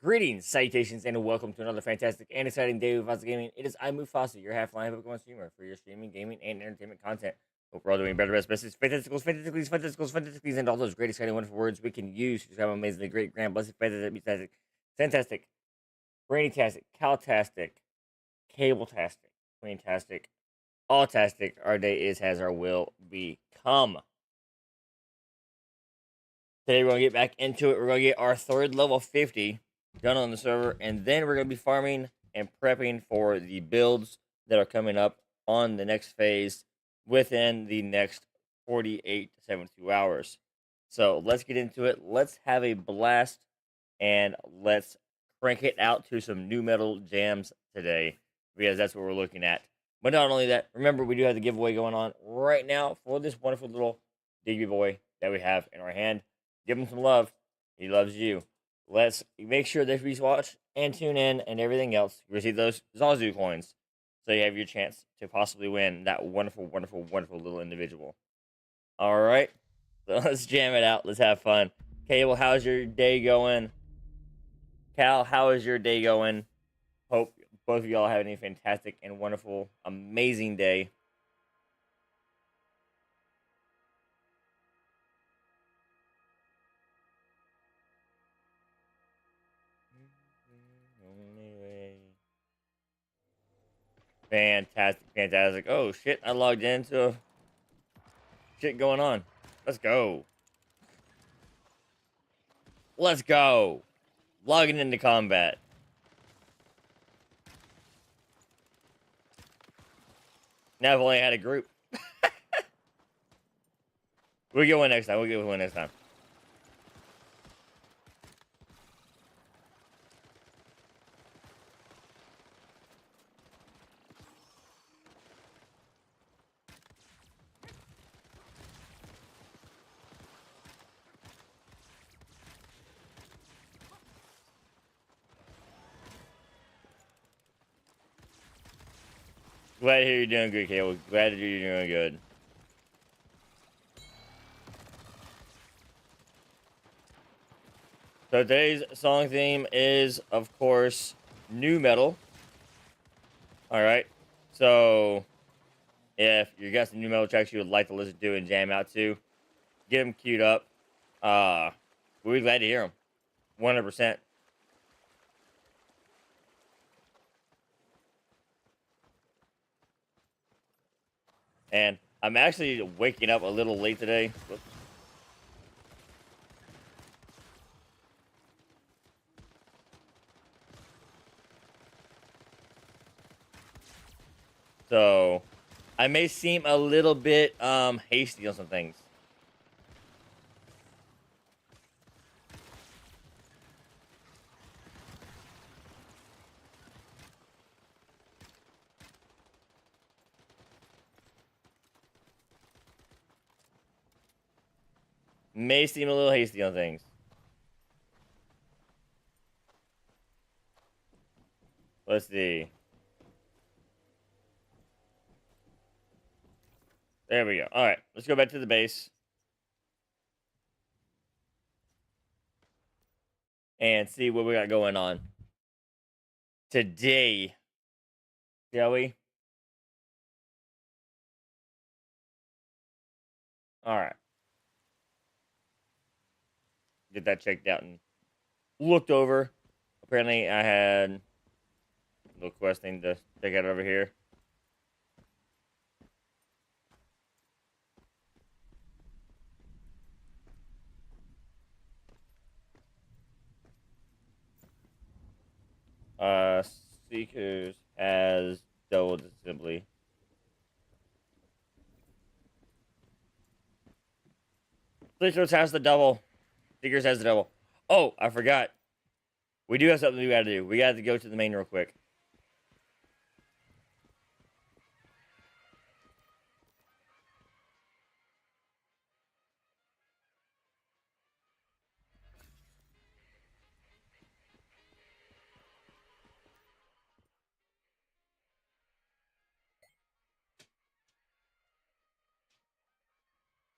Greetings, salutations, and welcome to another fantastic and exciting day with Mewfassah Gaming. It is I, Mewfassah, your half-line Pokemon streamer for your streaming, gaming, and entertainment content. Hope we're all doing better, best, fantasticals, and all those great, exciting, wonderful words we can use to describe amazingly great, grand, blessed, fantastic, fantastic, brainy-tastic, cal-tastic, cable-tastic, queen-tastic, all-tastic. Our day is as our will become. Today we're going to get back into it. We're going to get our third level 50 done on the server, and then we're going to be farming and prepping for the builds that are coming up on the next phase within the next 48 to 72 hours. So let's get into it. Let's have a blast, and let's crank it out to some new metal jams today, because that's what we're looking at. But not only that, remember we do have the giveaway going on right now for this wonderful little Diggy boy that we have in our hand. Give him some love. He loves you. Let's make sure that we watch and tune in and everything else. Receive those Zazu coins, so you have your chance to possibly win that wonderful, wonderful, wonderful little individual. All right, so let's jam it out. Let's have fun. Cable, how's your day going? Cal, how is your day going? Hope both of y'all have a fantastic and wonderful, amazing day. Fantastic, fantastic. Oh shit, I logged into shit going on. Let's go. Let's go. Logging into combat. Now I've only had a group. We'll get one next time. We'll get one next time. Glad to hear you're doing good, Caleb. Glad to hear you're doing good. So today's song theme is, of course, new metal. All right. So if you got some new metal tracks you would like to listen to and jam out to, get them queued up. We'll be glad to hear them. 100%. And I'm actually waking up a little late today. Whoops. So I may seem a little bit hasty on some things. May seem a little hasty on things. Let's see. There we go. All right, let's go back to the base. And see what we got going on today. Shall we? All right. Get that checked out and looked over. Apparently, I had a little quest thing to check out over here. Seekers has doubled assembly. Seekers has the double. Seekers has the double. Oh, I forgot. We do have something we gotta do. We gotta go to the main real quick.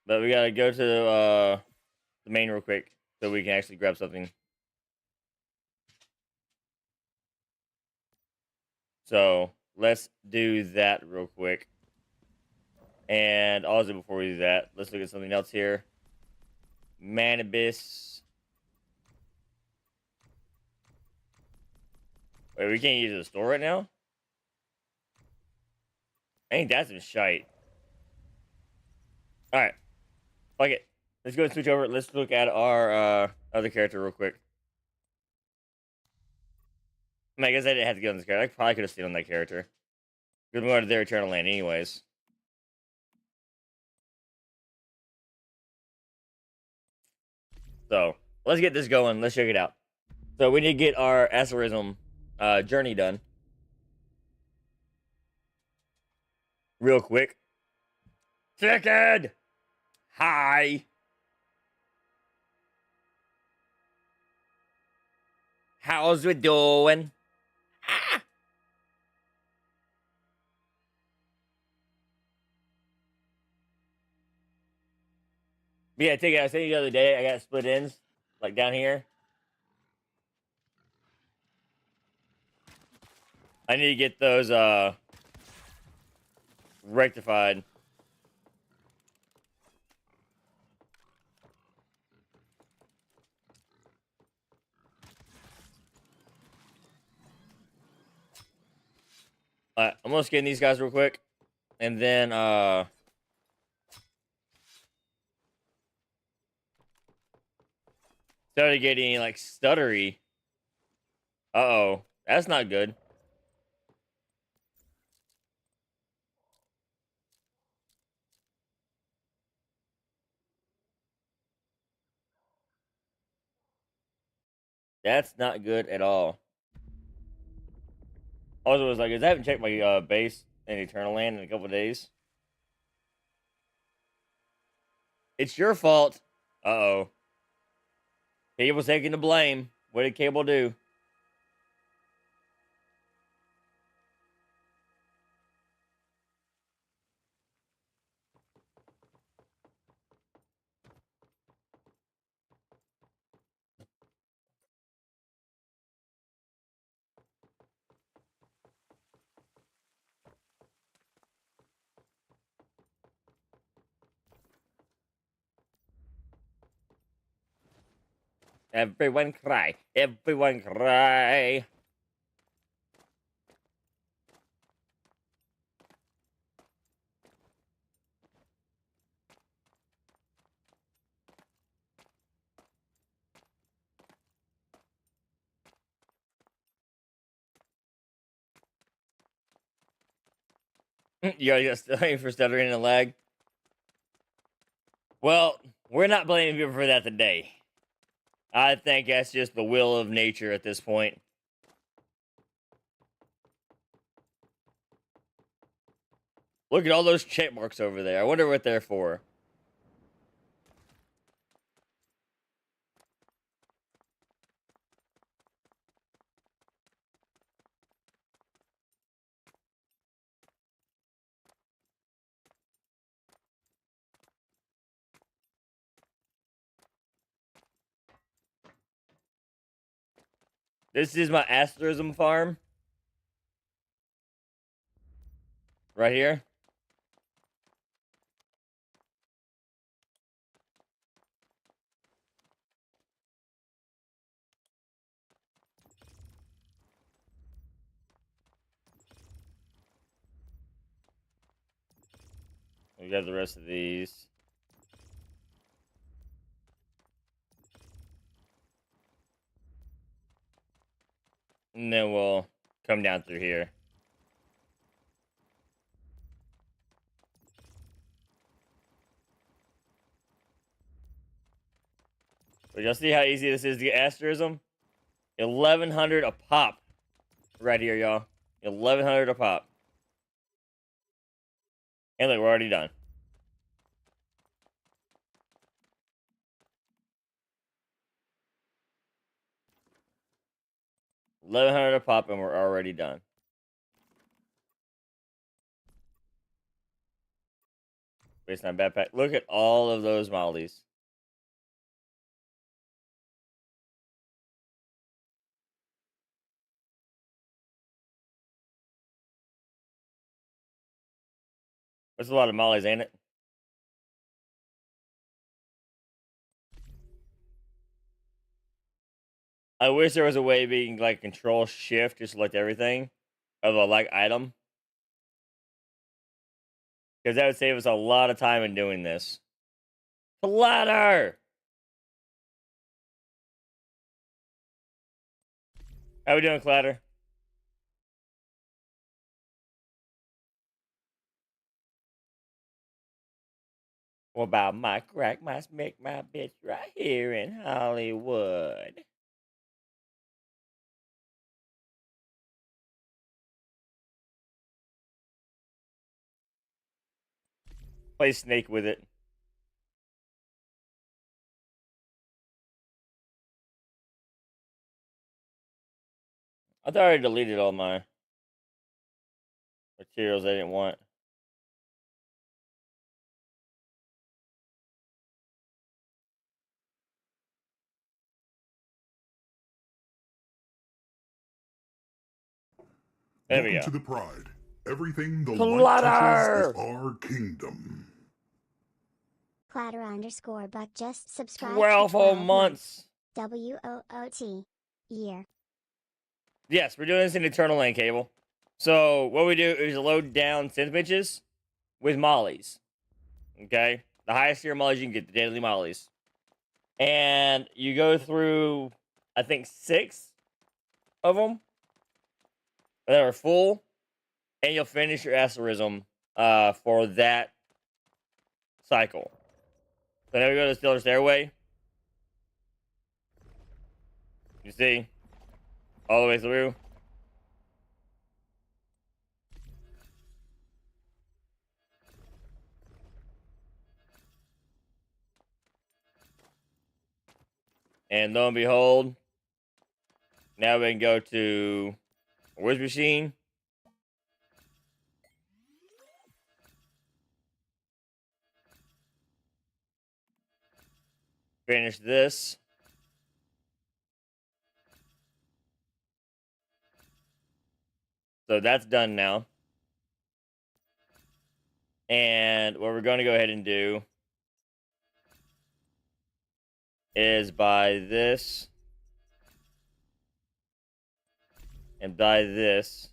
But we gotta go to the main real quick so we can actually grab something. So let's do that real quick. And also before we do that, let's look at something else here. Manibus. Wait, we can't use the store right now? Ain't that some shite. Alright. Fuck it. Let's go and switch over. Let's look at our other character real quick. I mean, I guess I didn't have to get on this character. I probably could have stayed on that character. Because we're going to their eternal land anyways. So, let's get this going. Let's check it out. So, we need to get our asterism journey done. Real quick. Chicken! Hi! How's we doing? Ah! But yeah, take it. I was saying the other day, I got split ends, like down here. I need to get those rectified. Alright, I'm gonna skin these guys real quick. And then started getting like stuttery. Uh-oh. That's not good. That's not good at all. Also, was like, I haven't checked my base in Eternal Land in a couple days. It's your fault. Uh-oh. Cable's taking the blame. What did Cable do? Everyone cry. Everyone cry. You guys studying for stuttering and lag? Well, we're not blaming people for that today. I think that's just the will of nature at this point. Look at all those check marks over there. I wonder what they're for. This is my asterism farm. Right here. We got the rest of these. And then we'll come down through here. But y'all see how easy this is to get asterism? 1,100 a pop. Right here, y'all. 1,100 a pop. And look, we're already done. 1,100 a pop, and we're already done. Baseline backpack. Look at all of those mollies. That's a lot of mollies, ain't it? I wish there was a way being like control shift to select everything of a like item. Because that would save us a lot of time in doing this. Clatter! How we doing, Clatter? What about my crack, my smick, my bitch right here in Hollywood? Play Snake with it. I thought I deleted all my materials I didn't want. There we Welcome go. to the Pride. Everything the light Clatter! touches is our kingdom. Clatter _ but just subscribe 12 for whole 12 months. WOOT. Year. Yes, we're doing this in Eternal Lane Cable. So what we do is load down synth bitches with mollies. Okay? The highest tier mollies you can get, the daily mollies. And you go through, I think, 6 of them that are full, and you'll finish your asterism for that cycle. So now we go to the Stellar Stairway. You see? All the way through. And lo and behold, now we can go to Wiz Machine. Finish this. So that's done now. And what we're going to go ahead and do is buy this and buy this.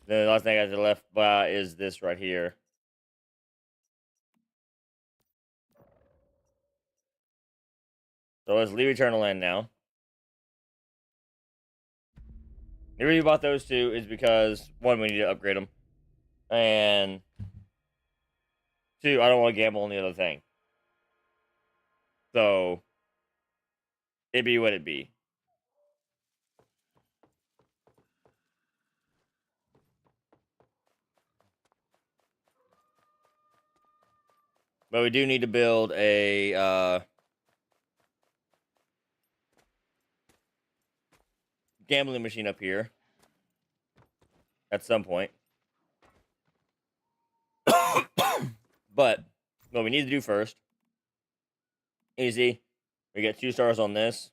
Then the last thing I got to left by is this right here. So let's leave Eternal End now. The reason we bought those two is because, one, we need to upgrade them. And two, I don't want to gamble on the other thing. So, it be what it be. But we do need to build a gambling machine up here at some point. But what we need to do first, easy, we get 2 stars on this.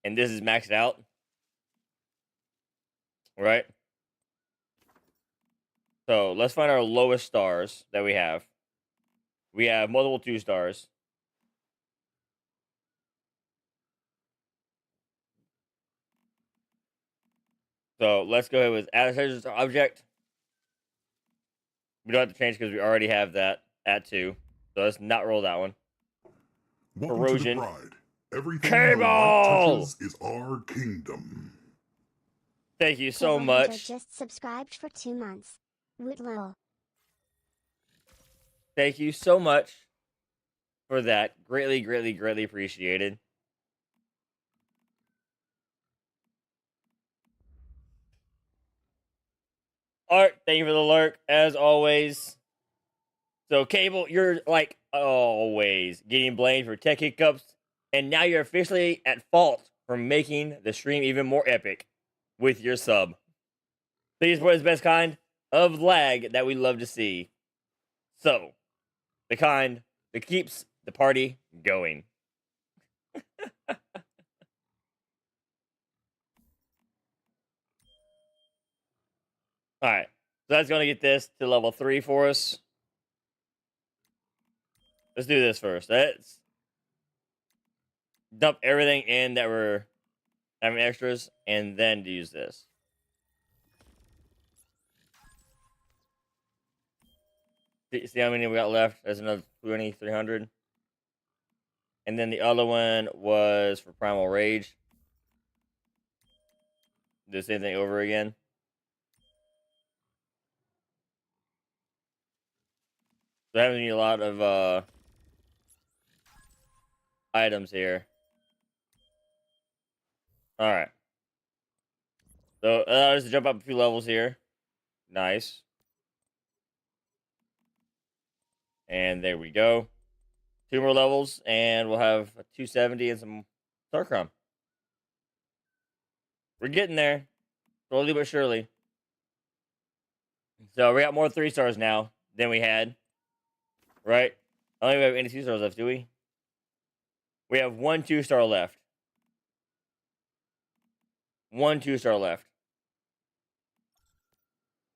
And this is maxed out. Right? So let's find our lowest stars that we have. We have multiple 2 stars. So let's go ahead with add treasure object. We don't have to change because we already have that at 2. So let's not roll that one. Welcome Corrosion. to the Pride. Everything Cable! the light touches is our kingdom. Thank you so Cable Hunter much. just subscribed for 2 months. Woot lol. Thank you so much for that. Greatly, greatly, greatly appreciated. Art, thank you for the lurk, as always. So, Cable, you're like always getting blamed for tech hiccups, and now you're officially at fault for making the stream even more epic with your sub. Please support the best kind of lag that we love to see. So, the kind that keeps the party going. All right. So that's going to get this to level 3 for us. Let's do this first. Let's dump everything in that we're having extras, and then use this. See how many we got left? There's another 2,300. And then the other one was for Primal Rage. Do the same thing over again. So I having a lot of items here. Alright. So just jump up a few levels here. Nice. And there we go. 2 more levels, and we'll have a 270 and some Starcrum. We're getting there. Slowly but surely. So we got more 3 stars now than we had. Right? I don't even have any 2 stars left, do we? We have 1 2-star left. 1 2-star left.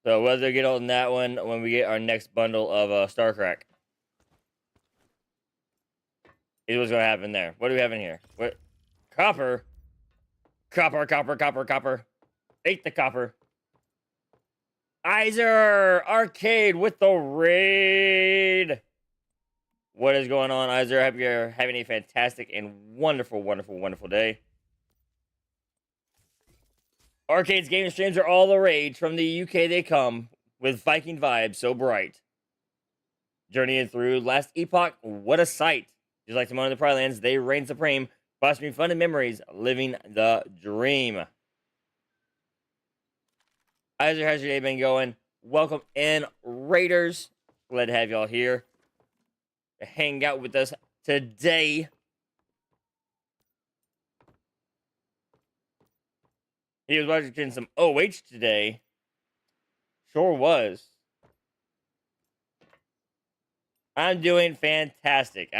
So whether get on that one when we get our next bundle of Starcrack. Is what's going to happen there. What do we have in here? What? Copper? Copper, copper, copper, copper. Ate the copper. Iser Arcade with the raid. What is going on, Iser? I hope you're having a fantastic and wonderful, wonderful, wonderful day. Arcade's game streams are all the rage. From the UK they come, with Viking vibes so bright. Journeying through last epoch, what a sight. Just like Timon of the Pride Lands, they reign supreme, fostering fun and memories, living the dream. How's your day been going? Welcome in, Raiders. Glad to have y'all here to hang out with us today. He was watching some OH today. Sure was. I'm doing fantastic. We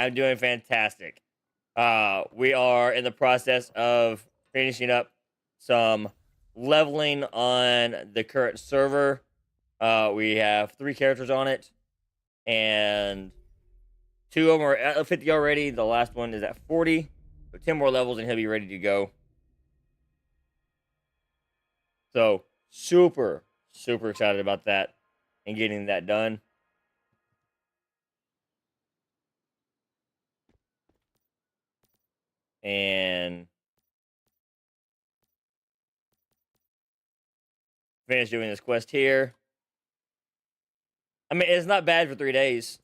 are in the process of finishing up some leveling on the current server. We have 3 characters on it, and 2 of them are at 50 already. The last one is at 40. So 10 more levels, and he'll be ready to go. So super, super excited about that and getting that done. And finish doing this quest here. I mean, it's not bad for 3 days,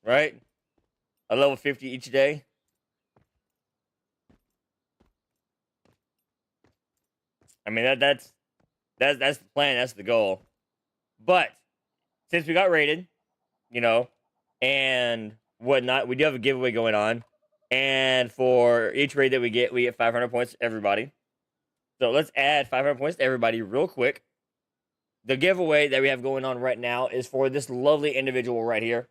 right? A level 50 each day. I mean, that's the plan. That's the goal. But since we got rated, and whatnot, we do have a giveaway going on. And for each raid that we get 500 points to everybody. So let's add 500 points to everybody real quick. The giveaway that we have going on right now is for this lovely individual right here.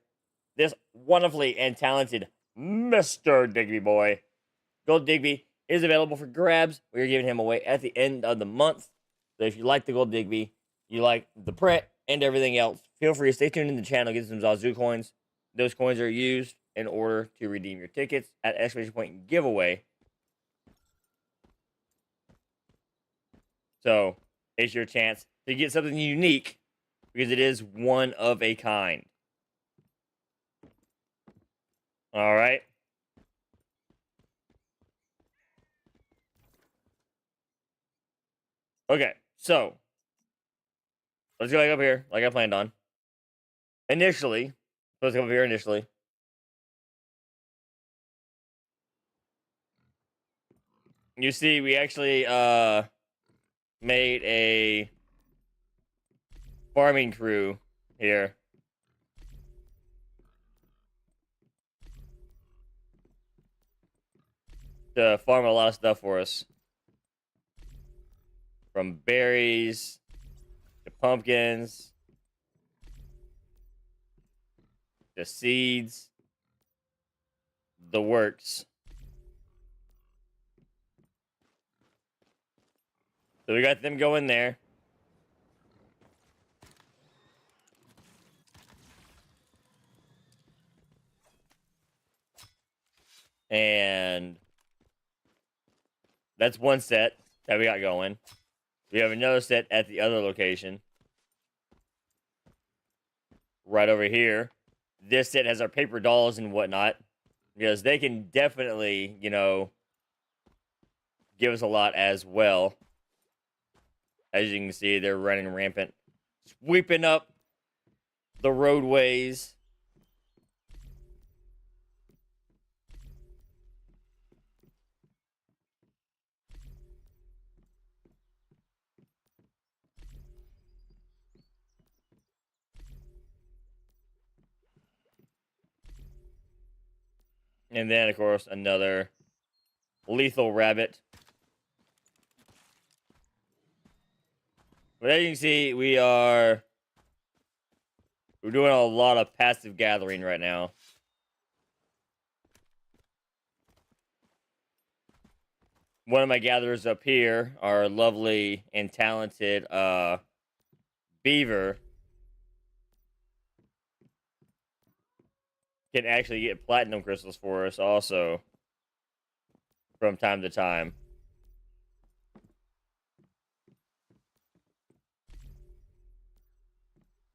This wonderfully and talented Mr. Digby boy. Gold Digby is available for grabs. We are giving him away at the end of the month. So if you like the Gold Digby, you like the print and everything else, feel free to stay tuned in the channel, get some Zazu coins. Those coins are used in order to redeem your tickets at exclamation point giveaway. So it's your chance to get something unique because it is one of a kind. All right. Okay, so let's go back up here like I planned on. Initially, let's go up here initially. You see, we actually made a farming crew here. To farm a lot of stuff for us. From berries to pumpkins to seeds, the works. So we got them going there. And that's one set that we got going. We have another set at the other location. Right over here. This set has our paper dolls and whatnot. Because they can definitely, you know, give us a lot as well. As you can see, they're running rampant. Sweeping up the roadways. And then, of course, another lethal rabbit. But as you can see, we're doing a lot of passive gathering right now. One of my gatherers up here, our lovely and talented beaver, can actually get platinum crystals for us also from time to time.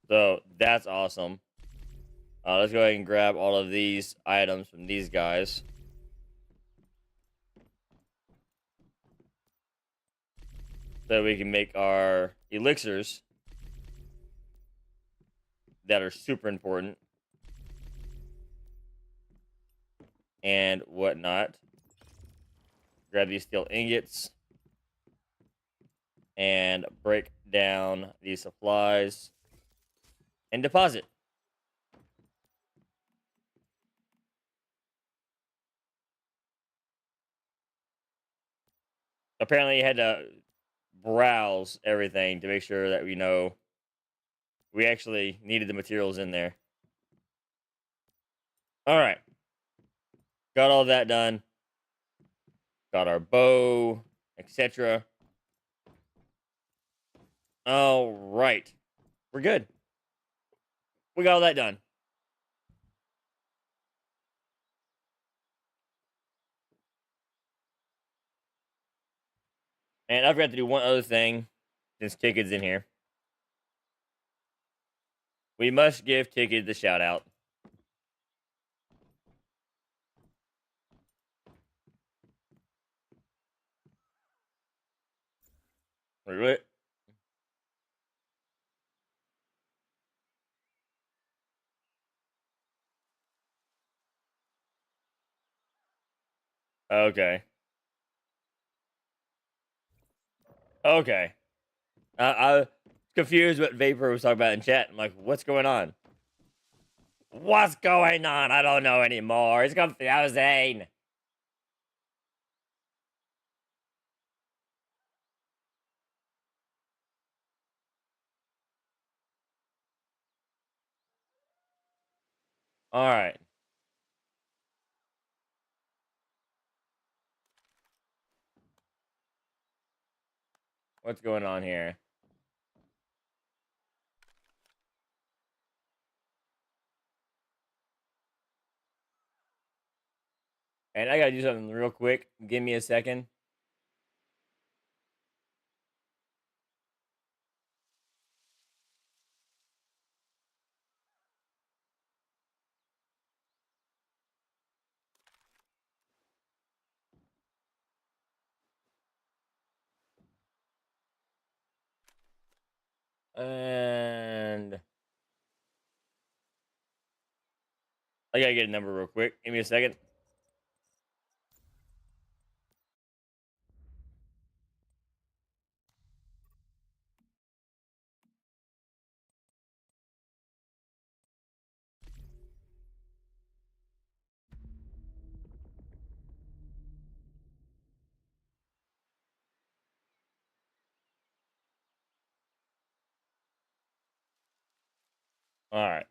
So that's awesome. Let's go ahead and grab all of these items from these guys. So we can make our elixirs that are super important. And whatnot. Grab these steel ingots. And break down these supplies. And deposit. Apparently, you had to browse everything to make sure that we know we actually needed the materials in there. All right. Got all that done. Got our bow, etc. All right. We're good. We got all that done. And I forgot to do one other thing since Ticket's in here. We must give Ticket the shout out. Really? Okay. Okay. I was confused what Vapor was talking about in chat. I'm like, what's going on? What's going on? I don't know anymore. It's confusing. All right. What's going on here? And I gotta do something real quick. Give me a second. And I gotta get a number real quick. Give me a second. All right.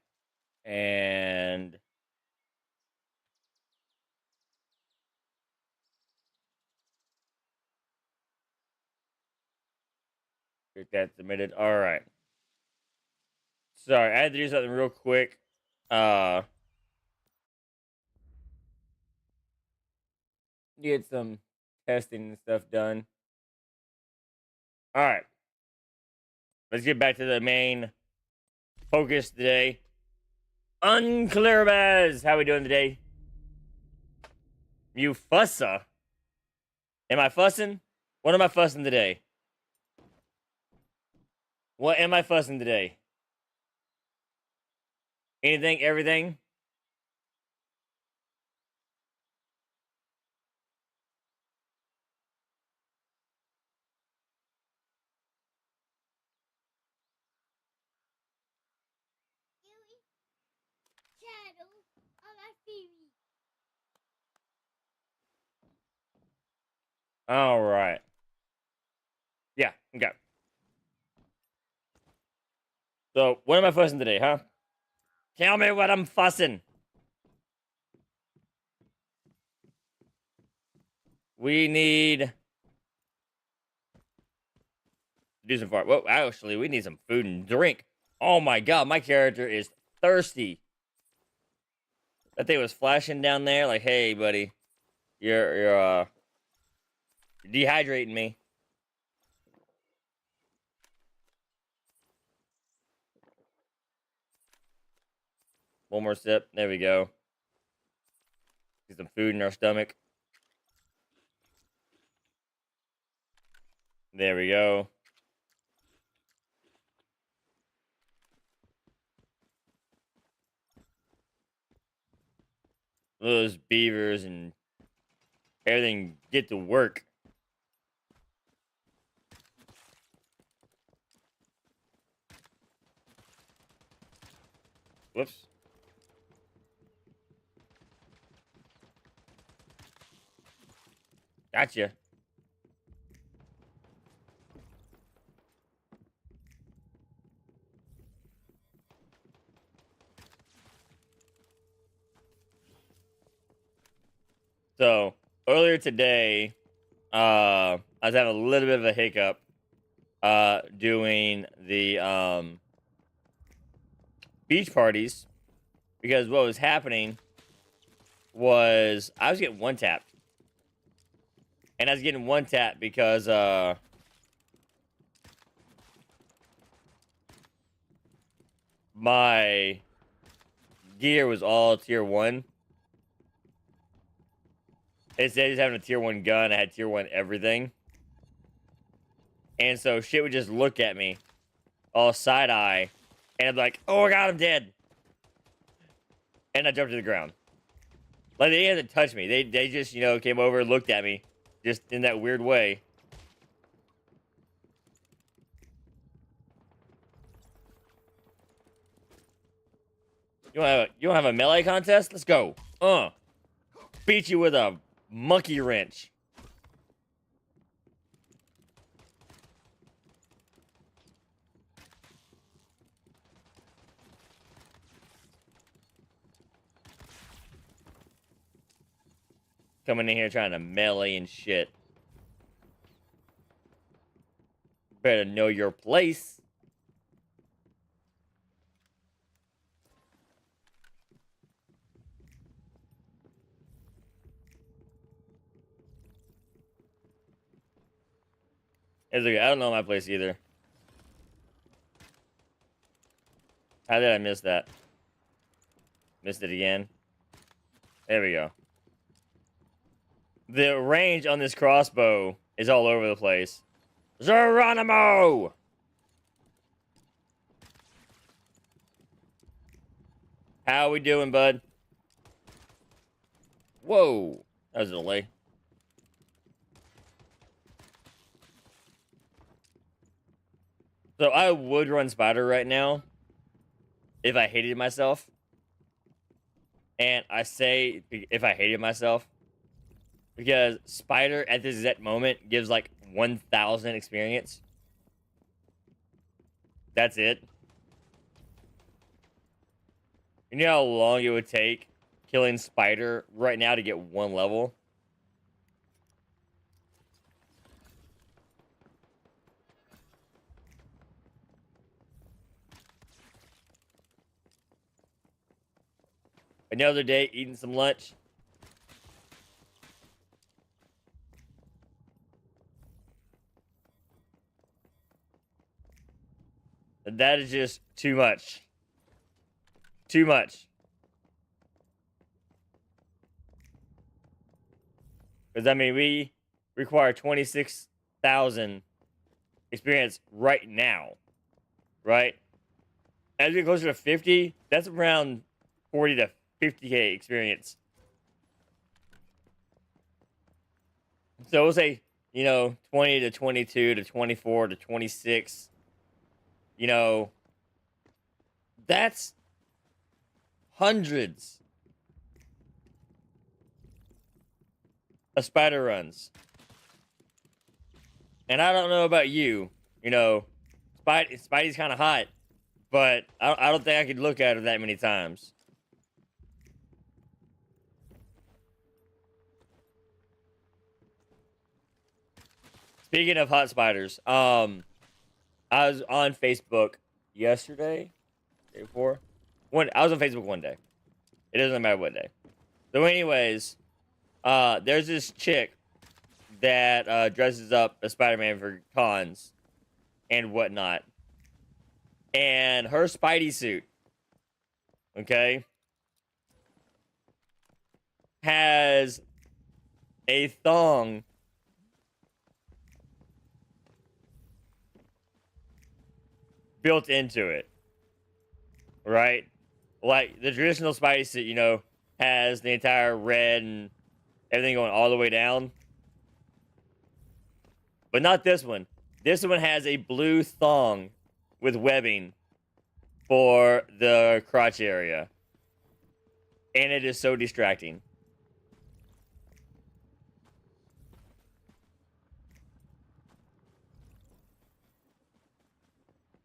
And get that submitted. All right. Sorry, I had to do something real quick. get some testing and stuff done. All right, let's get back to the main focus today. Unclearbaz, how we doing today? Mewfassah. Am I fussing? What am I fussing today? What am I fussing today? Anything, everything? All right. Yeah, okay. So, what am I fussing today, huh? Tell me what I'm fussing. We need to do some fart. Well, actually, we need some food and drink. Oh my god, my character is thirsty. That thing was flashing down there like, hey, buddy, you're dehydrating me. One more sip. There we go. Get some food in our stomach. There we go. Those beavers and everything get to work. Whoops. Gotcha. So earlier today, I was having a little bit of a hiccup doing the beach parties because what was happening was I was getting one tapped. And I was getting one tap because my gear was all tier 1. Instead of just having a tier 1 gun, I had tier 1 everything. And so shit would just look at me all side eye, and I'd be like, oh my god, I'm dead. And I jumped to the ground. Like, they didn't touch me. They just, came over and looked at me. Just in that weird way. You don't have a melee contest? Let's go. Beat you with a monkey wrench. Coming in here trying to melee and shit. Better know your place. It's okay. I don't know my place either. How did I miss that? Missed it again. There we go. The range on this crossbow is all over the place. Geronimo! How we doing, bud? Whoa. That was a delay. So I would run Spider right now if I hated myself. And I say if I hated myself because Spider at this exact moment gives like 1,000 experience. That's it. You know how long it would take killing Spider right now to get 1 level? Another day eating some lunch. That is just too much. Too much. Because, I mean, we require 26,000 experience right now. Right? As we get closer to 50, that's around 40 to 50k experience. So we'll say, 20 to 22 to 24 to 26. That's hundreds of spider runs. And I don't know about you, Spidey's kind of hot, but I don't think I could look at her that many times. Speaking of hot spiders, I was on Facebook yesterday, day before. I was on Facebook one day. It doesn't matter what day. So, anyways, there's this chick that dresses up as Spider-Man for cons and whatnot, and her Spidey suit, okay, has a thong built into it, right? Like the traditional Spidey suit, has the entire red and everything going all the way down. But not this one. This one has a blue thong with webbing for the crotch area. And it is so distracting.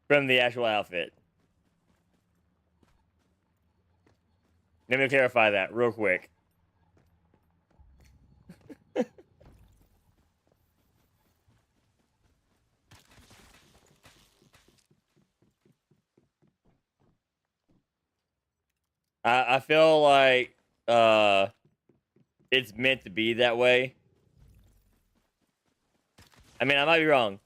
From the actual outfit. Let me clarify that real quick. I feel like it's meant to be that way. I mean, I might be wrong,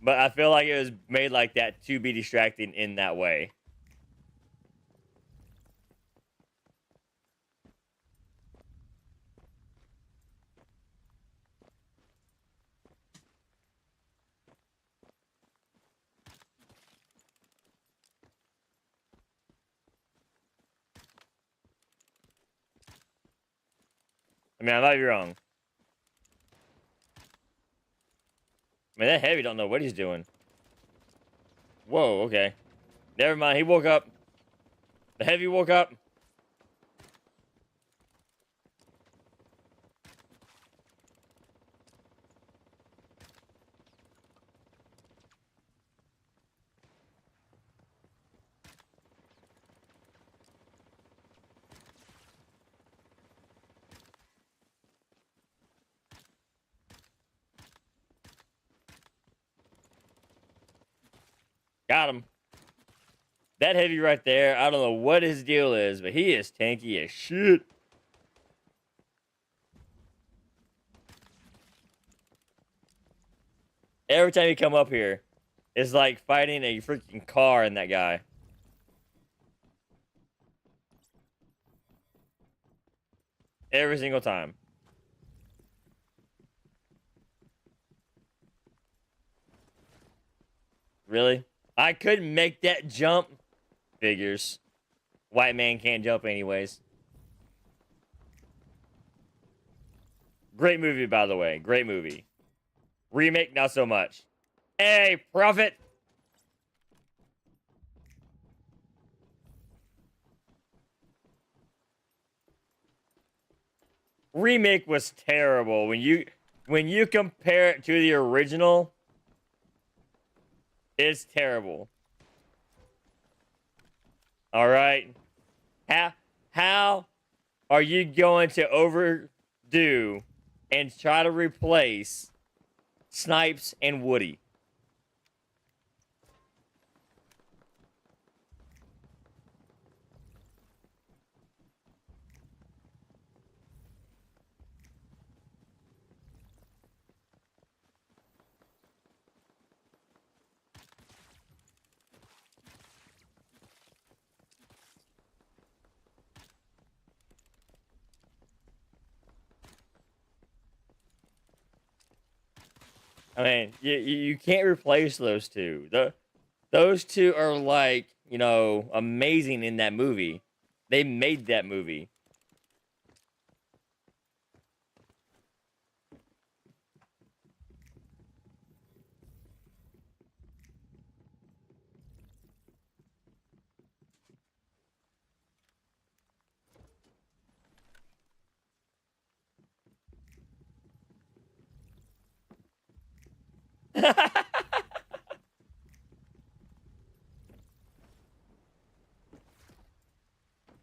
but I feel like it was made like that to be distracting in that way. I mean, I might be wrong. I mean, that heavy don't know what he's doing. Whoa, okay. Never mind, he woke up. The heavy woke up. Got him. That heavy right there, I don't know what his deal is, but he is tanky as shit. Every time you come up here, it's like fighting a freaking car in that guy. Every single time. Really? I couldn't make that jump. Figures. White man can't jump anyways. Great movie, by the way. Great movie. Remake, not so much. Hey, Prophet! Remake was terrible. When you compare it to the original, it's terrible. All right. How are you going to overdo and try to replace Snipes and Woody? I mean, you can't replace those two. Those two are like, amazing in that movie. They made that movie.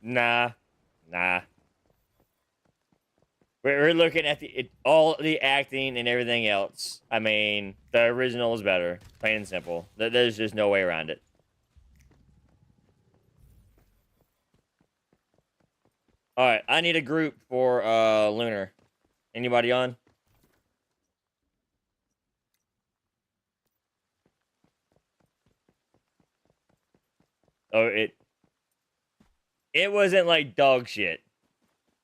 Nah, nah. We're looking at all the acting and everything else. I mean, the original is better, plain and simple. There's just no way around it. All right, I need a group for Lunar. Anybody on? Oh, it wasn't like dog shit.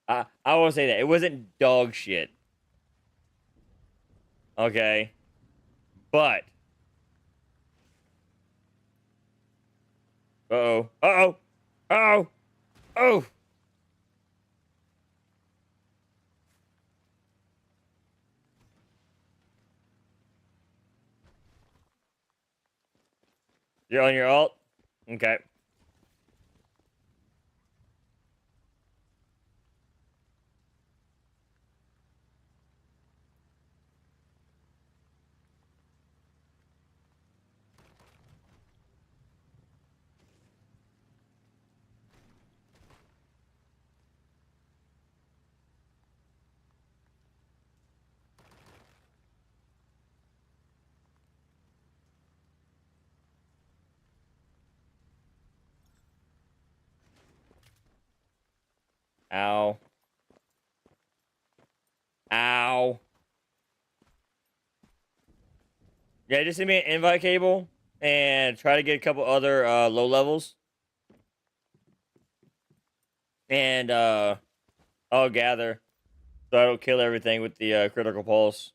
I will say that it wasn't dog shit. Okay, but oh, oh. You're on your alt. Okay. Ow. Ow. Yeah, just send me an invite cable and try to get a couple other low levels. And I'll gather so I don't kill everything with the critical pulse.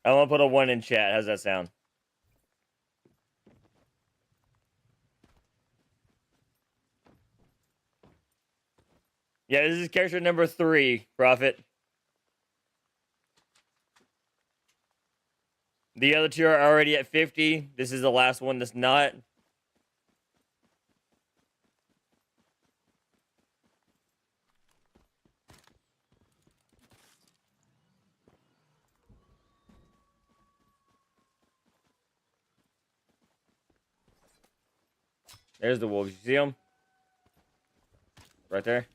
I'm gonna put a 1 in chat. How's that sound? Yeah, this is character number 3, Prophet. The other two are already at 50. This is the last one that's not. There's the wolves. You see them? Right there.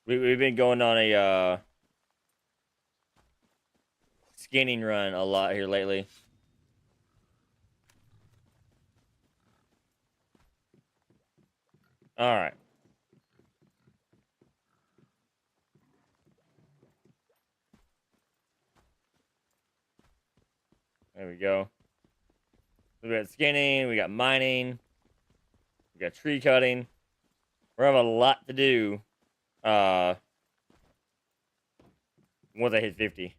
We've been going on a skinning run a lot here lately. All right. There we go. We got skinning, we got mining, we got tree cutting. We have a lot to do once I hit 50.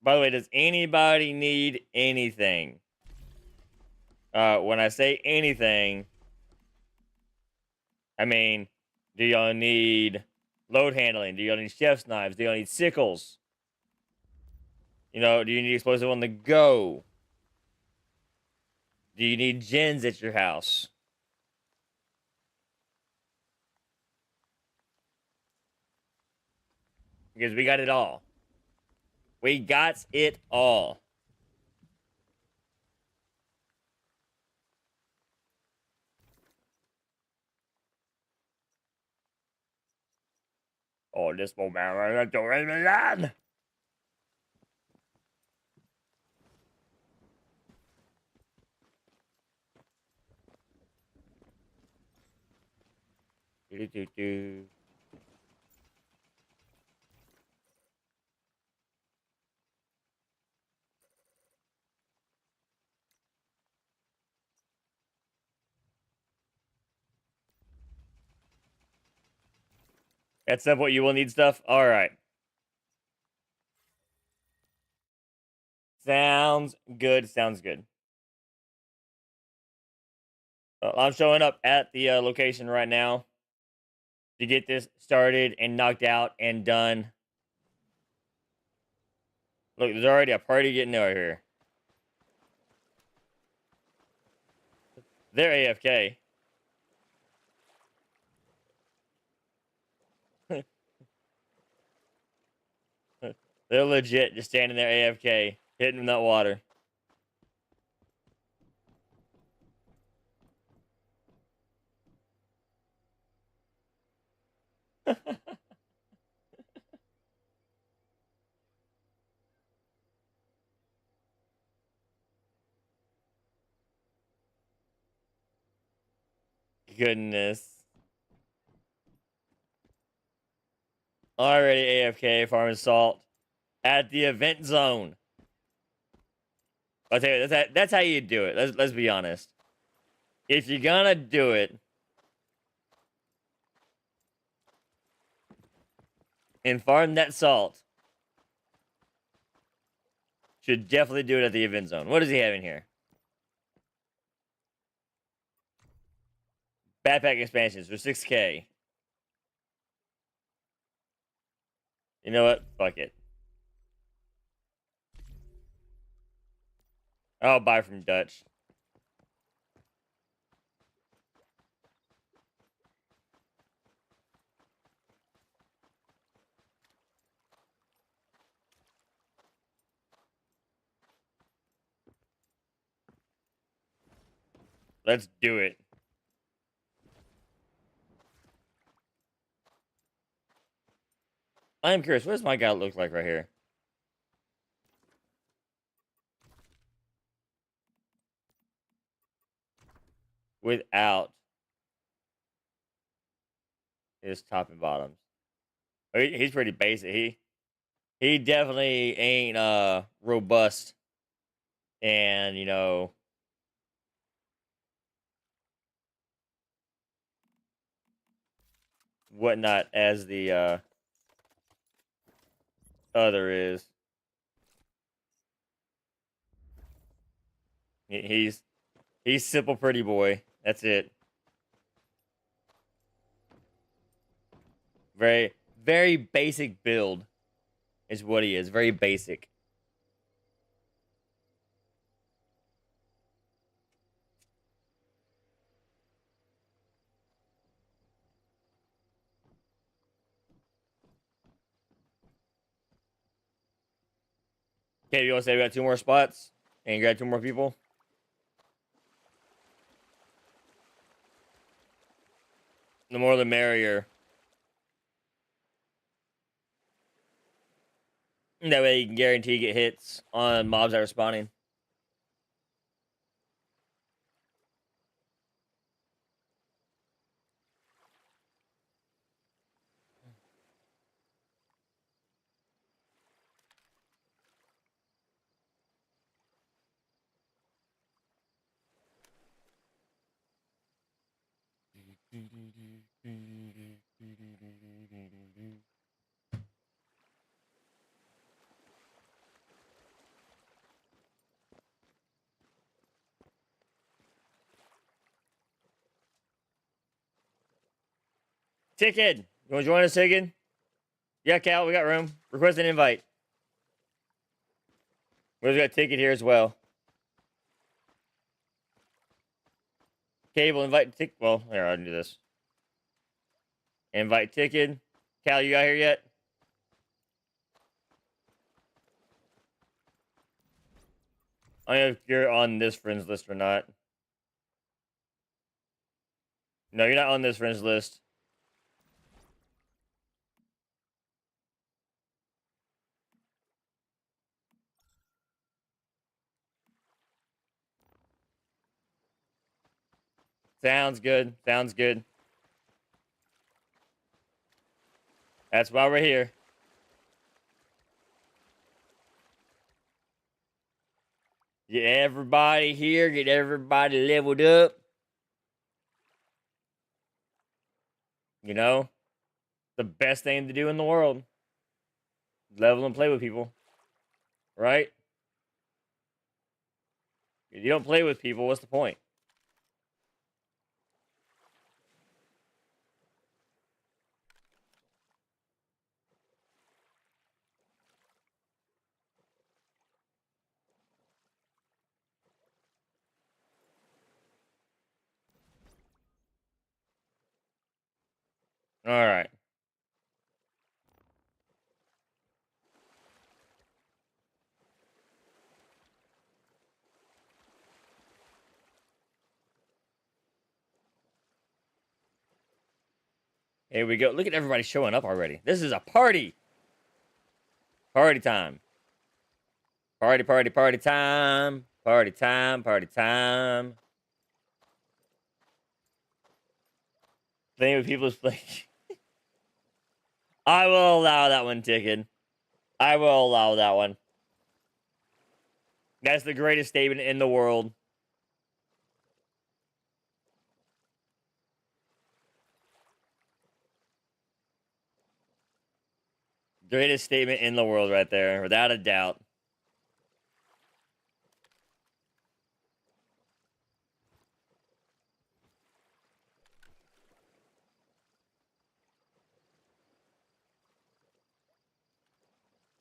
By the way, does anybody need anything? When I say anything, I mean, do y'all need load handling? Do y'all need chef's knives? Do y'all need sickles? Do you need explosive on the go? Do you need gens at your house? Because we got it all. We got it all. Oh, this moment, Milan. Do. At some point, you will need stuff. All right. Sounds good. Sounds good. I'm showing up at the location right now to get this started and knocked out and done. Look, there's already a party getting over here. They're AFK. They're legit just standing there AFK, hitting that water. Goodness. Already AFK, farming salt at the event zone. I'll tell you, that's how you do it. Let's be honest. If you're gonna do it and farm that salt, should definitely do it at the event zone. What does he have in here? Backpack expansions for 6K. You know what? Fuck it. I'll buy from Dutch. Let's do it. I am curious, what does my guy look like right here? Without his top and bottoms. He's pretty basic. He definitely ain't robust and whatnot as the other is. He's simple pretty boy. That's it. Very very basic build is what he is. Very basic. Okay, you want to say we got 2 more spots and grab 2 more people? The more the merrier. That way you can guarantee get hits on mobs that are spawning. Ticket! You want to join us, Ticket? Yeah, Cal, we got room. Request an invite. We've got Ticket here as well. Cable, invite Ticket. Well, here, I'll do this. Invite Ticket. Cal, you got here yet? I don't know if you're on this friends list or not. No, you're not on this friends list. Sounds good. Sounds good. That's why we're here. Get everybody here. Get everybody leveled up. You know, the best thing to do in the world. Level and play with people. Right? If you don't play with people, what's the point? All right. Here we go. Look at everybody showing up already. This is a party. Party time. Party, party, party time. Party time, party time. Playing with people's play. I will allow that one, Ticket. I will allow that one. That's the greatest statement in the world. Greatest statement in the world right there, without a doubt.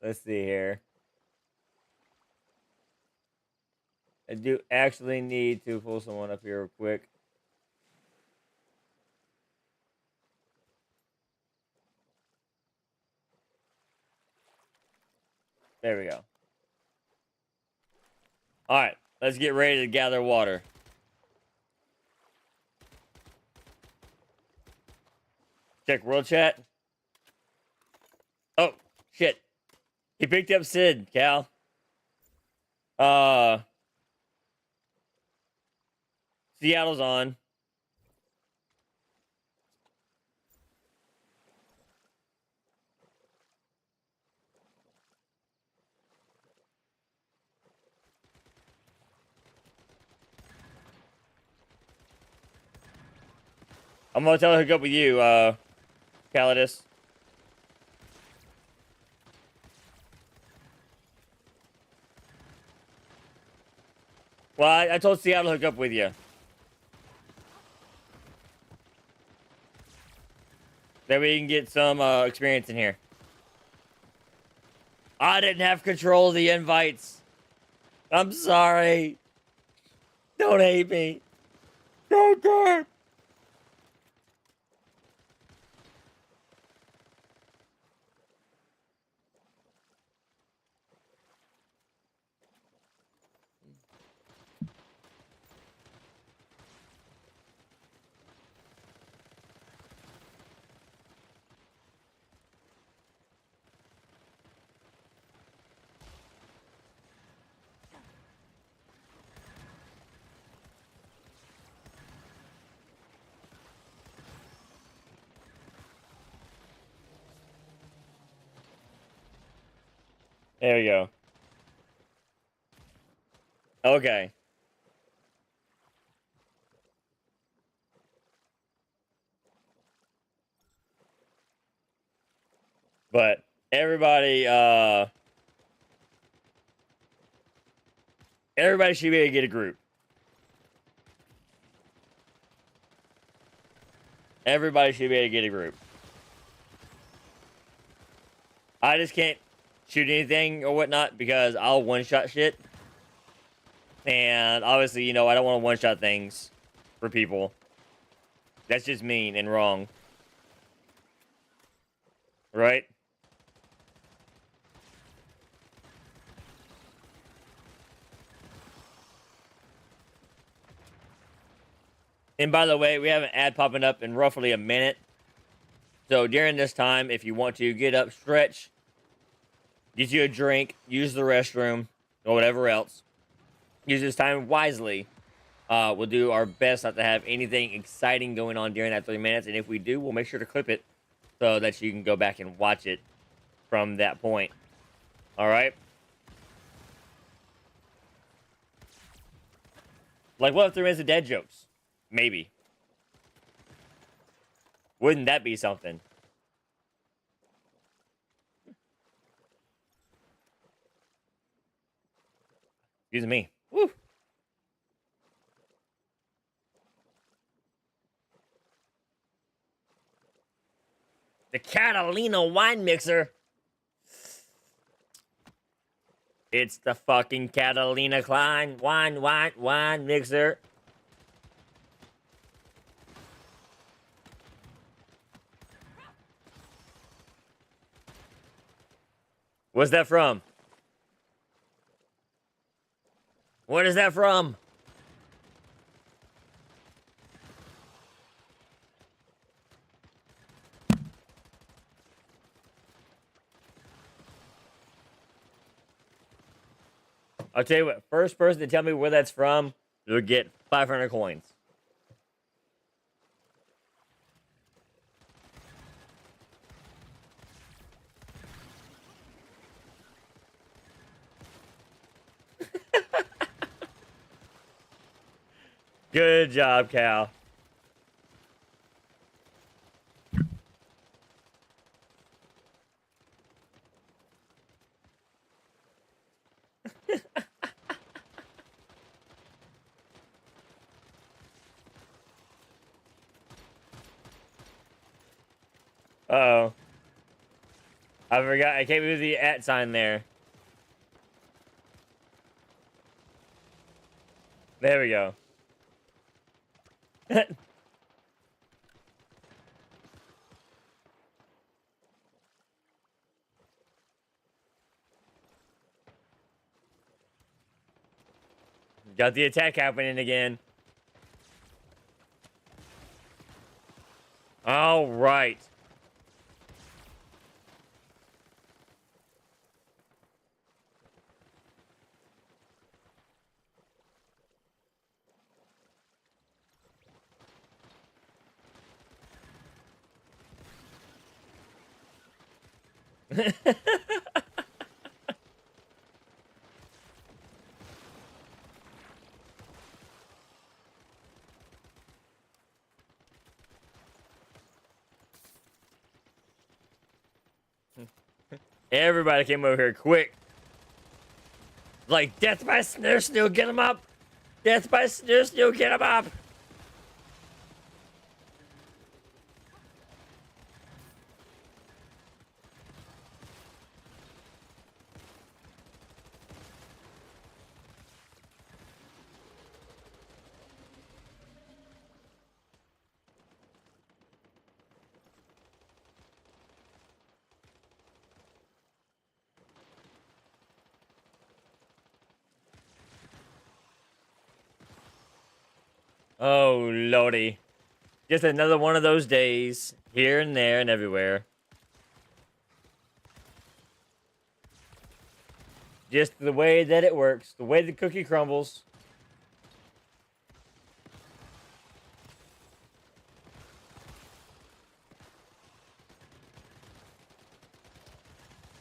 Let's see here. I do actually need to pull someone up here real quick. There we go. Alright, let's get ready to gather water. Check world chat. Oh, shit. He picked up Sid, Cal. Seattle's on. I'm gonna tell her to hook up with you, Calidus. Well, I told Seattle to hook up with you. That way you can get some experience in here. I didn't have control of the invites. I'm sorry. Don't hate me. Don't care. There we go. Okay. But everybody should be able to get a group. Everybody should be able to get a group. I just can't shoot anything or whatnot because I'll one-shot shit. And obviously, you know, I don't want to one-shot things for people. That's just mean and wrong. Right? And by the way, we have an ad popping up in roughly a minute. So during this time, if you want to get up, stretch, get you a drink, use the restroom, or whatever else, use this time wisely. We'll do our best not to have anything exciting going on during that 3 minutes, and if we do, we'll make sure to clip it so that you can go back and watch it from that point. All right? Like, what if there is a dead jokes? Maybe. Wouldn't that be something? Excuse me. Woo. The Catalina wine mixer. It's the fucking Catalina Klein wine mixer. What's that from? What is that from? I'll tell you what, first person to tell me where that's from, you'll get 500 coins. Good job, Cal. Uh-oh. I forgot. I can't move the @ sign there. There we go. Got the attack happening again. All right. Everybody came over here quick. Like, death by snare still, get him up. Death by snare still, get him up. Oh, lordy. Just another one of those days, here and there and everywhere. Just the way that it works, the way the cookie crumbles.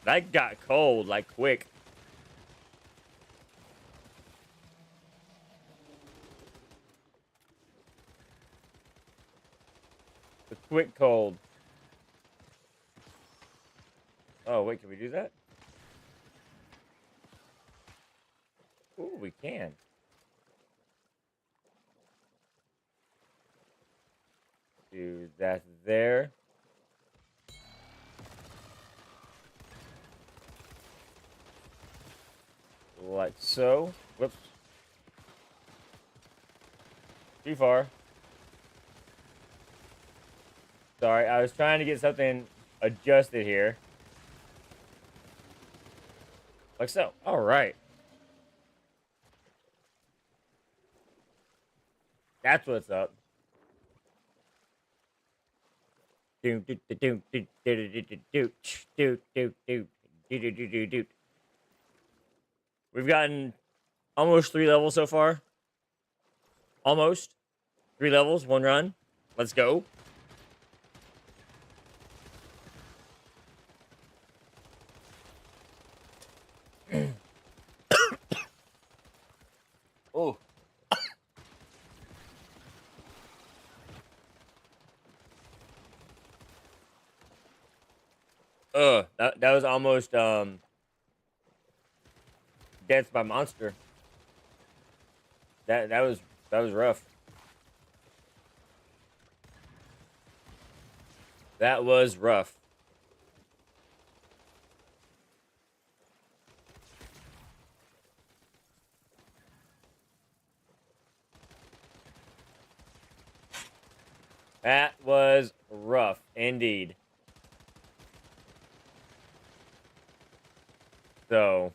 That got cold, like, quick. The quick cold. Oh, wait, can we do that? Ooh, we can. Do that there. Like so. Whoops. Too far. Sorry, I was trying to get something adjusted here. Like so. All right. That's what's up. We've gotten almost 3 levels so far. Almost. 3 levels, 1 run. Let's go. Oh. That was almost death by monster. That was rough. That was rough. That was rough indeed. So,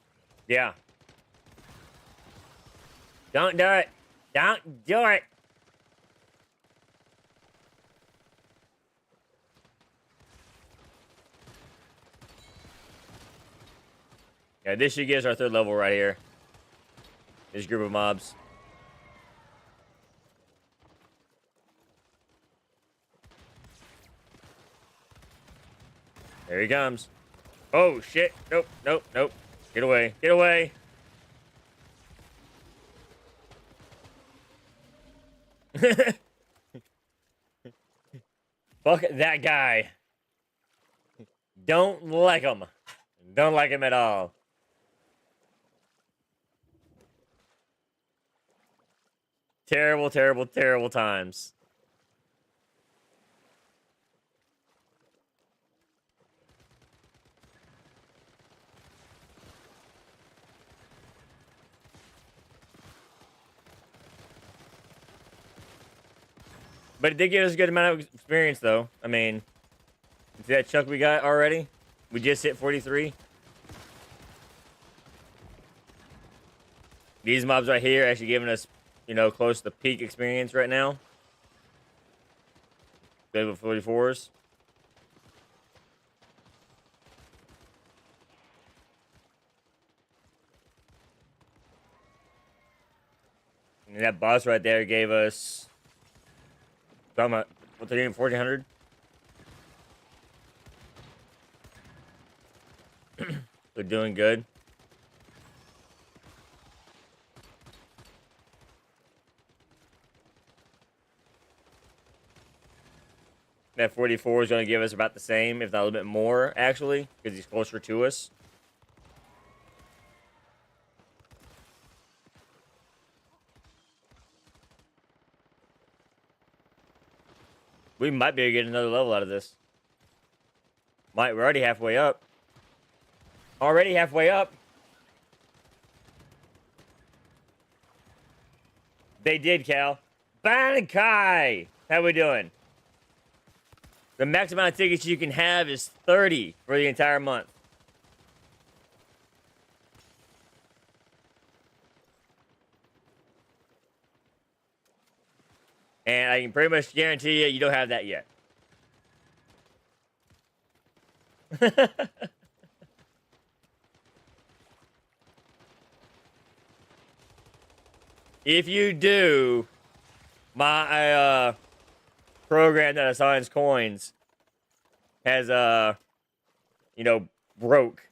yeah. Don't do it. Don't do it. Yeah, this should give us our 3rd level right here. This group of mobs. There he comes. Oh, shit. Nope, nope, nope. Get away. Get away. Fuck that guy. Don't like him. Don't like him at all. Terrible, terrible, terrible times. But it did give us a good amount of experience, though. I mean, see that chunk we got already? We just hit 43. These mobs right here actually giving us, you know, close to peak experience right now. Level 44s. And that boss right there gave us... Talking about, what they're getting, 1400? They're doing good. That 44 is going to give us about the same, if not a little bit more, actually, because he's closer to us. We might be able to get another level out of this. We're already halfway up. Already halfway up. They did, Cal. Bankai! How we doing? The max amount of tickets you can have is 30 for the entire month. And I can pretty much guarantee you, you don't have that yet. If you do, my program that assigns coins has you know, broke.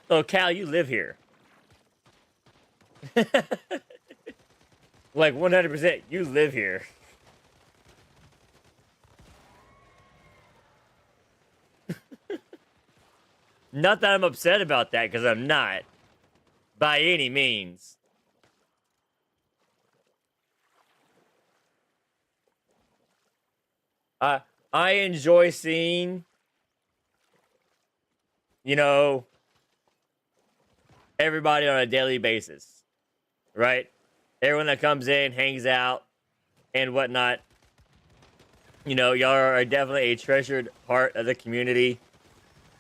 So Cal, you live here. Like 100%, you live here. Not that I'm upset about that, because I'm not. By any means. I enjoy seeing, you know, everybody on a daily basis, right? Everyone that comes in, hangs out, and whatnot. You know, y'all are definitely a treasured part of the community,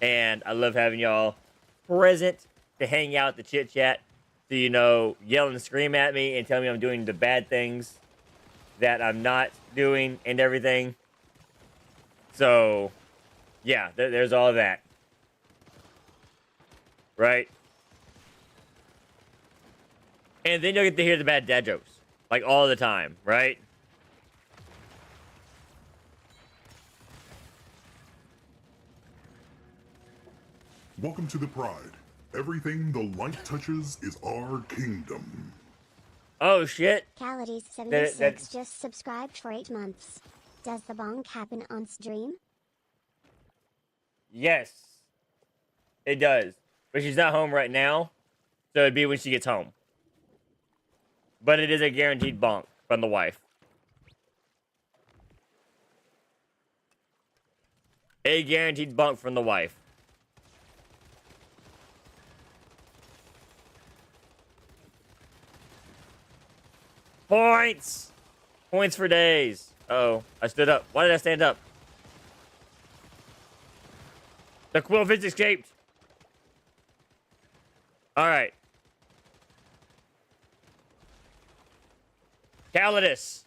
and I love having y'all present to hang out, to chit chat, to, you know, yell and scream at me and tell me I'm doing the bad things that I'm not doing and everything. So, yeah, there's all that. right? And then you'll get to hear the bad dad jokes, like all the time, right? Welcome to the Pride. Everything the light touches is our kingdom. Oh shit! Calities76 just subscribed for 8 months. Does the bonk happen on stream? Yes, it does. But she's not home right now, so it'd be when she gets home. But it is a guaranteed bonk from the wife. A guaranteed bonk from the wife. Points! Points for days. Uh-oh, I stood up. Why did I stand up? The quillfish escaped. Alright. Calidus,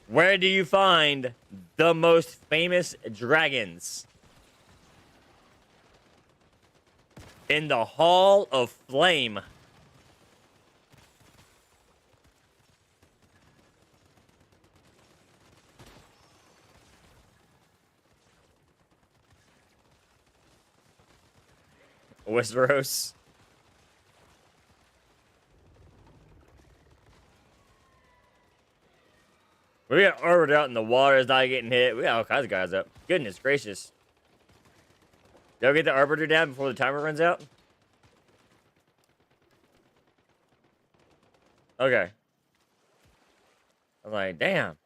where do you find the most famous dragons? In the Hall of Flame. Westeros. We got Arbiter out in the water, is not getting hit. We got all kinds of guys up. Goodness gracious. Y'all get the Arbiter down before the timer runs out? Okay. I'm like, damn.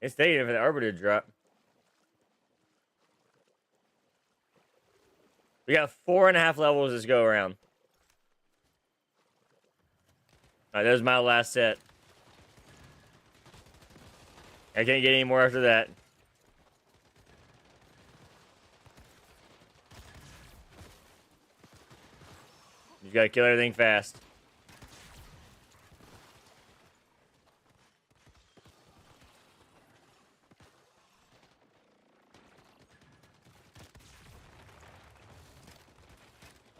It's taking for the Arbiter to drop. We got 4.5 levels this go around. Alright, there's my last set. I can't get any more after that. You gotta kill everything fast.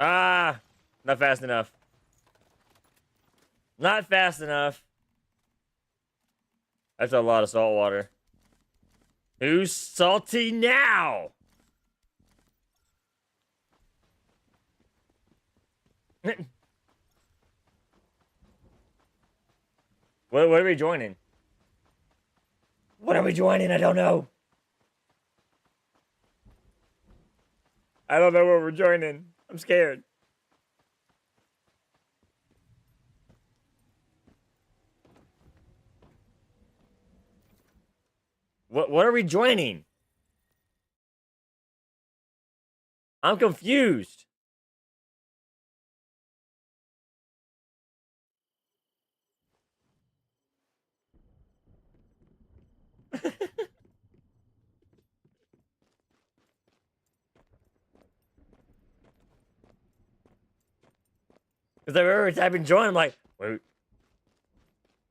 Ah! Not fast enough. Not fast enough. That's a lot of salt water. Who's salty now? What are we joining? What are we joining? I don't know. I don't know what we're joining. I'm scared. What are we joining? I'm confused. Because every time I join, I'm like, wait,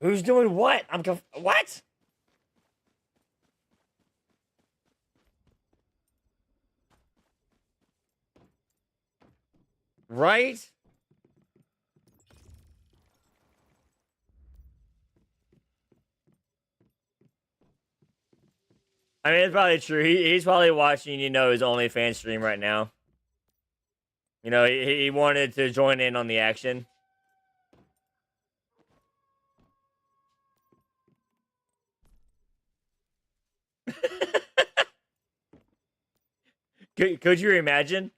who's doing what? What? Right? I mean, it's probably true. He's probably watching, his OnlyFans stream right now. He wanted to join in on the action. Could you imagine?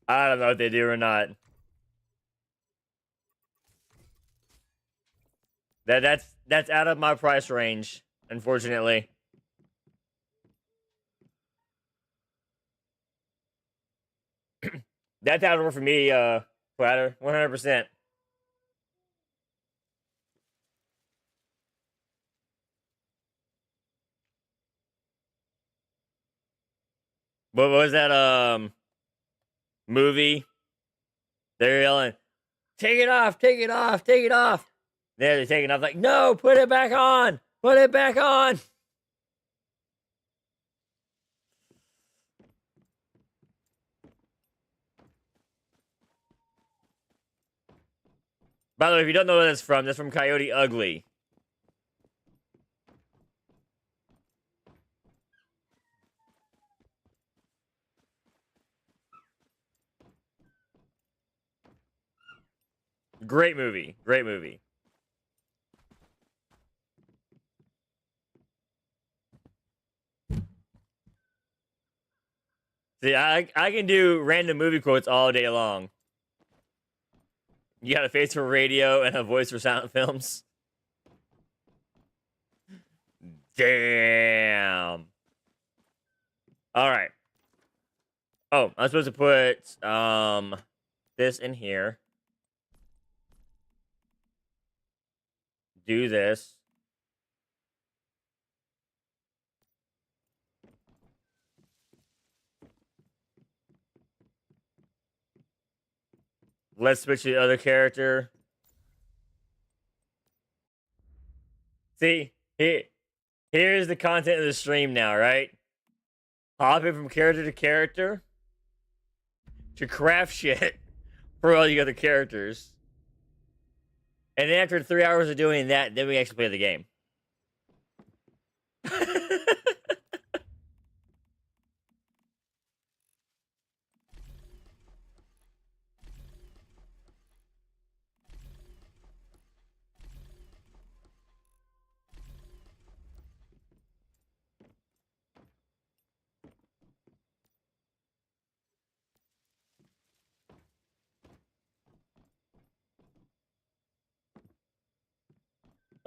I don't know if they do or not. That's out of my price range, unfortunately. That would work for me, Platter, 100%. What was that movie? They're yelling, "Take it off! Take it off! Take it off!" They're taking it off. Like, no, put it back on! Put it back on! By the way, if you don't know where that's from Coyote Ugly. Great movie. Great movie. See, I can do random movie quotes all day long. You got a face for radio and a voice for silent films. Damn. All right. Oh, I'm supposed to put this in here. Do this. Let's switch to the other character. See, here's the content of the stream now, right? Hopping from character to character to craft shit for all the other characters. And then after 3 hours of doing that, then we actually play the game.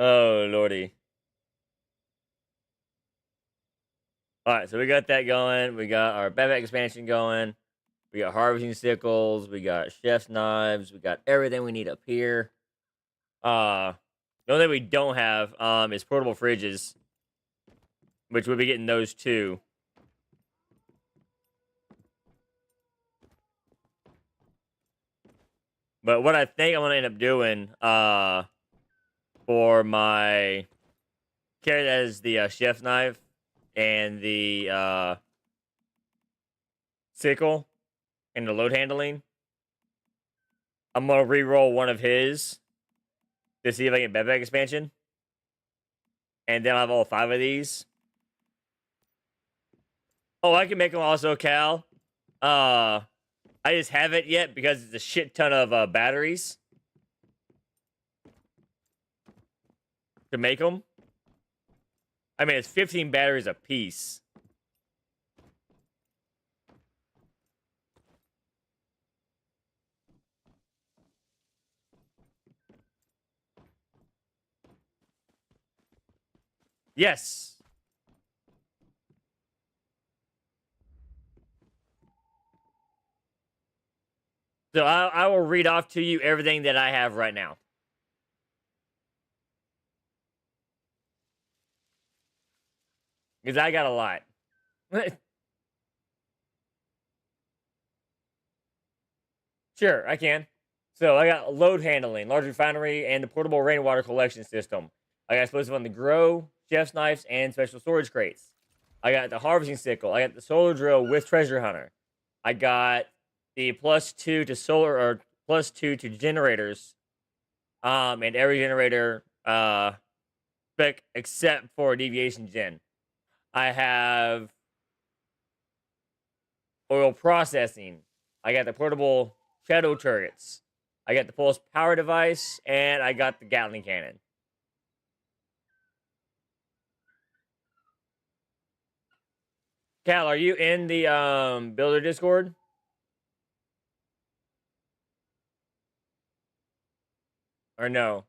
Oh, lordy. Alright, so we got that going. We got our backpack expansion going. We got harvesting sickles. We got chef's knives. We got everything we need up here. The only thing we don't have is portable fridges, which we'll be getting those too. But what I think I'm gonna end up doing for my carry that is the chef's knife and the sickle and the load handling. I'm gonna re-roll one of his to see if I get backpack expansion. And then I'll have all 5 of these. Oh, I can make them also, Cal. I just haven't yet because it's a shit ton of batteries to make them. I mean, it's 15 batteries a piece. Yes. So I will read off to you everything that I have right now. Because I got a lot. Sure, I can. So I got load handling, large refinery, and the portable rainwater collection system. I got explosive on the grow, chef's knives, and special storage crates. I got the harvesting sickle. I got the solar drill with treasure hunter. I got the +2 to solar or +2 to generators. And every generator spec except for deviation gen. I have oil processing. I got the portable shadow turrets. I got the pulse power device, and I got the Gatling cannon. Cal, are you in the builder Discord? Or no?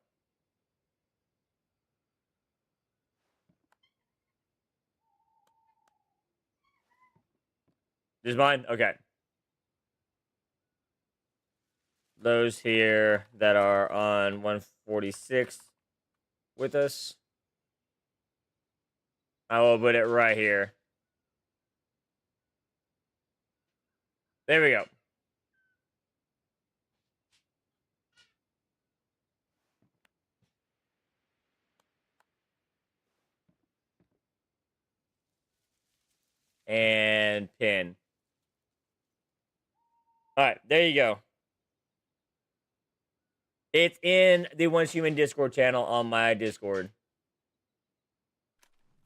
Just mine? Okay. those here that are on 146 with us. I will put it right here. There we go. And pin. Alright, there you go. It's in the Once Human Discord channel on my Discord.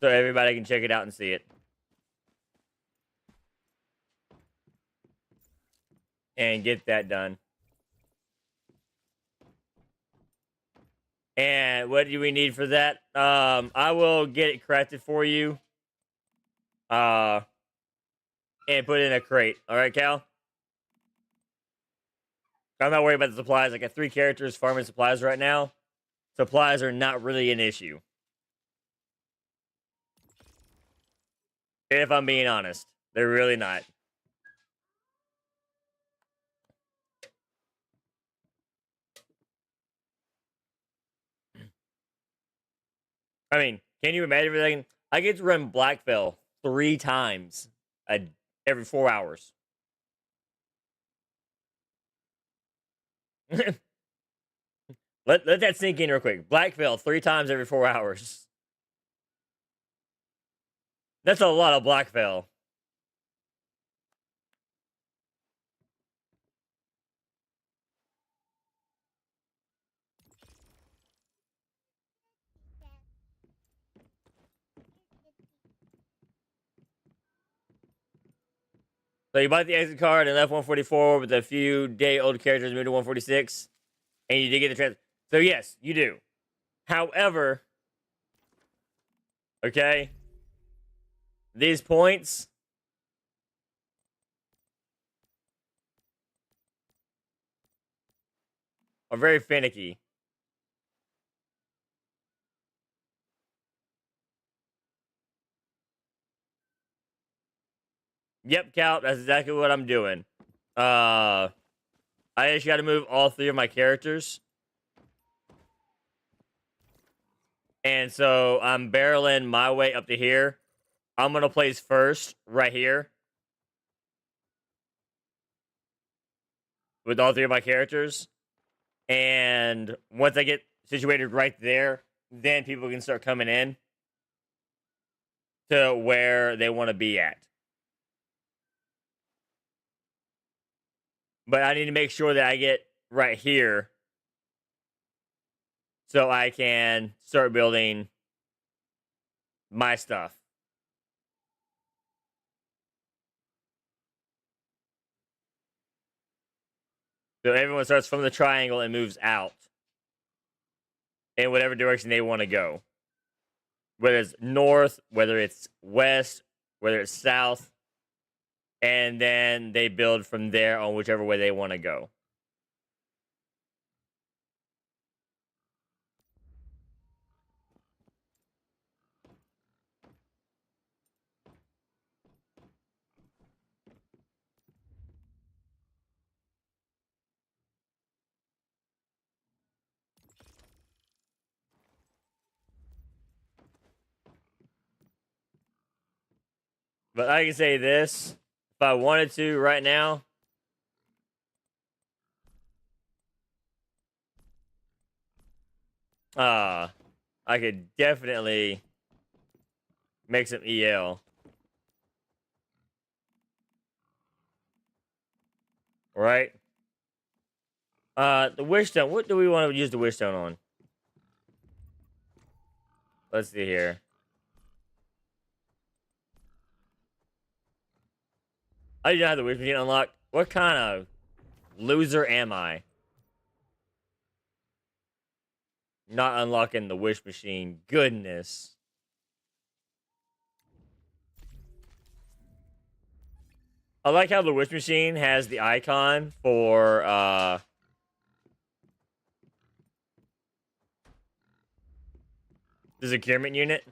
So everybody can check it out and see it. And get that done. And what do we need for that? I will get it crafted for you. And put it in a crate. Alright, Cal? I'm not worried about the supplies. I got 3 characters farming supplies right now. Supplies are not really an issue. If I'm being honest. They're really not. I mean, can you imagine everything? I get to run Blackfell 3 times every 4 hours. let that sink in real quick. Blackfell 3 times every 4 hours. That's a lot of Blackfell. So you bought the exit card and left 144 with a few day-old characters moved to 146, and you did get the transfer. So yes, you do. However, okay, these points are very finicky. Yep, Cal, that's exactly what I'm doing. I just got to move all 3 of my characters. And so I'm barreling my way up to here. I'm going to place first right here. With all 3 of my characters. And once I get situated right there, then people can start coming in to where they want to be at. But I need to make sure that I get right here so I can start building my stuff. So everyone starts from the triangle and moves out in whatever direction they want to go. Whether it's north, whether it's west, whether it's south. And then they build from there on whichever way they want to go. But I can say this, if I wanted to right now, I could definitely make some EL. Right? The wish stone. What do we want to use the wish stone on? Let's see here. I do not have the wish machine unlocked. What kind of loser am I? Not unlocking the wish machine. Goodness. I like how the wish machine has the icon for the securement unit.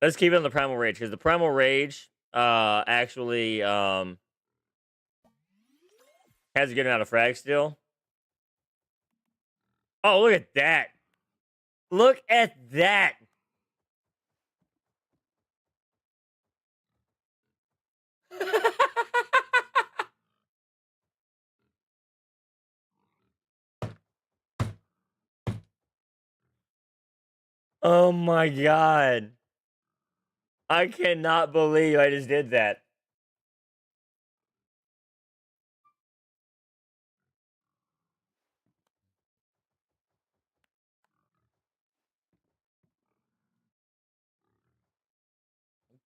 Let's keep it on the Primal Rage, because the Primal Rage actually has a good amount of frag still. Oh, look at that. Look at that. Oh my god. I cannot believe I just did that.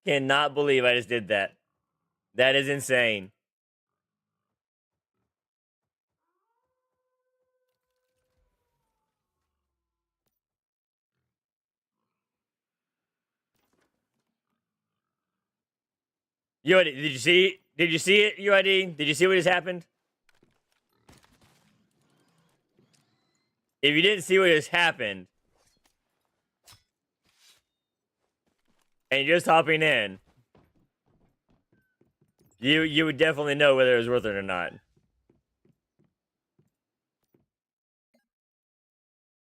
Cannot believe I just did that. That is insane. UID, did you see? Did you see it, UID? Did you see what just happened? If you didn't see what just happened, and you're just hopping in, you would definitely know whether it was worth it or not.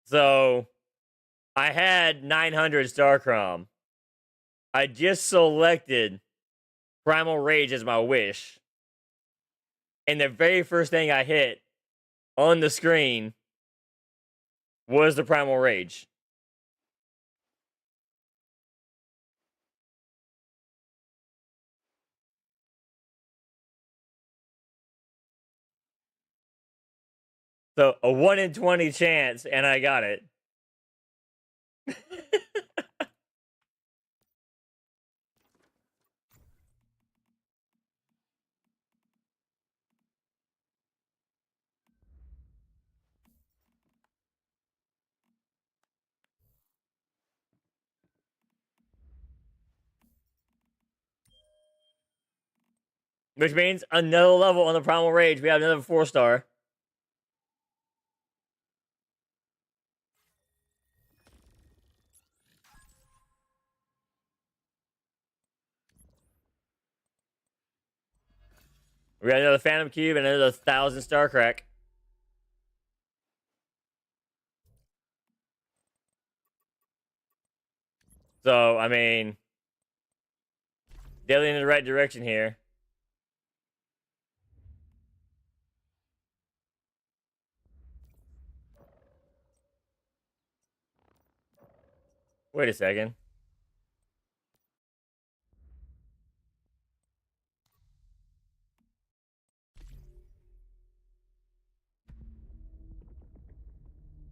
So, I had 900 Starcrom. I just selected Primal Rage as my wish. And the very first thing I hit on the screen was the Primal Rage. So, a 1 in 20 chance, and I got it. Which means another level on the Primal Rage. We have another 4-star. We got another Phantom Cube and another 1,000-star crack. So, I mean, definitely in the right direction here. Wait a second.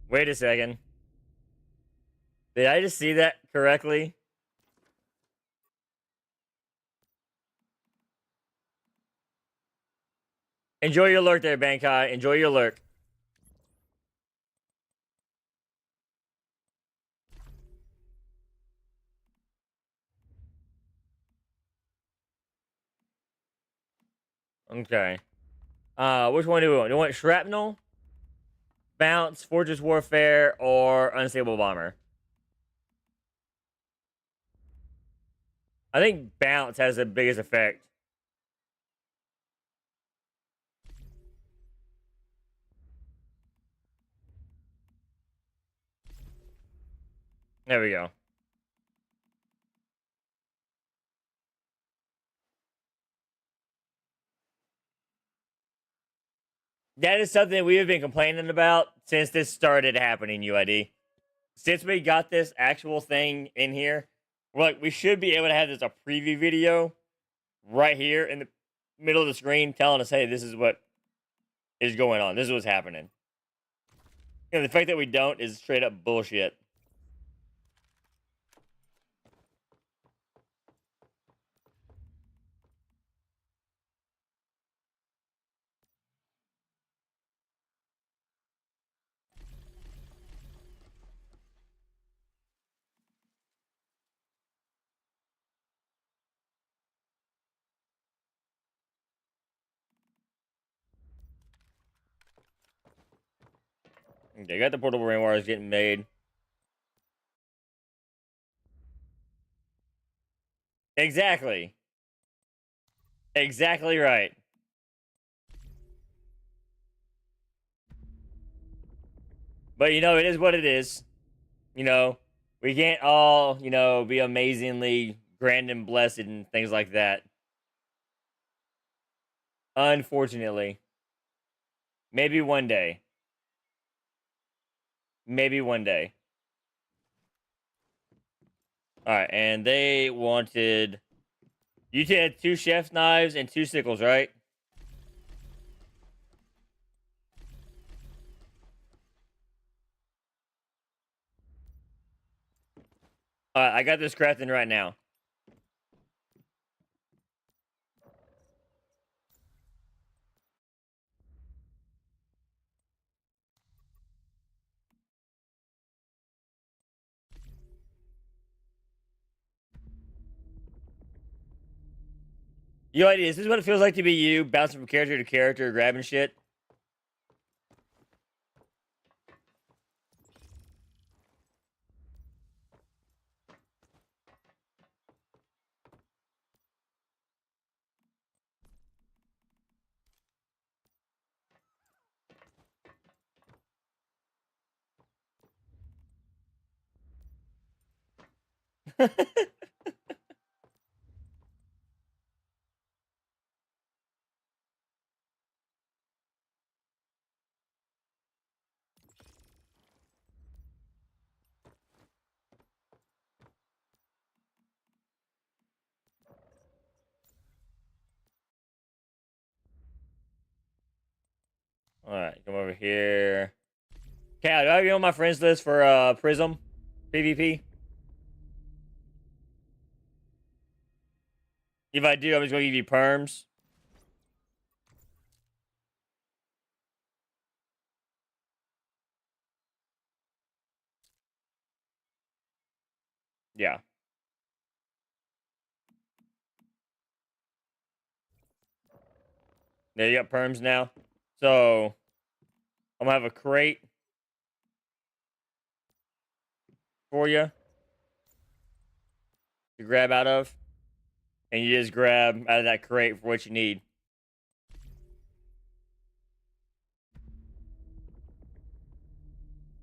Wait a second. Did I just see that correctly? Enjoy your lurk there, Bankai. Enjoy your lurk. Okay. Which one do we want? Do we want Shrapnel, Bounce, Fortress Warfare, or Unstable Bomber? I think Bounce has the biggest effect. There we go. That is something we have been complaining about since this started happening, UID. Since we got this actual thing in here, we're like, we should be able to have this a preview video right here in the middle of the screen telling us, hey, this is what is going on. This is what's happening. And the fact that we don't is straight up bullshit. Okay, got the portable rainwaters getting made. Exactly. Exactly right. But it is what it is. You know, we can't all, be amazingly grand and blessed and things like that. Unfortunately. Maybe one day. Maybe one day. Alright, and they wanted. You had 2 chef's knives and 2 sickles, right? Alright, I got this crafting right now. Yo, is this what it feels like to be you, bouncing from character to character, grabbing shit? Alright, come over here. Cal, do I have you on my friends list for Prism? PvP? If I do, I'm just gonna give you perms. Yeah. There you got perms now. So I'm gonna have a crate for you to grab out of. And you just grab out of that crate for what you need.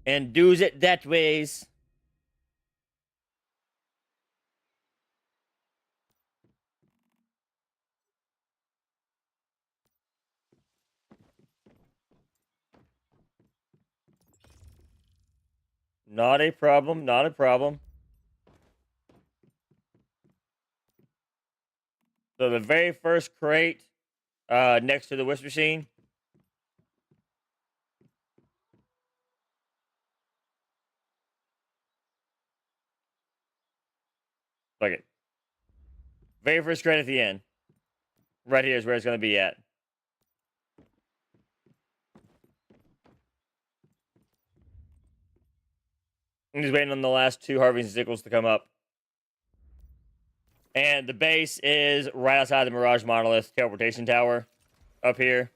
And do's it that ways. Not a problem, not a problem. So the very first crate next to the whisk machine. Look it. Very first crate at the end. Right here is where it's gonna be at. I'm just waiting on the last 2 harvesting sickles to come up. And the base is right outside the Mirage Monolith teleportation tower up here.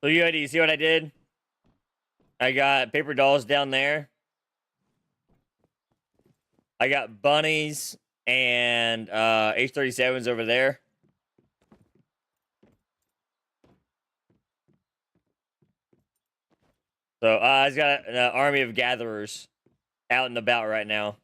So you see what I did? I got paper dolls down there. I got bunnies and H-37s over there. So I've got an army of gatherers out and about right now.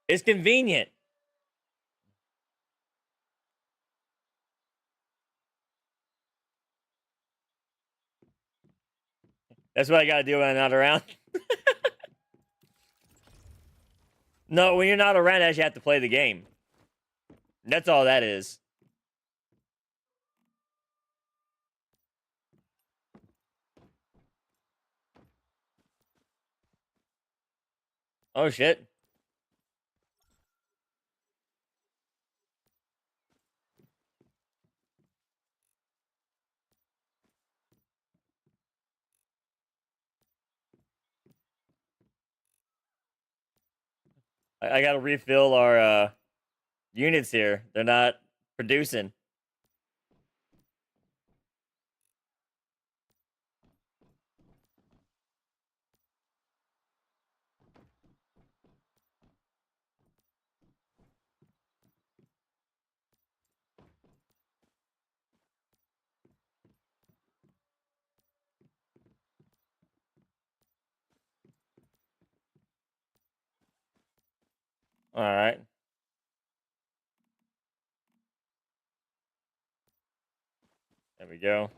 It's convenient. That's what I gotta do when I'm not around. No, when you're not around, I actually have to play the game. That's all that is. Oh shit. I gotta refill our units here. They're not producing. All right. There we go.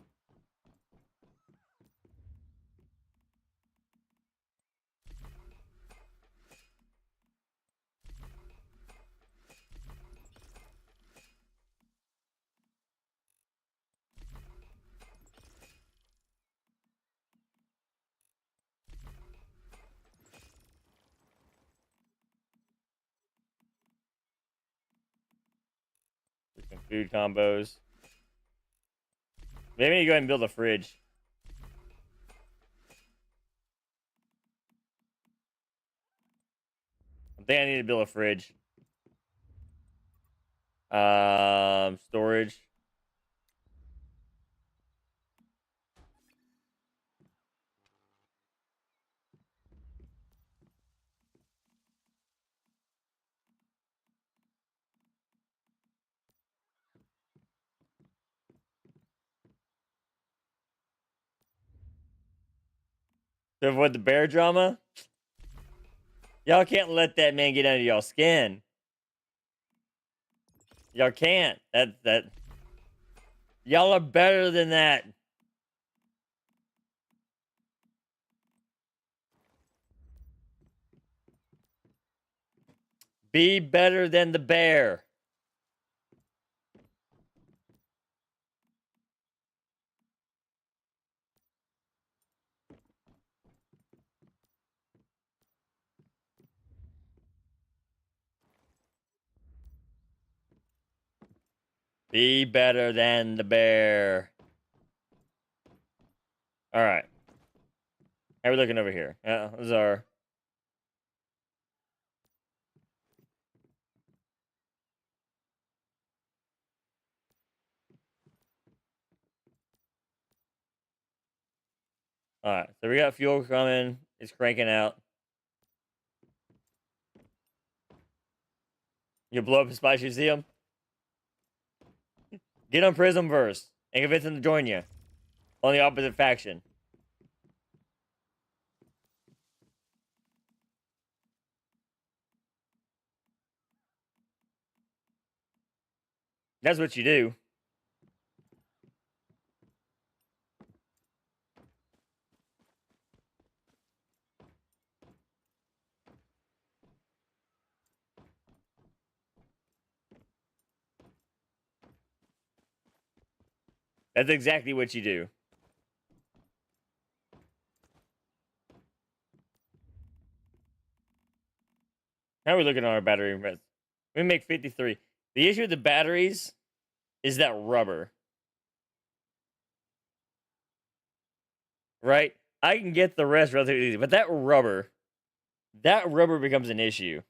Do some food combos. Maybe I need to go ahead and build a fridge. I think I need to build a fridge. Storage. To avoid the bear drama. Y'all can't let that man get under y'all skin. Y'all can't. That. Y'all are better than that. Be better than the bear. Be better than the bear. All right. How are we looking over here? This is our. All right. So we got fuel coming. It's cranking out. You blow up a Spice Museum? Get on Prismverse and convince them to join you on the opposite faction. That's what you do. That's exactly what you do. How are we looking on our battery? We make 53. The issue with the batteries is that rubber. Right? I can get the rest relatively easy, but that rubber becomes an issue.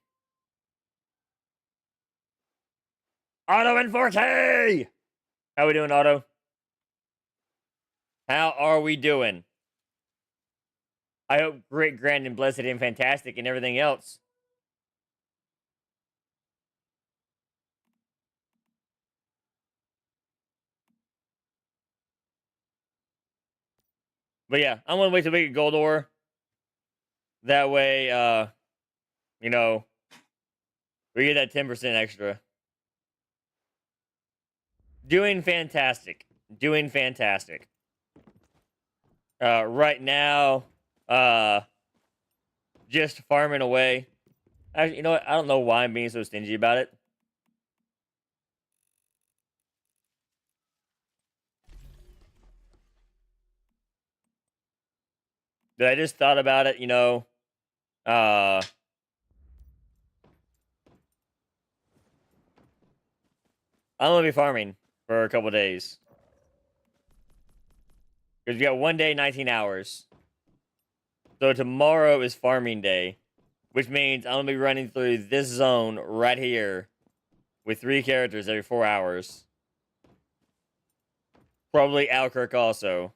Auto in 4K! How we doing, Auto? How are we doing? I hope great, grand, and blessed and fantastic and everything else. But yeah, I'm gonna wait till we get gold ore. That way, you know, we get that 10% extra. Doing fantastic. Doing fantastic. Right now, just farming away. Actually, you know what? I don't know why I'm being so stingy about it. But I just thought about it, you know. I'm gonna be farming for a couple days. Because we got one day, 19 hours. So tomorrow is farming day. which means I'm gonna be running through this zone right here with 3 characters every 4 hours. Probably Alkirk also.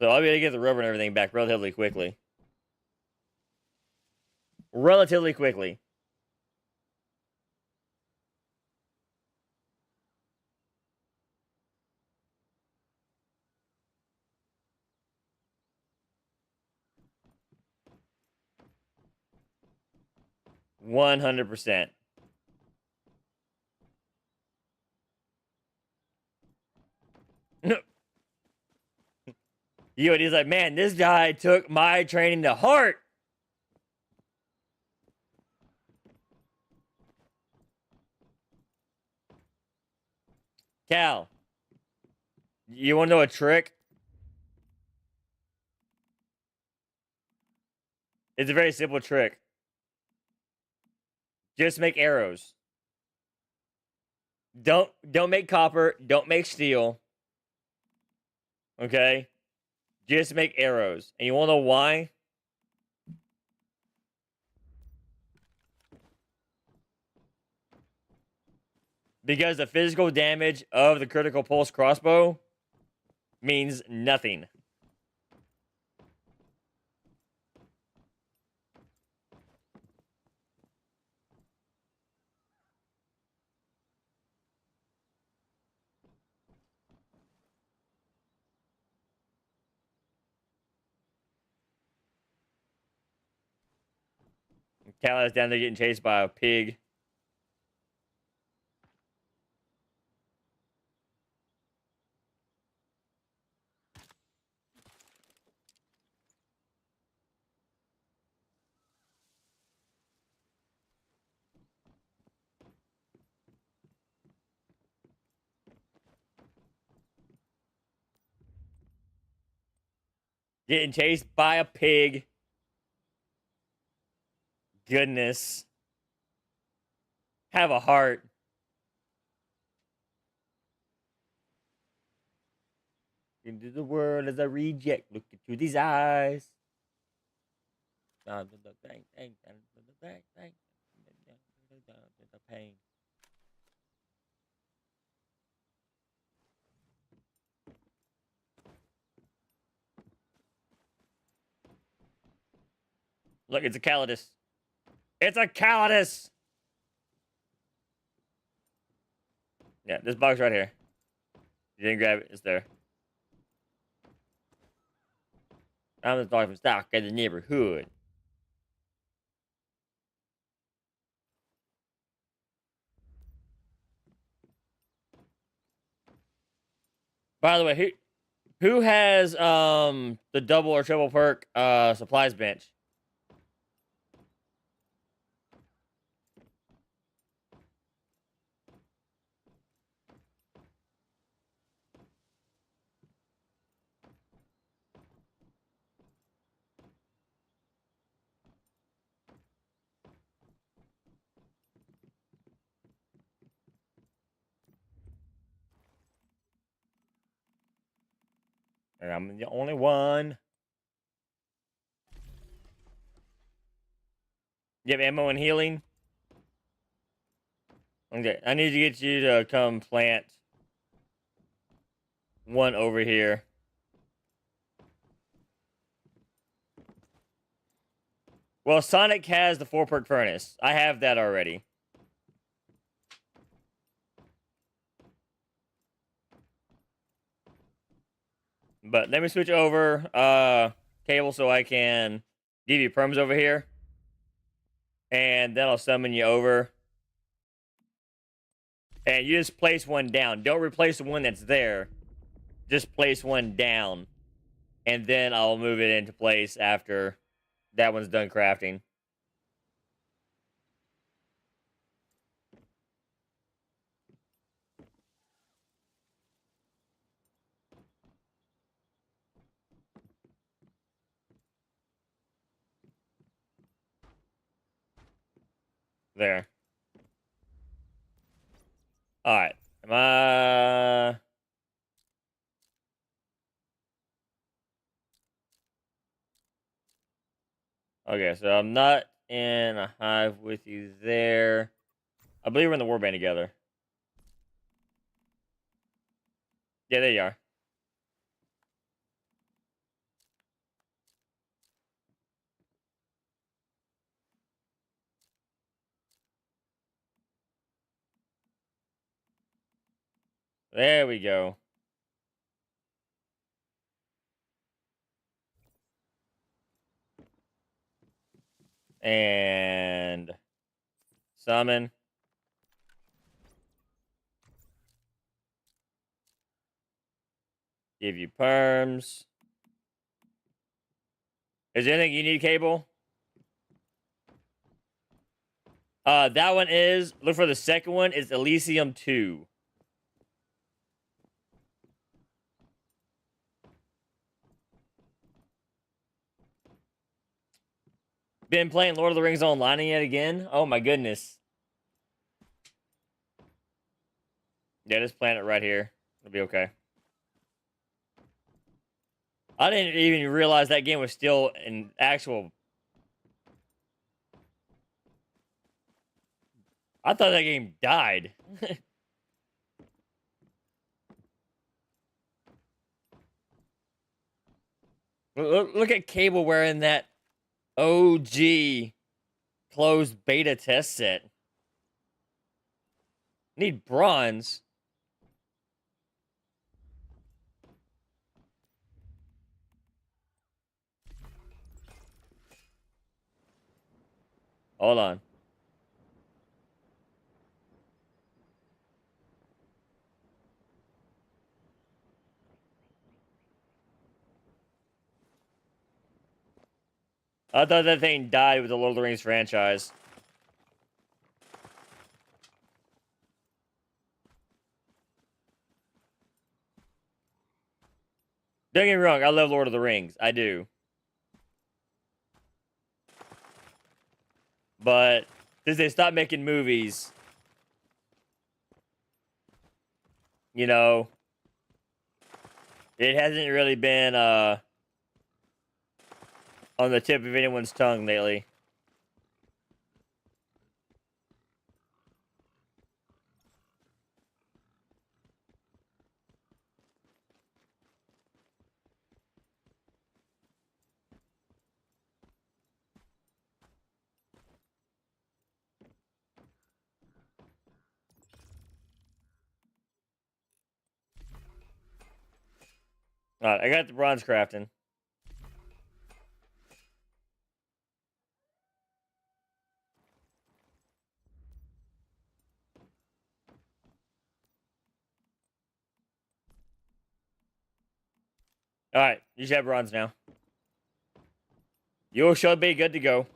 So I'll be able to get the rubber and everything back relatively quickly. Relatively quickly. $100%. He's like, man, this guy took my training to heart. Cal, you want to know a trick? It's a very simple trick. Just make arrows. Don't make copper. Don't make steel. Okay? Just make arrows. And you want to know why? Because the physical damage of the critical pulse crossbow means nothing. Cal is down there getting chased by a pig. Getting chased by a pig. Goodness. Have a heart. Into the world as a reject. Look into these eyes. The pain. Look, it's a Calidus. It's a Calidus! Yeah, this box right here. You didn't grab it, it's there. I'm just talking stock in the neighborhood. By the way, who has the double or triple perk supplies bench? And I'm the only one. You have ammo and healing? Okay, I need to get you to come plant one over here. Well, Sonic has the 4-perk furnace. I have that already. But let me switch over cable so I can give you perms over here. And then I'll summon you over. And you just place one down. Don't replace the one that's there. Just place one down. And then I'll move it into place after that one's done crafting. There. Alright. Am I... Okay, so I'm not in a hive with you there. I believe we're in the warband together. Yeah, there you are. There we go. And summon. Give you perms. Is there anything you need, Cable? That one is, look for the second one, is Elysium 2. Been playing Lord of the Rings Online yet again? Oh my goodness. Yeah, this planet right here. It'll be okay. I didn't even realize that game was still an actual... I thought that game died. Look at Cable wearing that OG closed beta test set. Need bronze. Hold on. I thought that thing died with the Lord of the Rings franchise. Don't get me wrong, I love Lord of the Rings. I do. But since they stopped making movies, you know, it hasn't really been on the tip of anyone's tongue lately. Alright, I got the bronze crafting. Alright, you should have bronze now. You should be good to go.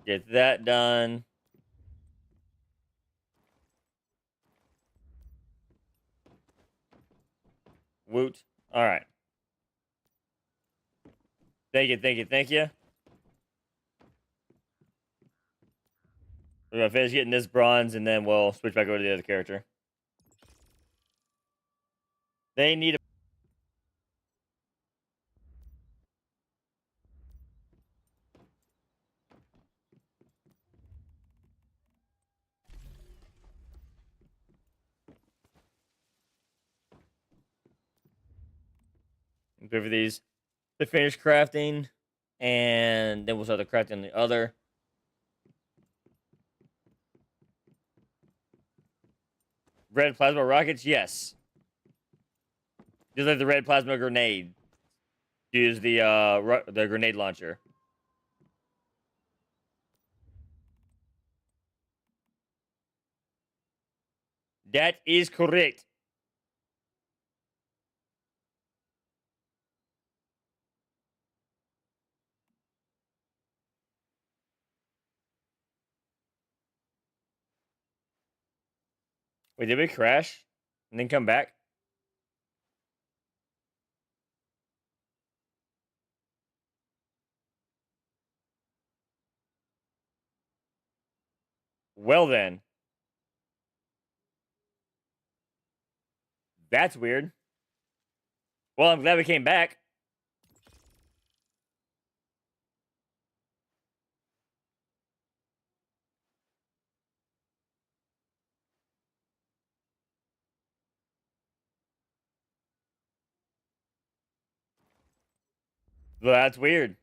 Get that done. Woot. Alright. Thank you, thank you, thank you. We're gonna finish getting this bronze and then we'll switch back over to the other character. They need a... Good for these. To finish crafting. And then we'll start the crafting on the other. Red plasma rockets? Yes. Just like the red plasma grenade. Use the grenade launcher. That is correct. Wait, did we crash? And then come back? Well then. That's weird. Well, I'm glad we came back. Well, that's weird.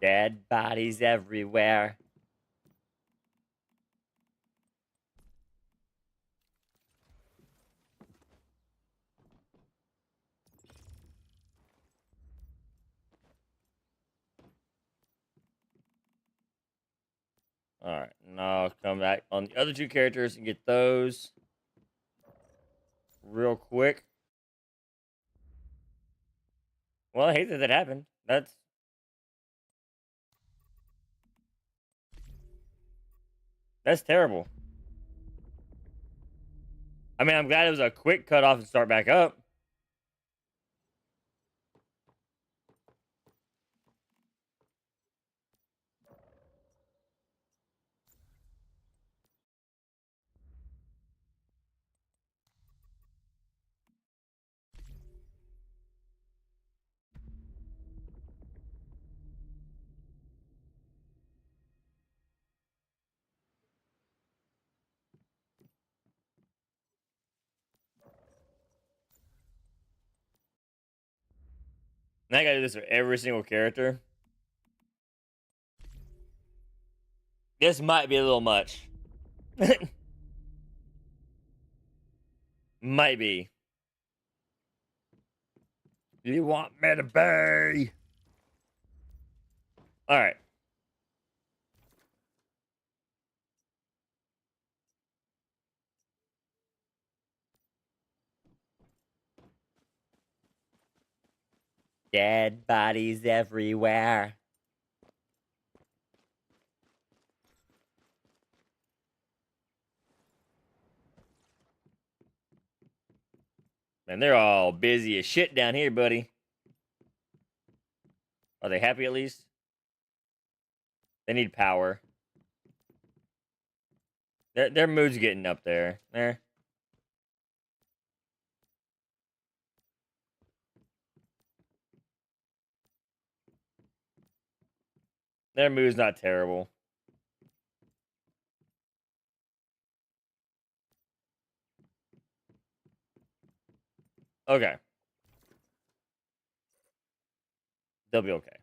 Dead bodies everywhere. Alright, now I'll come back on the other two characters and get those real quick. Well, I hate that happened. That's terrible. I mean, I'm glad it was a quick cutoff and start back up. Now I gotta do this for every single character. This might be a little much. Might be. You want me to be? Alright. Dead bodies everywhere. Man, they're all busy as shit down here, buddy. Are they happy at least? They need power. Their mood's getting up there. There. Their mood's not terrible. Okay. They'll be okay.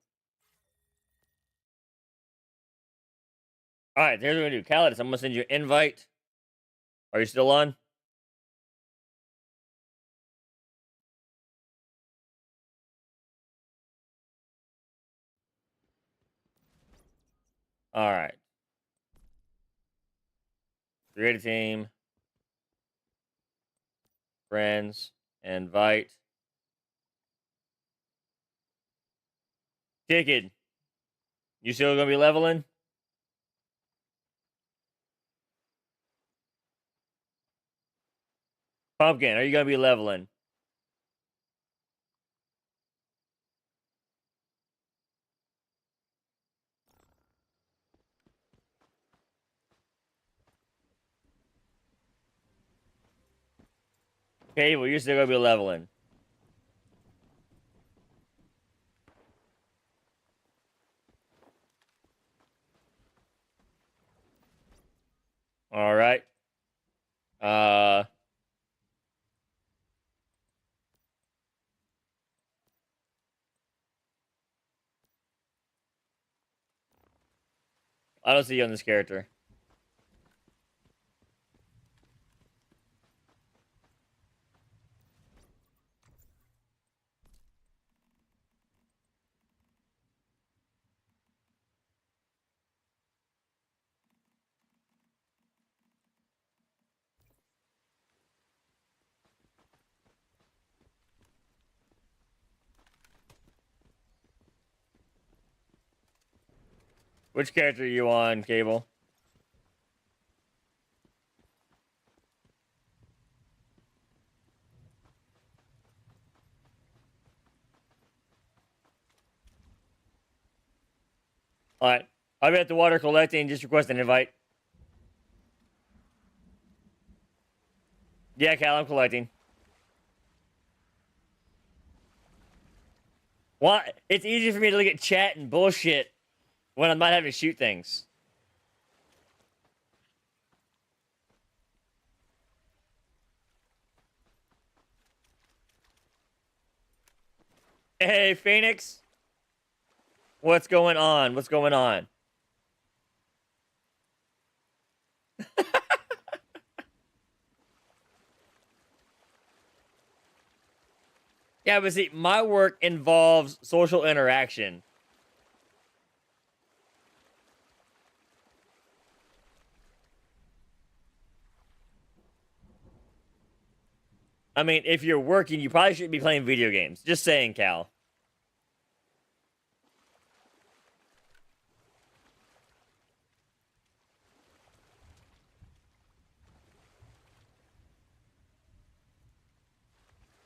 Alright, here's what we're gonna do. Calidus, I'm gonna send you an invite. Are you still on? Alright. Create a team. Friends. Invite. Ticket. You still gonna be leveling? Pumpkin, are you gonna be leveling? Okay, well, you're still gonna be leveling. Alright. Uh. I don't see you on this character. Which character are you on, Cable? All right. I'll be at the water collecting. Just request an invite. Yeah, Cal, I'm collecting. What? It's easy for me to look at chat and bullshit when I'm not having to shoot things. Hey, Phoenix. What's going on? What's going on? Yeah, but see, my work involves social interaction. I mean, if you're working, you probably shouldn't be playing video games. Just saying, Cal.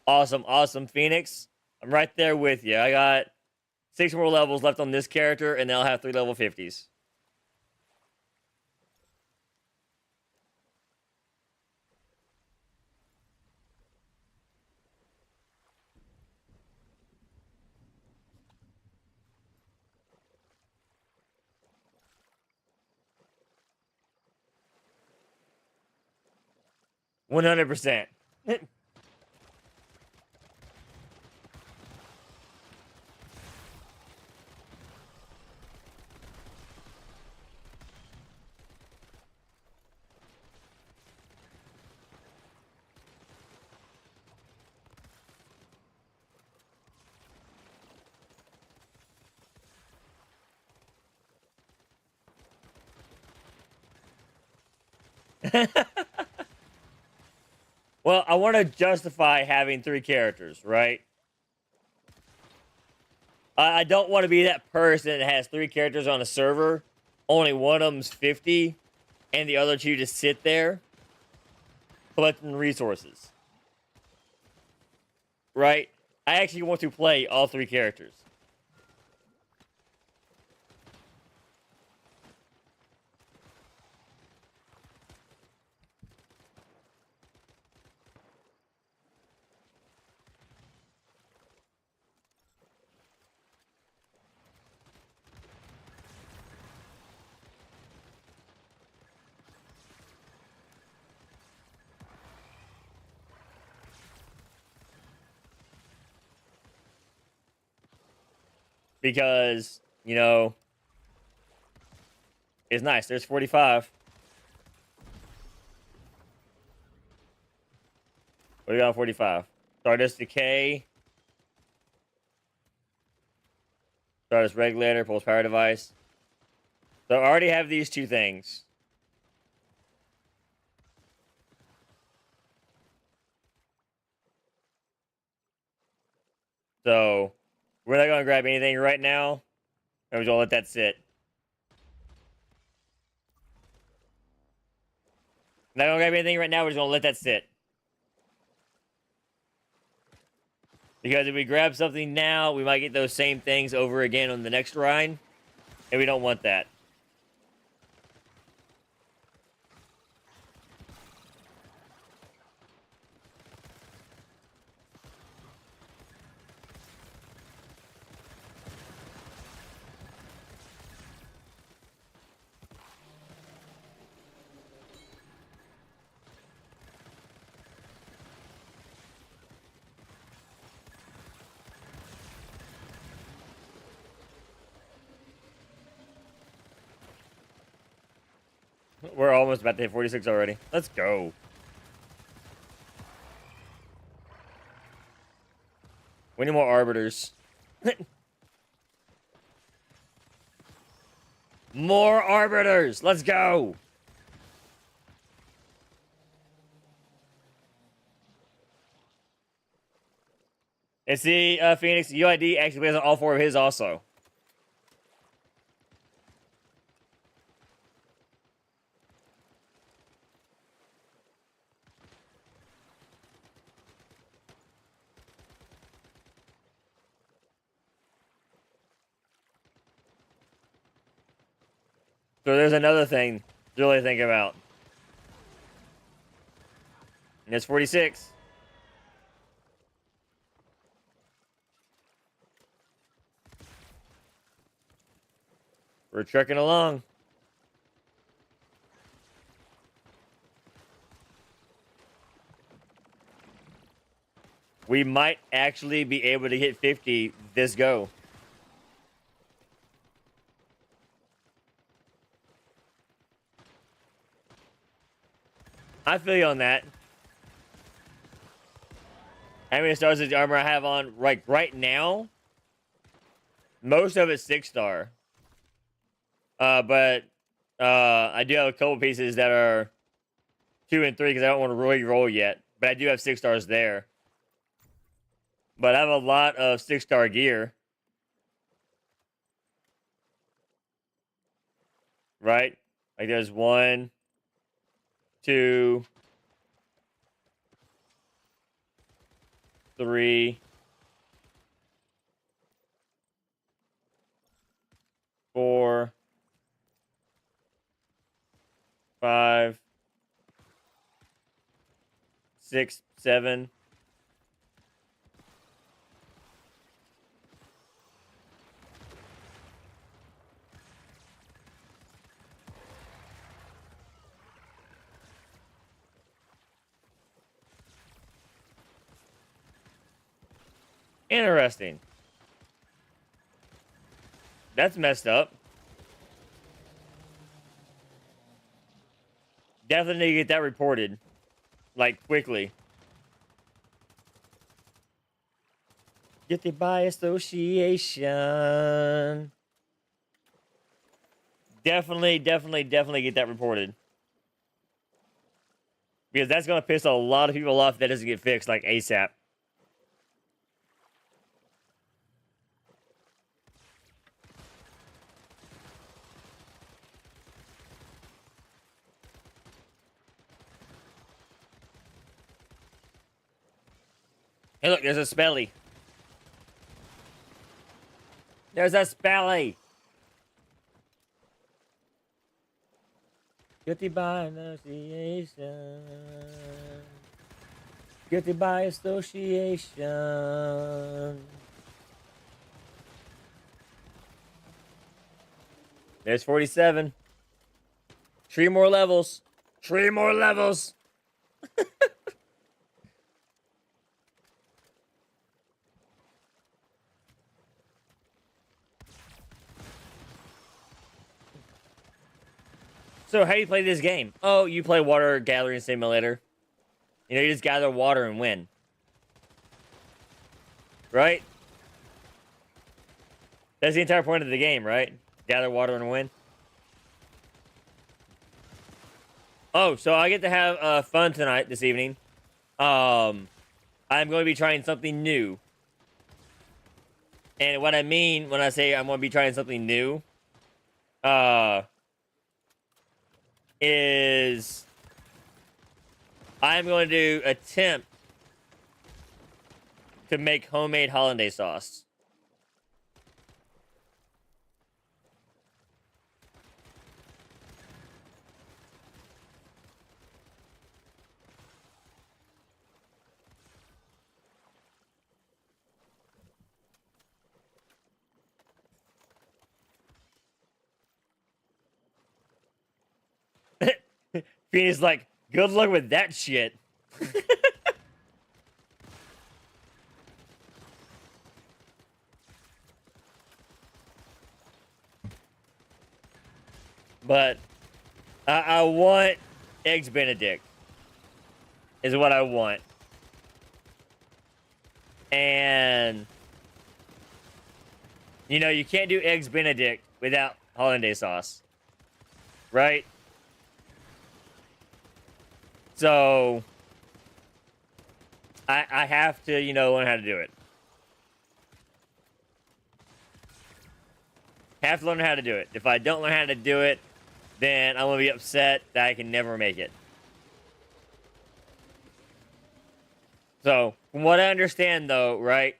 Awesome, awesome, Phoenix. I'm right there with you. I got 6 more levels left on this character, and then I'll have 3 level 50s. %. Well, I want to justify having 3 characters, right? I don't want to be that person that has 3 characters on a server, only one of them's 50, and the other 2 just sit there collecting resources. Right? I actually want to play all 3 characters. Because, you know, it's nice. There's 45. What do you got on 45? Stardust Decay. Stardust Regulator, Pulse Power Device. So I already have these 2 things. So we're not going to grab anything right now. And we're going to let that sit. Not going to grab anything right now. We're just going to let that sit. Because if we grab something now, we might get those same things over again on the next ride. And we don't want that. We're almost about to hit 46 already. Let's go. We need more arbiters. More arbiters. Let's go. And see, Phoenix, UID actually plays on all 4 of his also. So there's another thing to really think about. And it's 46. We're trucking along. We might actually be able to hit 50 this go. I feel you on that. How many stars is the armor I have on? Like right now, most of it's 6-star. But I do have a couple pieces that are 2 and 3 because I don't want to really roll yet. But I do have 6 stars there. But I have a lot of 6-star gear. Right? Like there's 1, 2, 3, 4, 5, 6, 7. Interesting. That's messed up. Definitely need to get that reported. Like, quickly. Guilty by association. Definitely get that reported. Because that's going to piss a lot of people off if that doesn't get fixed, like, ASAP. Hey, look, there's a spelly. There's a spelly. Guilty by association. Guilty by association. There's 47. 3 more levels. 3 more levels. So how do you play this game? Oh, you play water gathering simulator. You know, you just gather water and win. Right? That's the entire point of the game, right? Gather water and win. Oh, so I get to have fun tonight, this evening. I'm going to be trying something new. And what I mean when I say I'm going to be trying something new, is I'm going to attempt to make homemade hollandaise sauce. Phoenix like, good luck with that shit. But I want eggs Benedict is what I want. And you know, you can't do eggs Benedict without hollandaise sauce. Right? So I have to, you know, learn how to do it. Have to learn how to do it. If I don't learn how to do it, then I'm gonna be upset that I can never make it. So, from what I understand, though, right?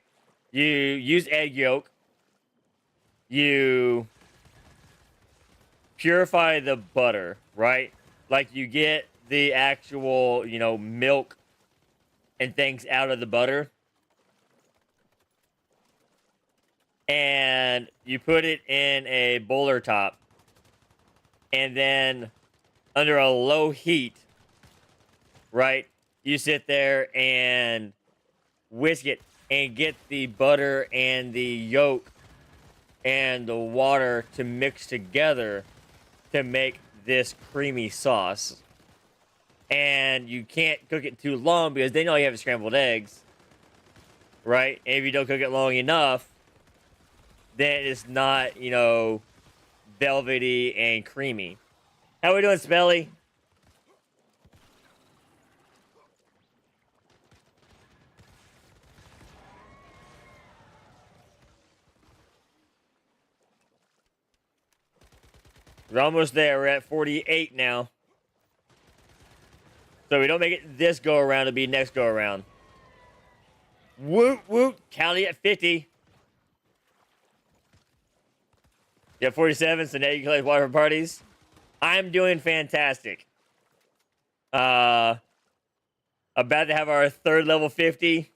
You use egg yolk. You purify the butter, right? Like you get the actual, milk and things out of the butter. And you put it in a boiler top. And then under a low heat, right? You sit there and whisk it and get the butter and the yolk and the water to mix together to make this creamy sauce. And you can't cook it too long because then all you have is scrambled eggs, right? And if you don't cook it long enough, then it's not, velvety and creamy. How we doing, Smelly? We're almost there. We're at 48 now. So we don't make it this go around, it'll be next go around. Woot woot. Callie at 50. You have 47, so now you can collect water for parties. I'm doing fantastic. About to have our third level 50.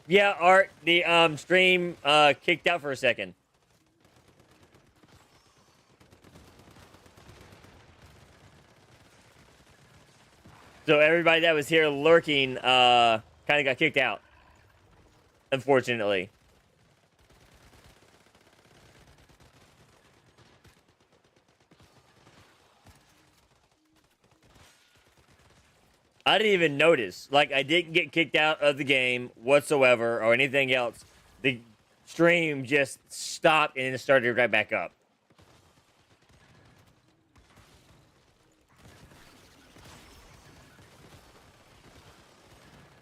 Yeah, Art, the stream kicked out for a second. So everybody that was here lurking kind of got kicked out, unfortunately. I didn't even notice. Like, I didn't get kicked out of the game whatsoever or anything else. The stream just stopped and then started right back up.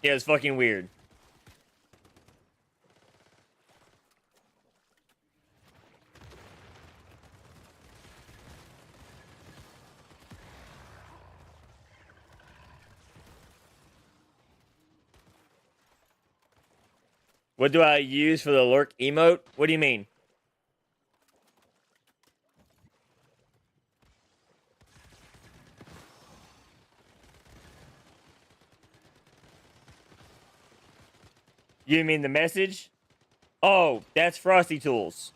Yeah, it was fucking weird. What do I use for the lurk emote? What do you mean? You mean the message? Oh, that's Frosty Tools.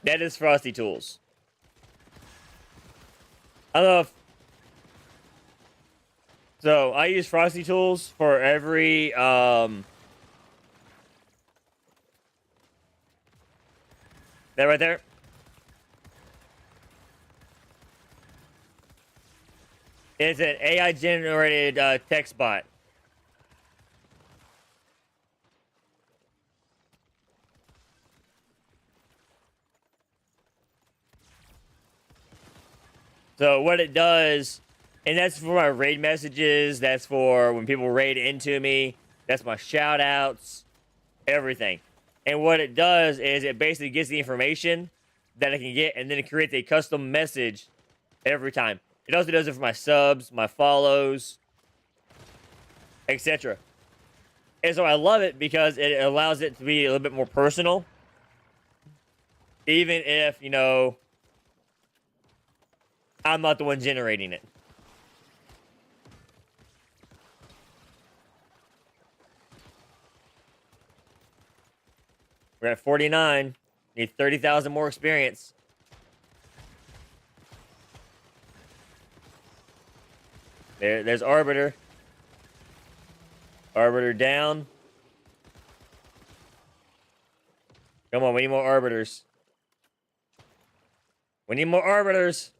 That is Frosty Tools. I don't know if... So, I use Frosty Tools for every, That right there? It's an AI-generated text bot. So what it does, and that's for my raid messages, that's for when people raid into me, that's my shout-outs, everything. And what it does is it basically gets the information that I can get, and then it creates a custom message every time. It also does it for my subs, my follows, etc. And so I love it because it allows it to be a little bit more personal. Even if, I'm not the one generating it. We're at 49. Need 30,000 more experience. There's Arbiter. Arbiter down. Come on, we need more Arbiters. We need more Arbiters.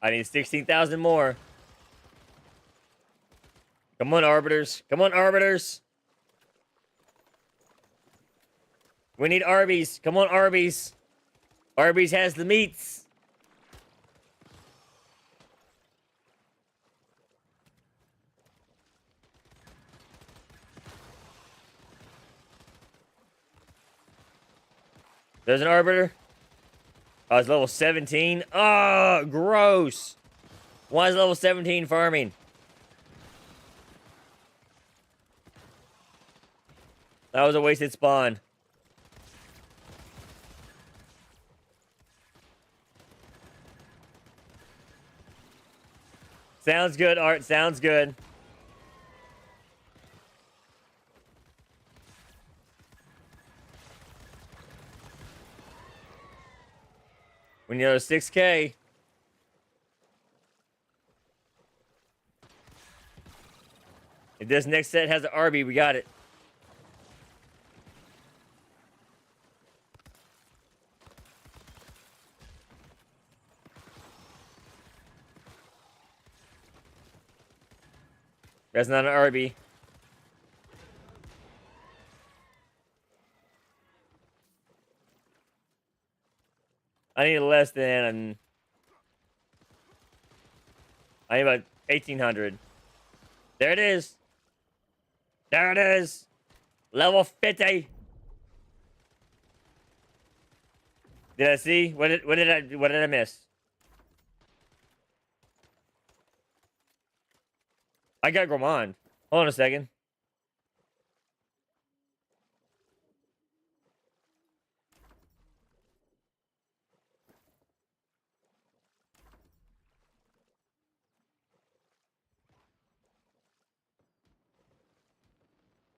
I need 16,000 more. Come on, Arbiters. Come on, Arbiters. We need Arby's. Come on, Arby's. Arby's has the meats. There's an arbiter. Oh, it's level 17. Oh, gross. Why is level 17 farming? That was a wasted spawn. Sounds good, Art. Sounds good. We need another 6K. If this next set has an RB, we got it. That's not an RB. I need less than... I need about 1,800. There it is. There it is. Level 50. Did I see? What did I miss? I got Gourmand. Hold on a second.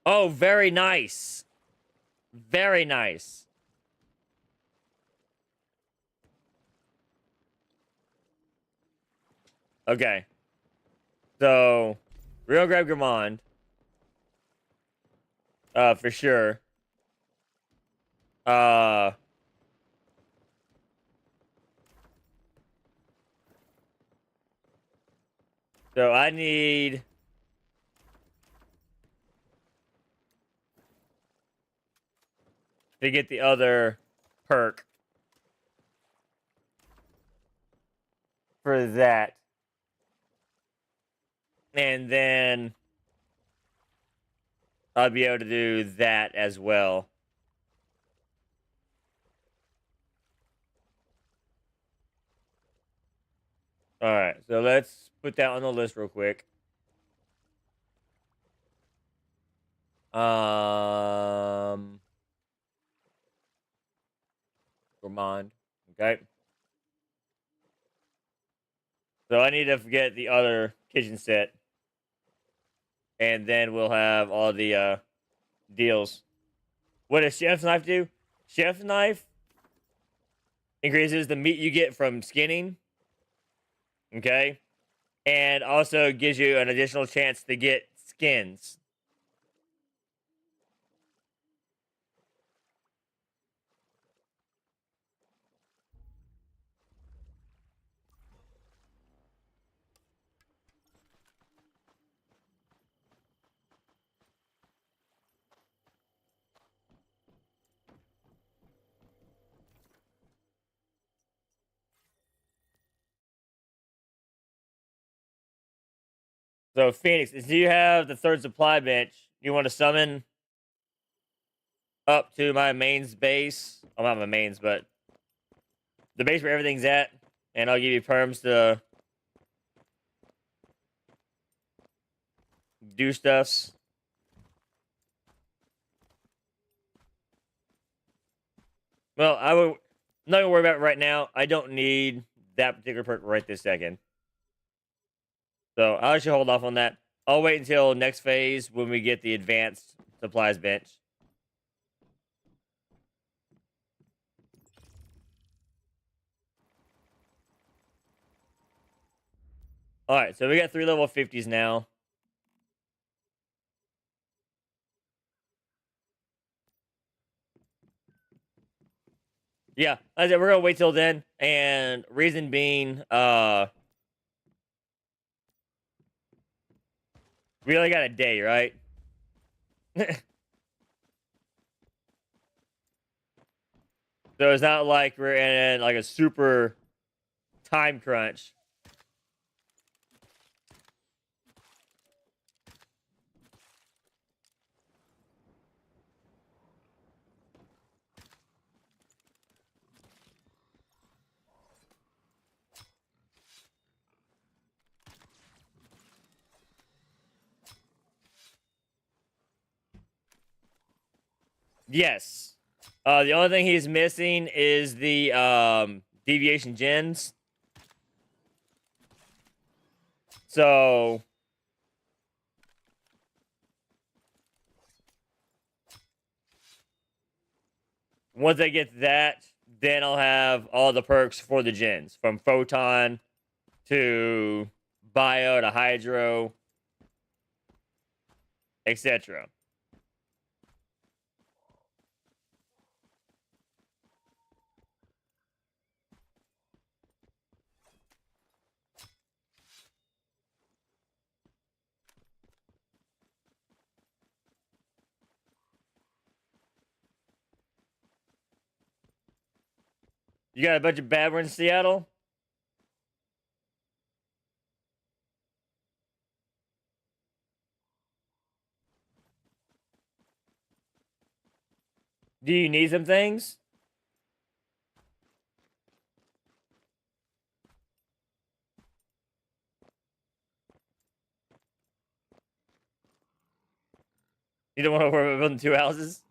Oh, very nice. Very nice. Okay. So, real grab Gourmand. For sure. So I need... to get the other perk. For that. And then... I'll be able to do that as well. Alright, so let's put that on the list real quick. Gourmand. Okay. So I need to get the other kitchen set. And then we'll have all the deals. What does Chef's Knife do? Chef's Knife increases the meat you get from skinning. Okay. And also gives you an additional chance to get skins. So, Phoenix, if you have the third supply bench, you want to summon up to my mains base. Well, not my mains, but the base where everything's at. And I'll give you perms to do stuffs. Well, I would not gonna worry about it right now. I don't need that particular perk right this second. So I'll actually hold off on that. I'll wait until next phase when we get the advanced supplies bench. Alright, so we got 3 level 50s now. Yeah, I said we're gonna wait till then. And reason being, we only got a day, right? So it's not like we're in like a super time crunch. Yes. The only thing he's missing is the deviation gens. So once I get that, then I'll have all the perks for the gens, from photon to bio to hydro, etc. You got a bunch of bad ones in Seattle? Do you need some things? You don't want to worry about building 2 houses?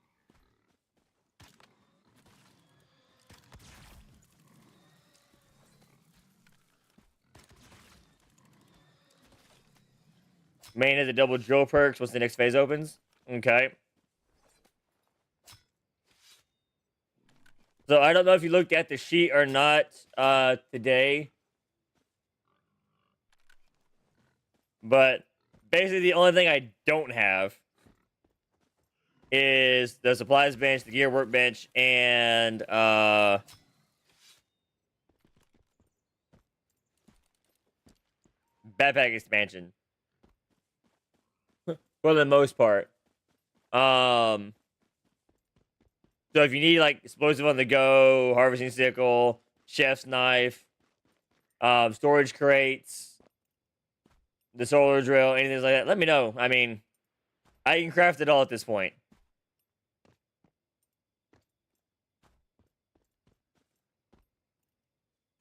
Main is the double drill perks once the next phase opens. Okay. So I don't know if you looked at the sheet or not today. But basically the only thing I don't have is the supplies bench, the gear workbench, and backpack expansion. For the most part. So if you need like explosive on the go, harvesting sickle, chef's knife, storage crates, the solar drill, anything like that, let me know. I mean, I can craft it all at this point.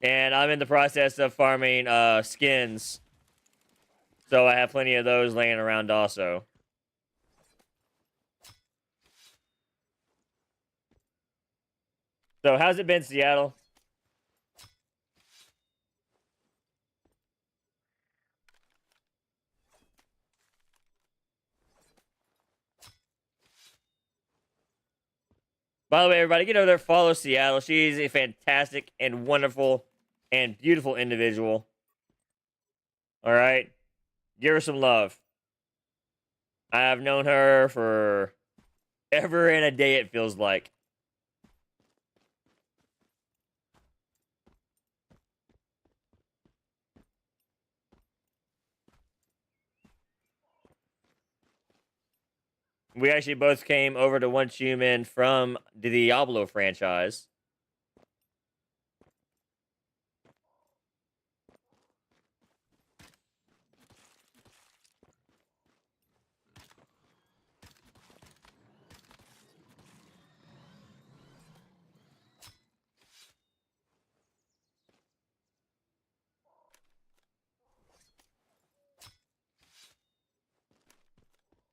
And I'm in the process of farming skins. So I have plenty of those laying around also. So how's it been, Seattle? By the way, everybody, get over there, follow Seattle. She's a fantastic and wonderful and beautiful individual. All right? Give her some love. I have known her for ever and a day, it feels like. We actually both came over to Once Human from the Diablo franchise.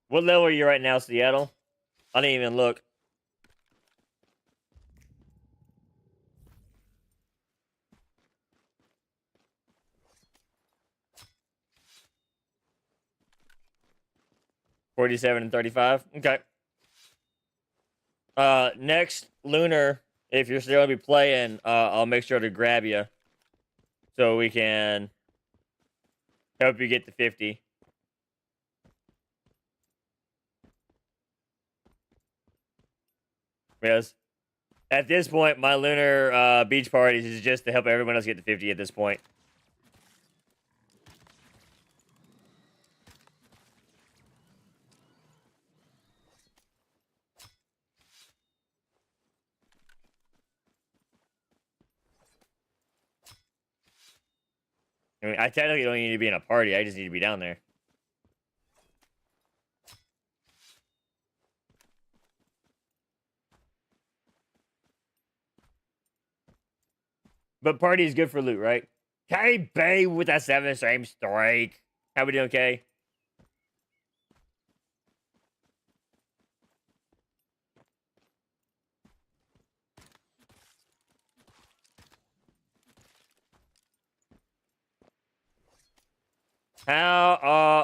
What level are you right now, Seattle? I didn't even look. $47 and $35. Okay. Next Lunar, if you're still gonna be playing, I'll make sure to grab you so we can help you get to 50. Yes. At this point, my Lunar beach parties is just to help everyone else get to 50 at this point. I mean, I technically don't need to be in a party. I just need to be down there. But party is good for loot, right? Hey, Bay with that 7 same strike. How we doing, okay?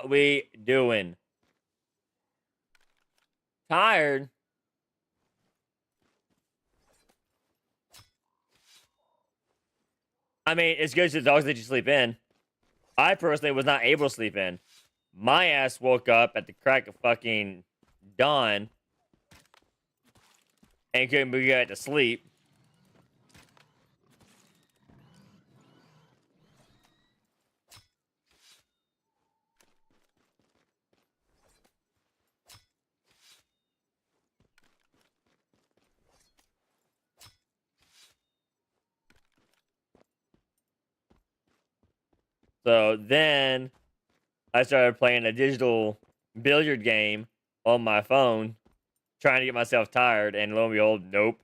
What we doing? Tired? I mean, it's good to the dogs that you sleep in. I personally was not able to sleep in. My ass woke up at the crack of fucking dawn and couldn't get to sleep. So then I started playing a digital billiard game on my phone, trying to get myself tired, and lo and behold, nope.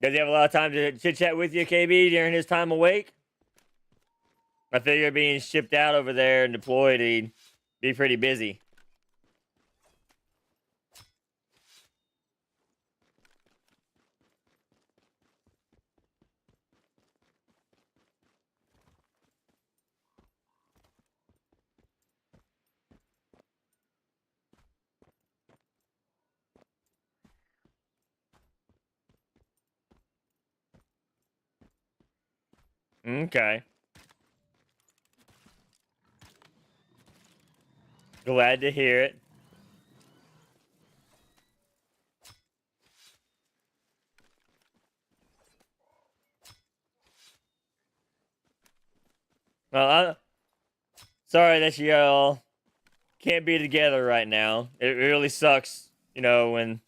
Does he have a lot of time to chit chat with you, KB, during his time awake? I figure being shipped out over there and deployed, he'd be pretty busy. Okay. Glad to hear it. Well, sorry that you all can't be together right now. It really sucks, when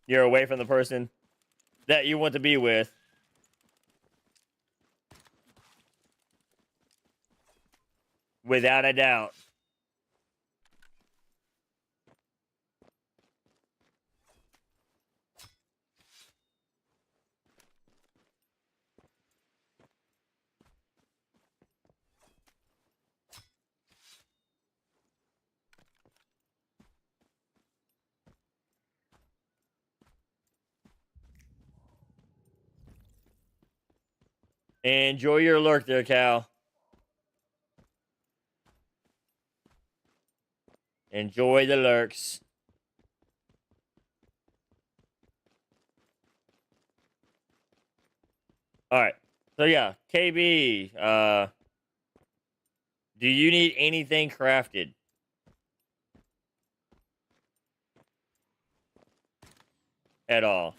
you're away from the person that you want to be with. Without a doubt. Enjoy your lurk there, Cal. Enjoy the lurks. Alright. So yeah, KB, do you need anything crafted? At all?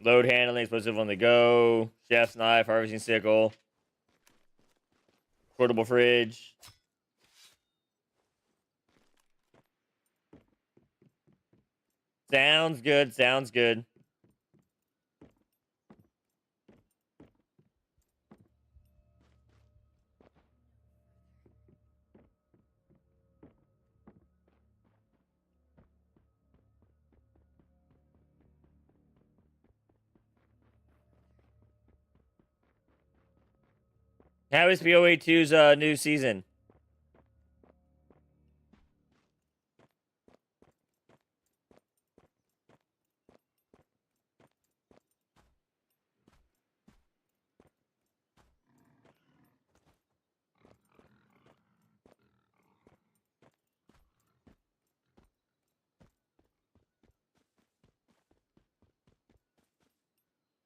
Load handling, explosive on the go, chef's knife, harvesting sickle, portable fridge. Sounds good, sounds good. How is PoE2's new season?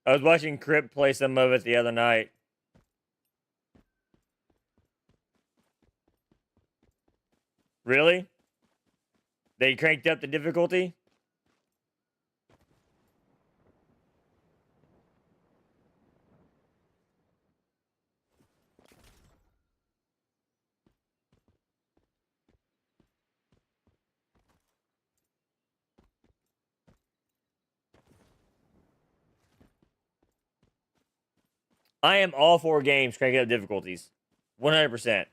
I was watching Crypt play some of it the other night. Really? They cranked up the difficulty? I am all for games cranking up difficulties. 100%.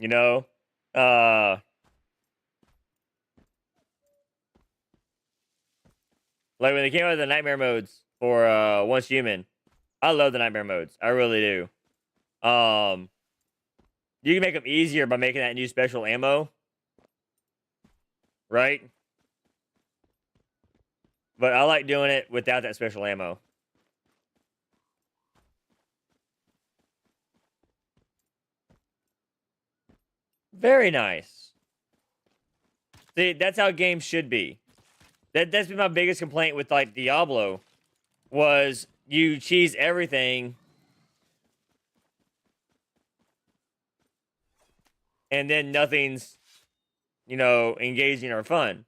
You know, uh, like when they came out with the nightmare modes for Once Human, I love the nightmare modes. I really do. You can make them easier by making that new special ammo, right? But I like doing it without that special ammo. Very nice. See, that's how games should be. That's been my biggest complaint with like Diablo was you cheese everything and then nothing's, engaging or fun.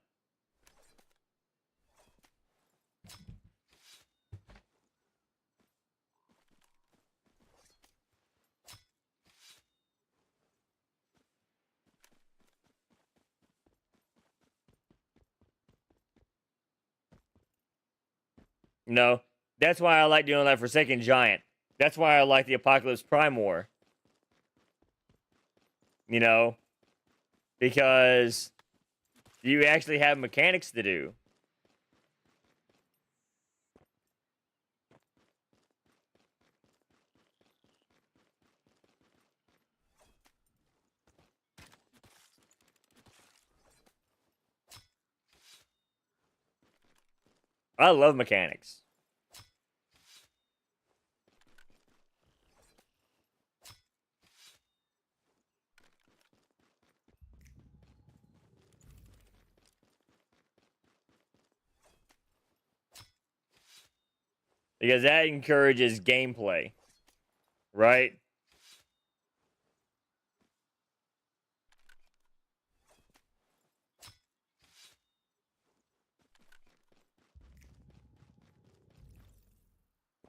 You know, that's why I like doing that for Second Giant. That's why I like the Apocalypse Prime War. You know, because you actually have mechanics to do. I love mechanics. Because that encourages gameplay, right?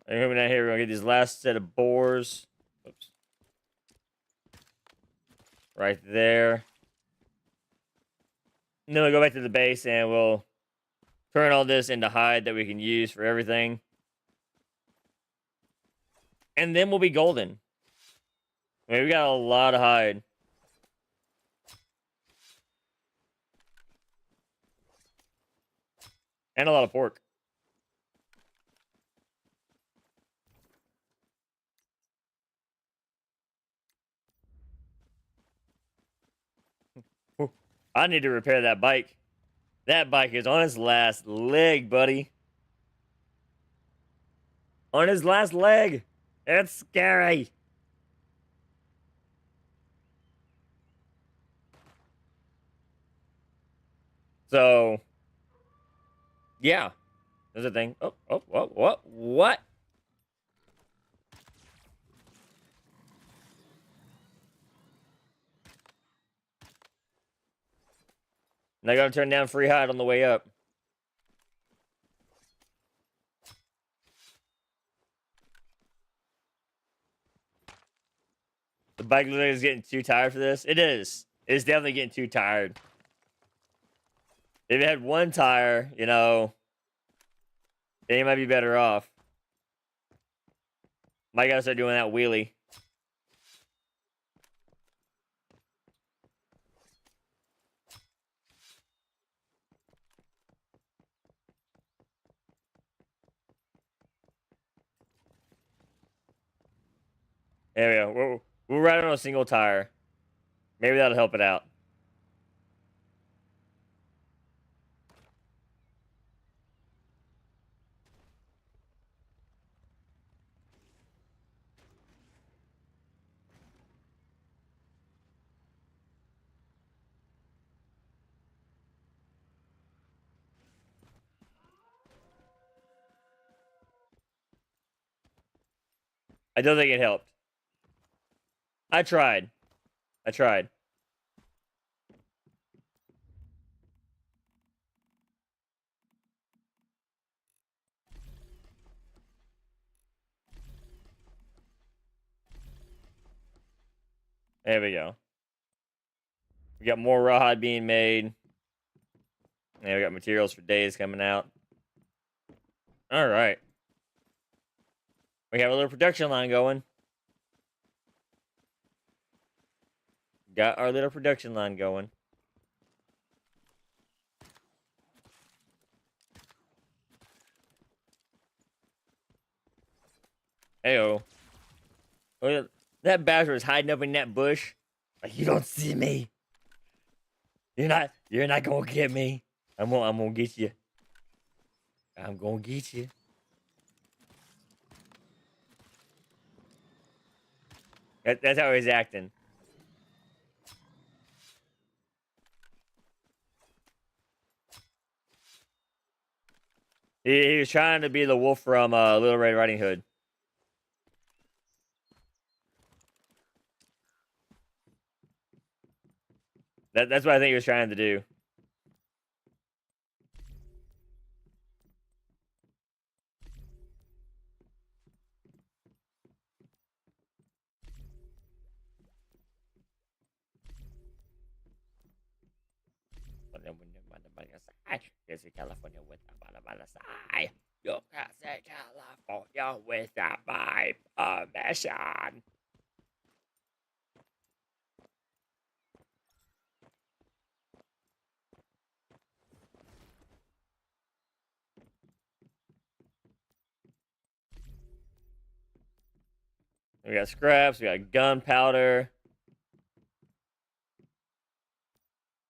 And coming down here, we're gonna get these last set of boars. Oops. Right there. And then we'll go back to the base and we'll turn all this into hide that we can use for everything. And then we'll be golden. I mean, we got a lot of hide. And a lot of pork. I need to repair that bike. That bike is on its last leg, buddy. On his last leg. It's scary. So, yeah. There's a thing. Oh, what? And I gotta turn down free hide on the way up. The bike literally is getting too tired for this. It is. It's definitely getting too tired. If it had one tire, then you might be better off. Might gotta start doing that wheelie. There we go. We'll ride on a single tire. Maybe that'll help it out. I don't think it helped. I tried. There we go. We got more rawhide being made. And we got materials for days coming out. All right. We have a little production line going. Got our little production line going. Heyo. Look at that bastard was hiding up in that bush. Like, you don't see me. You're not gonna get me. I'm gonna get you. I'm gonna get you. That's how he's acting. He was trying to be the wolf from Little Red Riding Hood. That's what I think he was trying to do. Yes, California with a sigh. You can say California with my permission. We got scraps, we got gunpowder.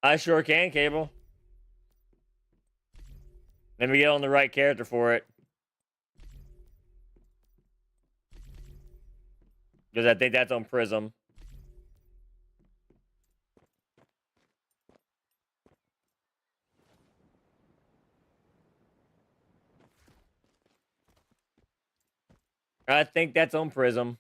I sure can, Cable. Let me get on the right character for it. Because I think that's on Prism. I think that's on Prism.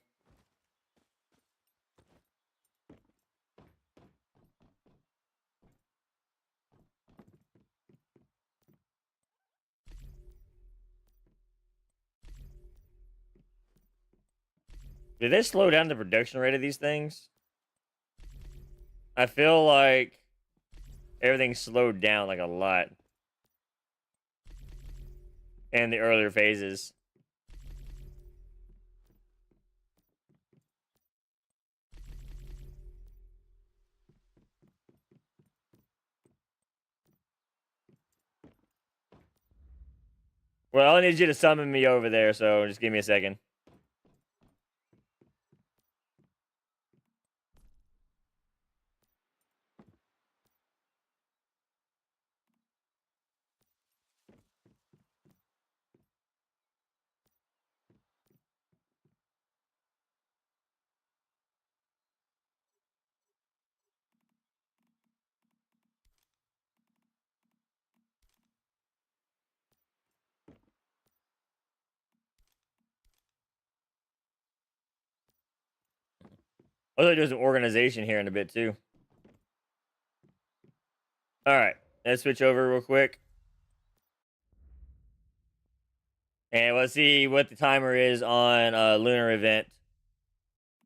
Did they slow down the production rate of these things? I feel like everything slowed down like a lot in the earlier phases. Well, I need you to summon me over there, so just give me a second. I'll do some organization here in a bit, too. Alright, let's switch over real quick. And let's see what the timer is on Lunar Event.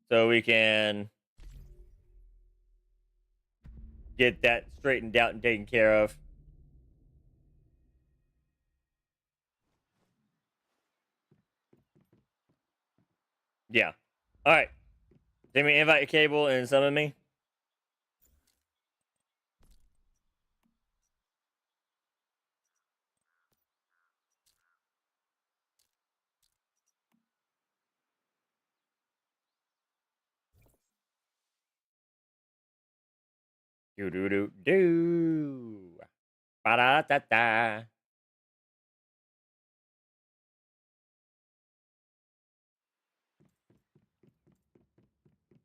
So we can get that straightened out and taken care of. Yeah. Alright. Send me an invite Cable and summon me. Do do do do. Ba da da da.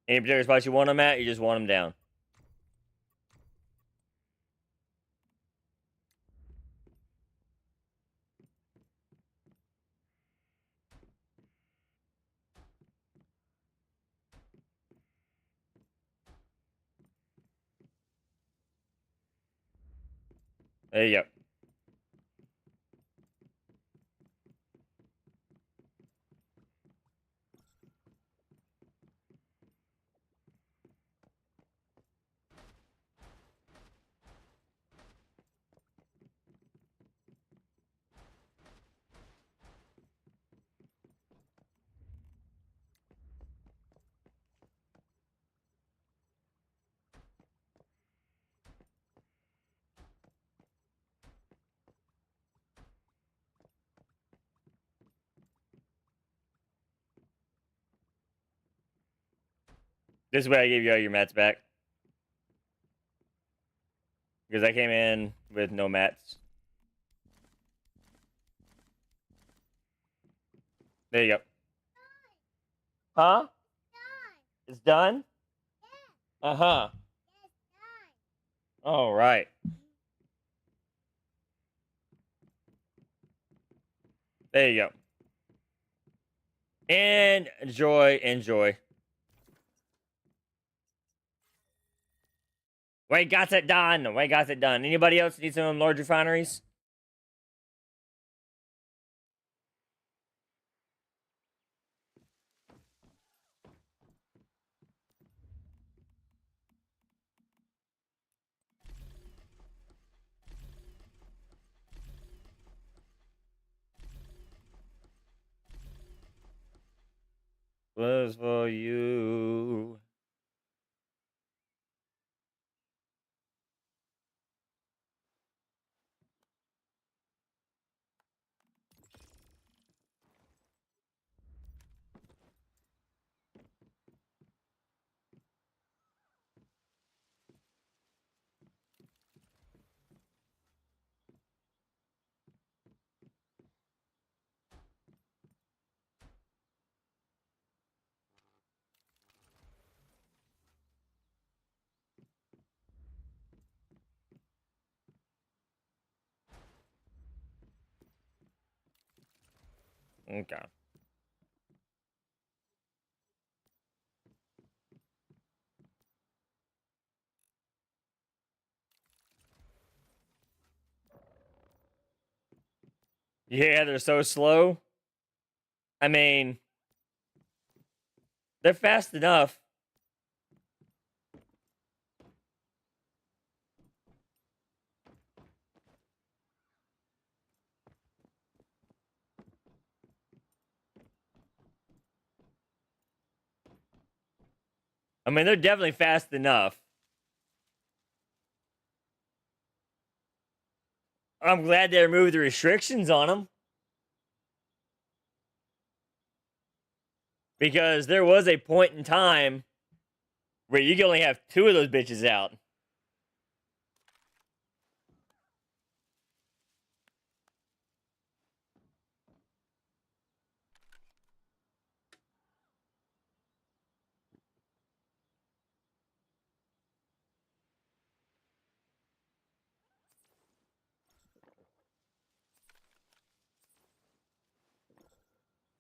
Any particular spots you want them at? You just want them down. There you go. This way I give you all your mats back. Because I came in with no mats. There you go. Huh? It's done? Uh-huh. All right. There you go. Enjoy, enjoy. We got it done. We got it done. Anybody else need some large refineries? Was for you. Okay. Yeah, they're so slow. I mean, they're fast enough. I mean, they're definitely fast enough. I'm glad they removed the restrictions on them. Because there was a point in time where you could only have 2 of those bitches out.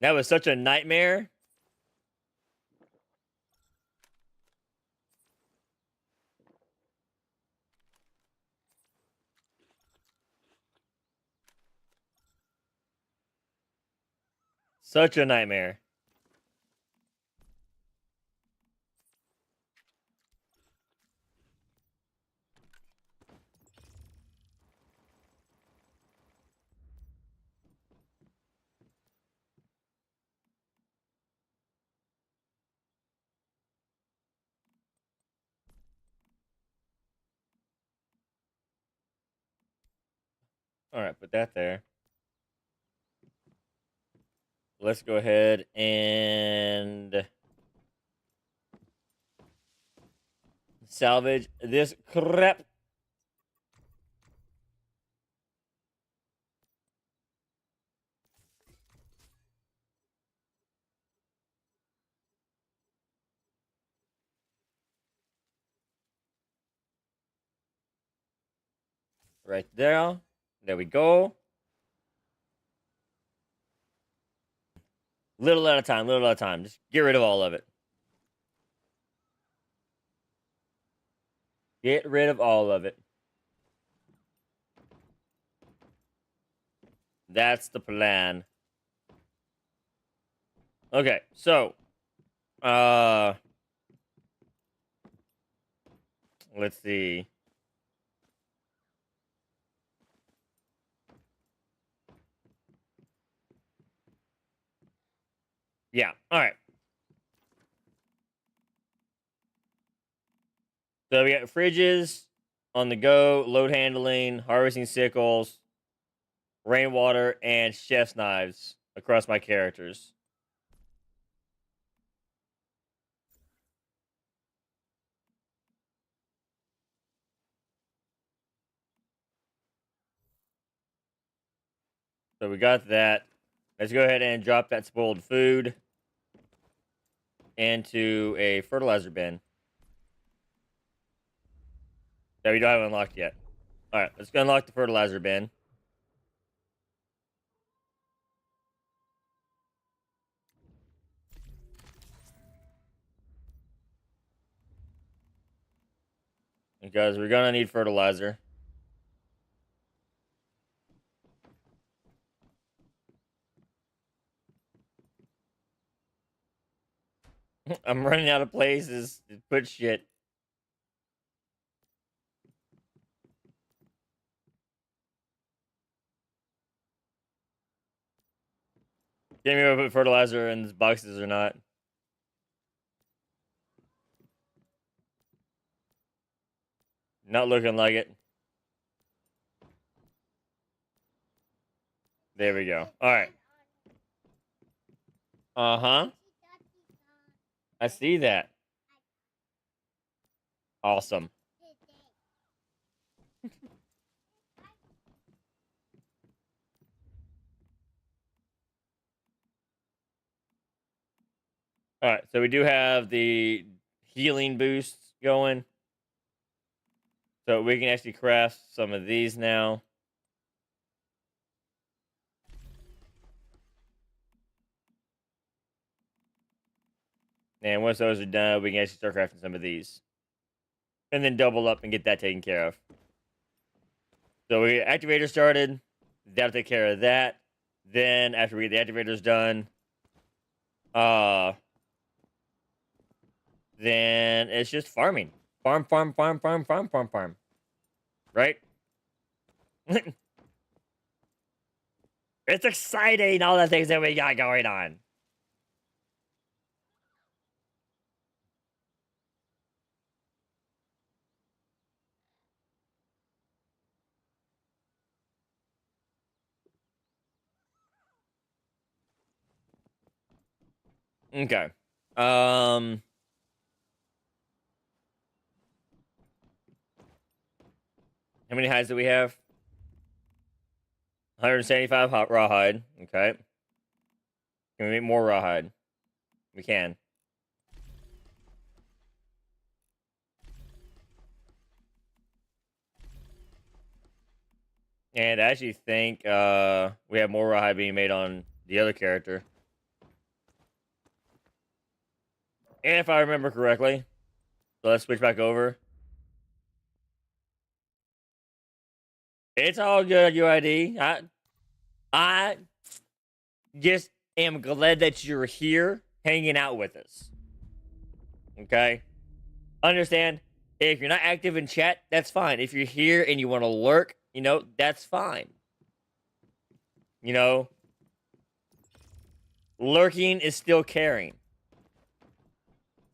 That was such a nightmare. Such a nightmare. All right, put that there. Let's go ahead and salvage this crap. Right there. There we go. Little at a time, little at a time. Just get rid of all of it. Get rid of all of it. That's the plan. Okay, so let's see. Yeah, all right. So we got fridges on the go, load handling, harvesting sickles, rainwater, and chef's knives across my characters. So we got that. Let's go ahead and drop that spoiled food into a fertilizer bin that we don't have unlocked yet. All right, let's go unlock the fertilizer bin. Because we're gonna need fertilizer. I'm running out of places to put shit. Can't remember if I put fertilizer in these boxes or not. Not looking like it. There we go. All right. Uh-huh. I see that. Awesome. All right, so we do have the healing boosts going. So we can actually craft some of these now. And once those are done, we can actually start crafting some of these. And then double up and get that taken care of. So we get activator started. That'll take care of that. Then after we get the activators done, then it's just farming. Farm. Right? It's exciting, all the things that we got going on. Okay. How many hides do we have? 175 hot rawhide. Okay. Can we make more rawhide? We can. And I actually think we have more rawhide being made on the other character. And if I remember correctly, so let's switch back over. It's all good, UID. I just am glad that you're here hanging out with us. Okay? Understand, if you're not active in chat, that's fine. If you're here and you want to lurk, that's fine. Lurking is still caring.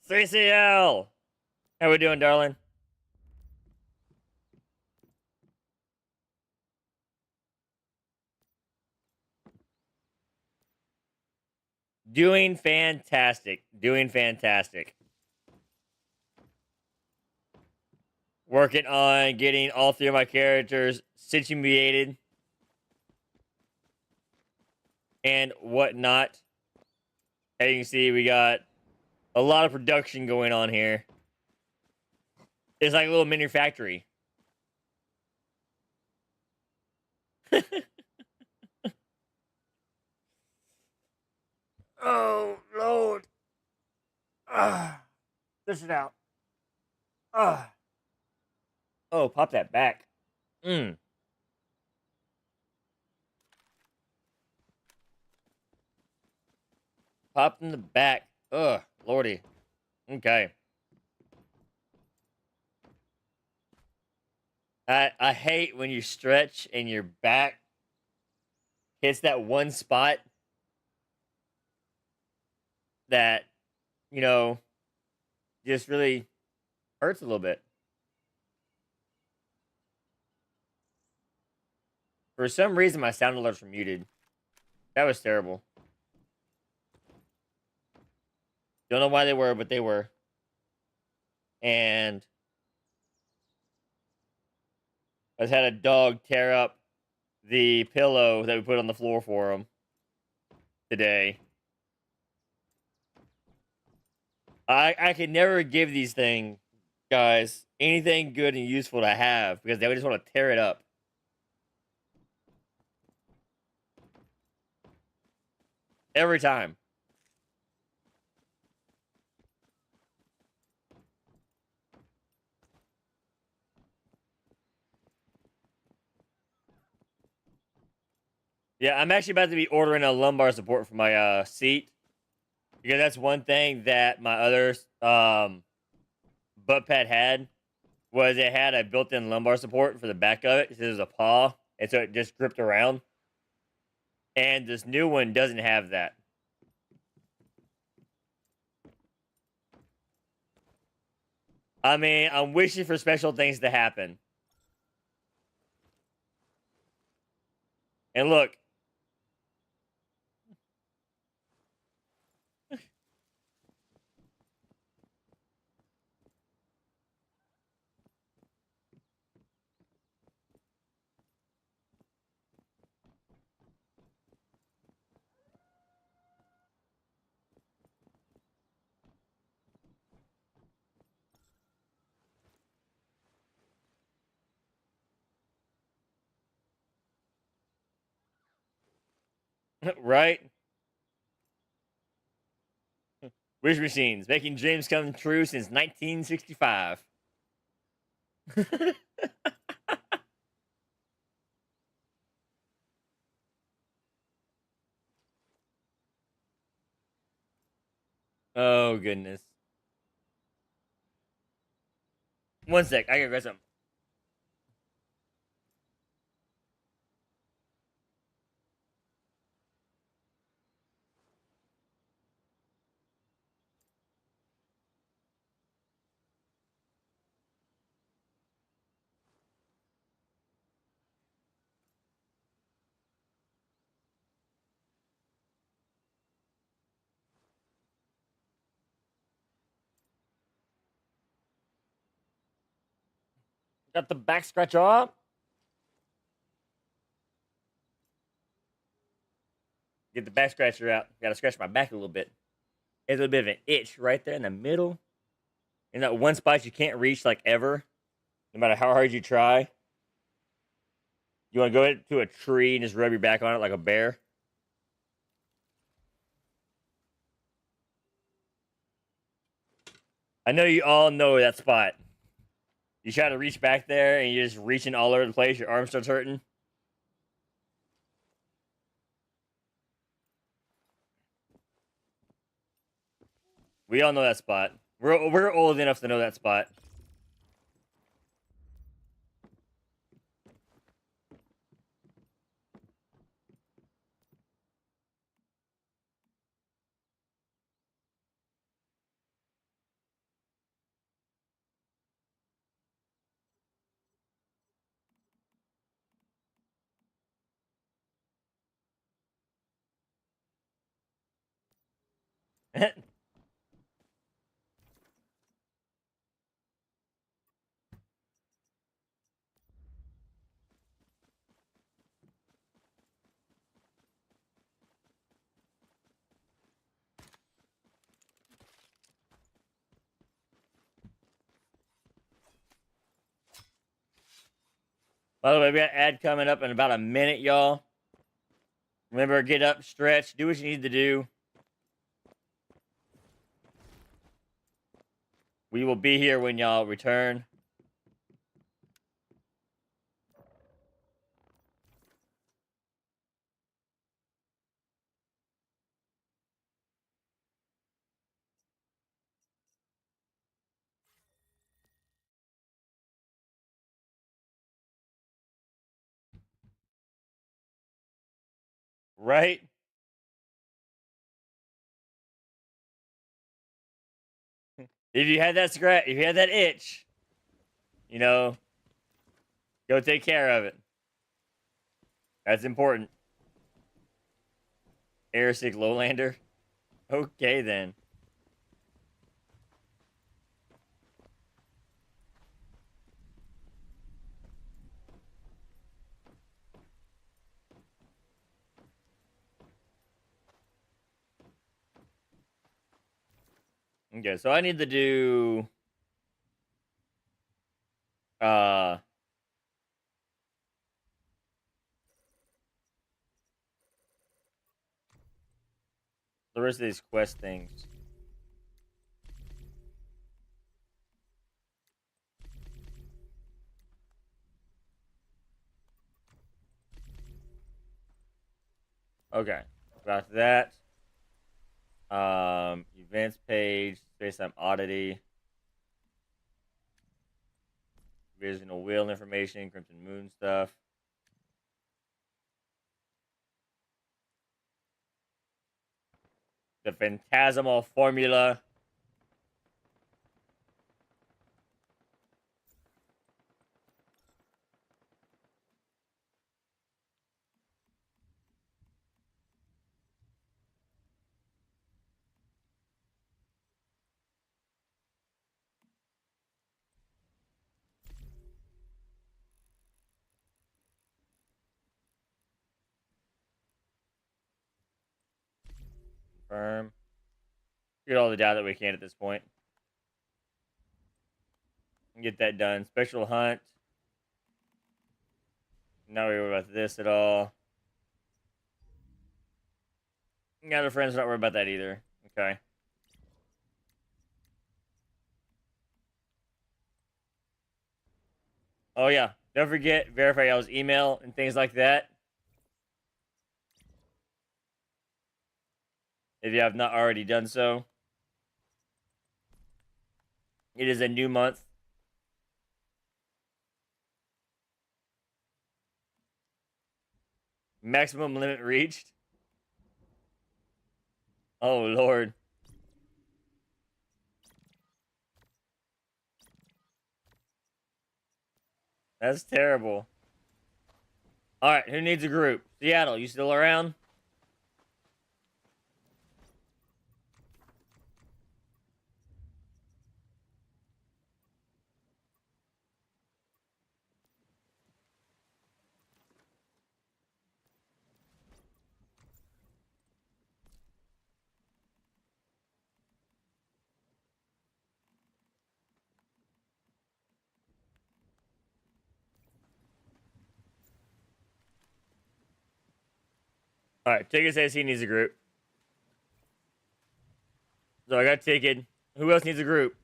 3CL! How we doing, darling? Doing fantastic. Working on getting all three of my characters situated and whatnot. As you can see, we got a lot of production going on here. It's like a little mini factory. Oh, Lord. Fish it out. Oh, pop that back. Pop in the back. Ugh, Lordy. Okay. I hate when you stretch and your back hits that one spot that, just really hurts a little bit. For some reason, my sound alerts were muted. That was terrible. Don't know why they were, but they were. And I just had a dog tear up the pillow that we put on the floor for him today. I could never give these things, guys, anything good and useful to have because they would just want to tear it up. Every time. Yeah, I'm actually about to be ordering a lumbar support for my seat because that's one thing that my other butt pad had was it had a built-in lumbar support for the back of it. So there's a paw, and so it just gripped around. And this new one doesn't have that. I mean, I'm wishing for special things to happen. And look, right? Wish machines making dreams come true since 1965. Oh goodness. One sec, I gotta grab something. Got the back scratch off. Get the back scratcher out. Gotta scratch my back a little bit. There's a little bit of an itch right there in the middle. In that one spot you can't reach like ever, no matter how hard you try. You wanna go to a tree and just rub your back on it like a bear? I know you all know that spot. You try to reach back there and you're just reaching all over the place, your arm starts hurting. We all know that spot. We're old enough to know that spot. By the way, we got an ad coming up in about a minute, y'all. Remember, get up, stretch, do what you need to do. We will be here when y'all return. Right? If you had that scratch, if you had that itch, you know, go take care of it. That's important. Airsick Lowlander. Okay, then. Okay, so I need to do uh the rest of these quest things. Okay, got that. Events page, space-time oddity, Visional wheel information, Crimson Moon stuff. The phantasmal formula. Confirm. Get all the data that we can at this point. Get that done. Special hunt. Not worry about this at all. Yeah, the friends not worried about that either. Okay. Oh yeah. Don't forget, verify y'all's email and things like that. If you have not already done so. It is a new month. Maximum limit reached. Oh lord. That's terrible. Alright, who needs a group? Seattle, you still around? Alright, Ticket says he needs a group. So I got Ticket. Who else needs a group?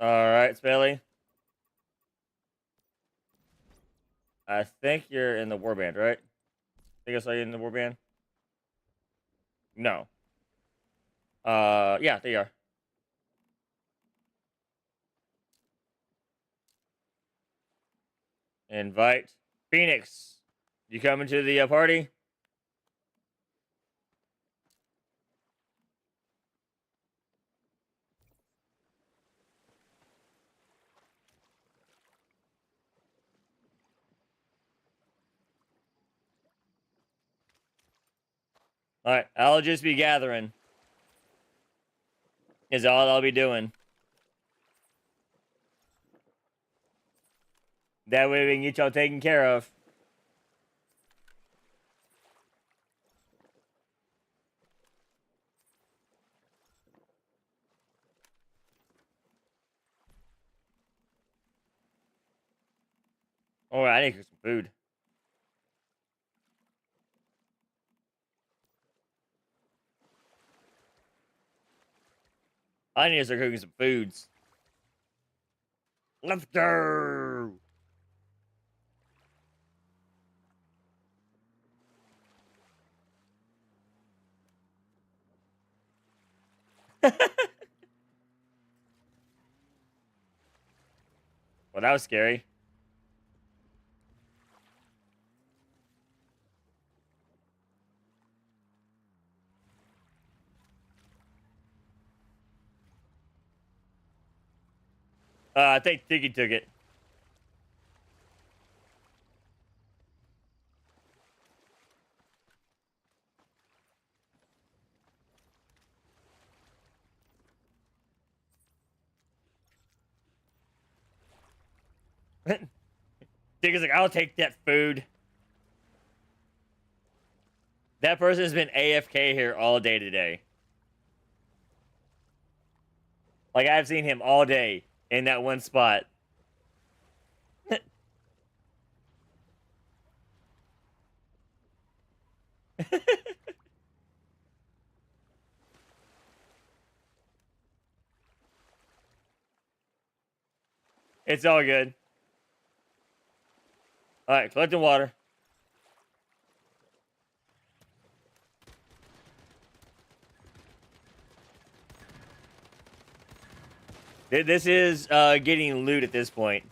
Alright, Spelly. I think you're in the warband, right? I think I saw you in the warband. No. Yeah, there you are. Invite Phoenix. You coming to the party? Alright, I'll just be gathering. Is all I'll be doing. That way we can get y'all taken care of. Alright, I need to cook some food. I need to start cooking some foods. Let's go! Well, that was scary. I think Tiki took it. Tiki's like, I'll take that food. That person has been AFK here all day today. Like, I've seen him all day in that one spot. It's all good. Alright, collecting water. This is getting loot at this point.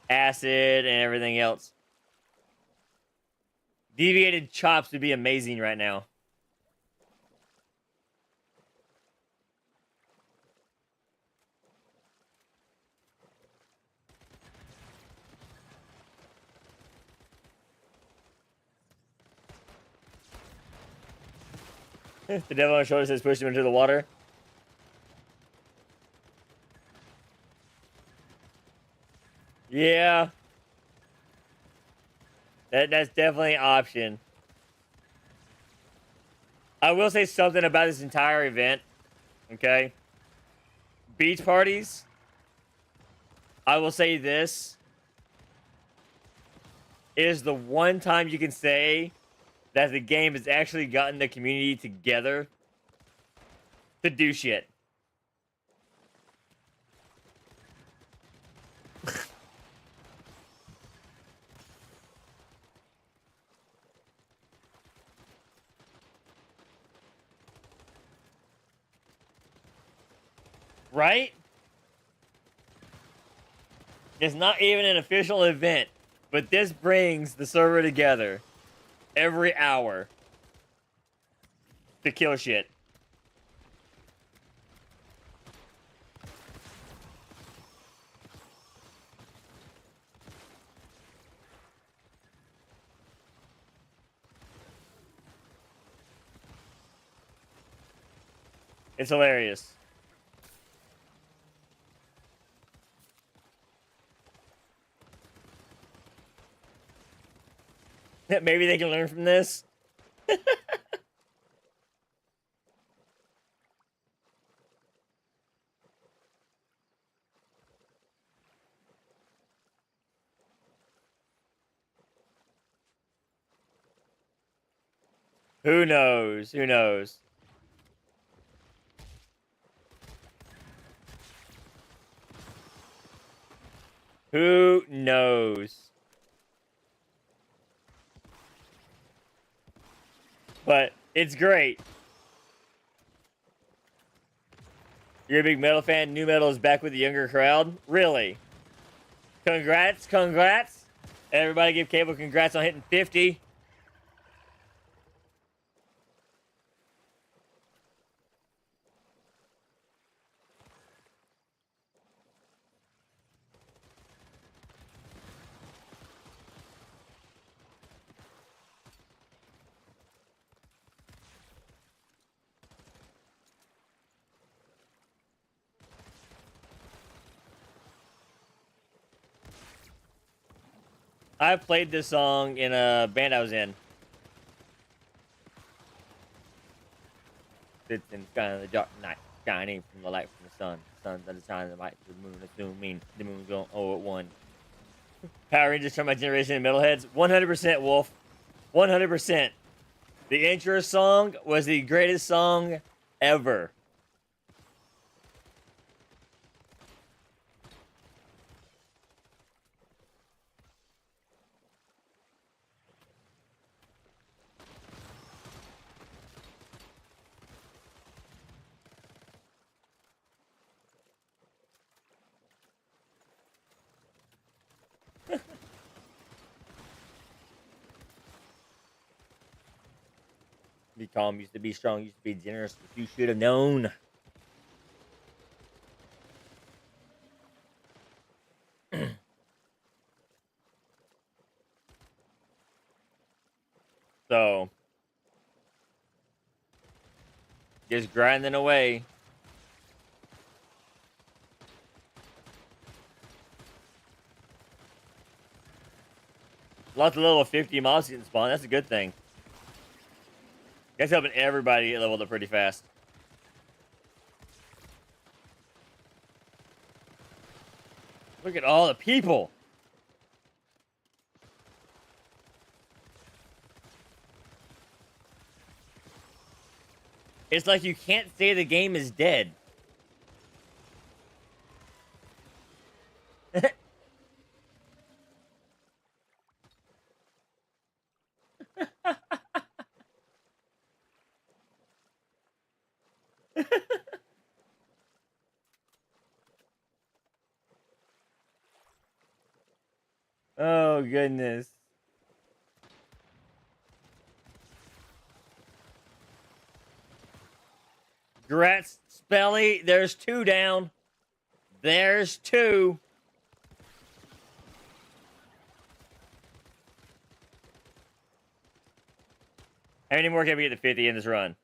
Acid and everything else. Deviated chops would be amazing right now. The devil on the shoulder says push him into the water. Yeah. That's definitely an option. I will say something about this entire event. Okay? Beach parties. I will say this is the one time you can say that the game has actually gotten the community together to do shit. Right? It's not even an official event, but this brings the server together every hour to kill shit. It's hilarious. Maybe they can learn from this. Who knows? Who knows? Who knows? But it's great. You're a big metal fan. New metal is back with the younger crowd. Really? Congrats, congrats. Everybody give Cable congrats on hitting 50. I played this song in a band I was in. Sits in kind of the dark night, shining from the light from the sun. The sun's at the time of the light, the moon is zooming. The moon's going 0 at 1. Power Rangers turn my generation into metalheads. 100% Wolf. 100%. The intro song was the greatest song ever. Be calm, used to be strong, used to be generous, but you should have known. So, just grinding away. Lots of level 50 mobs getting spawned. That's a good thing. That's helping everybody get leveled up pretty fast. Look at all the people. It's like you can't say the game is dead. Oh, goodness. Grats, Spelly, there's 2 down. There's 2. How many more can we get to 50 in this run?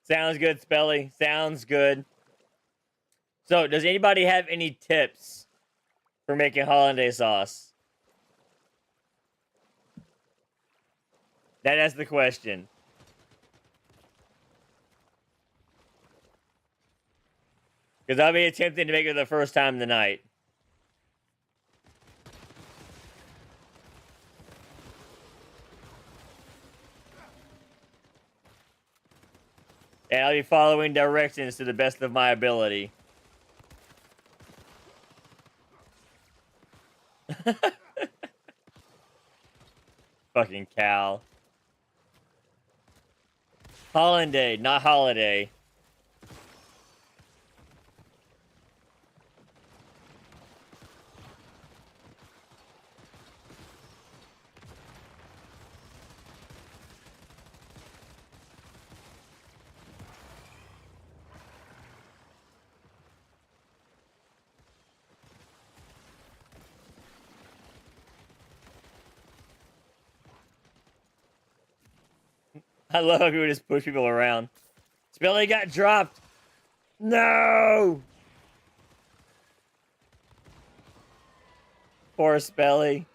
Sounds good, Spelly. Sounds good. So, does anybody have any tips for making hollandaise sauce? That's the question. Because I'll be attempting to make it the first time tonight. And I'll be following directions to the best of my ability. Fucking cow. Hollandaise, not holiday. I love how people just push people around. Spelly got dropped. No! Poor Spelly.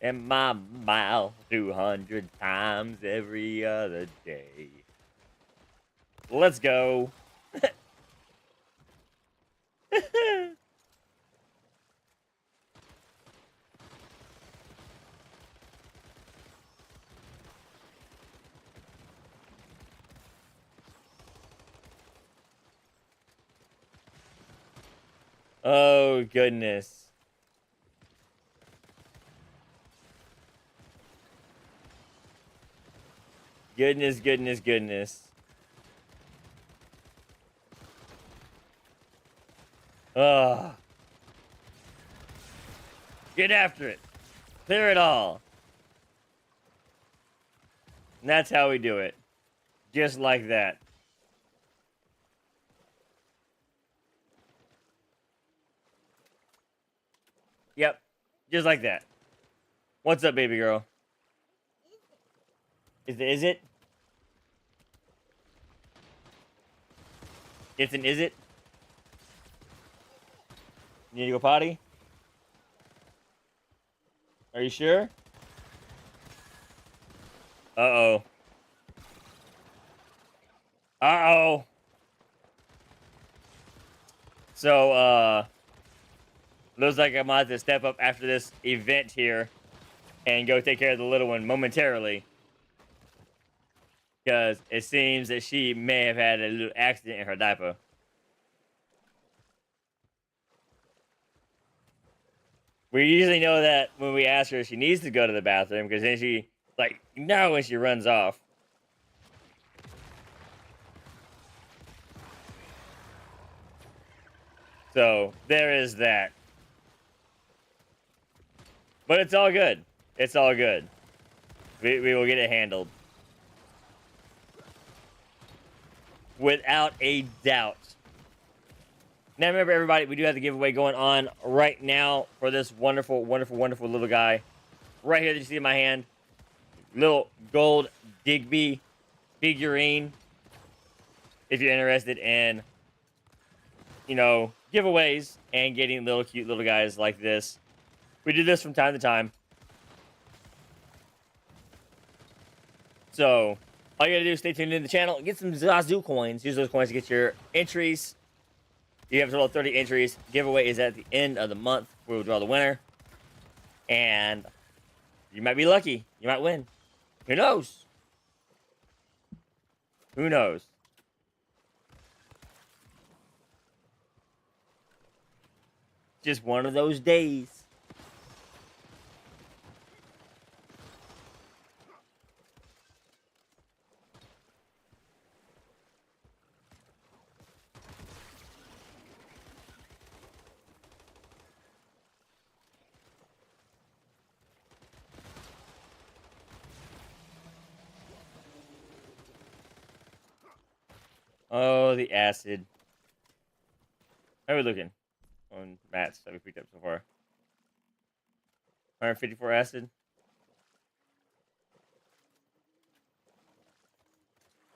In my mouth 200 times every other day. Let's go. Oh, goodness. Goodness, goodness, goodness. Ugh. Get after it. Clear it all. And that's how we do it. Just like that. Yep. Just like that. What's up, baby girl? Is it? It's an is it? You need to go potty? Are you sure? Uh-oh. Uh-oh. So, looks like I might have to step up after this event here and go take care of the little one momentarily. Because it seems that she may have had a little accident in her diaper. We usually know that when we ask her if she needs to go to the bathroom, because then she, like, no, when she runs off. So, there is that. But it's all good. It's all good. We will get it handled. without a doubt. Now remember, everybody, we do have the giveaway going on right now for this wonderful, wonderful, wonderful little guy. Right here that you see in my hand. Little gold Digby figurine. If you're interested in, you know, giveaways and getting little cute little guys like this. We do this from time to time. So, all you gotta do is stay tuned in the channel, get some Zazu coins. Use those coins to get your entries. You have a total of 30 entries. Giveaway is at the end of the month. We will draw the winner. And you might be lucky. You might win. Who knows? Who knows? Just one of those days. Oh, the acid. How are we looking on mats that we picked up so far? 154 acid.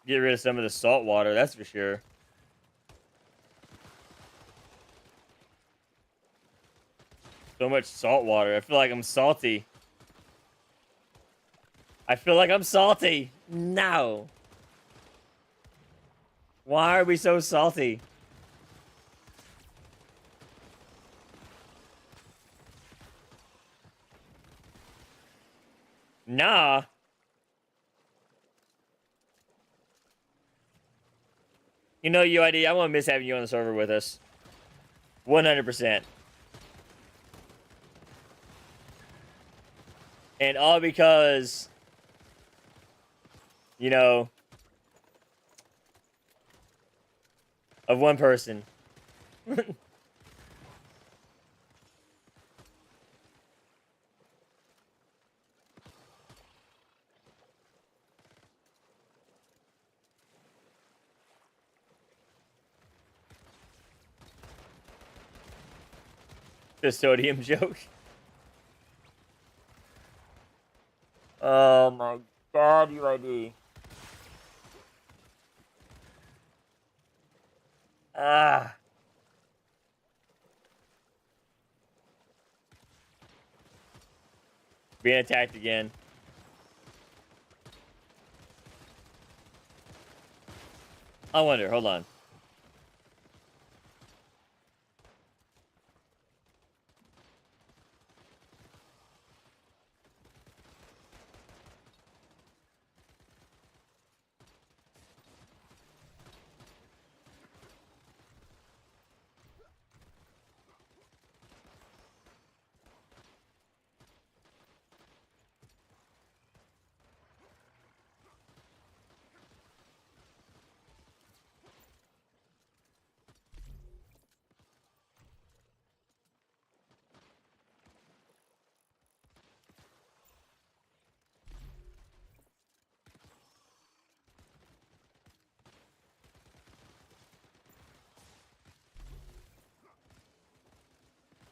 Get rid of some of the salt water, that's for sure. So much salt water. I feel like I'm salty. I feel like I'm salty. No. Why are we so salty? Nah. You know, UID, I won't miss having you on the server with us. 100%. And all because, you know, of one person. The sodium joke. Oh my god, UID. Ah. Being attacked again. I wonder, hold on.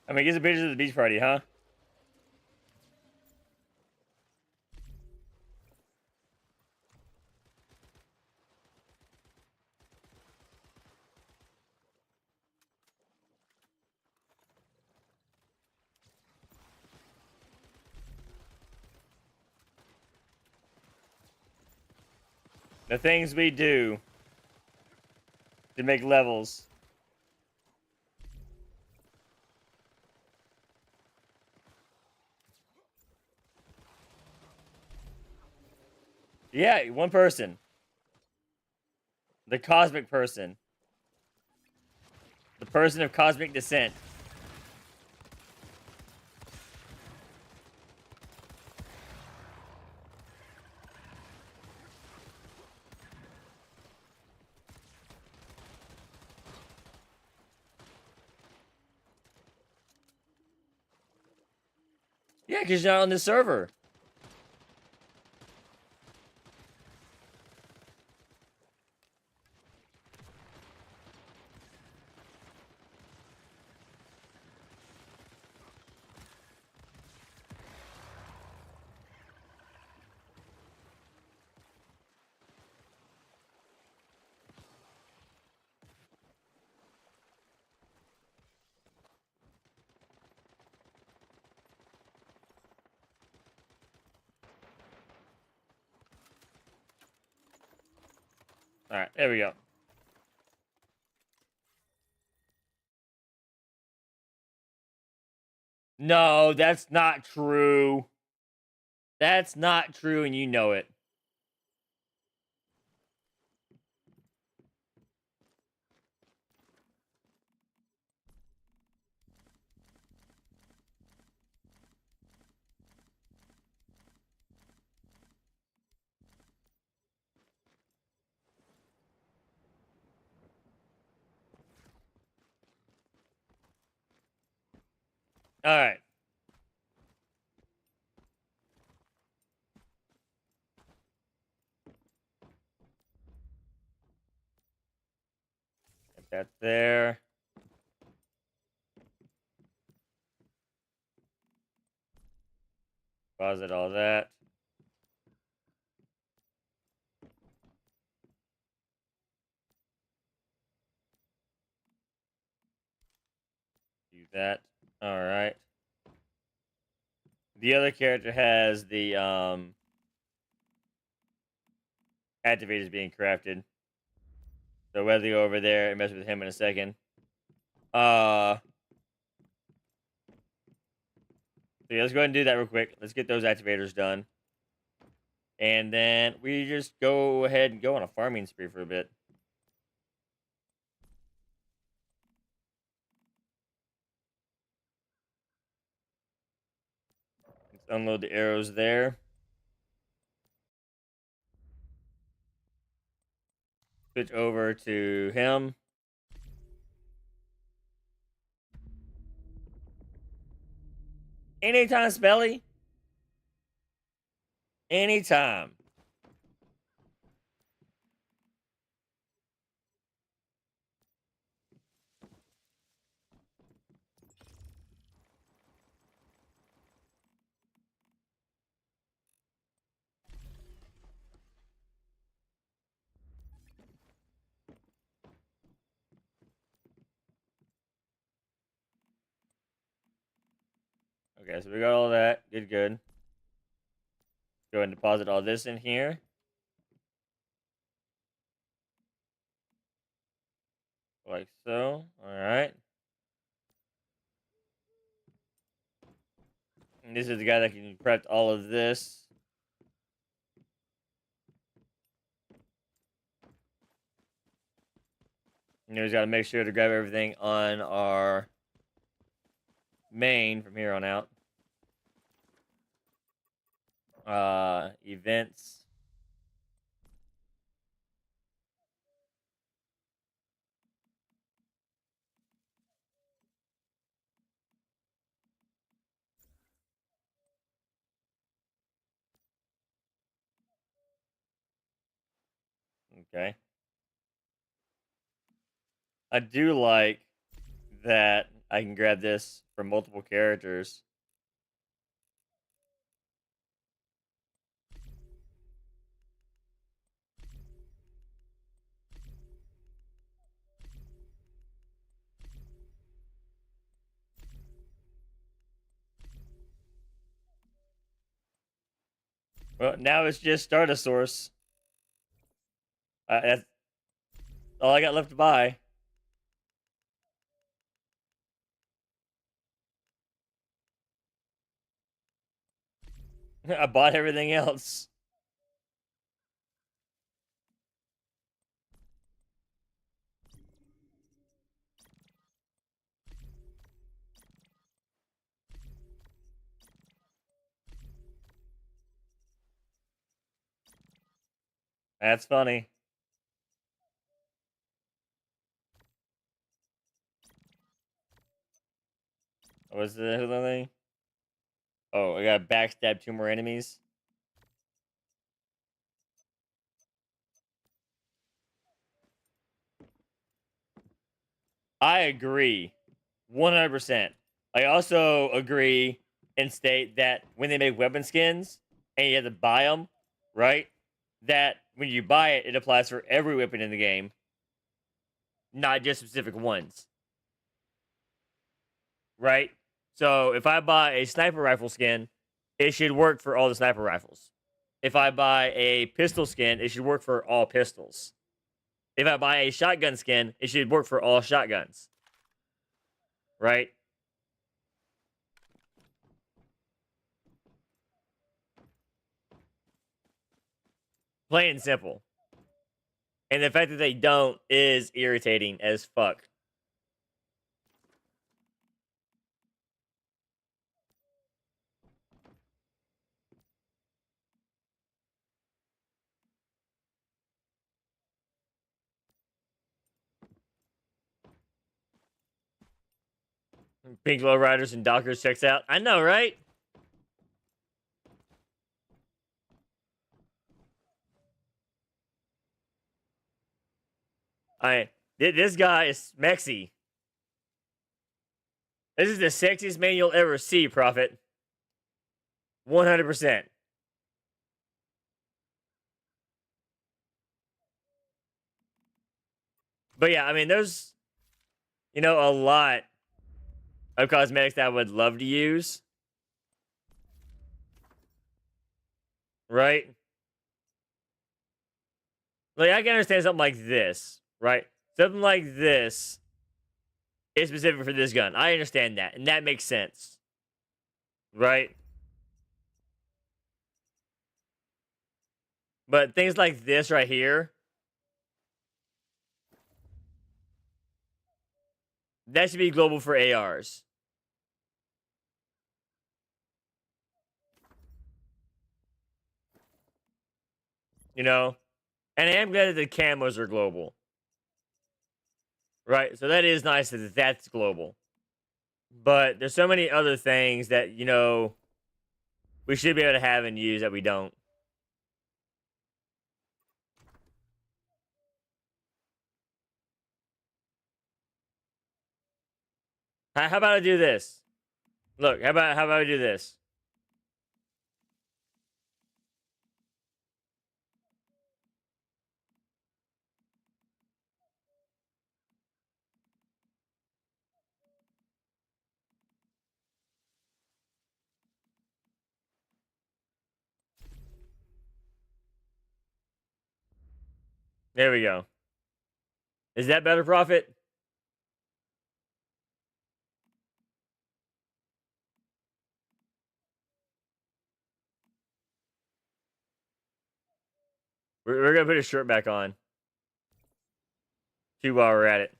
I mean, get some pictures of the beach party, huh? The things we do to make levels. Yeah, one person. The cosmic person. The person of cosmic descent. Yeah, because you're not on the server. All right, there we go. No, that's not true. That's not true, and you know it. All right. Get that there. Deposit all that. Do that. All right. The other character has the activators being crafted. So whether you're over there and mess with him in a second. So yeah, let's go ahead and do that real quick. Let's get those activators done. And then we just go ahead and go on a farming spree for a bit. Let's unload the arrows there. Switch over to him. Anytime, Spelly. Anytime. Okay, so we got all that. Good, good. Go ahead and deposit all this in here. Like so. Alright. And this is the guy that can prep all of this. And he's got to make sure to grab everything on our main from here on out. Events. Okay. I do like that I can grab this from multiple characters. Well, now it's just Startosaurus. That's all I got left to buy. I bought everything else. That's funny. What's the other thing? Oh, I got backstab 2 more enemies. I agree, 100%. I also agree and state that when they make weapon skins and you have to buy them, right? That when you buy it, it applies for every weapon in the game, not just specific ones, right? So if I buy a sniper rifle skin, it should work for all the sniper rifles. If I buy a pistol skin, it should work for all pistols. If I buy a shotgun skin, it should work for all shotguns. Right? Plain and simple. And the fact that they don't is irritating as fuck. Pink lowriders and dockers checks out. I know, right? This guy is smexy. This is the sexiest man you'll ever see, Prophet. 100%. But yeah, I mean, there's, a lot of cosmetics that I would love to use. Right? Like, I can understand something like this, right? Something like this is specific for this gun. I understand that, and that makes sense. Right? But things like this right here, that should be global for ARs. And I am glad that the camos are global. Right? So that is nice that that's global. But there's so many other things that, we should be able to have and use that we don't. How about I do this? Look, how about I do this? There we go. Is that better, Prophet? We're gonna put his shirt back on. Too while we're at it.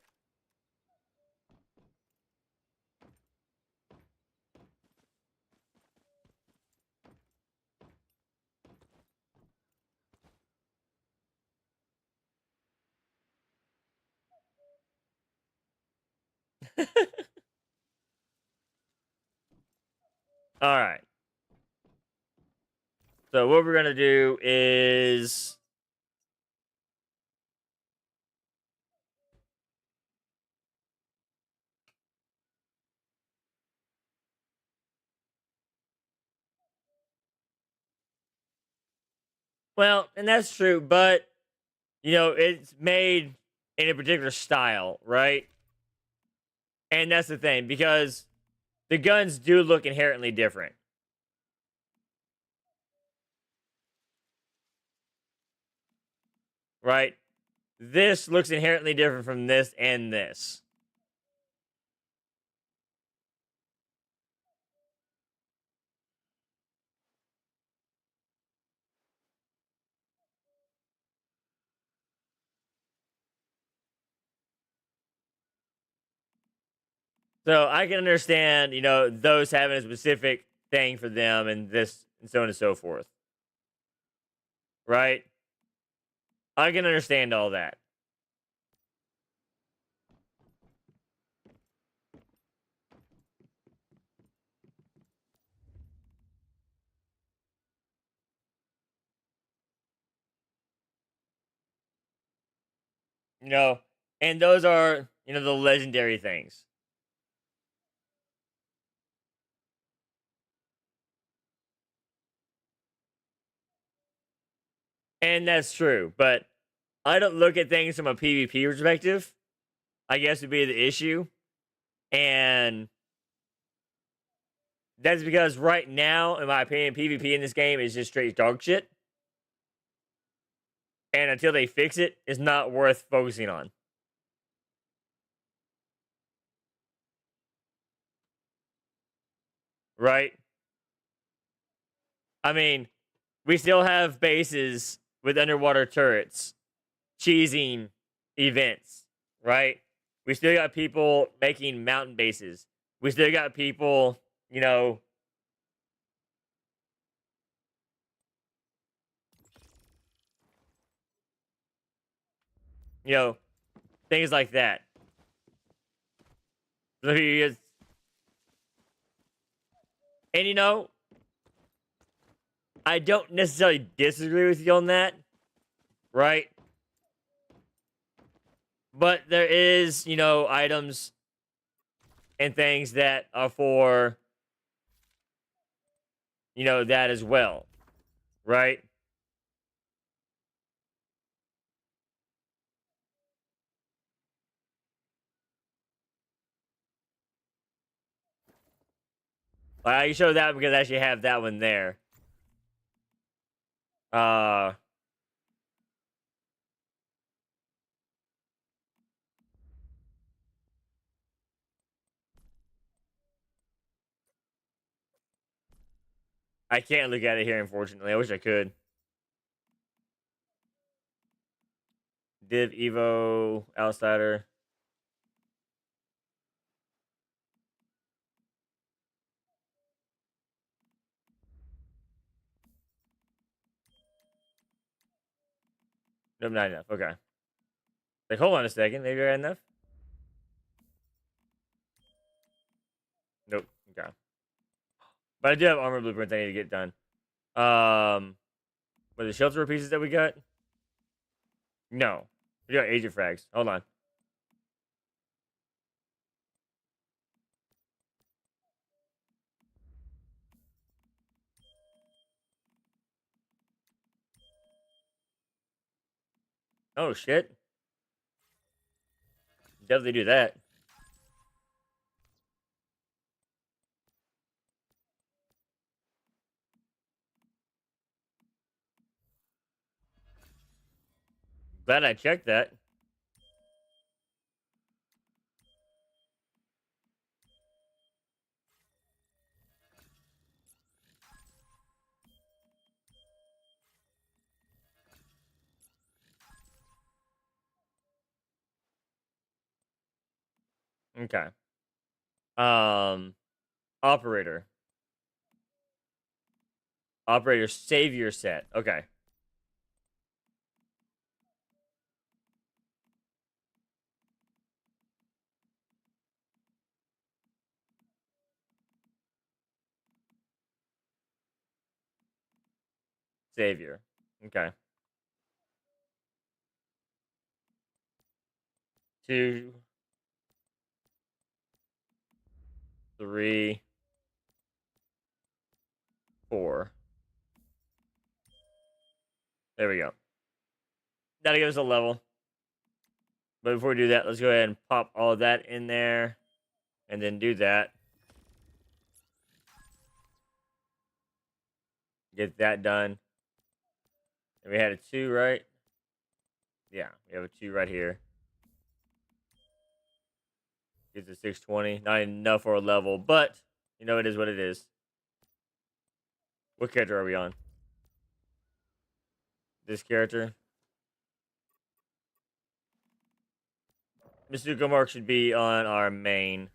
All right. So what we're gonna do is well, and that's true, but it's made in a particular style, right? And that's the thing, because the guns do look inherently different. Right? This looks inherently different from this and this. So I can understand, those having a specific thing for them and this and so on and so forth. Right? I can understand all that. And those are, the legendary things. And that's true, but I don't look at things from a PvP perspective. I guess would be the issue. And that's because right now, in my opinion, PvP in this game is just straight dog shit. And until they fix it, it's not worth focusing on. Right? I mean, we still have bases with underwater turrets cheesing events, right? We still got people making mountain bases. We still got people, you know, things like that. And I don't necessarily disagree with you on that, right? But there is, items and things that are for, that as well, right? I show that because I actually have that one there. Uh, I can't look at it here, unfortunately. I wish I could. Div Evo Outsider. Nope, not enough. Okay. Like, hold on a second. Maybe I got enough. Nope. Okay. But I do have armor blueprints I need to get done. Were the shelter pieces that we got? No. We got agent frags. Hold on. Oh, shit. Definitely do that. Glad I checked that. Okay. Um, Operator. Operator savior set. Okay. Savior. Okay. 2, 3, 4. There we go. That'll give us a level. But before we do that, let's go ahead and pop all of that in there. And then do that. Get that done. And we had a 2, right? Yeah, we have a 2 right here. Get to 620. Not enough for a level, but it is what it is. What character are we on? This character. Masuko Mark should be on our main.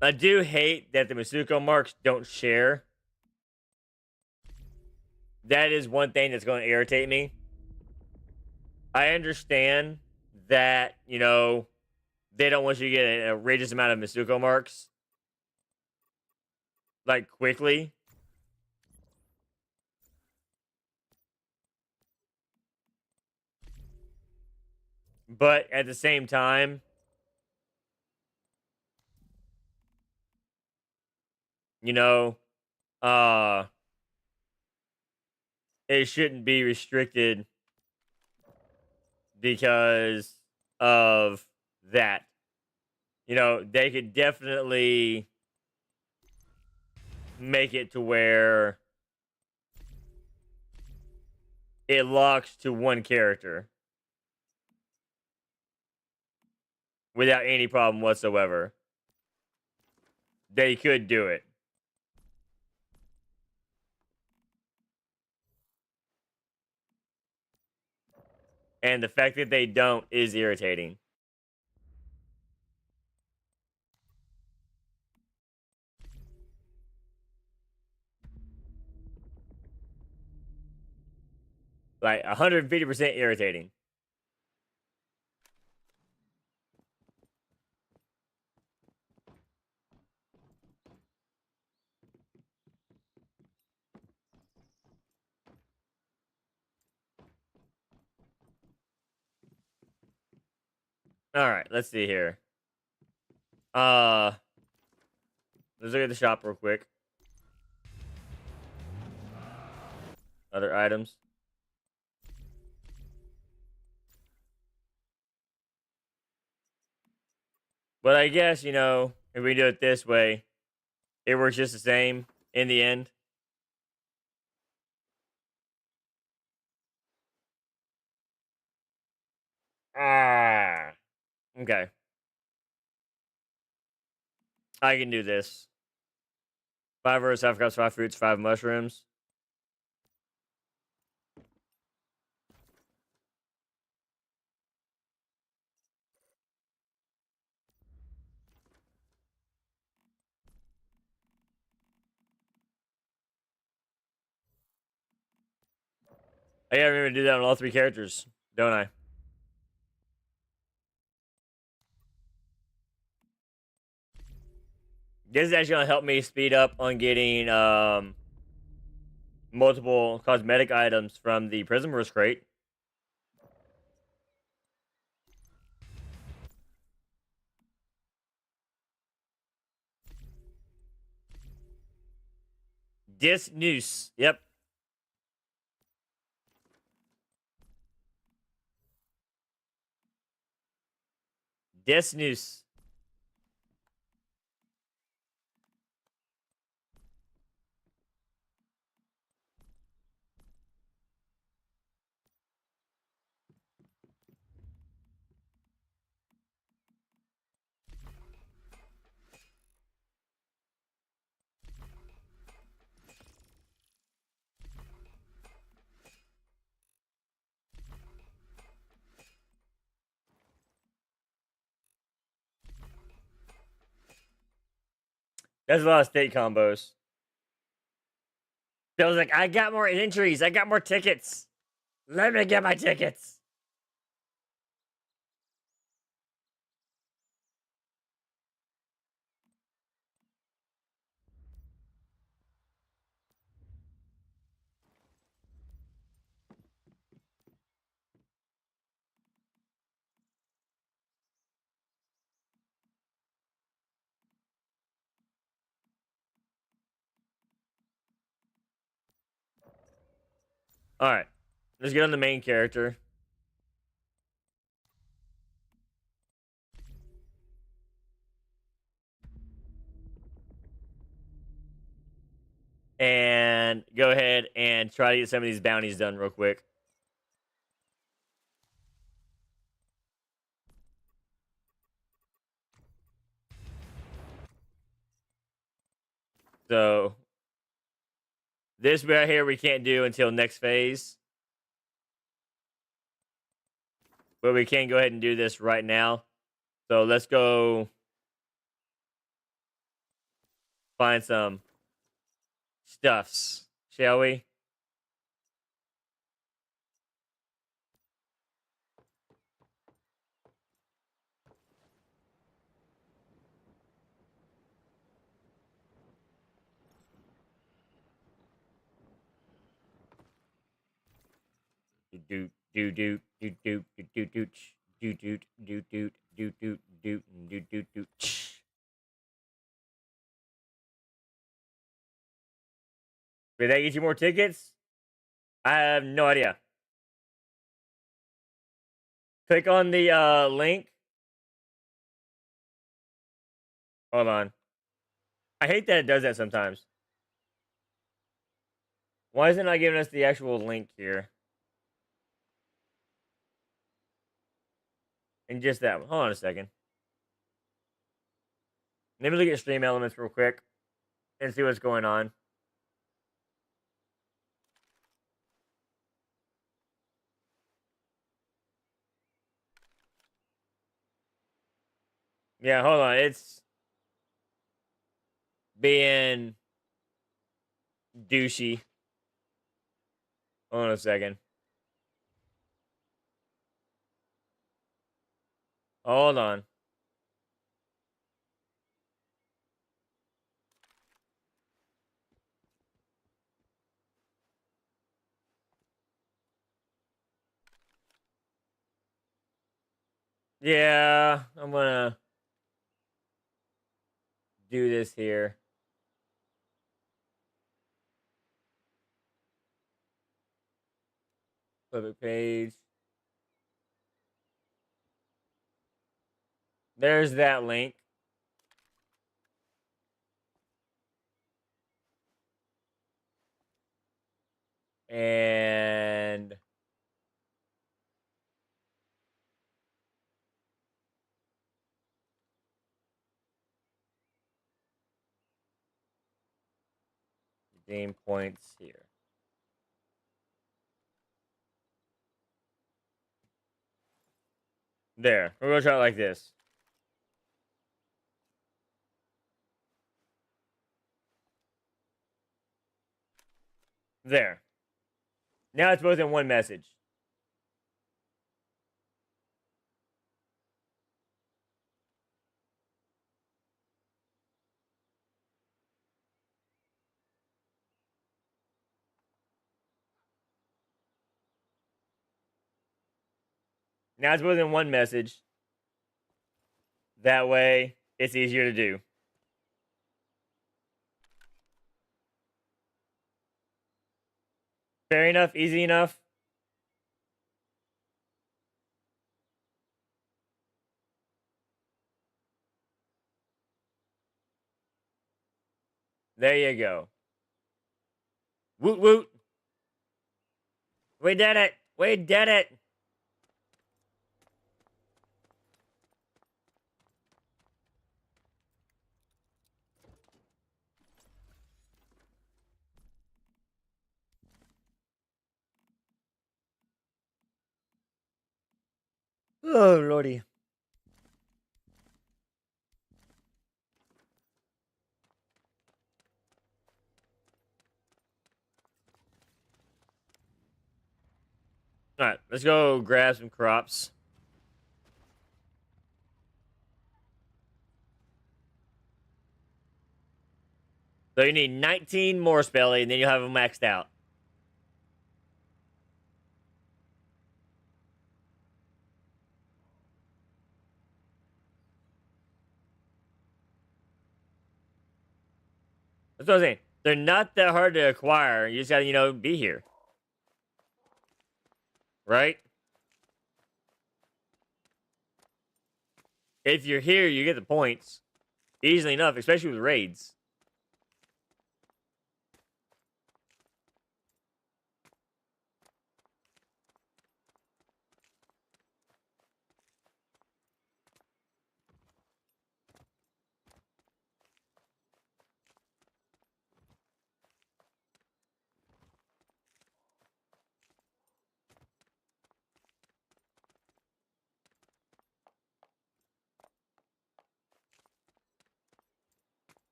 I do hate that the Masuko marks don't share. That is one thing that's going to irritate me. I understand that, they don't want you to get an outrageous amount of Masuko marks, like, quickly. But at the same time, uh, it shouldn't be restricted because of that. They could definitely make it to where it locks to one character without any problem whatsoever. They could do it. And the fact that they don't is irritating. Like 150% irritating. All right, let's see here. Let's look at the shop real quick. Other items. But I guess, you know, if we do it this way, it works just the same in the end. Ah. Okay. I can do this. 5 herbs, 5 cups, 5 fruits, 5 mushrooms. I gotta remember to do that on all 3 characters, don't I? This is actually gonna help me speed up on getting multiple cosmetic items from the Prismer's crate. Dis noose. Yep. Dis noose. That's a lot of state combos. So I was like, I got more entries. I got more tickets. Let me get my tickets. All right. Let's get on the main character. And go ahead and try to get some of these bounties done real quick. So this right here we can't do until next phase. But we can go ahead and do this right now. So let's go find some stuffs, shall we? Do do do do do do do do do do do do do do do do do do. Did that get you more tickets? I have no idea. Click on the link. Hold on. I hate that it does that sometimes. Why is it not giving us the actual link here? And just that one. Hold on a second. Let me look at stream elements real quick and see what's going on. Yeah, hold on. It's being douchey. Hold on a second. Hold on. Yeah, I'm gonna do this here. Public page. There's that link. And game points here. There. We're gonna try it like this. There. Now it's both in one message. Now it's both in one message. That way, it's easier to do. Fair enough? Easy enough? There you go. Woot woot. We did it. We did it. Oh, lordy. All right, let's go grab some crops. So you need 19 more Spelly, and then you'll have them maxed out. That's what I'm saying. They're not that hard to acquire. You just gotta, be here. Right? If you're here, you get the points. Easily enough, especially with raids.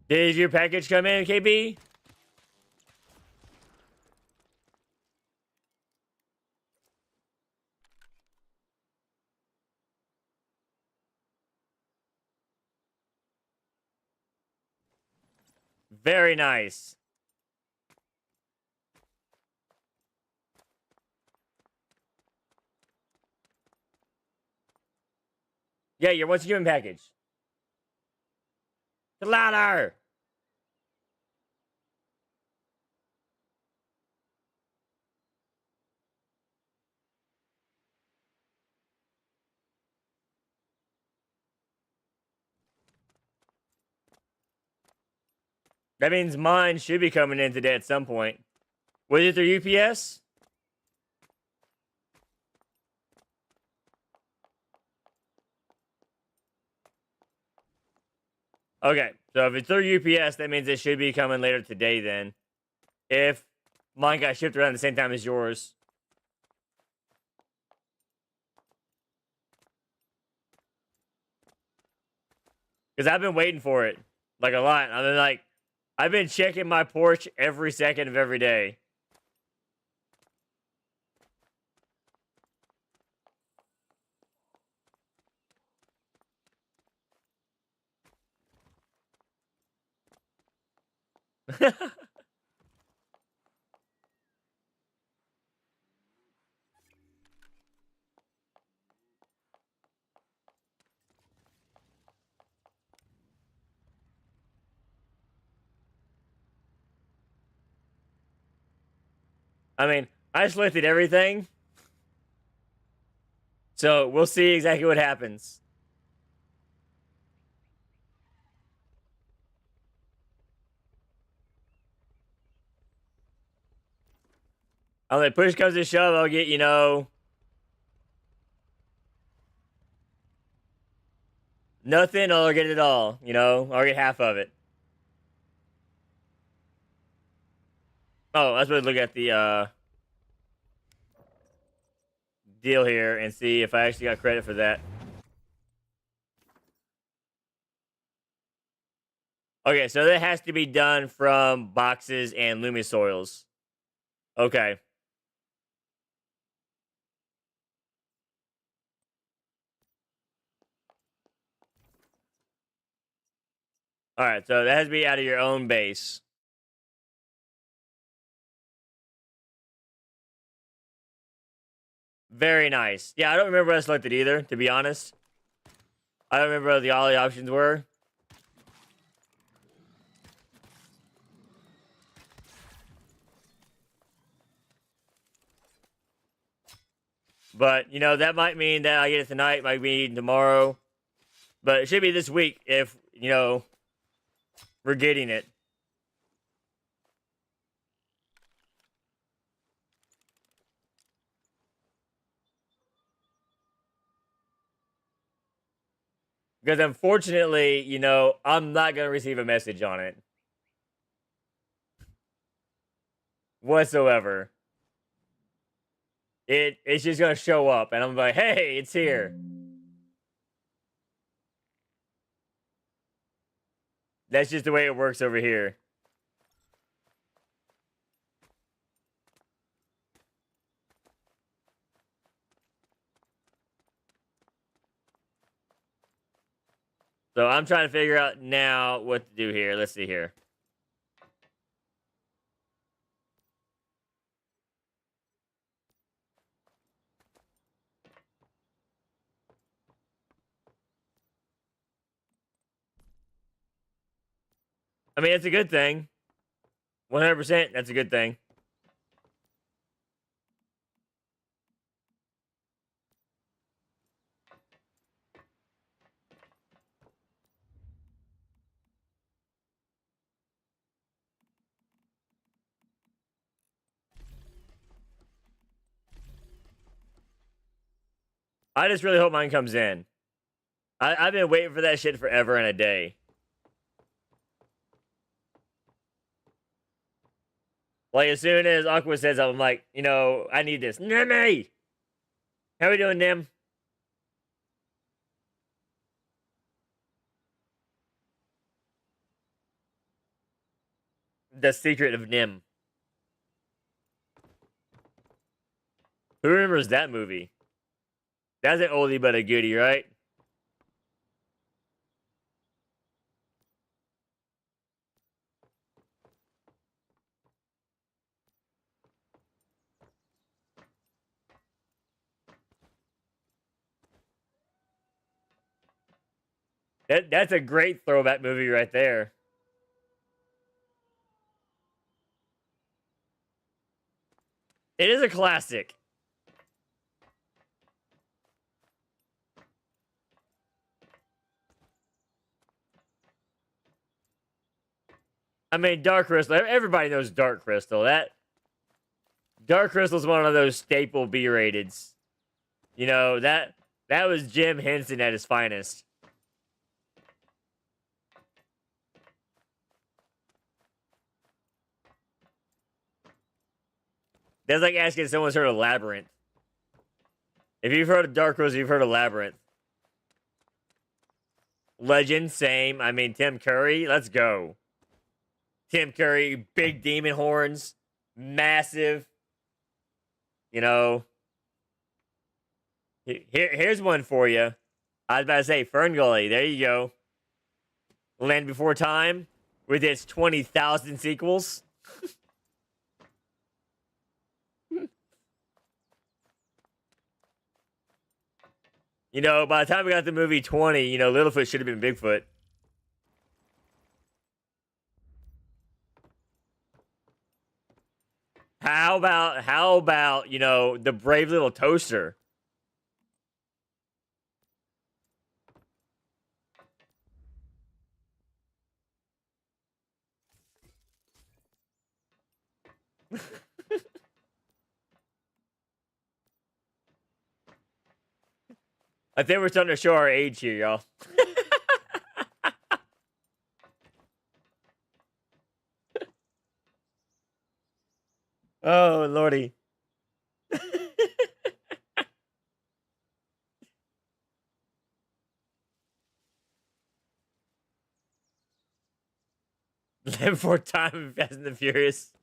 Did your package come in, KB? Very nice. Yeah, your once human package. Louder. That means mine should be coming in today at some point. Was it through UPS? Okay, so if it's through UPS, that means it should be coming later today then. If mine got shipped around the same time as yours. Because I've been waiting for it. Like a lot. I mean, like, I've been checking my porch every second of every day. I mean, I selected everything. So we'll see exactly what happens. I'm like, push comes to shove, I'll get, nothing, or I'll get it all, I'll get half of it. Oh, I was supposed to look at the deal here and see if I actually got credit for that. Okay, so that has to be done from boxes and Lumisoils. Okay. Alright, so that has to be out of your own base. Very nice. Yeah, I don't remember what I selected either, to be honest. I don't remember what all the options were. But, that might mean that I get it tonight, might be tomorrow. But it should be this week if, we're getting it. Because unfortunately, I'm not going to receive a message on it. Whatsoever. It's just going to show up, and I'm like, hey, it's here. That's just the way it works over here. So I'm trying to figure out now what to do here. Let's see here. I mean, it's a good thing. 100%, that's a good thing. I just really hope mine comes in. I've been waiting for that shit forever and a day. Like, as soon as Aqua says, I'm like, I need this. Nimmy! How we doing, Nim? The Secret of Nim. Who remembers that movie? That's an oldie but a goodie, right? That's a great throwback movie right there. It is a classic. I mean, Dark Crystal. Everybody knows Dark Crystal. That Dark Crystal's one of those staple B-rateds. That was Jim Henson at his finest. That's like asking if someone's heard of Labyrinth. If you've heard of Dark Rose, you've heard of Labyrinth. Legend, same. I mean, Tim Curry, let's go. Tim Curry, big demon horns, massive. You know. Here's one for you. I was about to say, Fern Gully, there you go. Land Before Time, with its 20,000 sequels. You know, by the time we got the movie 20, you know, Littlefoot should have been Bigfoot. How about, you know, the brave little toaster? I think we're starting to show our age here, y'all. Oh, lordy. Land Before Time and Fast and the Furious.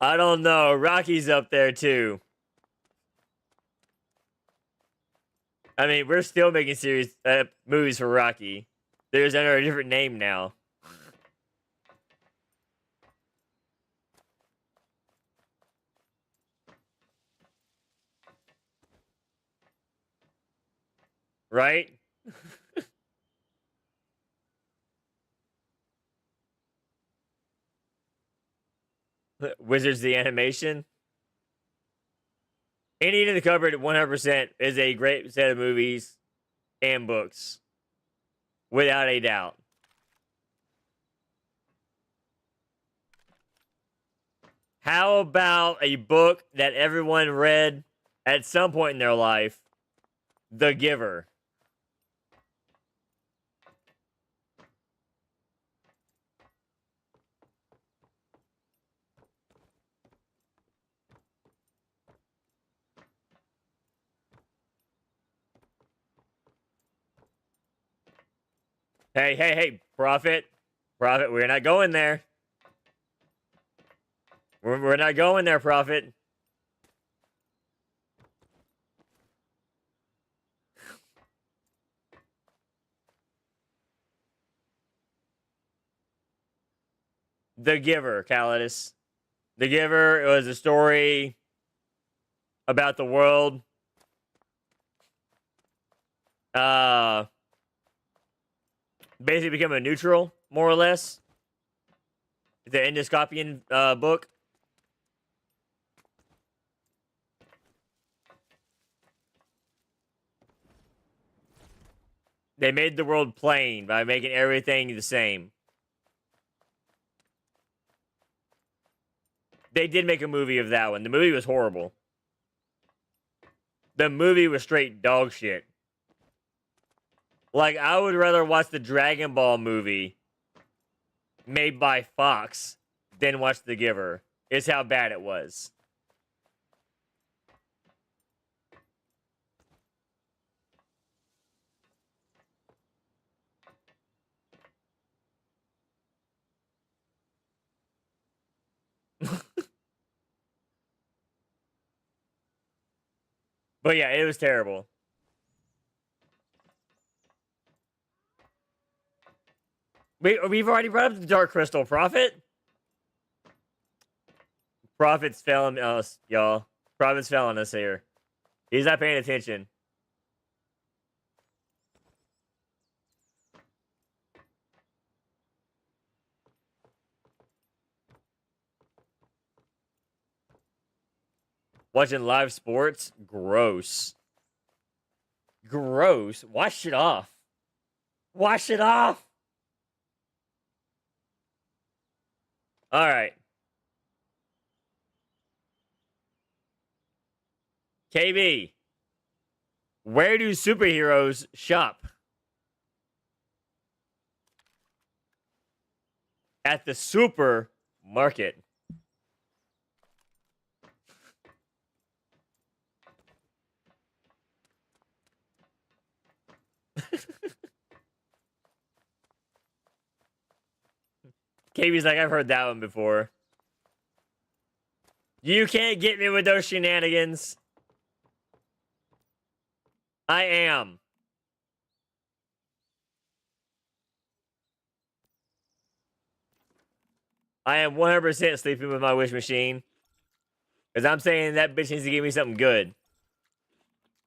I don't know. Rocky's up there, too. I mean, we're still making movies for Rocky. There's under a different name now. Right? Wizards the Animation. Any in the Cupboard 100% is a great set of movies and books. Without a doubt. How about a book that everyone read at some point in their life? The Giver. Hey, Prophet. Prophet, we're not going there. We're not going there, Prophet. The Giver, Calidus. The Giver was a story about the world. Basically become a neutral, more or less. The Endoscopian book. They made the world plain by making everything the same. They did make a movie of that one. The movie was horrible. The movie was straight dog shit. Like, I would rather watch the Dragon Ball movie made by Fox than watch The Giver. It's how bad it was. But yeah, it was terrible. We've already brought up the Dark Crystal. Prophet? Prophet's failing us, y'all. Prophet's failing us here. He's not paying attention. Watching live sports? Gross. Gross. Wash it off. Wash it off. All right. KB. Where do superheroes shop? At the super Market. KB's like, I've heard that one before. You can't get me with those shenanigans. I am. I am 100% sleeping with my wish machine. Because I'm saying that bitch needs to give me something good.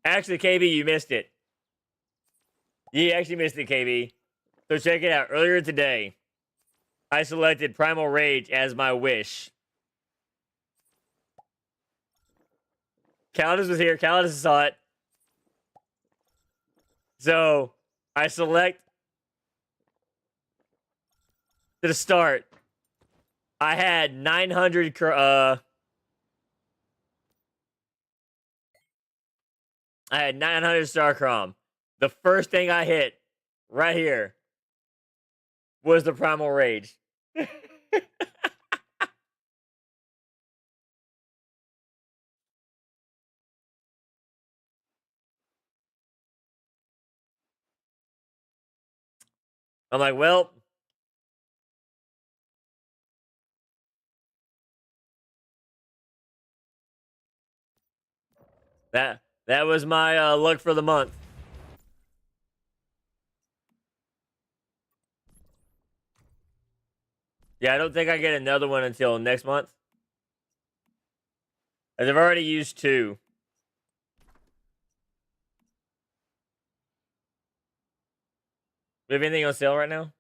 Actually, KB, you missed it. You actually missed it, KB. So check it out. Earlier today, I selected Primal Rage as my wish. Calidus was here. Calidus saw it. So I select to the start. I had 900 I had 900 Star Crom. The first thing I hit right here was the Primal Rage. I'm like, well, that was my luck for the month. Yeah, I don't think I get another one until next month. As I've already used 2. Do we have anything on sale right now?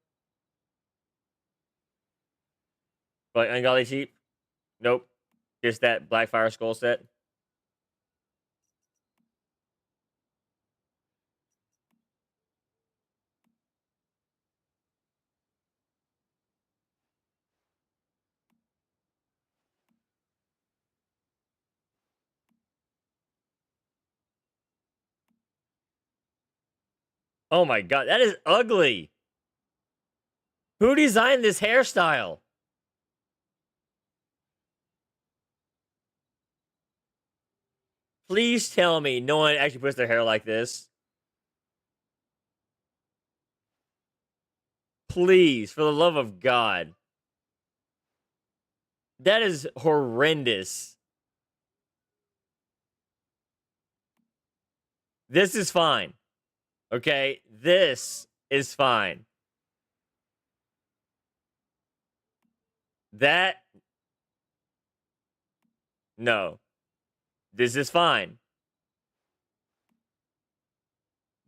Like ungodly cheap? Nope. Just that Blackfire Skull set. Oh my god, that is ugly. Who designed this hairstyle? Please tell me no one actually puts their hair like this. Please, for the love of God. That is horrendous. This is fine. Okay? This is fine. That. No. This is fine.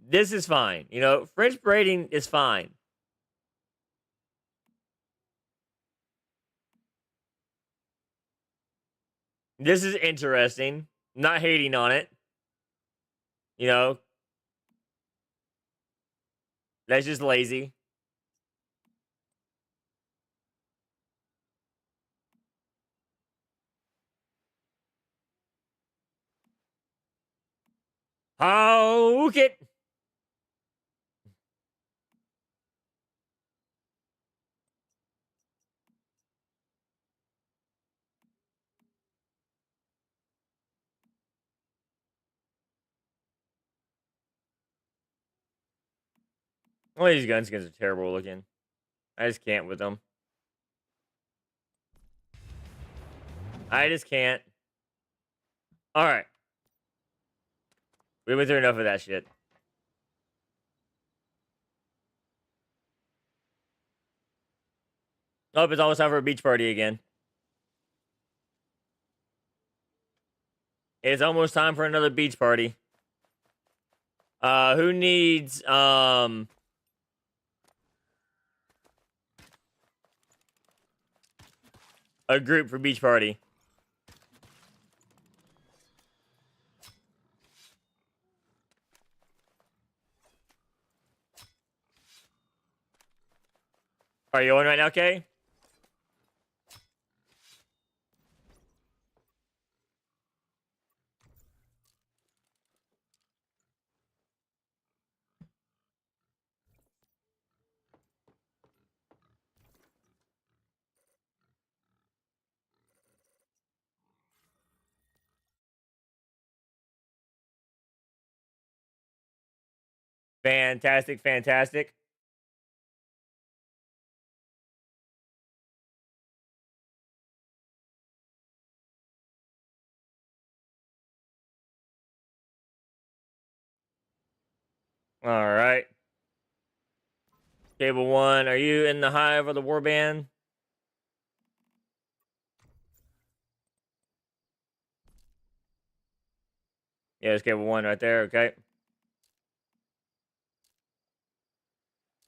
This is fine. You know, French braiding is fine. This is interesting. Not hating on it. You know, that's just lazy. How it. All these gun skins are terrible looking. I just can't with them. I just can't. Alright. We went through enough of that shit. Oh, it's almost time for a beach party again. It's almost time for another beach party. Who needs, a group for beach party? Are you on right now, Kay? Fantastic, fantastic. All right. Cable 1, are you in the hive or the warband? Yeah, it's cable 1 right there, okay.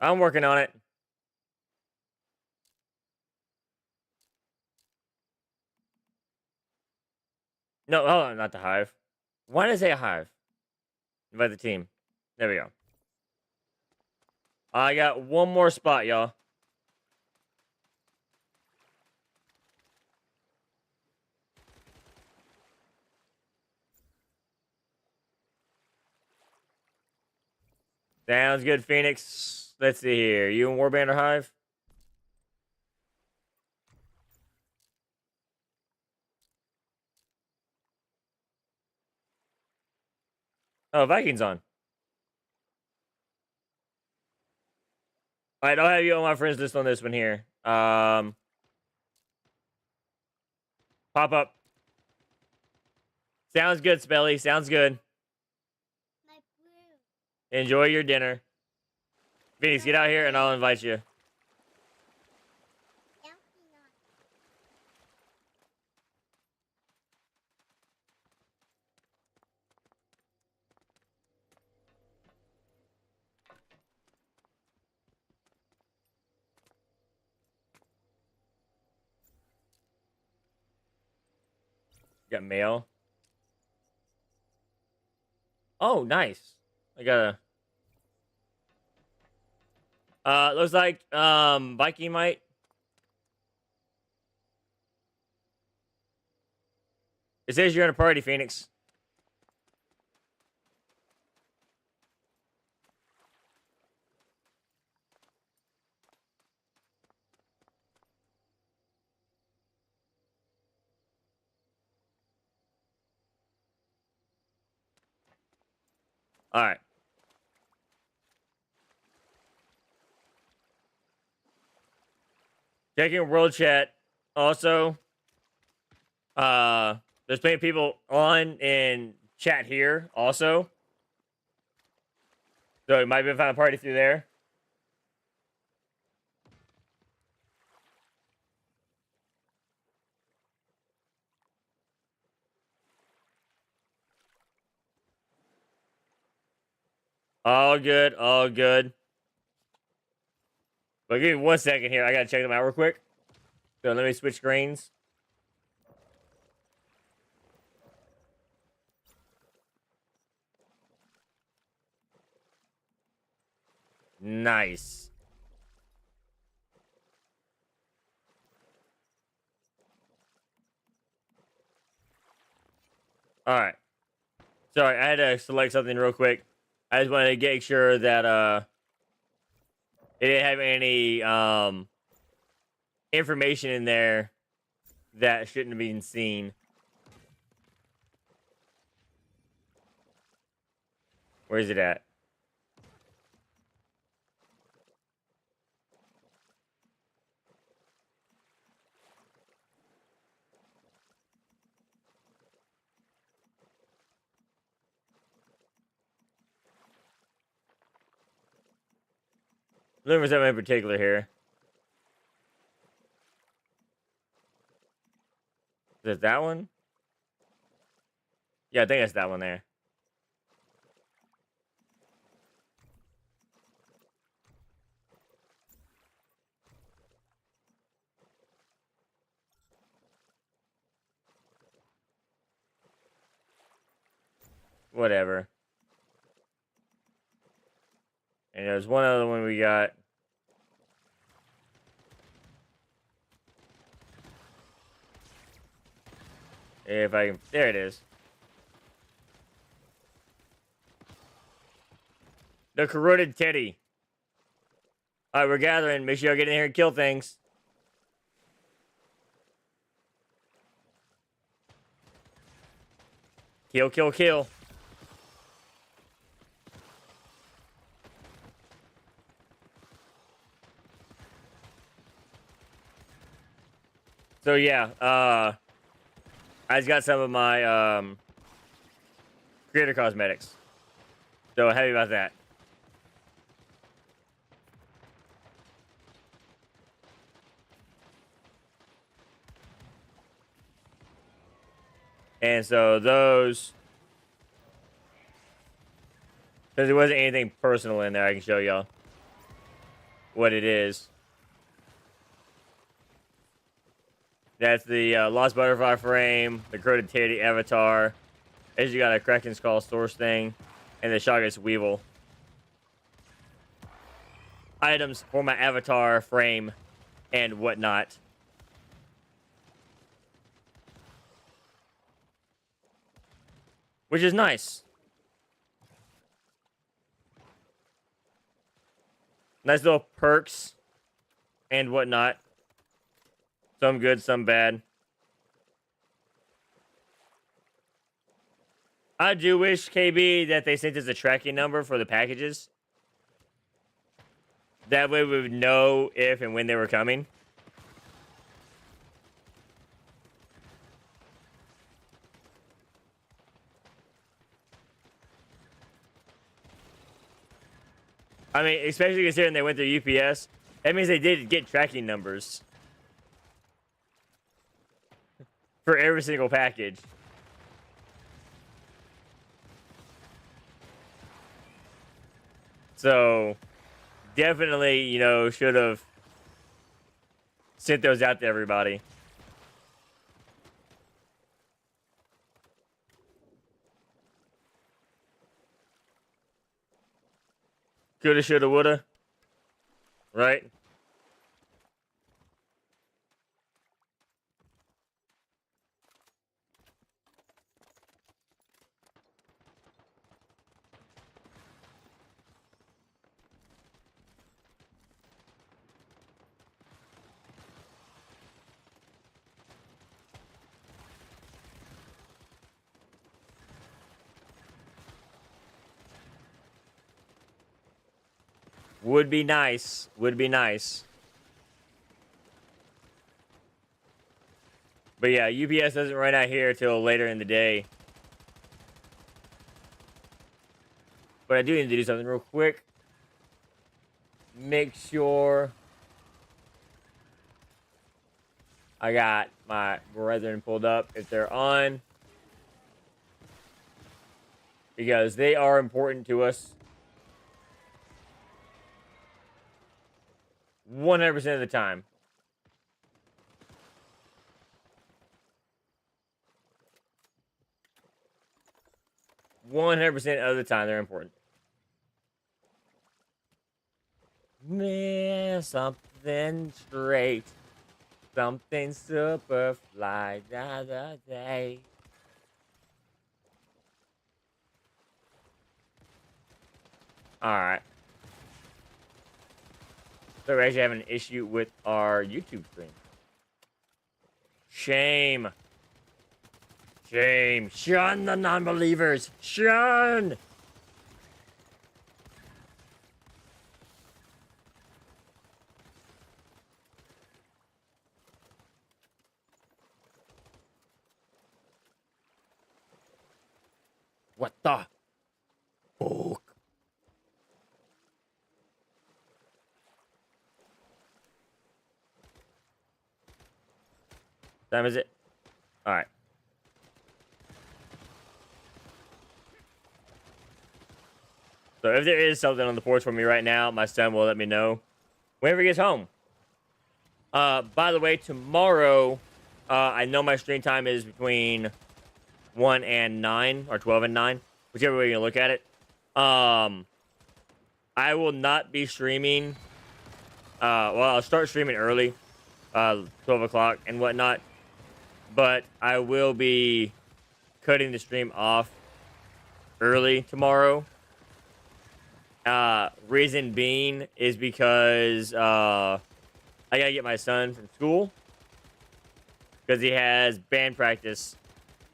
I'm working on it. No, hold on, not the hive. Why did I say a hive? Invite the team. There we go. I got one more spot, y'all. Sounds good, Phoenix. Let's see here. You in Warband or Hive? Oh, Vikings on. Alright, I'll have you on my friends list on this one here. Pop up. Sounds good, Spelly. Sounds good. Enjoy your dinner. Phoenix, get out here and I'll invite you. Got mail. Oh, nice. I got a... looks like, Viking might. It says you're in a party, Phoenix. Alright. Checking world chat. Also, there's plenty of people on in chat here also. So you might be able to find a party through there. All good, all good. But give me 1 second here. I gotta check them out real quick. So let me switch screens. Nice. Alright. Sorry, I had to select something real quick. I just wanted to make sure that it didn't have any information in there that shouldn't have been seen. Where is it at? Looking for something in particular here. Is it that one? Yeah, I think it's that one there. Whatever. And there's one other one we got. If I can... There it is. The corroded teddy. Alright, we're gathering. Make sure y'all get in here and kill things. Kill, kill, kill. So yeah, I just got some of my creator cosmetics. So happy about that. And so those, because there wasn't anything personal in there, I can show y'all what it is. That's the Lost Butterfly frame, the Corroded Teddy avatar. As you got a Kraken Skull source thing, and the Shoggoth's Weevil. Items for my avatar frame and whatnot. Which is nice. Nice little perks and whatnot. Some good, some bad. I do wish, KB, that they sent us a tracking number for the packages. That way we would know if and when they were coming. I mean, especially considering they went through UPS. That means they did get tracking numbers. For every single package. So, definitely, you know, should have sent those out to everybody. Coulda, shoulda, woulda. Right? Would be nice. Would be nice. But yeah, UPS doesn't run out here till later in the day. But I do need to do something real quick. Make sure I got my brethren pulled up if they're on. Because they are important to us. 100% of the time. of the time, they're important. Man, something straight. Something super fly the other day. Alright. So we're actually having an issue with our YouTube stream. Shame. Shame. Shun the non-believers. Shun! What the fuck? Time is it? Alright. So if there is something on the porch for me right now, my son will let me know whenever he gets home. By the way, tomorrow, I know my stream time is between 1 and 9, or 12 and 9, whichever way you look at it. I will not be streaming. Well, I'll start streaming early, 12 o'clock and whatnot. But I will be cutting the stream off early tomorrow. Reason being is because I gotta get my son from school because he has band practice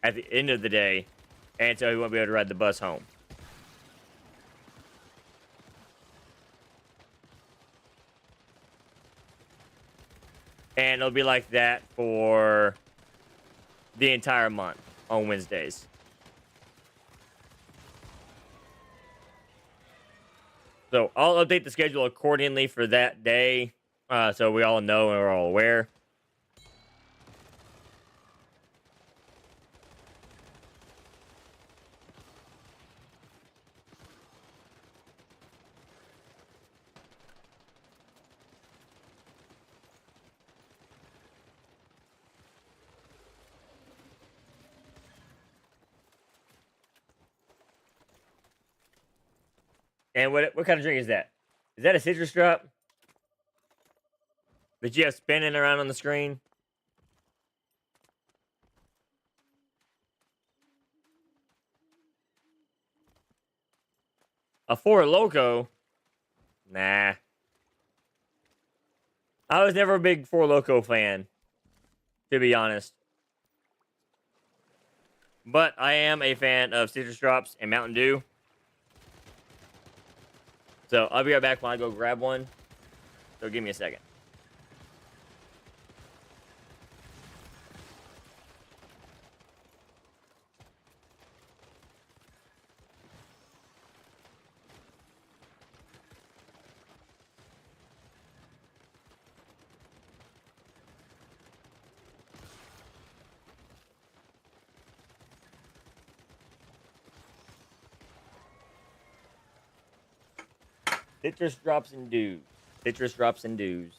at the end of the day, and so he won't be able to ride the bus home. And it'll be like that for the entire month on Wednesdays. So I'll update the schedule accordingly for that day, so we all know and we're all aware. And what kind of drink is that? Is that a citrus drop that you have spinning around on the screen? A Four Loko? Nah. I was never a big Four Loko fan, to be honest. But I am a fan of citrus drops and Mountain Dew. So I'll be right back when I go grab one. So give me a second. Citrus drops and dews. Citrus drops and dews.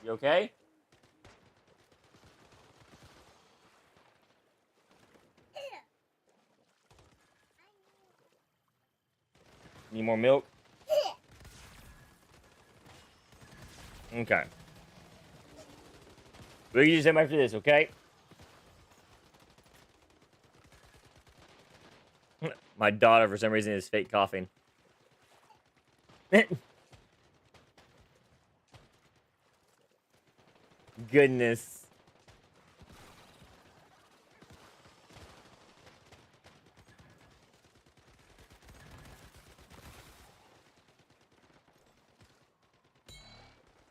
You okay? Need more milk? Okay. We can use them after this, okay? My daughter, for some reason, is fake coughing. Goodness.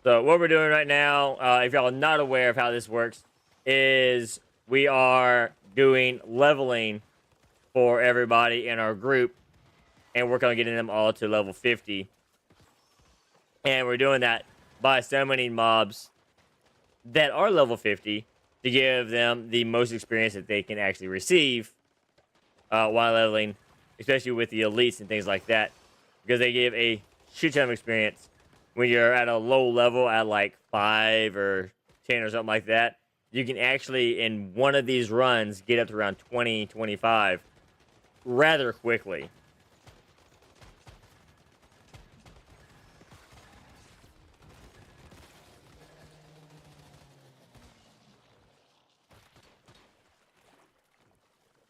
So what we're doing right now, if y'all are not aware of how this works, is we are doing leveling for everybody in our group, and working on getting them all to level 50. And we're doing that by summoning mobs that are level 50 to give them the most experience that they can actually receive while leveling, especially with the elites and things like that, because they give a shit ton of experience. When you're at a low level at like 5 or 10 or something like that, you can actually, in one of these runs, get up to around 20, 25 rather quickly.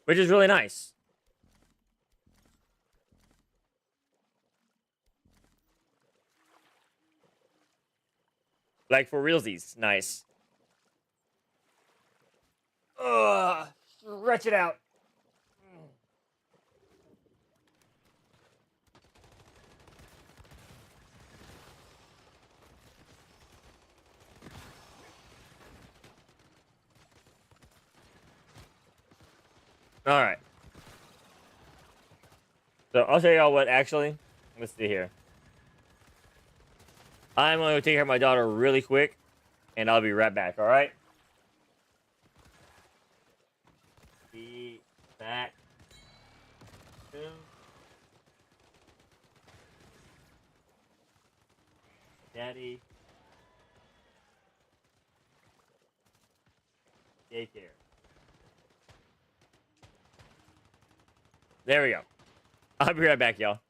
Which is really nice. Like, for realsies, nice. Ugh, stretch it out. All right. So I'll show y'all what actually. Let's see here. I'm going to take care of my daughter really quick, and I'll be right back. All right. Be back soon. Daddy. Daycare. There we go. I'll be right back, y'all.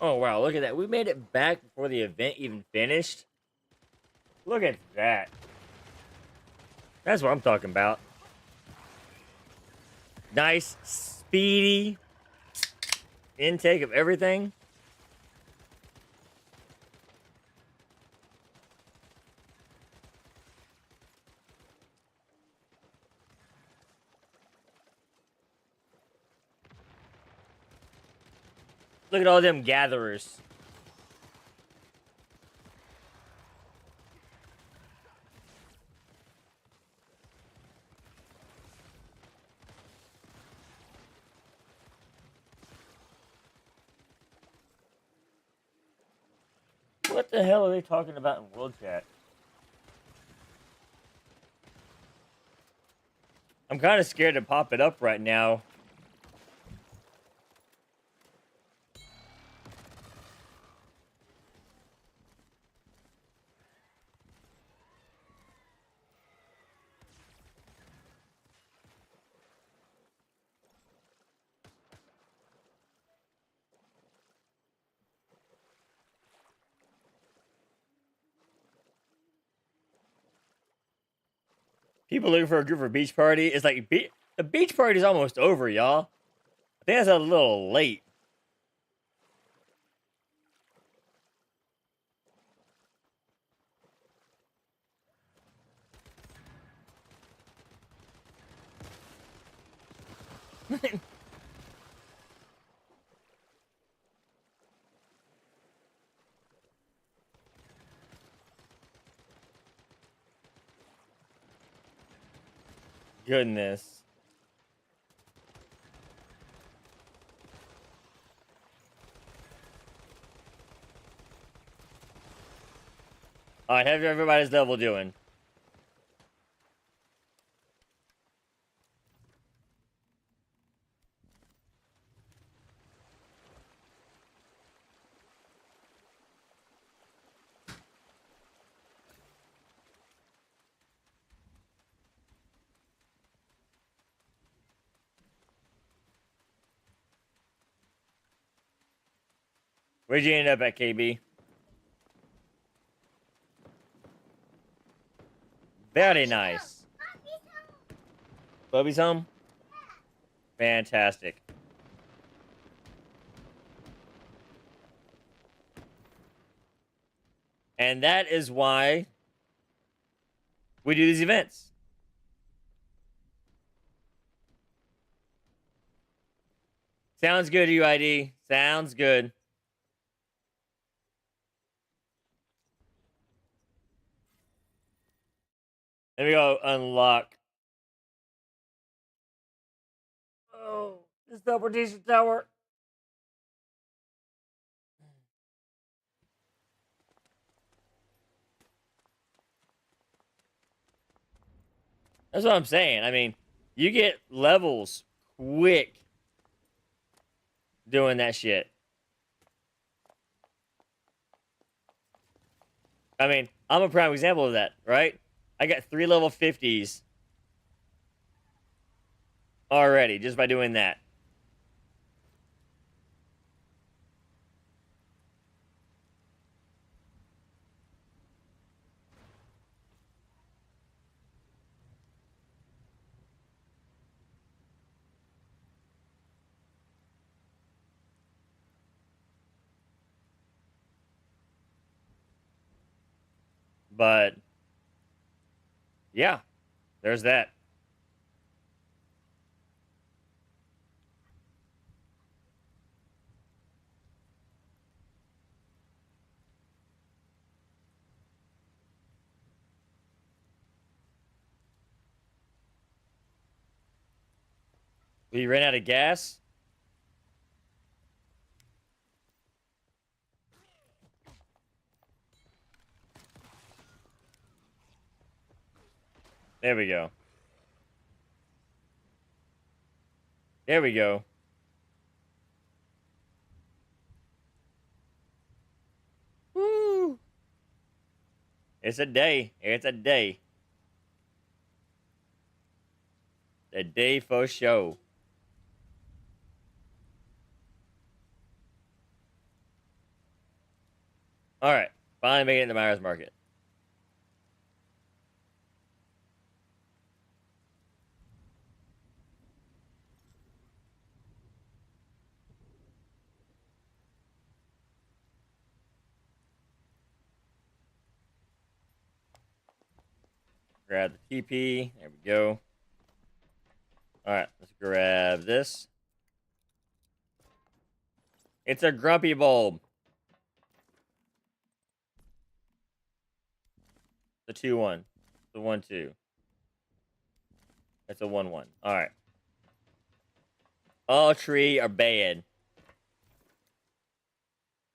Oh wow, look at that. We made it back before the event even finished. Look at that. That's what I'm talking about. Nice, speedy intake of everything. Look at all them gatherers. What the hell are they talking about in world chat? I'm kind of scared to pop it up right now. People looking for a group for beach party. It's like the beach party's almost over, y'all. I think that's a little late. Goodness. All right, how's everybody's level doing? Where'd you end up at, KB? Very nice. Bubby's home? Fantastic. And that is why we do these events. Sounds good, UID. Sounds good. Let me go unlock. Oh, this teleportation tower. That's what I'm saying. I mean, you get levels quick doing that shit. I mean, I'm a prime example of that, right? I got 3 level 50s already just by doing that. But yeah, there's that. We ran out of gas. There we go. There we go. Woo! It's a day. It's a day. A day for show. All right, finally made it into Myers Market. Grab the TP. There we go. All right, let's grab this. It's a grumpy bulb. The 2-1. The 1-2. It's a 1-1. All right. All tree are bad.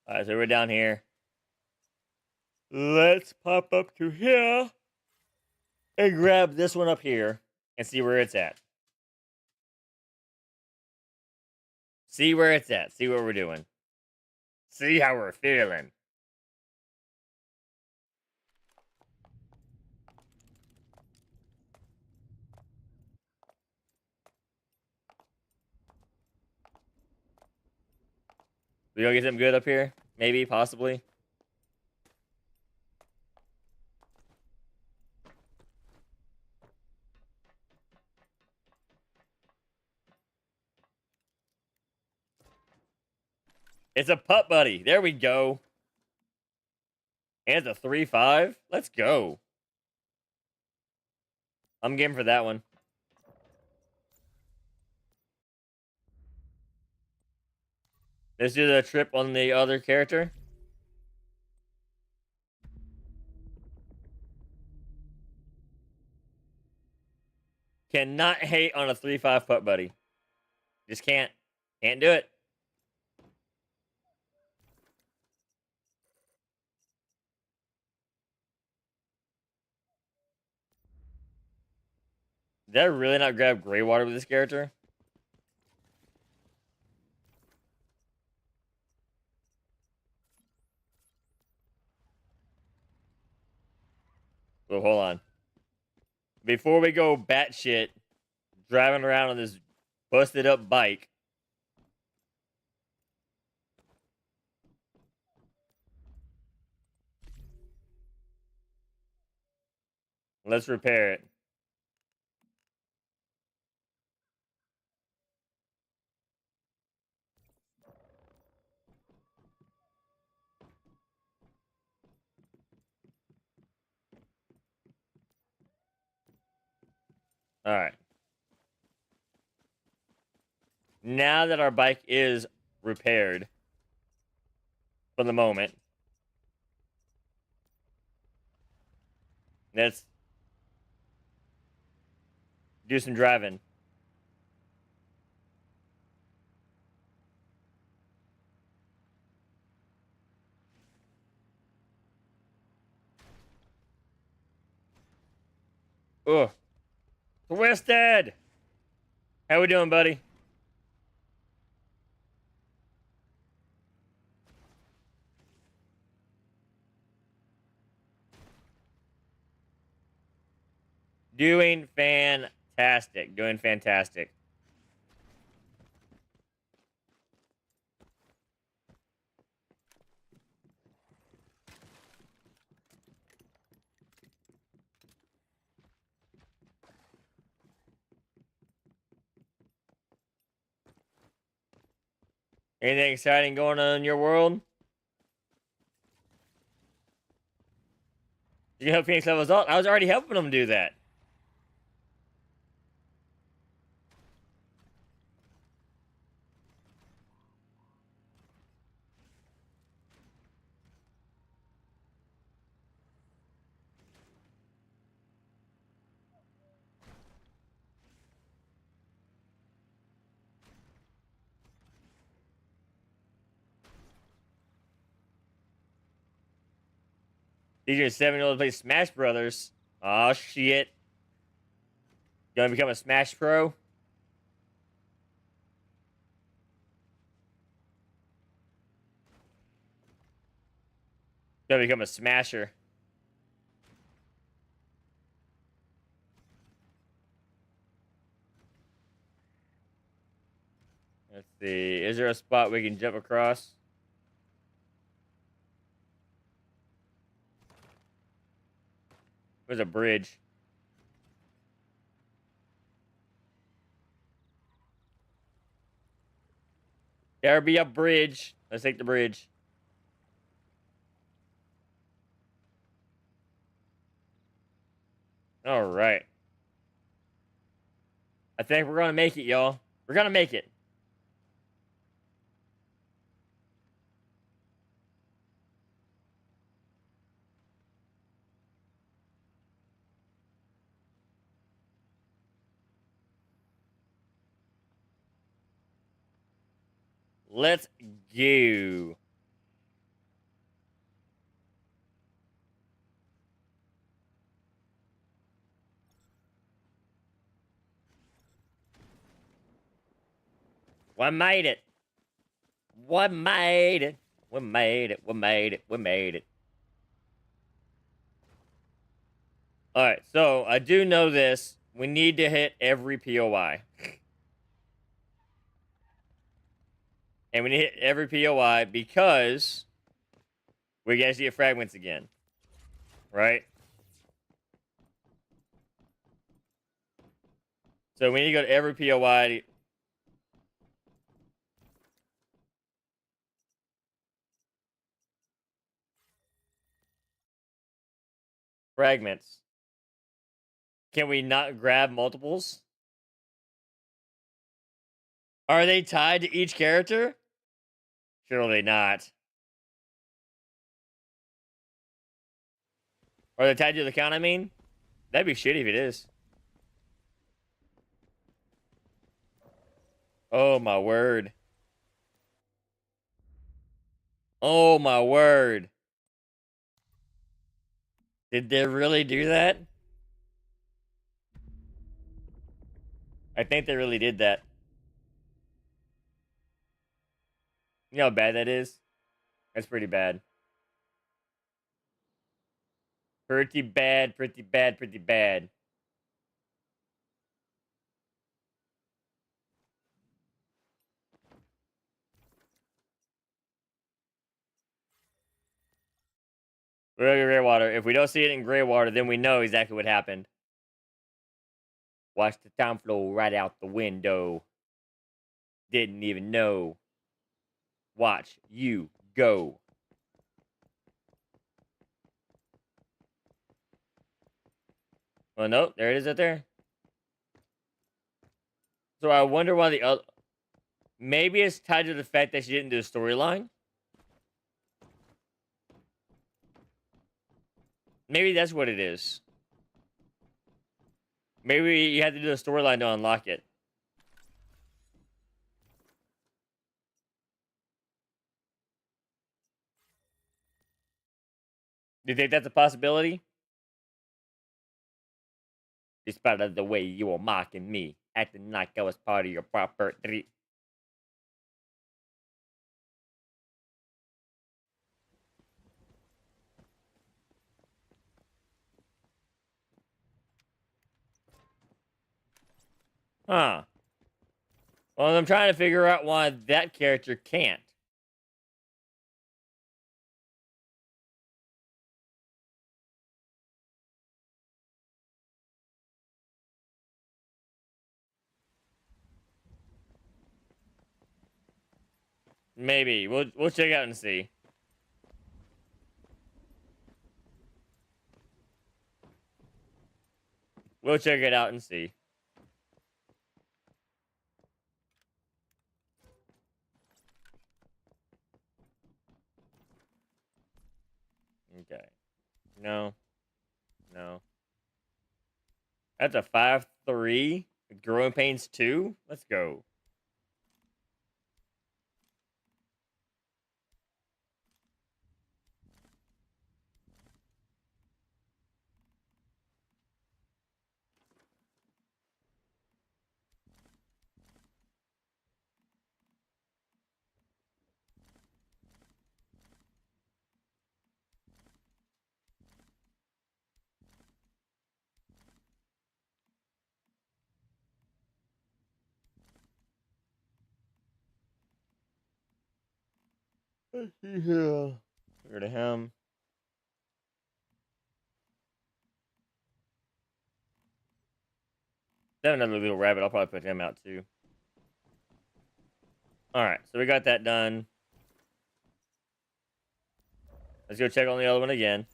All right, so we're down here. Let's pop up to here and grab this one up here and see where it's at. See where it's at. See what we're doing. See how we're feeling. We gonna get something good up here? Maybe, possibly. It's a putt buddy. There we go. And it's a 3-5. Let's go. I'm game for that one. Let's do the trip on the other character. Cannot hate on a 3-5 putt buddy. Just can't. Can't do it. Did I really not grab gray water with this character? Well, hold on. Before we go batshit driving around on this busted up bike, let's repair it. All right. Now that our bike is repaired for the moment, let's do some driving. Ugh. Twisted! How we doing, buddy? Doing fantastic. Doing fantastic. Anything exciting going on in your world? Did you help Phoenix levels up? I was already helping them do that. These are 7-year-olds play Smash Brothers. Oh shit. You wanna become a Smash Pro? You wanna become a Smasher? Let's see. Is there a spot we can jump across? There's a bridge. There be a bridge. Let's take the bridge. All right. I think we're gonna make it, y'all. We're gonna make it. Let's go. We made it. We made it. We made it. We made it. We made it. All right. So I do know this. We need to hit every POI. And we need to hit every POI because we get to see fragments again. Right? So we need to go to every POI. Fragments. Can we not grab multiples? Are they tied to each character? Surely not. Are they tied to the account, I mean? That'd be shitty if it is. Oh my word. Oh my word. Did they really do that? I think they really did that. You know how bad that is? That's pretty bad. Pretty bad, pretty bad, pretty bad. We're gonna go gray water. If we don't see it in gray water, then we know exactly what happened. Watch the time flow right out the window. Didn't even know. Watch you go. Oh, no, there it is right there. So I wonder why the other... Maybe it's tied to the fact that she didn't do the storyline. Maybe that's what it is. Maybe you had to do the storyline to unlock it. Do you think that's a possibility? Despite the way you were mocking me, acting like I was part of your property. Huh. Well, I'm trying to figure out why that character can't. Maybe. We'll check out and see. We'll check it out and see. Okay. No. No. That's a 5-3. Growing Pains 2? Let's go. Yeah. Go to him. Then another little rabbit. I'll probably put him out too. All right, so we got that done. Let's go check on the other one again.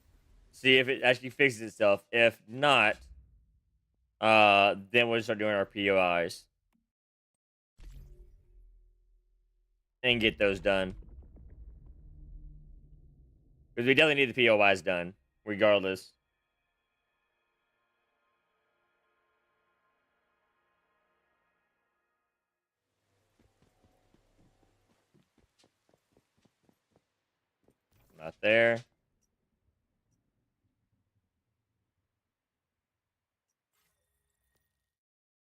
See if it actually fixes itself. If not, then we'll start doing our POIs and get those done. Because we definitely need the POIs done, regardless. Not there.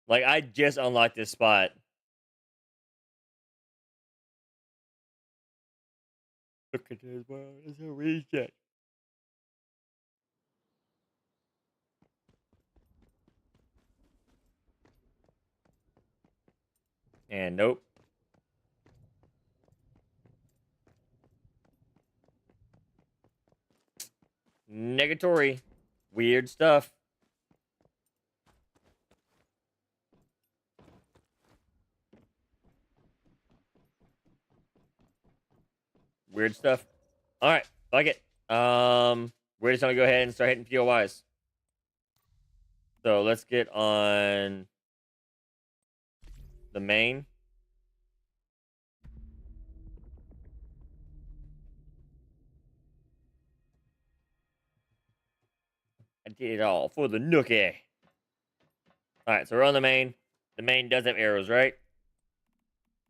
Like, I just unlocked this spot. Look at this world. It's a reset. And nope. Negatory. Weird stuff. Weird stuff. All right, fuck it. We're just gonna go ahead and start hitting POIs. So let's get on the main. I did it all for the nookie. All right, so we're on the main. The main does have arrows, right?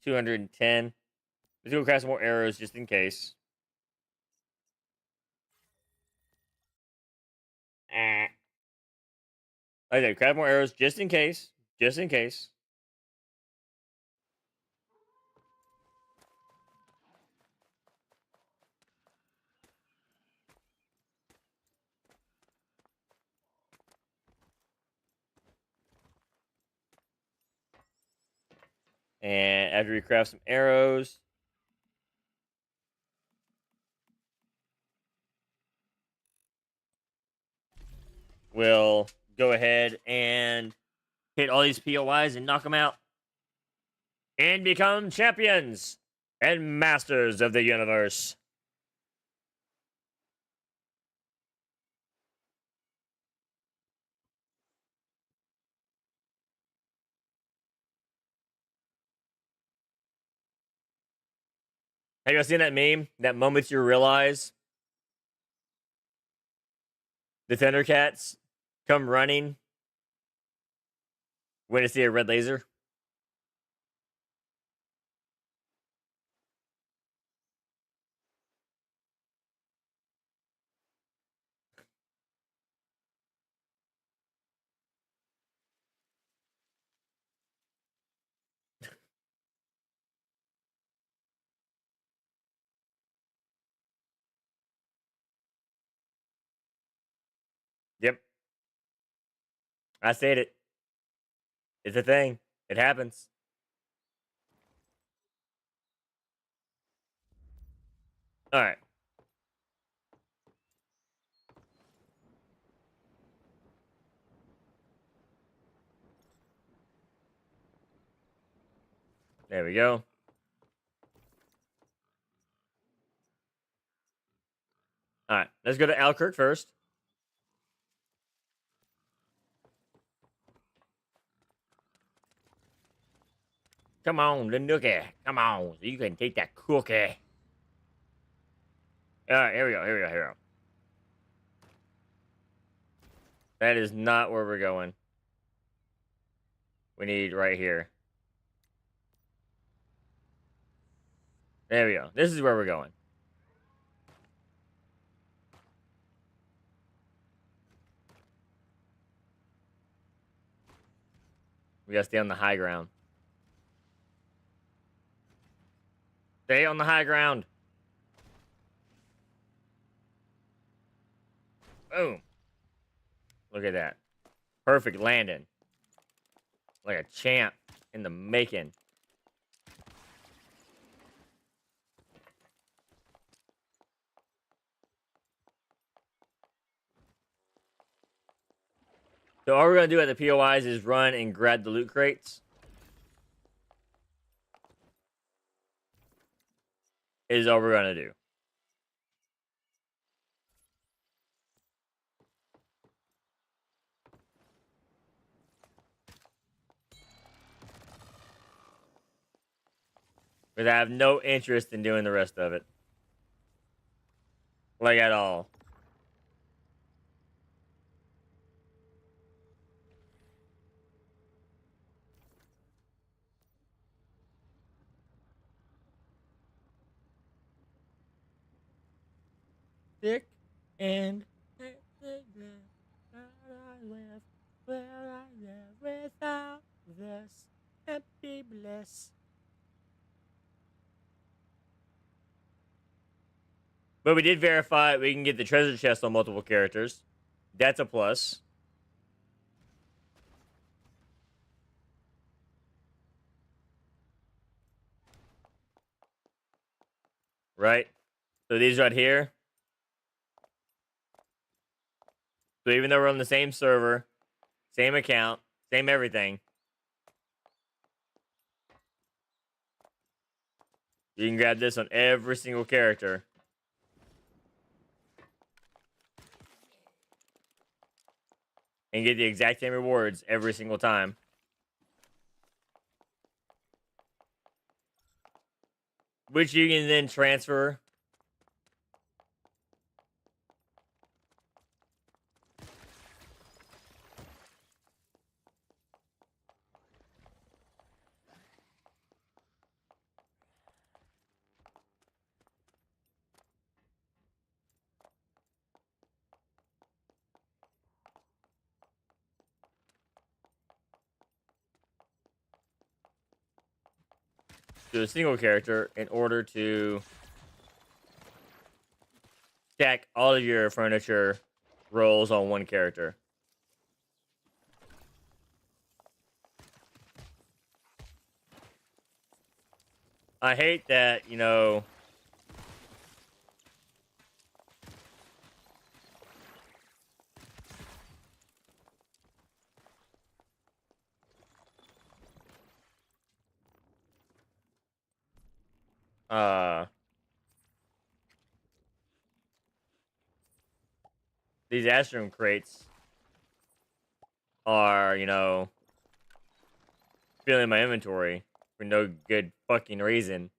210. Let's go craft some more arrows just in case. Okay, craft more arrows just in case. Just in case. And after we craft some arrows, we'll go ahead and hit all these POIs and knock them out. And become champions and masters of the universe. Have you guys seen that meme? That moment you realize the Thundercats come running when they see a red laser? Yep. I said it. It's a thing. It happens. All right. There we go. All right. Let's go to Alkirk first. Come on, the nookie. Come on. So you can take that cookie. All right. Here we go. Here we go. Here we go. That is not where we're going. We need right here. There we go. This is where we're going. We gotta stay on the high ground. Stay on the high ground. Boom. Look at that. Perfect landing. Like a champ in the making. So all we're gonna do at the POIs is run and grab the loot crates. Is all we're gonna do. Because I have no interest in doing the rest of it. Like, at all. Thick and where I live without this empty bliss. But we did verify we can get the treasure chest on multiple characters. That's a plus. Right? So these right here. So even though we're on the same server, same account, same everything, you can grab this on every single character. And get the exact same rewards every single time. Which you can then transfer. To a single character in order to stack all of your furniture rolls on one character. I hate that, you know, uh, these Astrum crates are, you know, filling my inventory for no good fucking reason.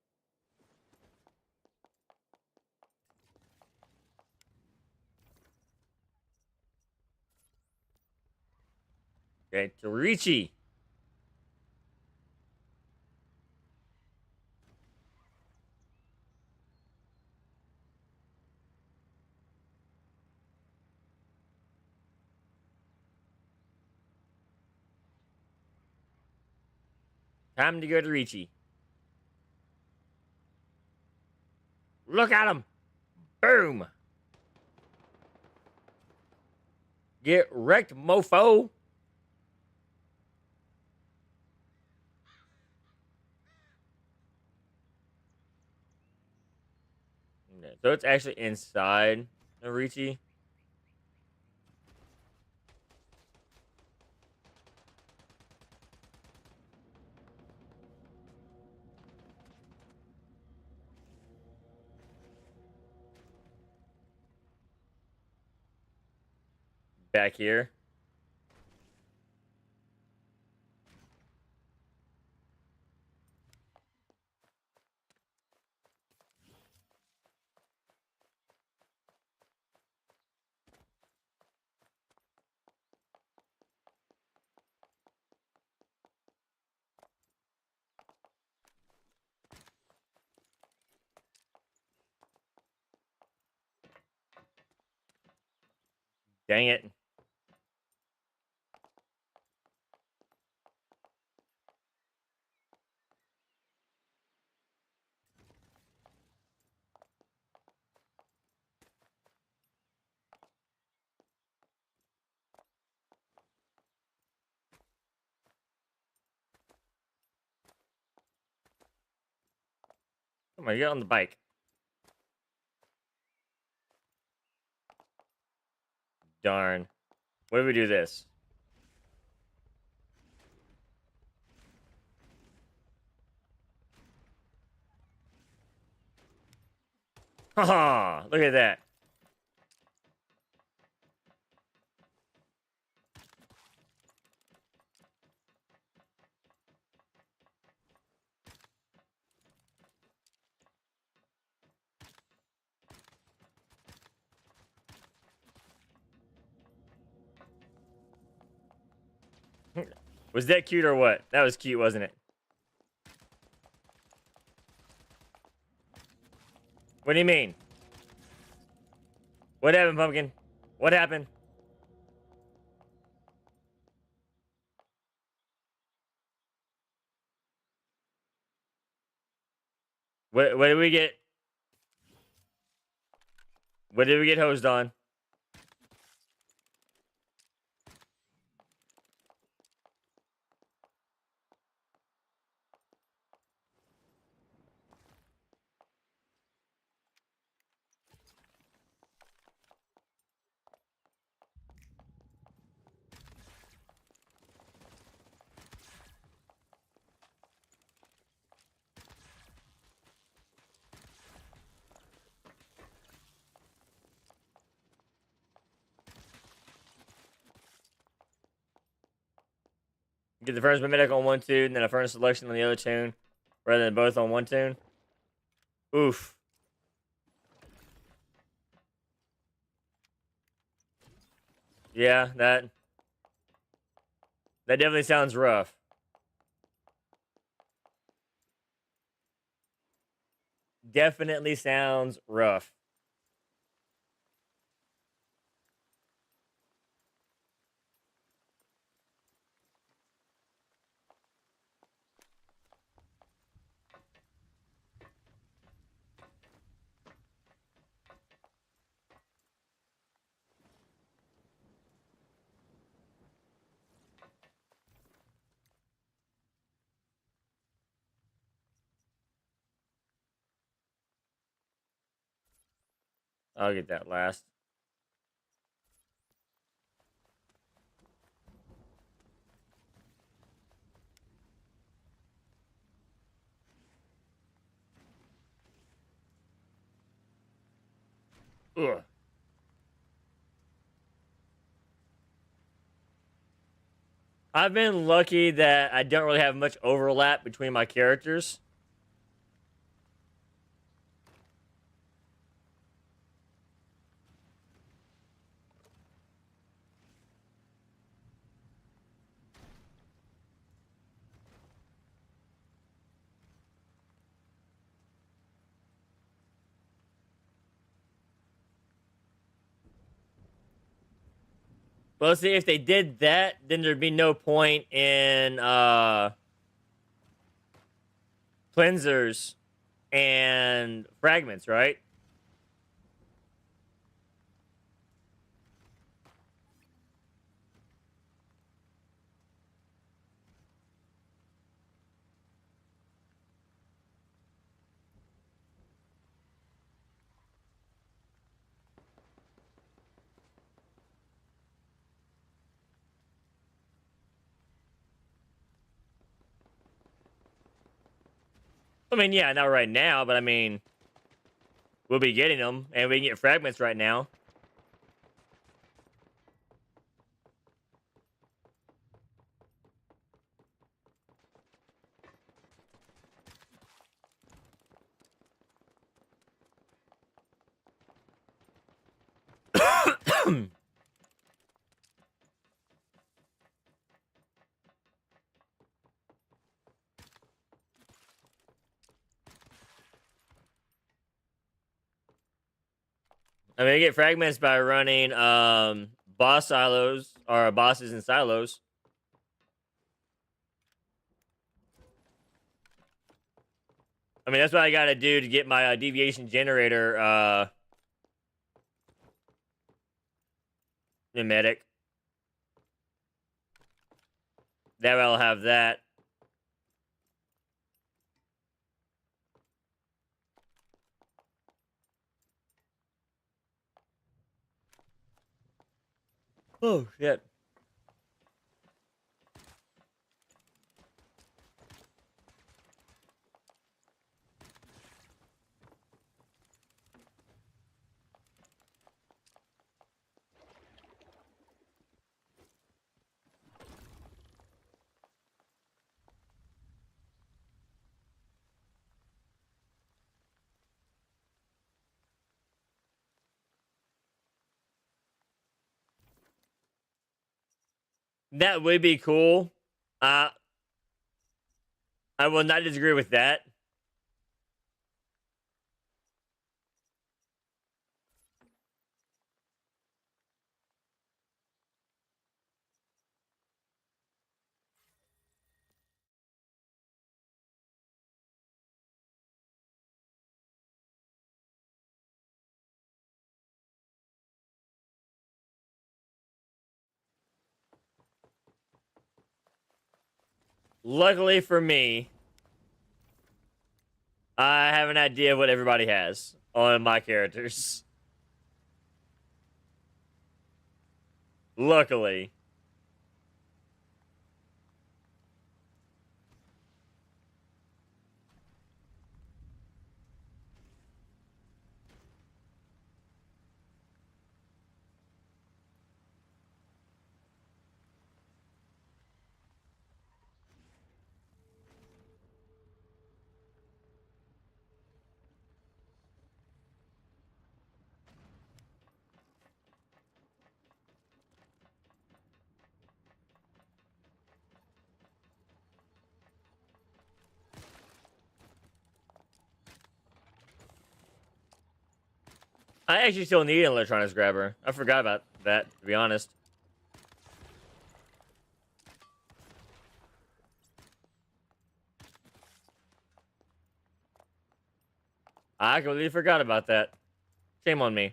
Okay, Torichi. Time to go to Ricci. Look at him. Boom. Get wrecked, mofo. Okay, so it's actually inside the Ricci. Back here. Dang it. Come on, get on the bike. Darn. What if we do this? Haha, look at that. Was that cute or what? That was cute, wasn't it? What do you mean? What happened, Pumpkin? What happened? What did we get? What did we get hosed on? Get the first mimetic on one tune, then a furnace selection on the other tune, rather than both on one tune. Oof. Yeah, that definitely sounds rough. Definitely sounds rough. I'll get that last. Ugh. I've been lucky that I don't really have much overlap between my characters. Well, see, if they did that, then there'd be no point in cleansers and fragments, right? I mean, yeah, not right now, but I mean, we'll be getting them, and we can get fragments right now. I mean, you get fragments by running boss silos or bosses in silos. I mean, that's what I gotta do to get my deviation generator pneumatic. That way I'll have that. Oh shit. That would be cool. I will not disagree with that. Luckily for me, I have an idea of what everybody has on my characters. Luckily. I actually still need an electronics grabber. I forgot about that, to be honest. I completely forgot about that. Shame on me.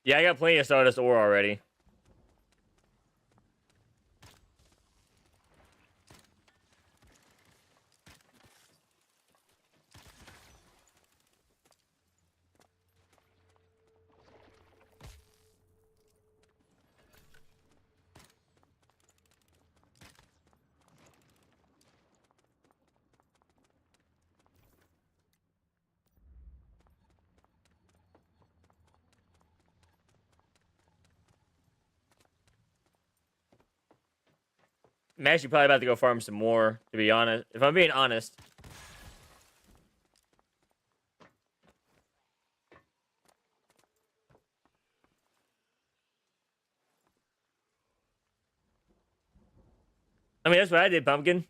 Yeah, I got plenty of Stardust ore already. I'm actually probably about to go farm some more, to be honest. If I'm being honest. I mean, that's what I did, Pumpkin.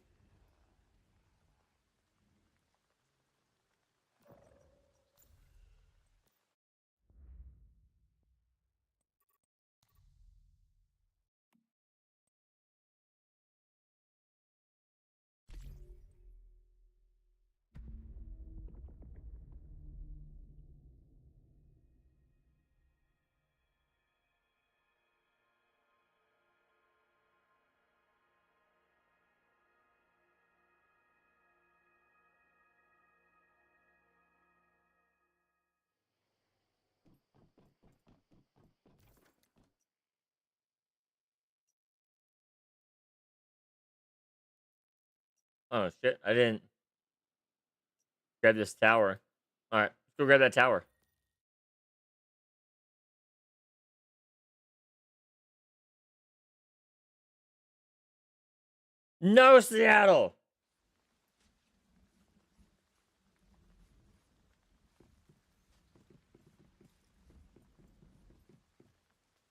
Oh, shit. I didn't grab this tower. Alright, let's go grab that tower. No, Seattle!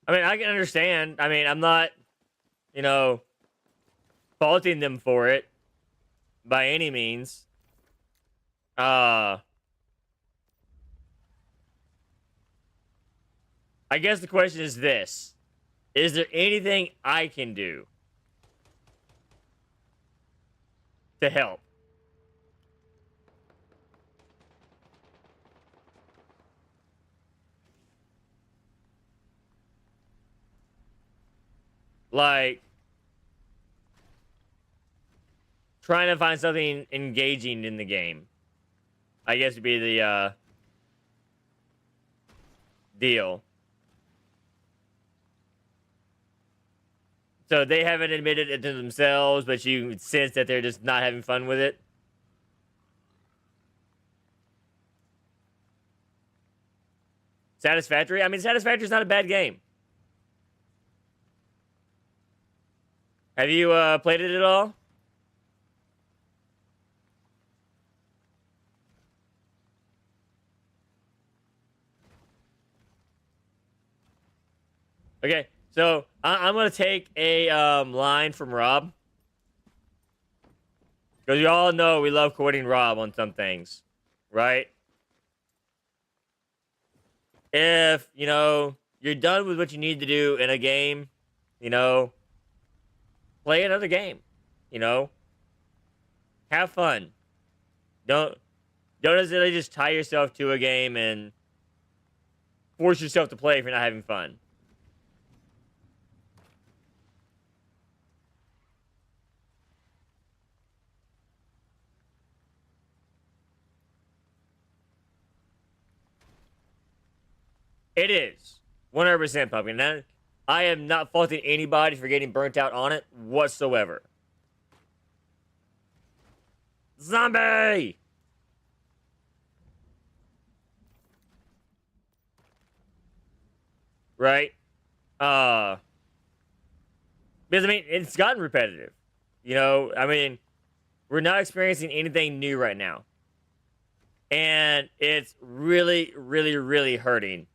I mean, I can understand. I mean, I'm not, you know, faulting them for it by any means. I guess the question is this. Is there anything I can do to help? Like, trying to find something engaging in the game. I guess would be the, deal. So they haven't admitted it to themselves, but you sense that they're just not having fun with it. Satisfactory? I mean, Satisfactory is not a bad game. Have you played it at all? Okay, so I'm gonna take a line from Rob, because you all know we love quoting Rob on some things, right? If you're done with what you need to do in a game, you know, play another game. You know, have fun. Don't necessarily just tie yourself to a game and force yourself to play if you're not having fun. It is 100% pumpkin. And I am not faulting anybody for getting burnt out on it whatsoever. Zombie! Right? Because I mean, it's gotten repetitive. I mean, we're not experiencing anything new right now. And it's really, really, really hurting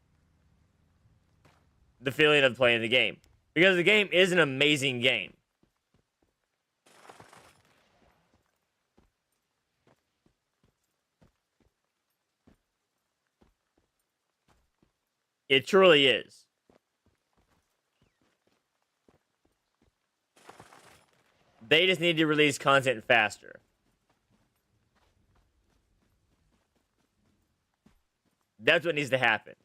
the feeling of playing the game. Because the game is an amazing game. It truly is. They just need to release content faster. That's what needs to happen.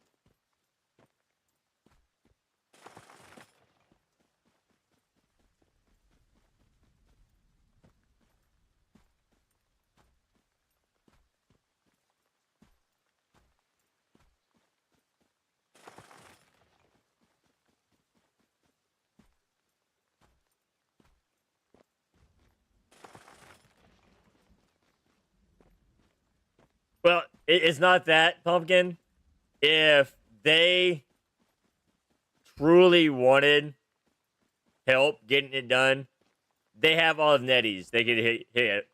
Well, it's not that, Pumpkin. If they truly wanted help getting it done, they have all of Netties. They could hit it.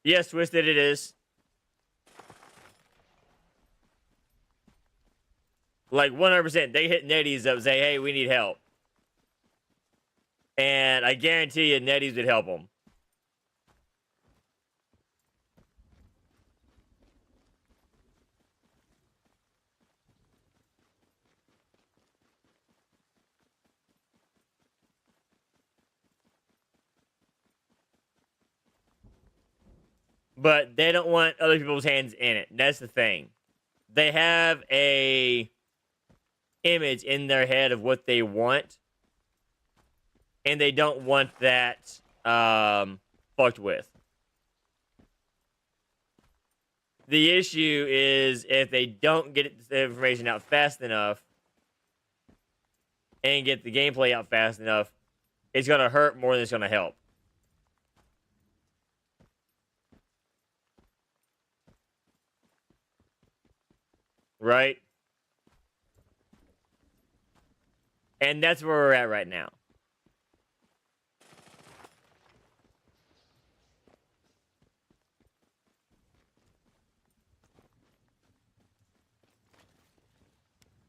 Yes, Twisted, it is. Like 100%. They hit Netties up and say, hey, we need help. And I guarantee you, Netties would help them. But they don't want other people's hands in it. That's the thing. They have a image in their head of what they want, and they don't want that fucked with. The issue is if they don't get the information out fast enough and get the gameplay out fast enough, it's going to hurt more than it's going to help. Right? And that's where we're at right now.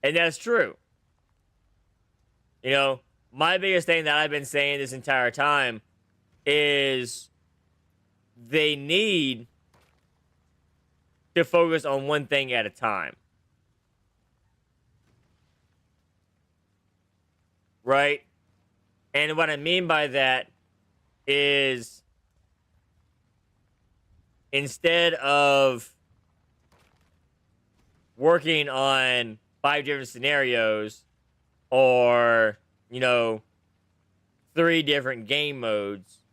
And that's true. My biggest thing that I've been saying this entire time is they need to focus on one thing at a time. Right? And what I mean by that is instead of working on 5 different scenarios or, 3 different game modes,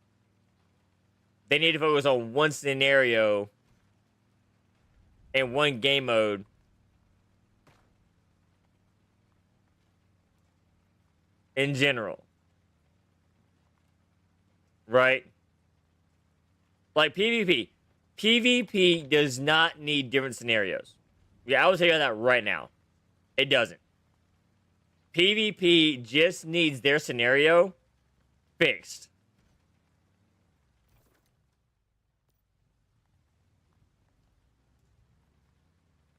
they need to focus on one scenario and one game mode in general. Right? Like PvP. PvP does not need different scenarios. Yeah, I will tell you that right now. It doesn't. PvP just needs their scenario fixed.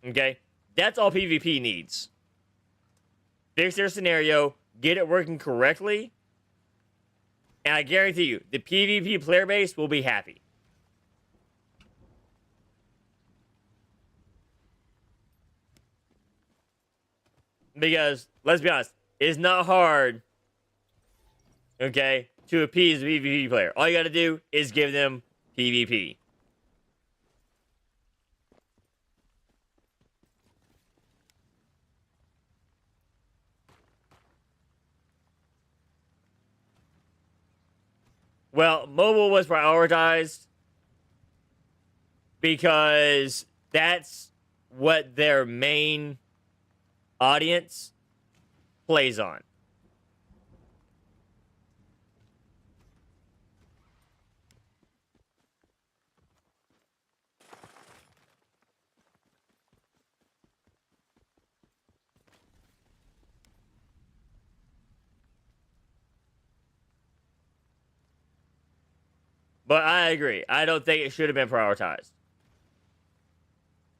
Okay? That's all PvP needs. Fix their scenario, get it working correctly, and I guarantee you, the PvP player base will be happy. Because, let's be honest, it's not hard, okay, to appease a PvP player. All you gotta do is give them PvP. Well, mobile was prioritized because that's what their main audience plays on. But I agree. I don't think it should have been prioritized.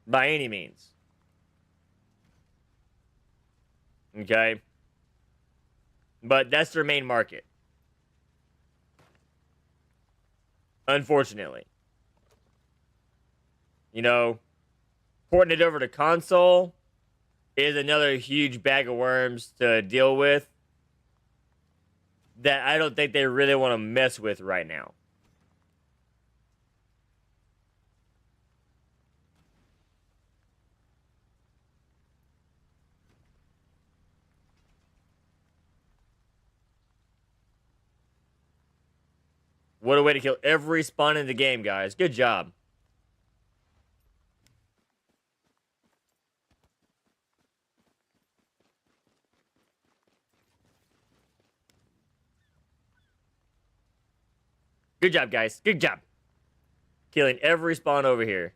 By any means. Okay? But that's their main market. Unfortunately. You know, porting it over to console is another huge bag of worms to deal with that I don't think they really want to mess with right now. What a way to kill every spawn in the game, guys. Good job. Good job, guys. Good job. Killing every spawn over here.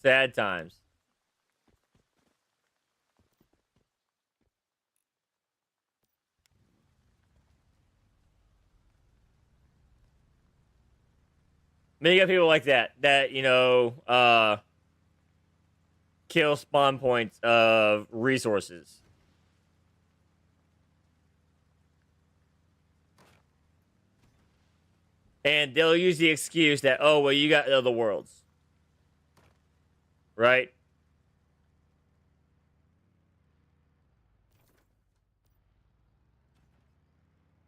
Sad times. Many got people like that, kill spawn points of resources. And they'll use the excuse that, oh, well, you got other worlds. Right?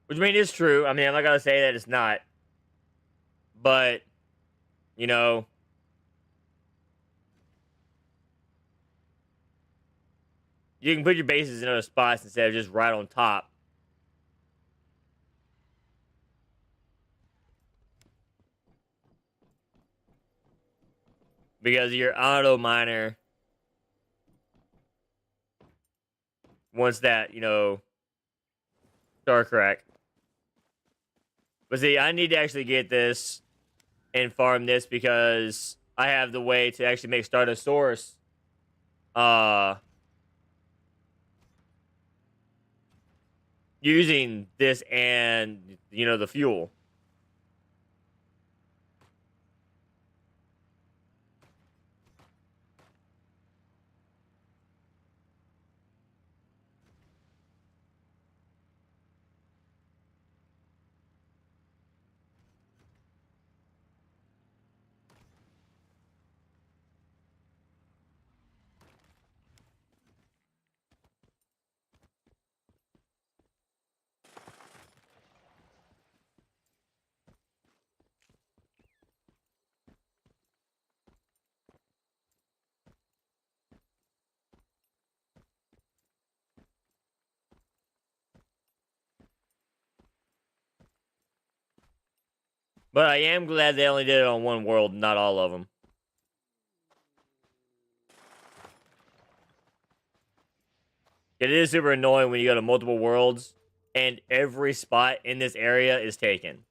Which, I mean, is true. I mean, I'm not going to say that it's not. But, you know, you can put your bases in other spots instead of just right on top. Because your auto miner wants that, star crack. But see, I need to actually get this and farm this because I have the way to actually make Startosaurus using this and, the fuel. But I am glad they only did it on one world, not all of them. It is super annoying when you go to multiple worlds and every spot in this area is taken.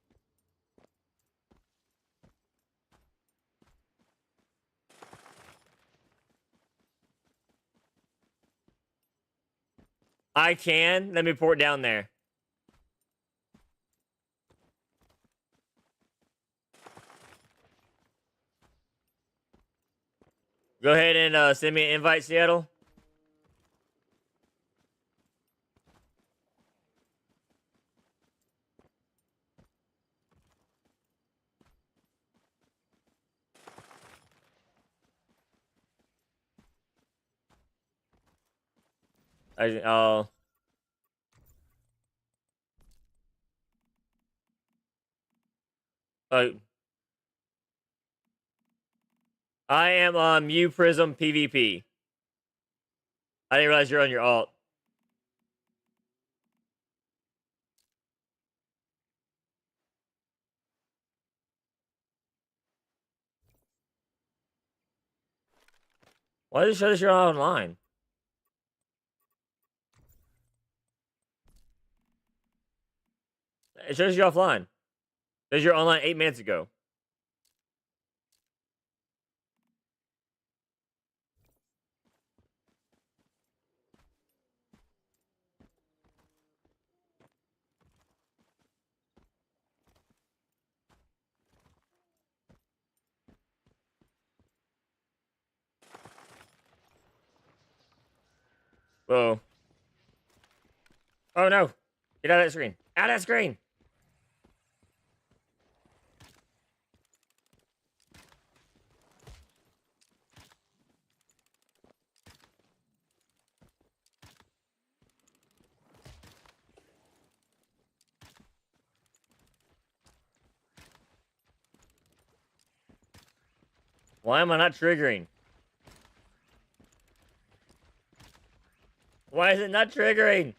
I can. Let me port down there. Go ahead and send me an invite, Seattle. Oh. I am on Mew Prism PvP. I didn't realize you're on your alt. Why does it show that you're online? It shows you offline. It says you're online 8 minutes ago. Whoa. Oh no. Get out of that screen. Out of that screen. Why am I not triggering? Why is it not triggering?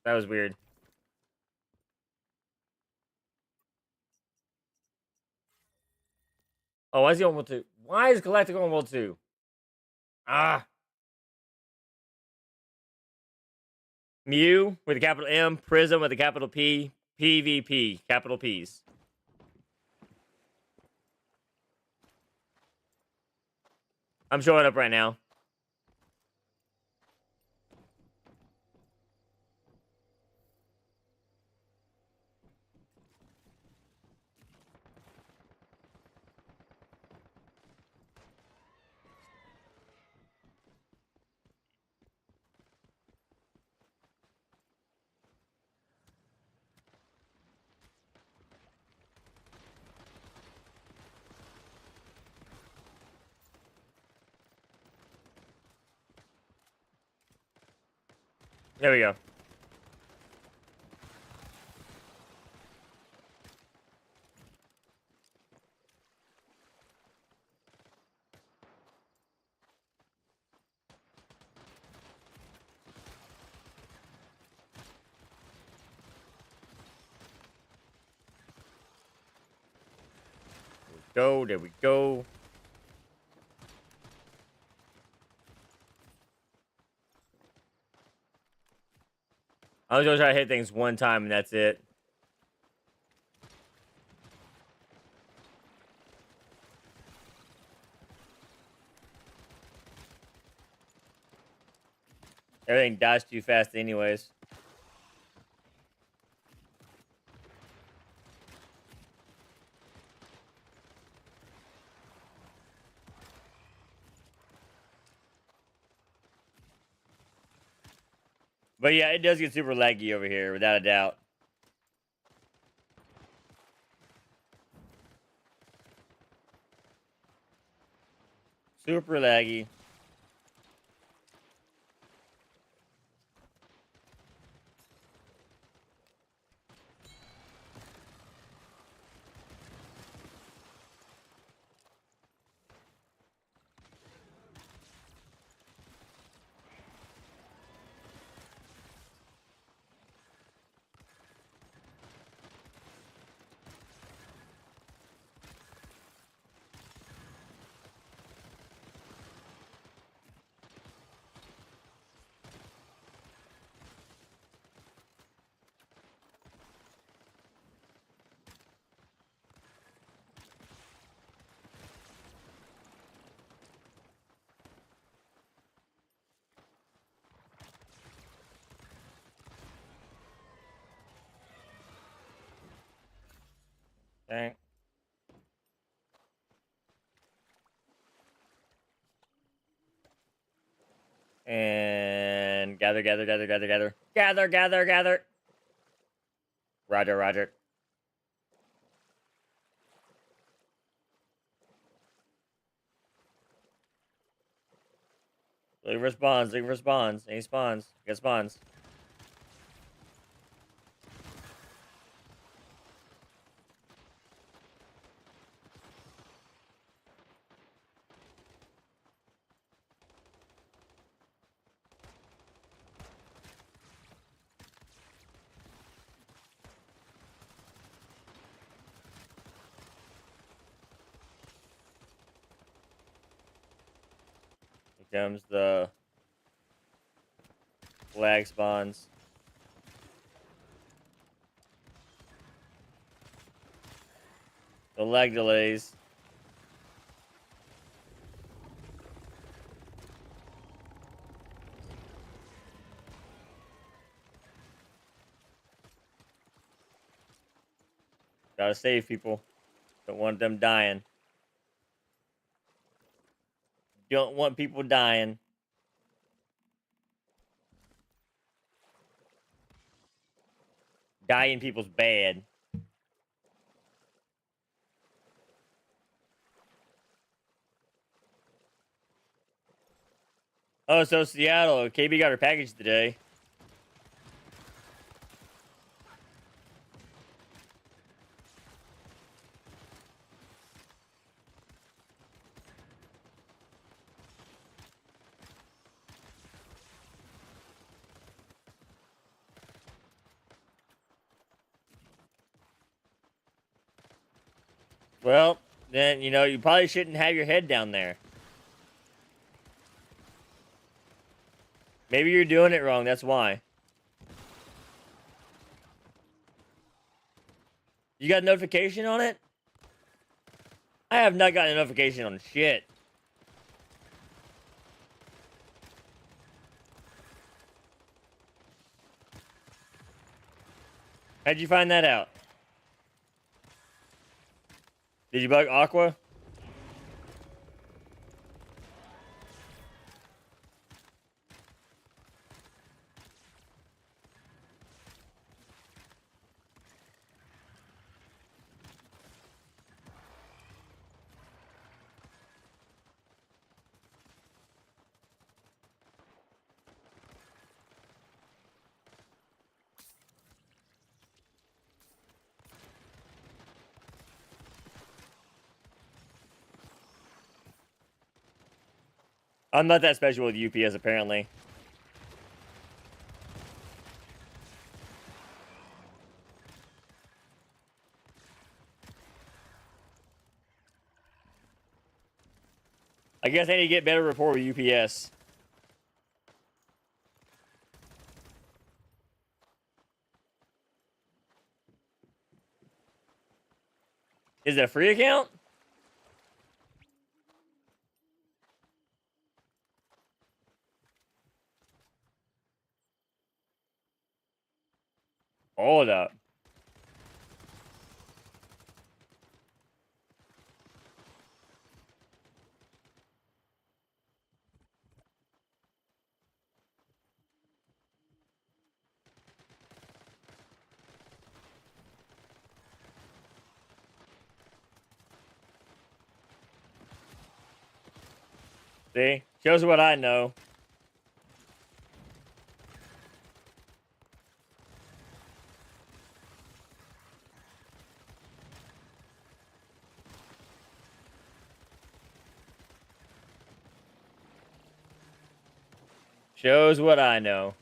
That was weird. Oh, why is he on World 2? Why is Galactic on World 2? Ah. Mew with a capital M, Prism with a capital P, PvP, capital P's. I'm showing up right now. There we go. There we go. I was gonna try to hit things one time and that's it. Everything dies too fast anyways. But yeah, it does get super laggy over here, without a doubt. Super laggy. Okay. And gather, gather, gather, gather, gather. Gather, gather, gather. Roger, roger. Looking for spawns, looking for spawns. Any spawns? Get spawns. Here comes the lag spawns. The lag delays. Gotta save people. Don't want them dying. Don't want people dying. Dying people's bad. Oh, so Seattle. KB got her package today. Well, then, you know, you probably shouldn't have your head down there. Maybe you're doing it wrong, that's why. You got a notification on it? I have not gotten a notification on shit. How'd you find that out? Did you bug Aqua? I'm not that special with UPS, apparently. I guess I need to get better rapport with UPS. Is it a free account? Hold up. See? Shows what I know. Shows what I know.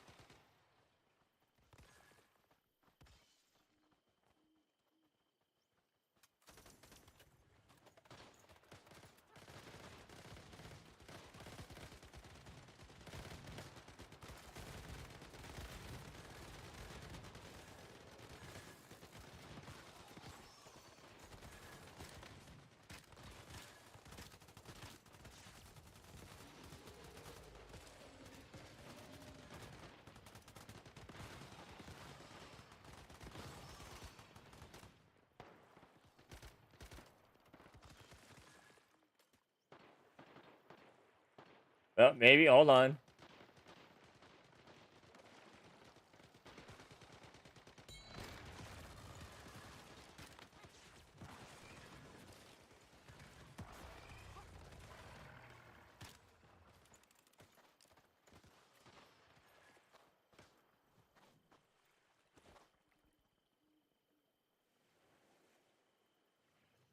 Well, maybe. Hold on.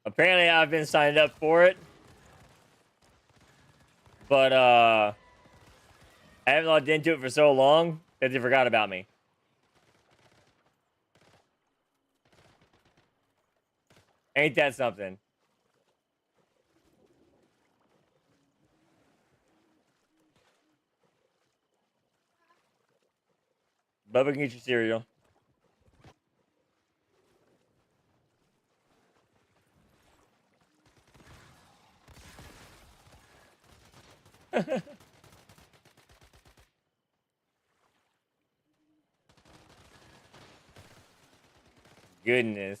Apparently, I've been signed up for it. But, I haven't logged into it for so long that they forgot about me. Ain't that something? Bubba can get your cereal. Goodness.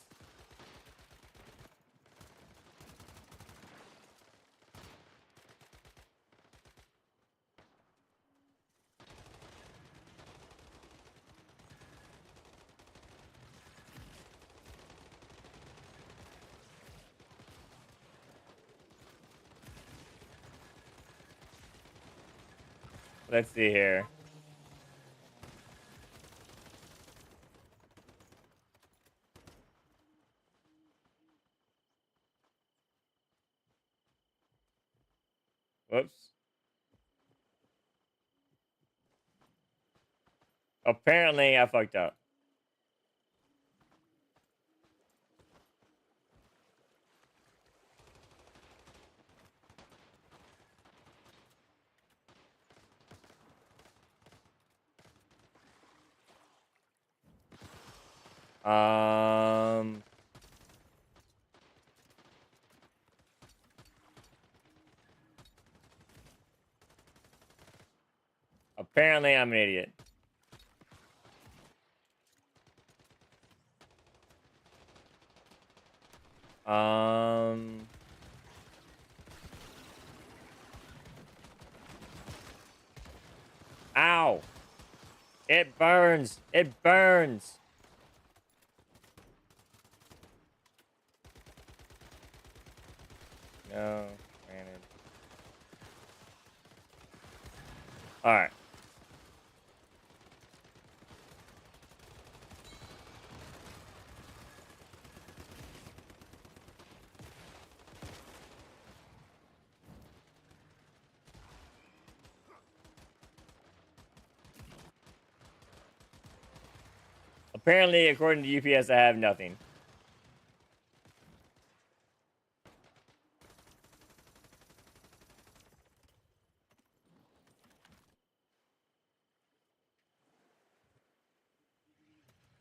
Let's see here. Whoops. Apparently, I fucked up. Um... Apparently, I'm an idiot. Um... Ow! It burns! It burns! No, granted. Alright. Apparently, according to UPS, I have nothing.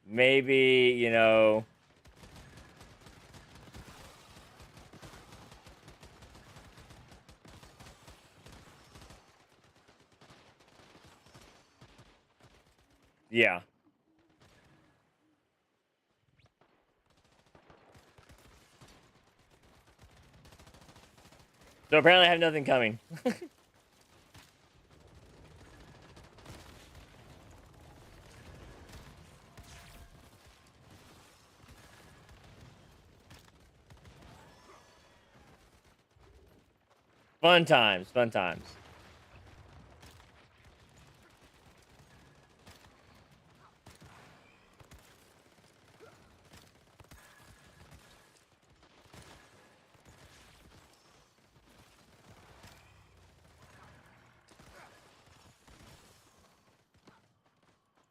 Maybe, you know... Yeah. So apparently I have nothing coming. Fun times, fun times.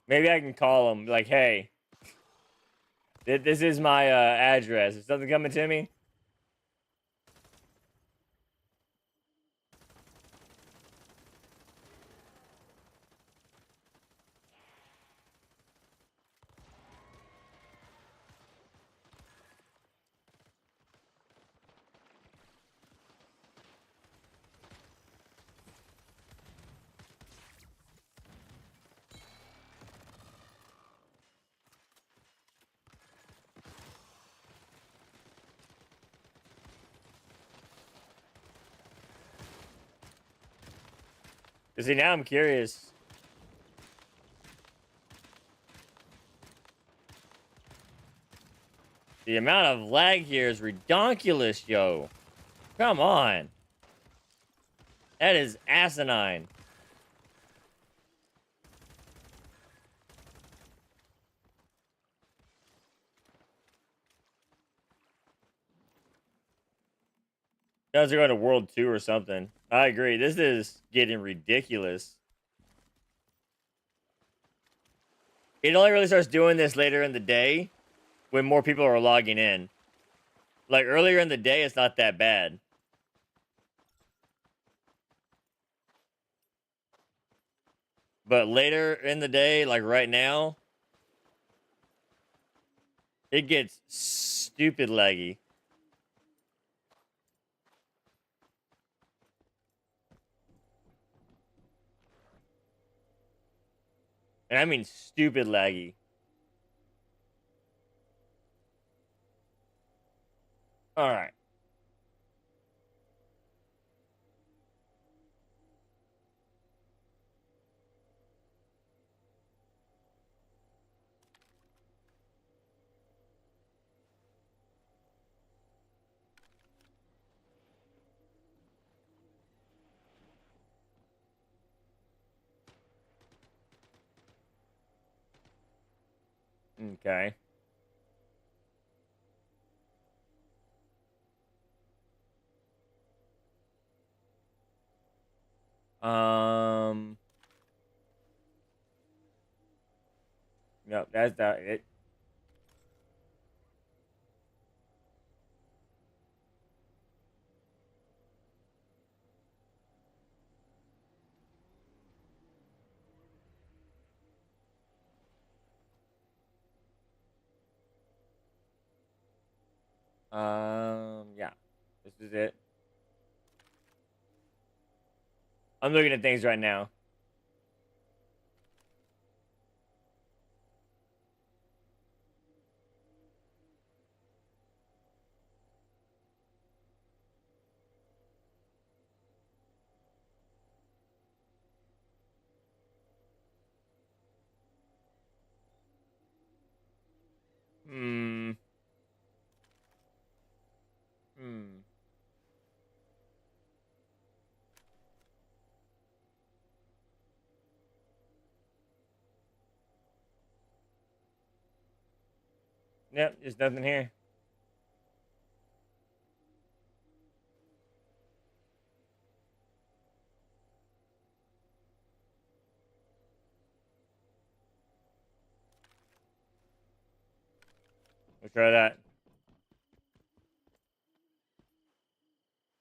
Maybe I can call him, like, hey, this is my address. Is something coming to me? See, now I'm curious. The amount of lag here is redonkulous, yo. Come on. That is asinine. Guys are going to World 2 or something. I agree. This is getting ridiculous. It only really starts doing this later in the day when more people are logging in. Like earlier in the day, it's not that bad. But later in the day, like right now, it gets stupid laggy. And I mean stupid laggy. All right. Okay. Um. No, that's not it. Yeah. This is it. I'm looking at things right now. Hmm. Hmm. Yep, there's nothing here. We'll try that.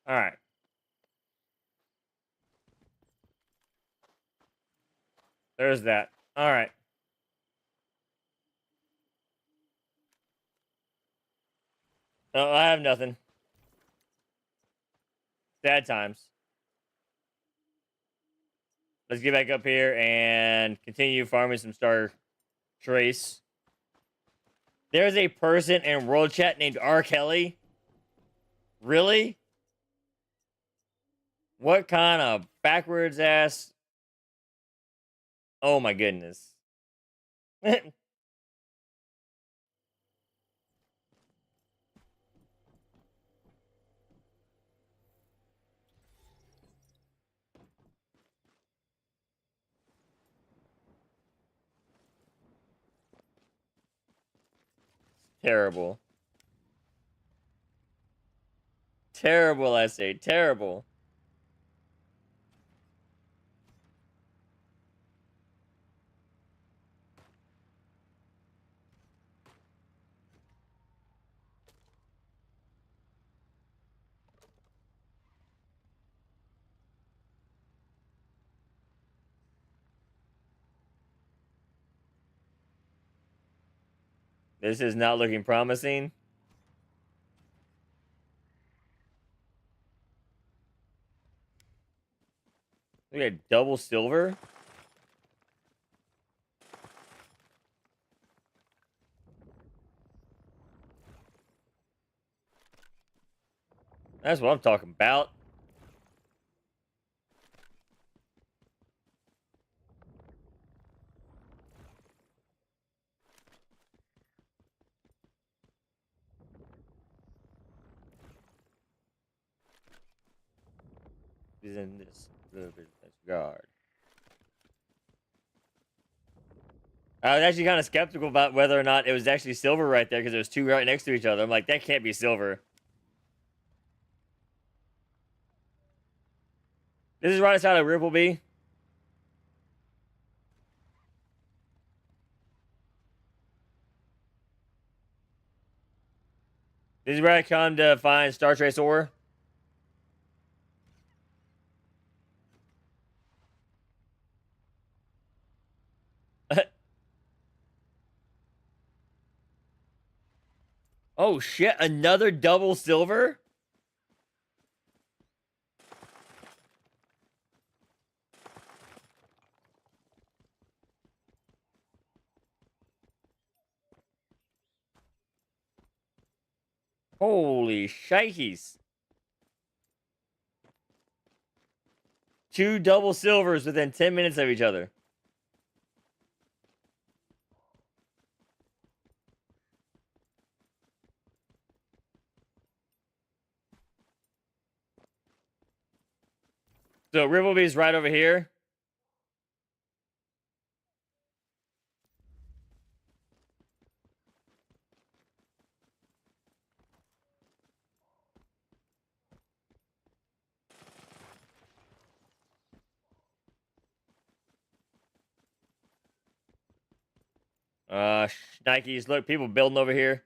All right. There's that. All right. Oh, I have nothing. Sad times. Let's get back up here and continue farming some star trace. There's a person in world chat named R. Kelly. Really? What kind of backwards ass? Oh my goodness. Terrible. Terrible, I say. Terrible. This is not looking promising. We got double silver. That's what I'm talking about. is in this little bit of guard. I was actually kind of skeptical about whether or not it was actually silver right there because it was two right next to each other. I'm like, that can't be silver. This is right outside of Rippleby. This is where I come to find Star Trace ore. Oh shit, another double silver? Holy shnikes. Two double silvers within 10 minutes of each other. So Rippleby's right over here. Nikes. Look, people building over here.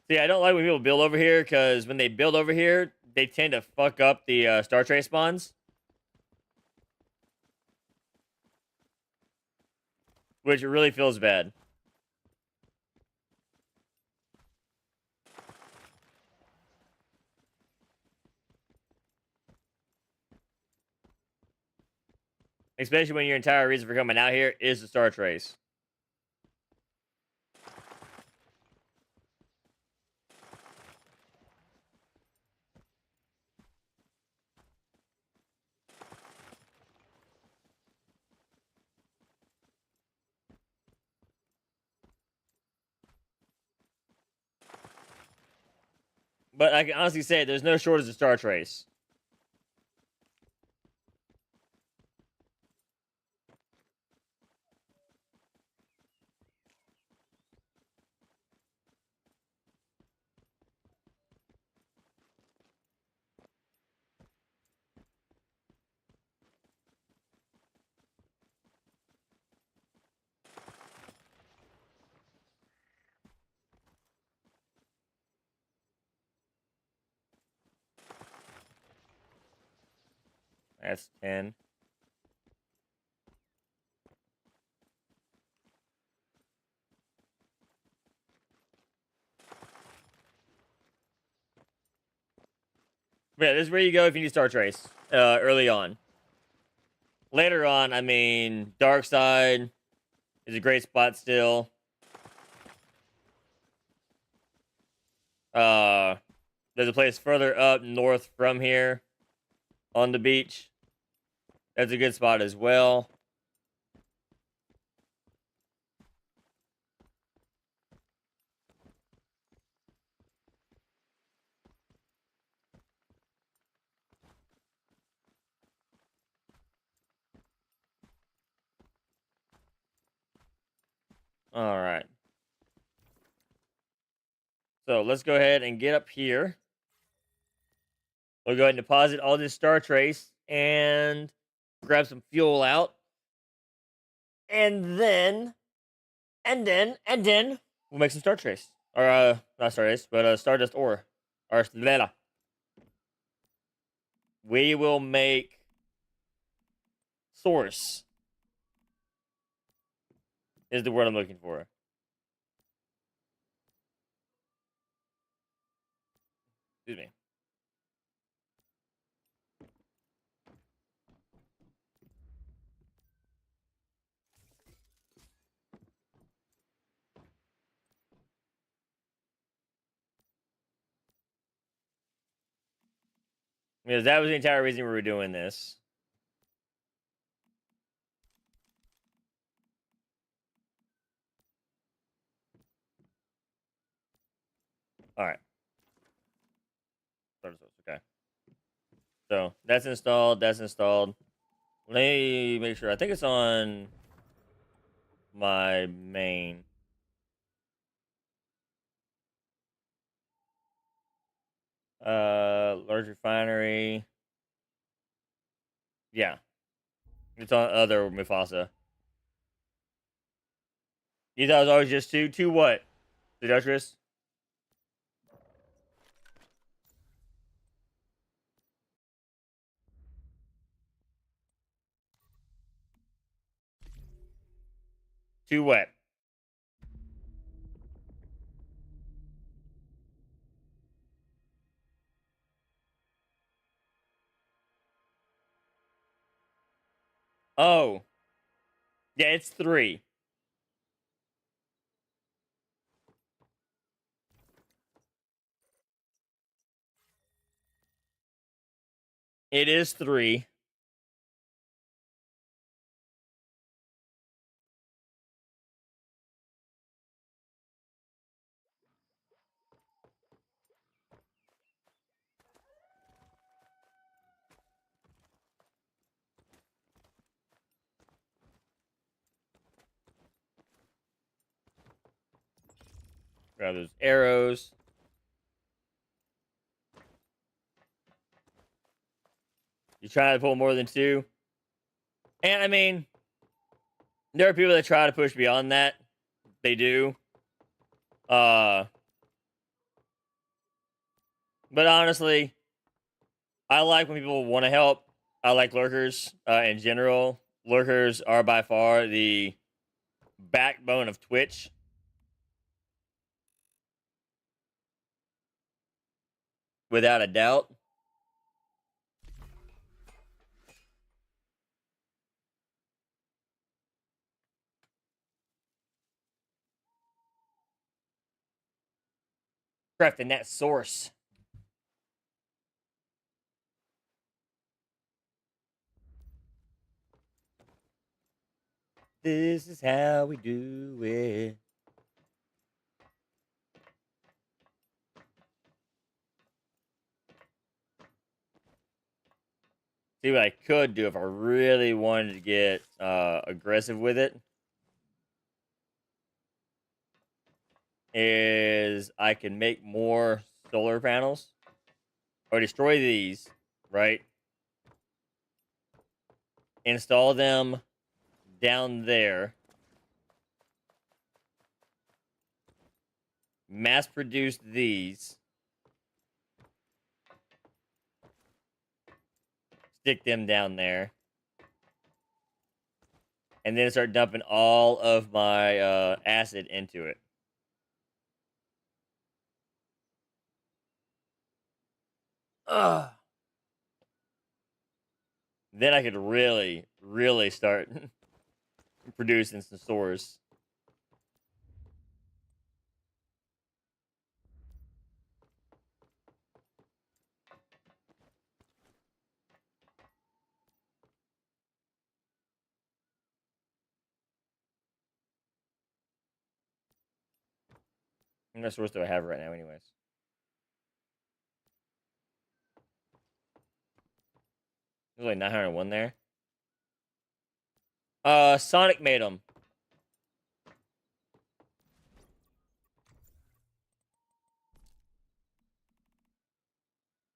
See, I don't like when people build over here because when they build over here, they tend to fuck up the Star Trace spawns. Which really feels bad. Especially when your entire reason for coming out here is the Star Trace. But I can honestly say there's no shortage of Star Trace. That's 10. But yeah, this is where you go if you need Star Trace. Early on. Later on, I mean, Dark Side is a great spot still. There's a place further up north from here on the beach. That's a good spot as well. All right. So let's go ahead and get up here. We'll go ahead and deposit all this Star Trace and grab some fuel out. And then we'll make some Star Trace. Or, not Star Trace, but Stardust ore. Or, blah. We will make Source. Is the word I'm looking for. Excuse me. Because that was the entire reason we were doing this. All right. Okay. So that's installed. That's installed. Let me make sure. I think it's on my main. Large refinery. Yeah, it's on other Mewfassah. You thought it was always just two? Two what? Seductress? Two what? Oh, yeah, it's three. It is three. Grab those arrows. You try to pull more than two. And I mean, there are people that try to push beyond that. They do. Uh, but honestly, I like when people want to help. I like lurkers in general. Lurkers are by far the backbone of Twitch. Without a doubt. Crafting that source. This is how we do it. See what I could do if I really wanted to get aggressive with it. Is I can make more solar panels or destroy these, right? Install them down there. Mass produce these. Stick them down there. And then start dumping all of my acid into it. Ugh. Then I could really, really start producing some stores. How much stores do I have right now, anyways? There's like 901 there. Sonic made them.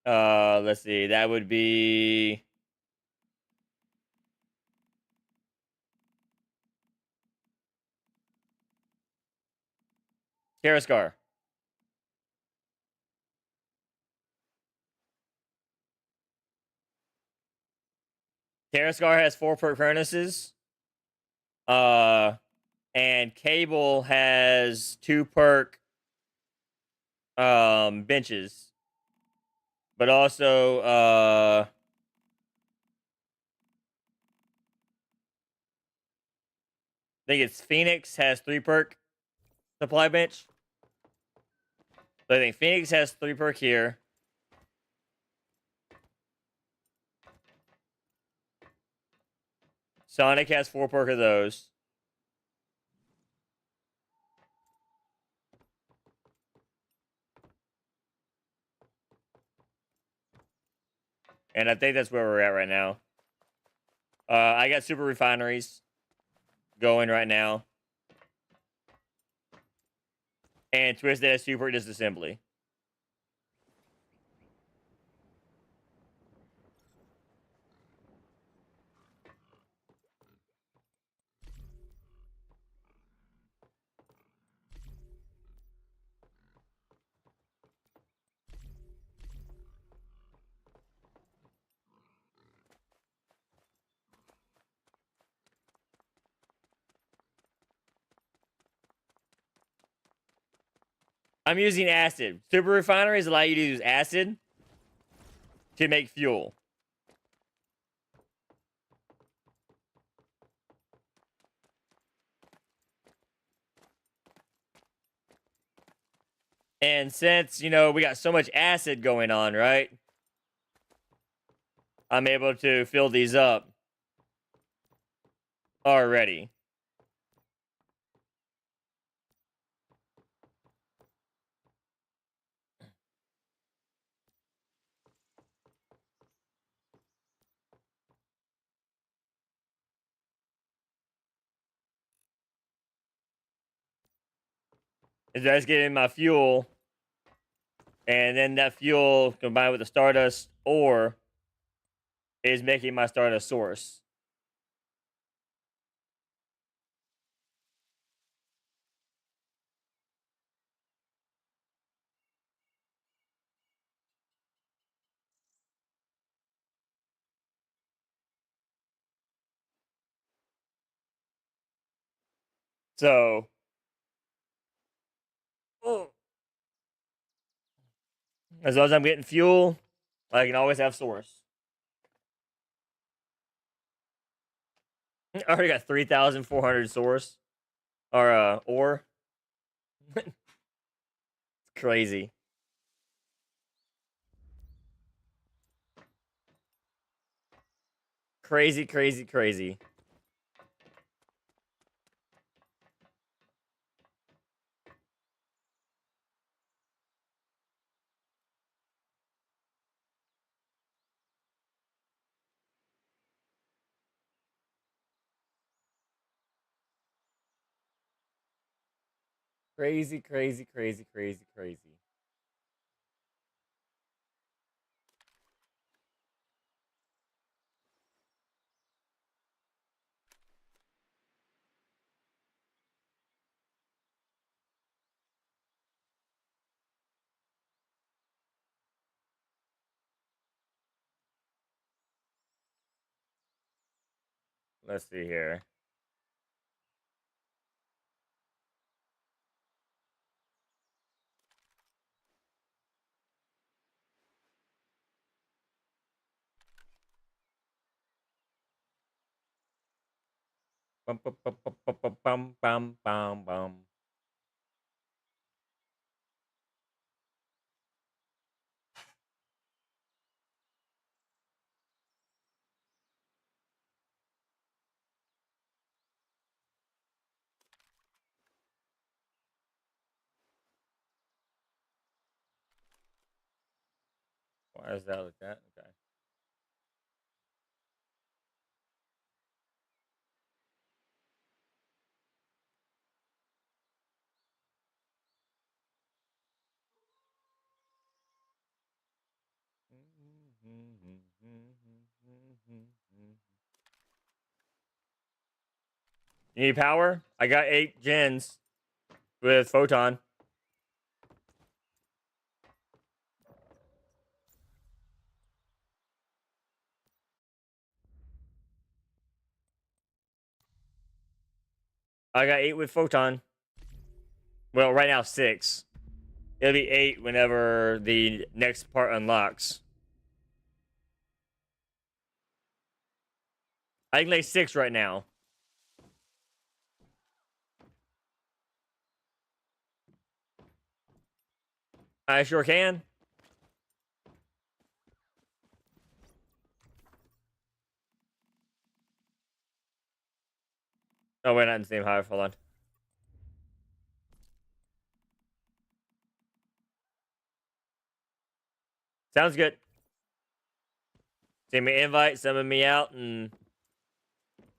Let's see. That would be Terrascar. Terrascar has 4 perk furnaces. And Cable has 2 perk benches. But also I think it's Phoenix has 3 perk supply bench. So I think Phoenix has 3 perk here. Sonic has 4 perk of those. And I think that's where we're at right now. I got super refineries going right now. And Twisted has super disassembly. I'm using acid. Super refineries allow you to use acid to make fuel. And since, you know, we got so much acid going on, right? I'm able to fill these up already. Is that's getting my fuel, and then that fuel combined with the stardust ore is making my stardust source. So, as long as I'm getting fuel, I can always have source. I already got 3,400 source or ore. It's crazy. Crazy, crazy, crazy. Crazy, crazy, crazy, crazy, crazy. Let's see here. Bum, bum, bum, bum, bum, bum, bum, bum, bum. Why is that like that? Okay. You need power? I got 8 gens with photon. I got 8 with photon. Well, right now 6. It'll be 8 whenever the next part unlocks. I can lay 6 right now. I sure can. Oh, wait, not in the same hive. Hold on. Sounds good. Send me an invite, summon me out, and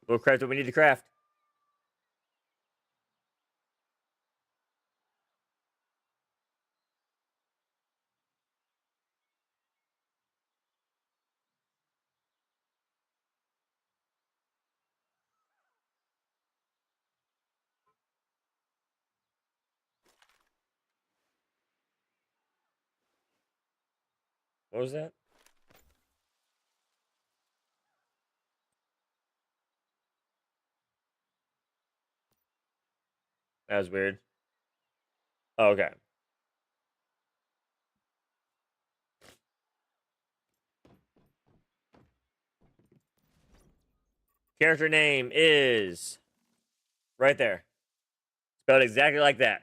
we'll craft what we need to craft. What was that? That was weird. Oh, okay. Character name is right there. Spelled exactly like that.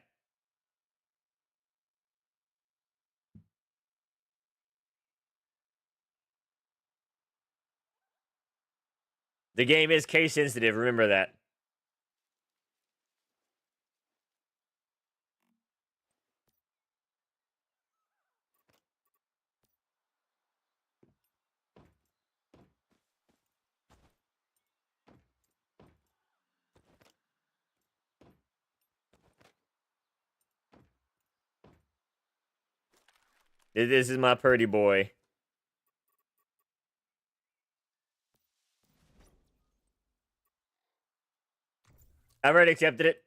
The game is case sensitive. Remember that. This is my purdy boy. I've already accepted it.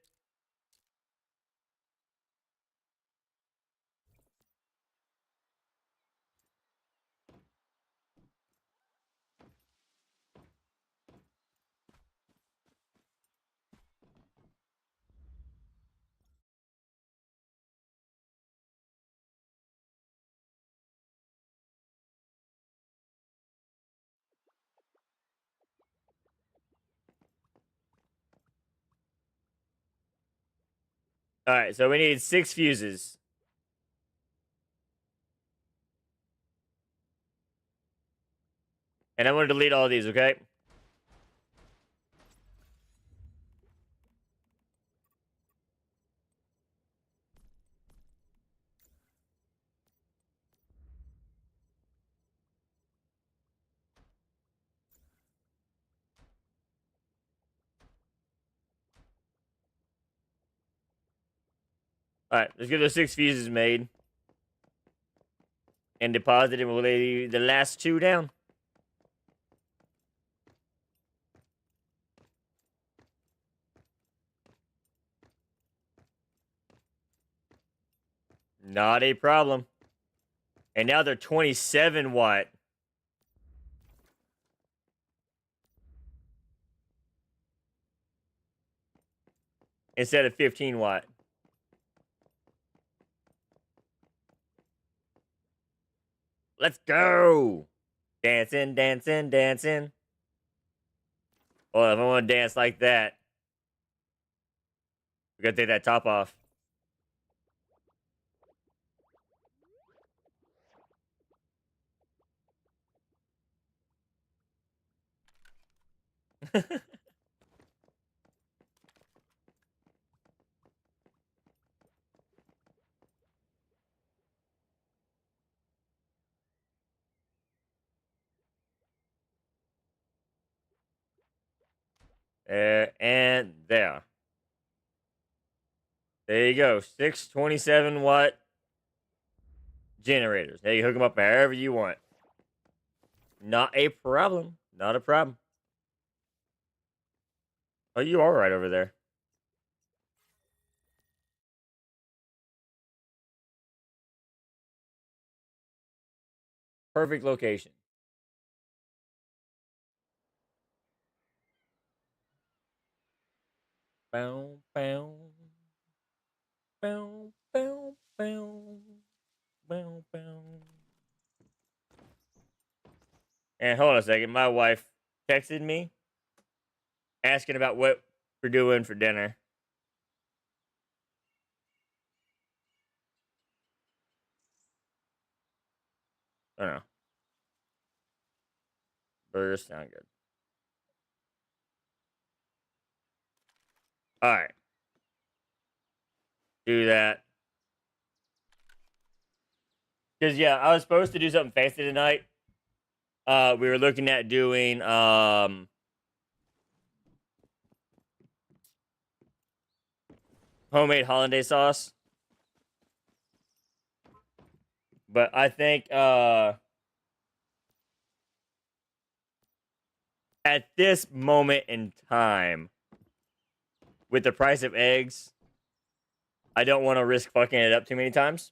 All right, so we need 6 fuses. And I'm going to delete all of these, okay? All right, let's get those 6 fuses made and deposited. We'll lay the last 2 down. Not a problem. And now they're 27 watt. Instead of 15 watt. Let's go. Dancing, dancing, dancing. Well, if I want to dance like that, we got to take that top off. There and there. There you go. 6 27 watt generators. Now you hook them up however you want. Not a problem. Not a problem. Oh, you are right over there. Perfect location. Bow, bow. Bow, bow, bow. Bow, bow. And hold on a second. My wife texted me asking about what we're doing for dinner. I don't know. Burgers sound good. All right. Do that. Because, yeah, I was supposed to do something fancy tonight. we were looking at doing homemade hollandaise sauce. But I think at this moment in time, with the price of eggs, I don't want to risk fucking it up too many times.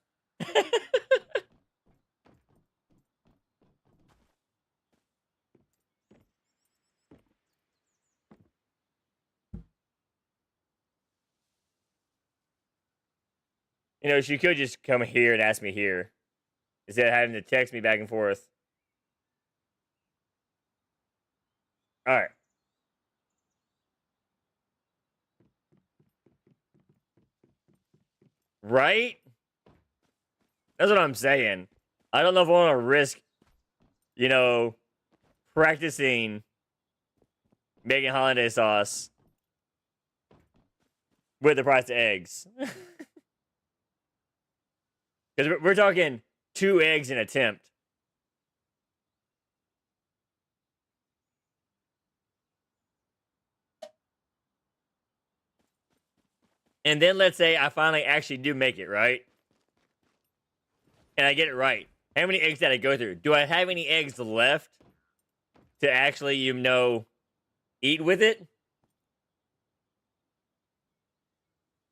You know, she could just come here and ask me here instead of having to text me back and forth. All right. Right? That's what I'm saying. I don't know if I want to risk, you know, practicing making hollandaise sauce with the price of eggs. Because we're talking 2 eggs an attempt. And then let's say I finally actually do make it, right? And I get it right. How many eggs did I go through? Do I have any eggs left to actually, you know, eat with it?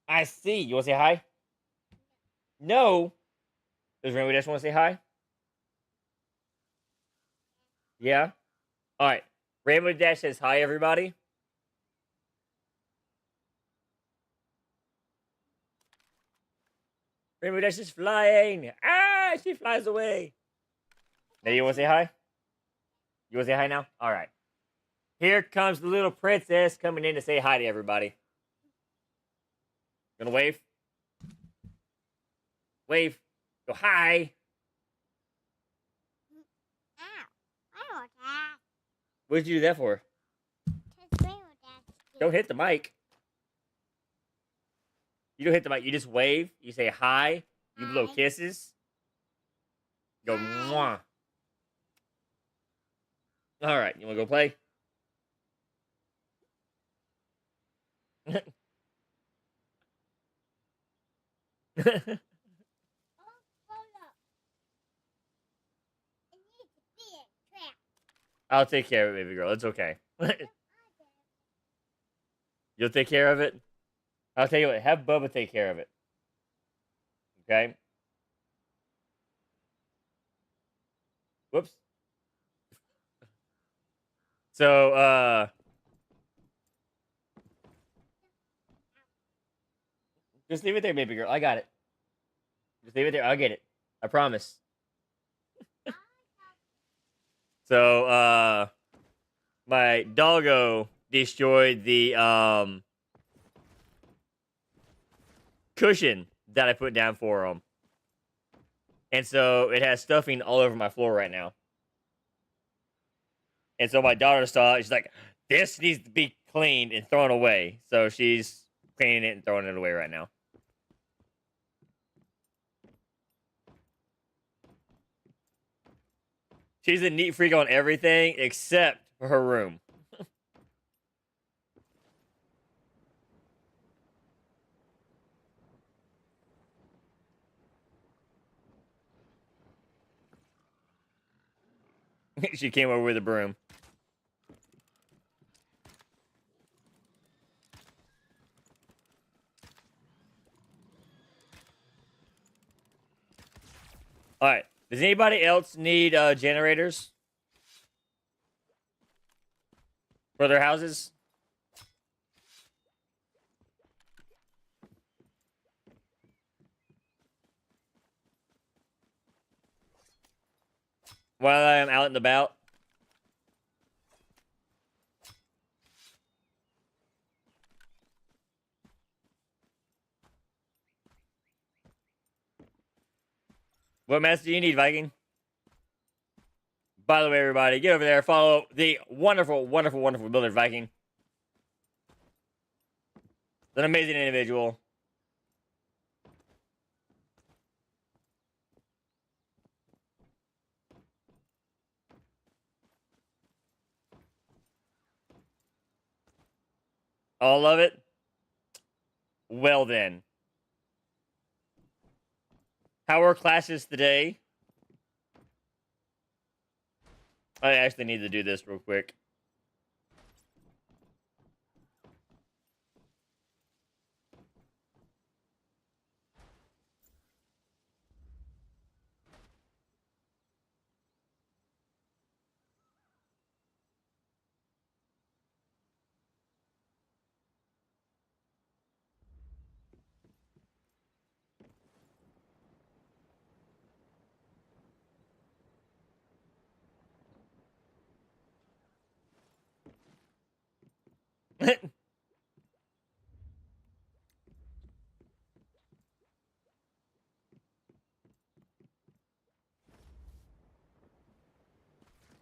I see. You want to say hi? No. Does Rainbow Dash want to say hi? Yeah? Alright. Rainbow Dash says hi, everybody. Rainbow Dash is flying. Ah, she flies away. Now you want to say hi? You want to say hi now? Alright. Here comes the little princess coming in to say hi to everybody. Gonna wave? Wave. Go hi. What did you do that for? Don't hit the mic. You don't hit the mic. You just wave. You say hi. You blow kisses. Go mwah. All right. You want to go play? I'll take care of it, baby girl. It's okay. You'll take care of it? I'll tell you what. Have Bubba take care of it. Okay? Whoops. So, just leave it there, baby girl. I got it. Just leave it there. I'll get it. I promise. So, my doggo destroyed the, cushion that I put down for him. And so it has stuffing all over my floor right now. And so my daughter saw it. She's like, this needs to be cleaned and thrown away. So she's cleaning it and throwing it away right now. She's a neat freak on everything except for her room. She came over with a broom. All right. Does anybody else need generators for their houses? While I am out and about? What mess do you need, Viking? By the way, everybody, get over there, follow the wonderful, wonderful, wonderful builder, Viking. An amazing individual. All of it? Well then. How are classes today? I actually need to do this real quick.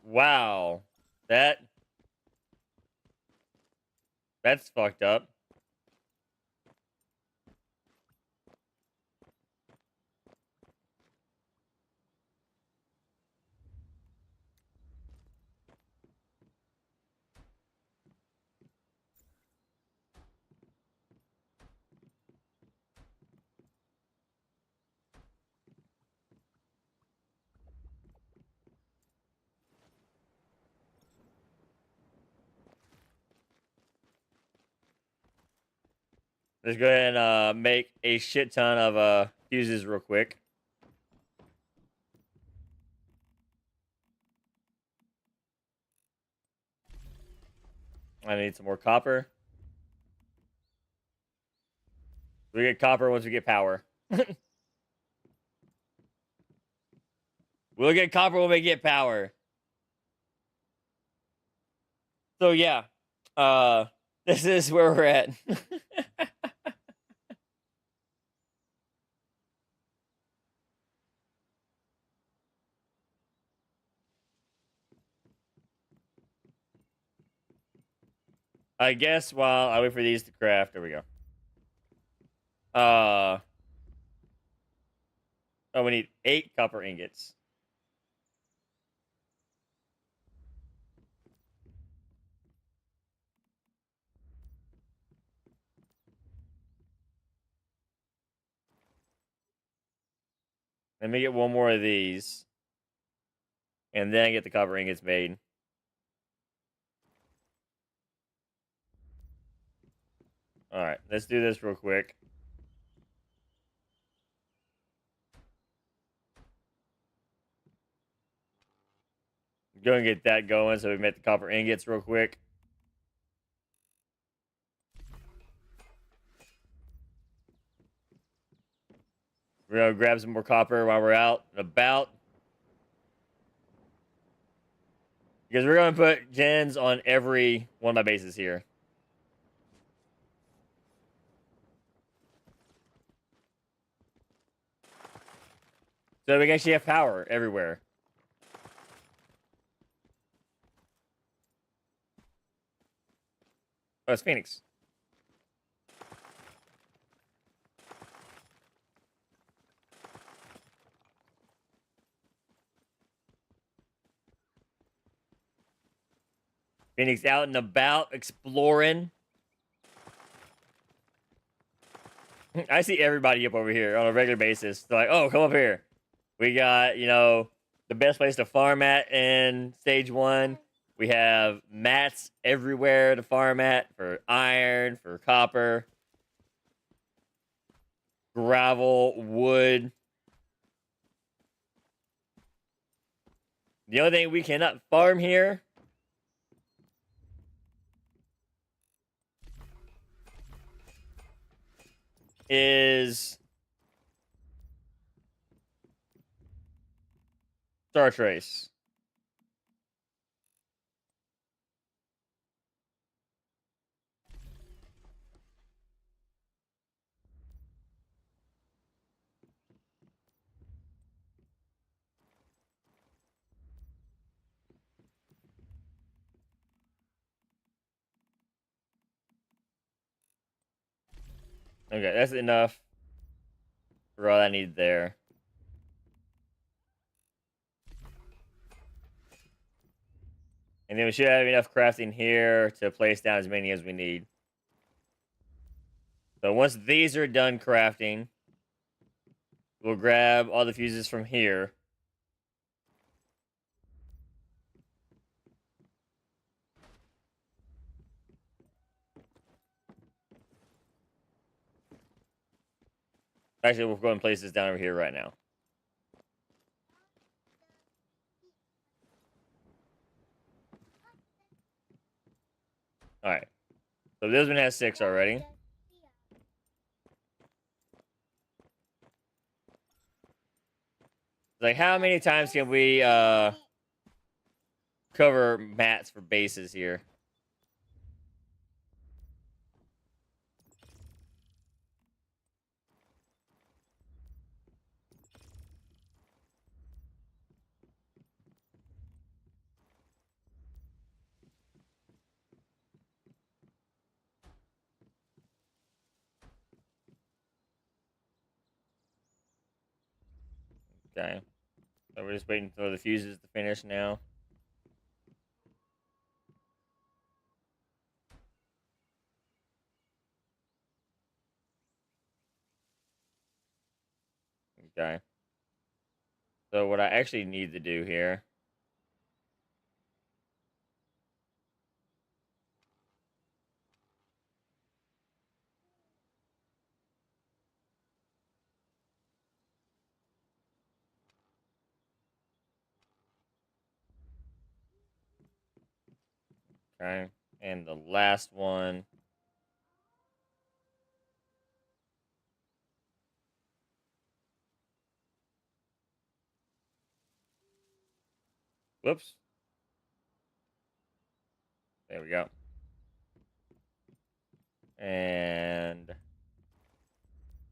Wow. That's fucked up. Let's go ahead and make a shit ton of fuses real quick. I need some more copper. We get copper once we get power. We'll get copper when we get power. So yeah, this is where we're at. I guess while I wait for these to craft, there we go. Oh, we need 8 copper ingots. Let me get one more of these. And then get the copper ingots made. Alright, let's do this real quick. Go and get that going so we make the copper ingots real quick. We're gonna grab some more copper while we're out and about. Because we're gonna put gens on every one of my bases here. So we can actually have power everywhere. Oh, it's Phoenix. Phoenix out and about, exploring. I see everybody up over here on a regular basis. They're like, oh, come up here. We got, the best place to farm at in stage 1. We have mats everywhere to farm at for iron, for copper, gravel, wood. The only thing we cannot farm here is Star Trace. Okay, that's enough for all I need there. And then we should have enough crafting here to place down as many as we need. So once these are done crafting, we'll grab all the fuses from here. Actually, we'll go and place this down over here right now. Alright. So this one has 6 already. Like, how many times can we cover mats for bases here? Okay. So we're just waiting for the fuses to finish now. Okay. So what I actually need to do here. Okay. And the last one. Whoops. There we go. And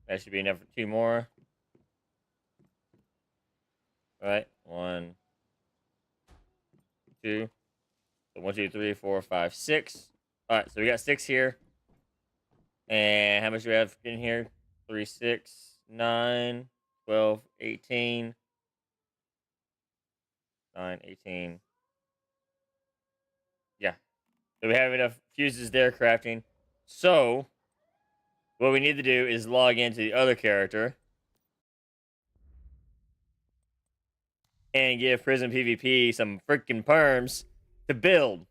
that should be enough for 2 more. All right. 1, 2. So 1, 2, 3, 4, 5, 6. All right. So we got 6 here. And how much do we have in here? 3, 6, 9, 12, 18. 9, 18. Yeah. So we have enough fuses there crafting. So what we need to do is log into the other character and give Prison PvP some freaking perms to build.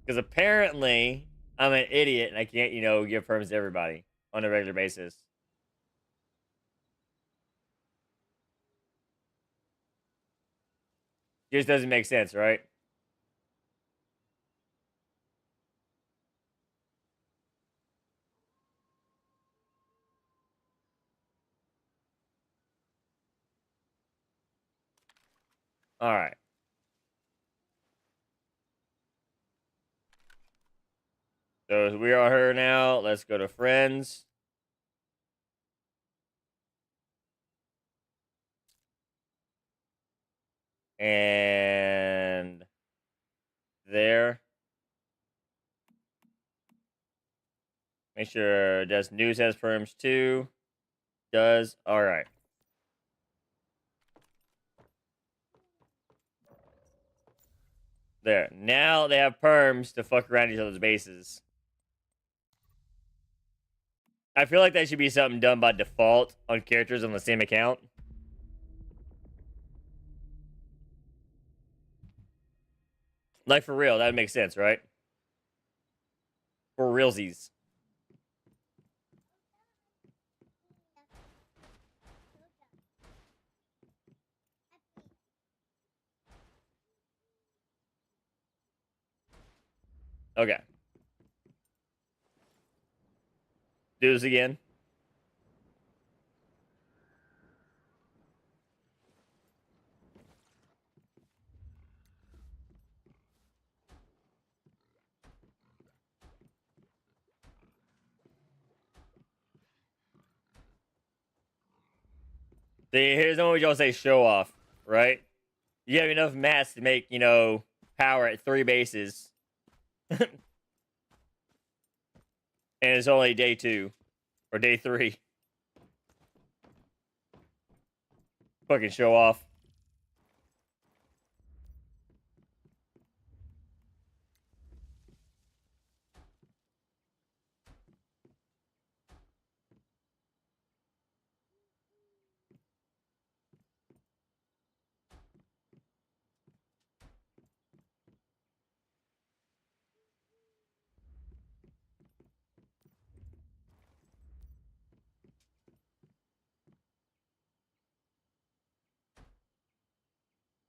Because apparently I'm an idiot and I can't, give perms to everybody on a regular basis. Just doesn't make sense, right? All right. So we are here now. Let's go to friends. And there. Make sure does news has perms too. Does. All right. There. Now they have perms to fuck around each other's bases. I feel like that should be something done by default on characters on the same account. Like, for real, that would make sense, right? For realsies. Okay. Do this again. See, here's what y'all say show off, right? You have enough mats to make, power at 3 bases. And it's only day 2. Or day 3. Fucking show off.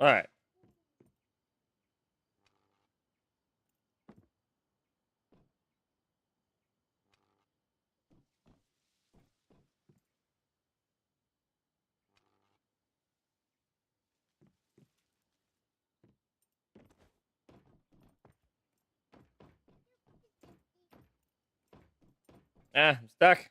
All right. Ah, I'm stuck.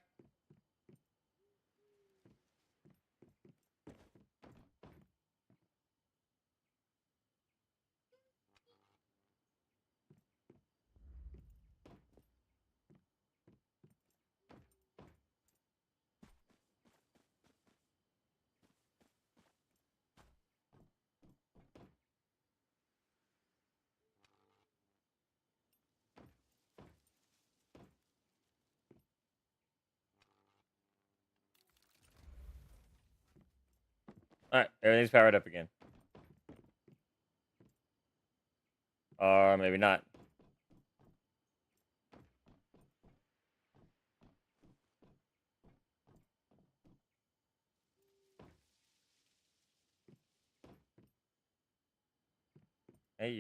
All right, everything's powered up again. Or maybe not. Hey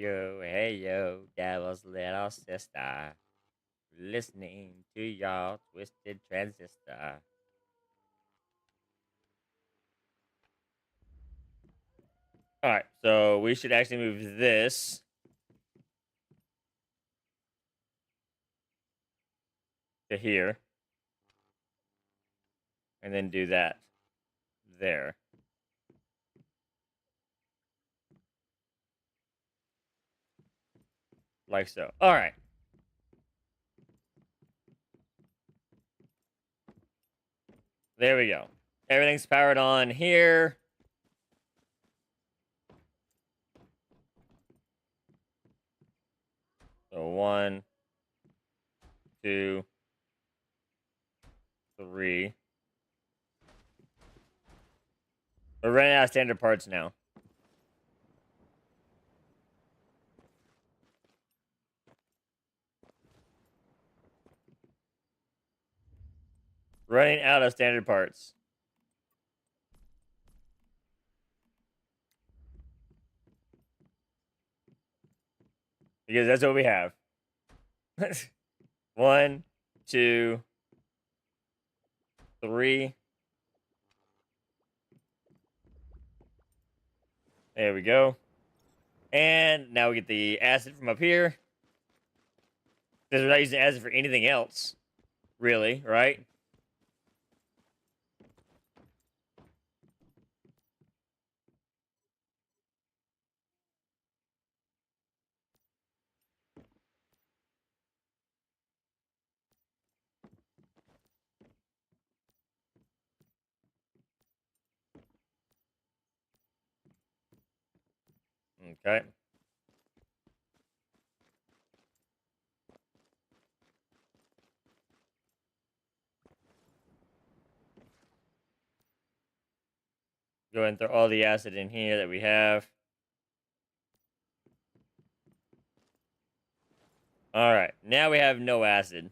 yo, devil's little sister. Listening to your twisted transistor. Alright, so we should actually move this to here. And then do that there. Like so. Alright. There we go. Everything's powered on here. So 1, 2, 3. We're running out of standard parts now. Running out of standard parts. Because that's what we have. 1, 2, 3. There we go. And now we get the acid from up here. Because we're not using acid for anything else. Really, right? Okay. Go ahead and throw all the acid in here that we have. Alright, now we have no acid.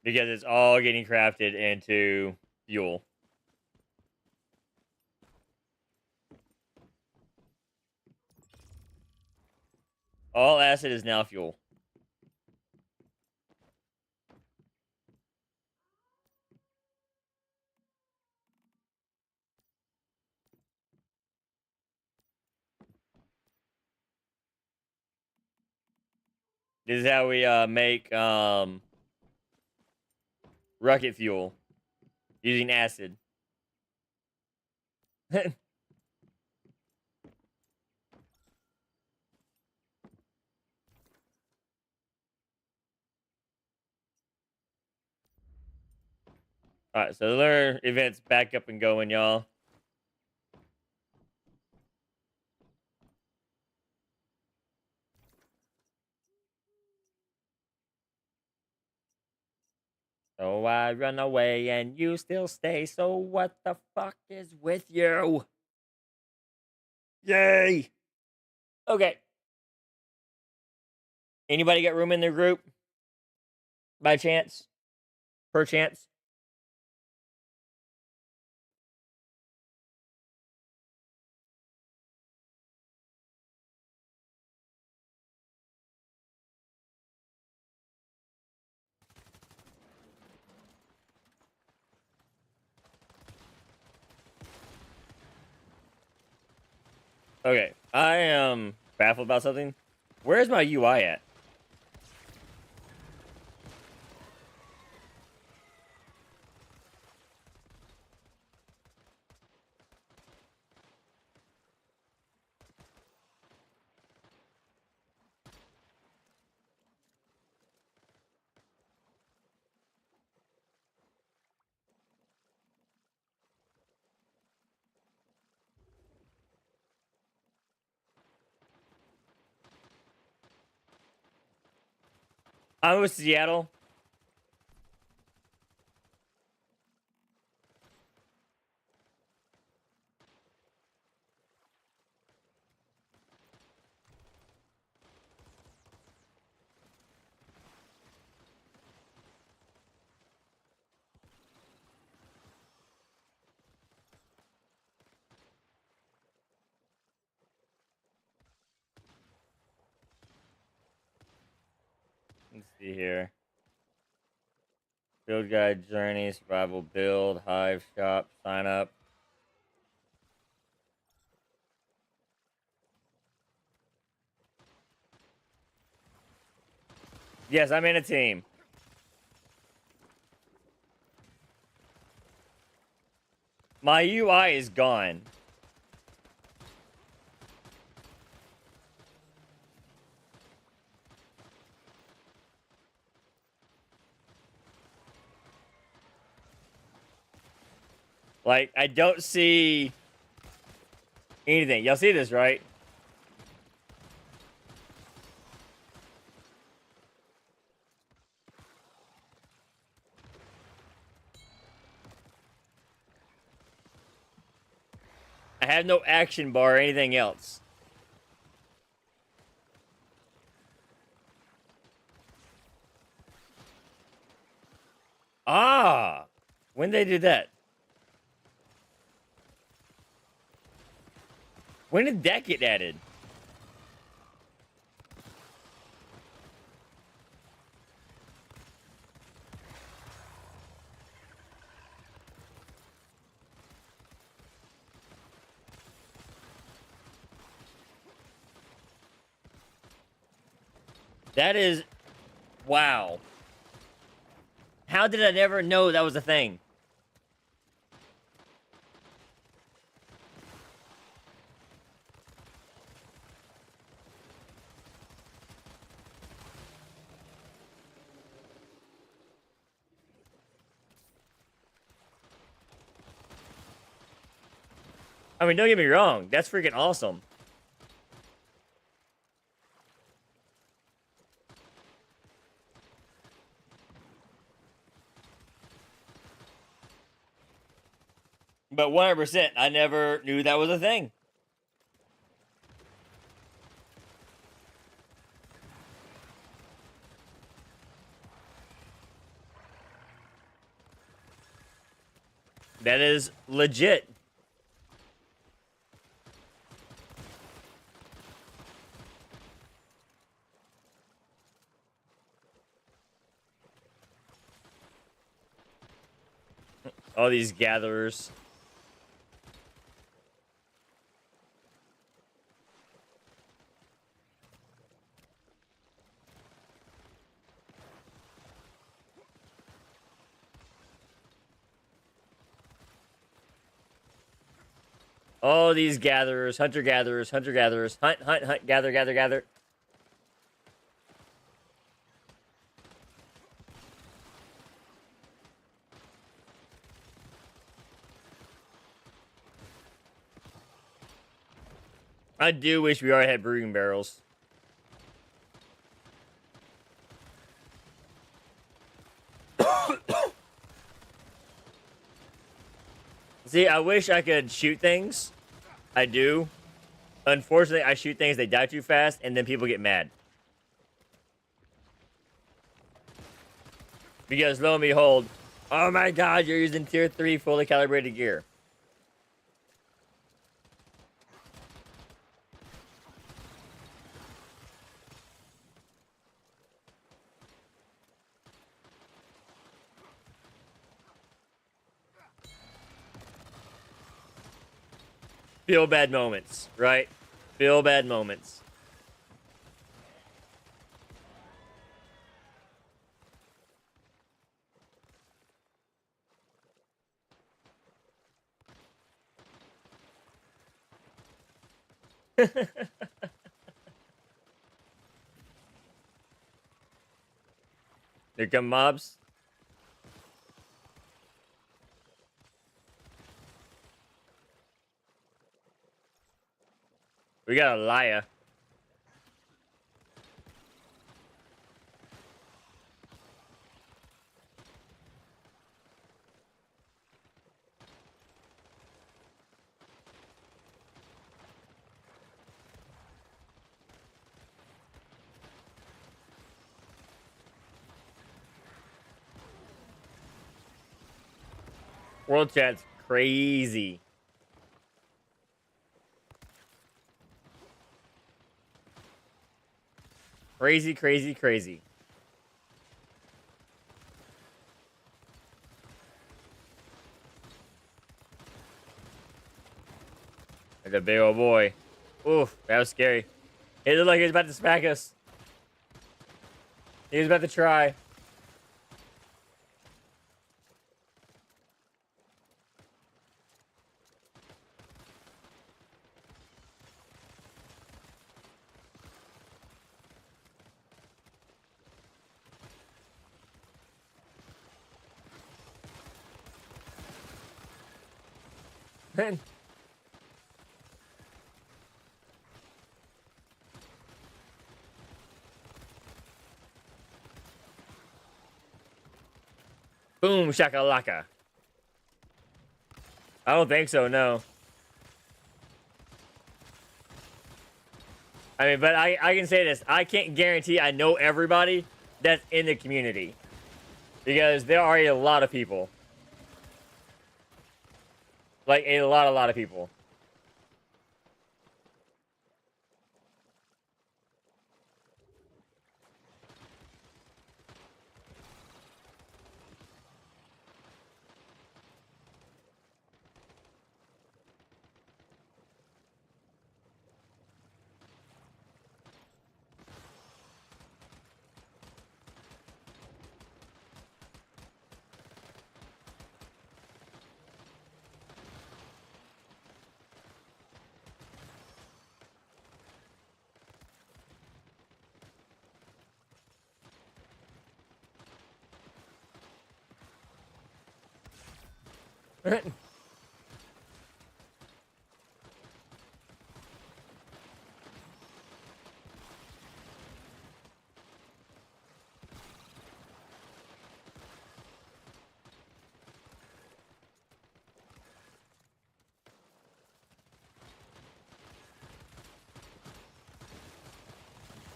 Because it's all getting crafted into fuel. All acid is now fuel. This is how we make rocket fuel using acid. Alright, so the lunar event's back up and going, y'all. So I run away and you still stay. So what the fuck is with you? Yay! Okay. Anybody got room in their group? By chance? Per chance? Okay, I am baffled about something. Where's my UI at? I'm with Seattle. Let's see here. Build guide, journey, survival, build, hive, shop, sign up. Yes, I'm in a team. My UI is gone. Like, I don't see anything. Y'all see this, right? I have no action bar or anything else. Ah! When they did that? When did that get added? That is... Wow. How did I never know that was a thing? I mean, don't get me wrong. That's freaking awesome. But 100%, I never knew that was a thing. That is legit. All these gatherers. All these gatherers, hunter-gatherers, hunter-gatherers. Hunt, hunt, hunt, gather, gather, gather. I do wish we already had brewing barrels. See, I wish I could shoot things. I do. Unfortunately, I shoot things, they die too fast, and then people get mad. Because lo and behold, oh my god, you're using tier 3 fully calibrated gear. Feel bad moments, right? Feel bad moments. Here come mobs. We got a liar. World chat's crazy. Crazy, crazy, crazy. Like a big old boy. Oof, that was scary. It looked like he was about to smack us. He was about to try. Man. Boom shakalaka. I don't think so, no. I mean, but I can say this. I can't guarantee I know everybody that's in the community. Because there are a lot of people. Like, a lot of people.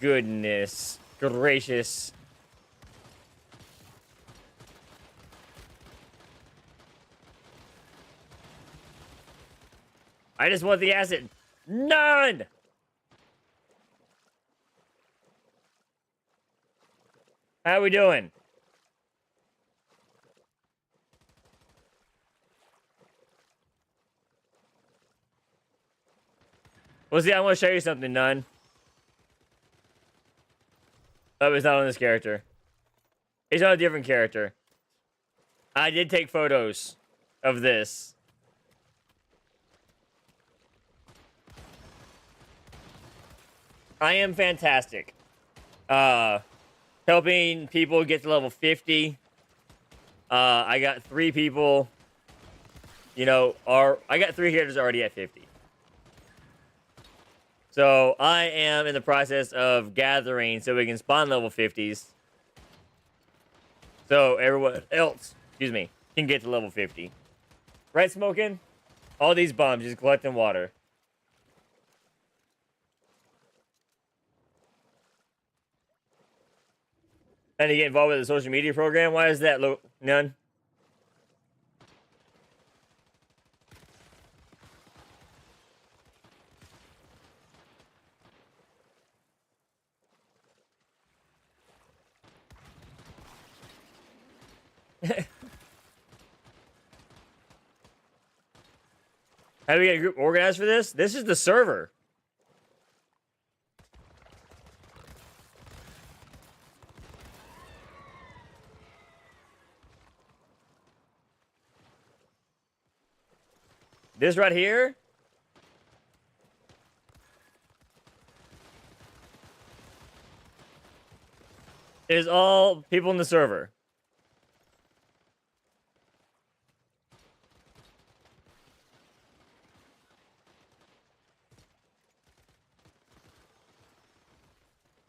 Goodness gracious. I just want the acid. None! How we doing? Well, see, I want to show you something, None. Oh, it's not on this character. It's on a different character. I did take photos of this. I am fantastic. Helping people get to level 50. I got 3 people. You know, I got 3 characters already at 50. So I am in the process of gathering so we can spawn level 50s. So everyone else, excuse me, can get to level 50. Right, Smoking? All these bums just collecting water. And to get involved with the social media program? Why is that, None? How do we get a group organized for this? This is the server. This right here is all people in the server.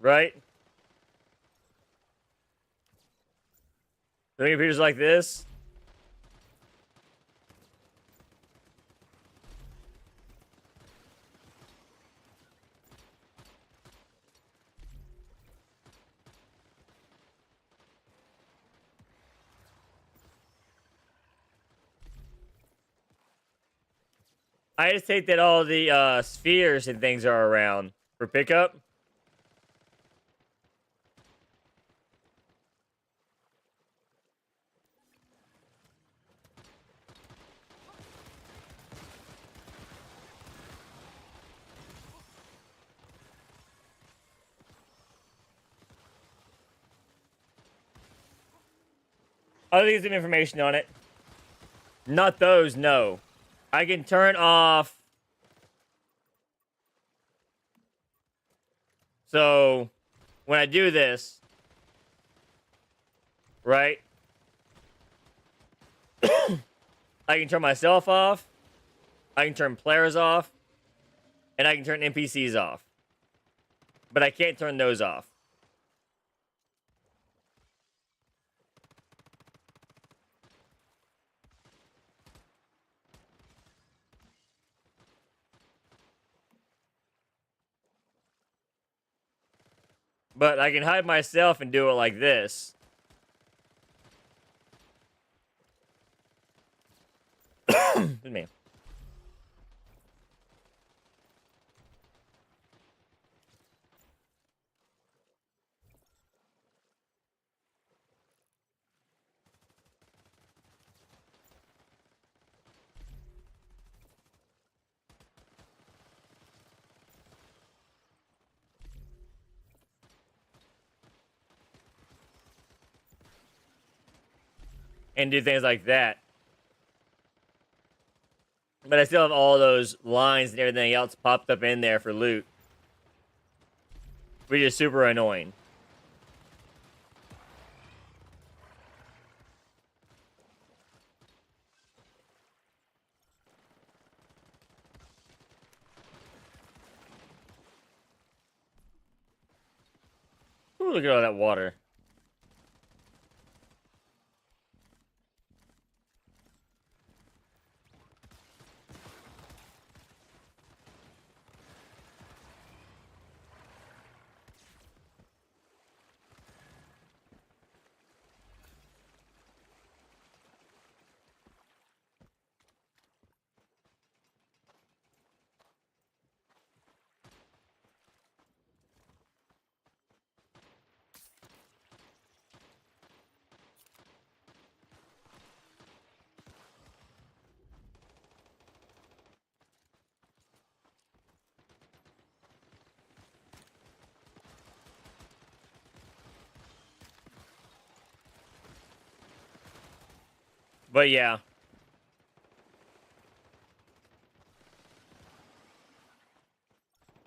Right? Doing computers like this. I just take that all the spheres and things are around for pickup. I'll leave some information on it. Not those, no. I can turn off. So, when I do this, right? I can turn myself off. I can turn players off. And I can turn NPCs off. But I can't turn those off. But I can hide myself and do it like this. Excuse me. And do things like that. But I still have all those lines and everything else popped up in there for loot. Which is super annoying. Ooh, look at all that water. But yeah.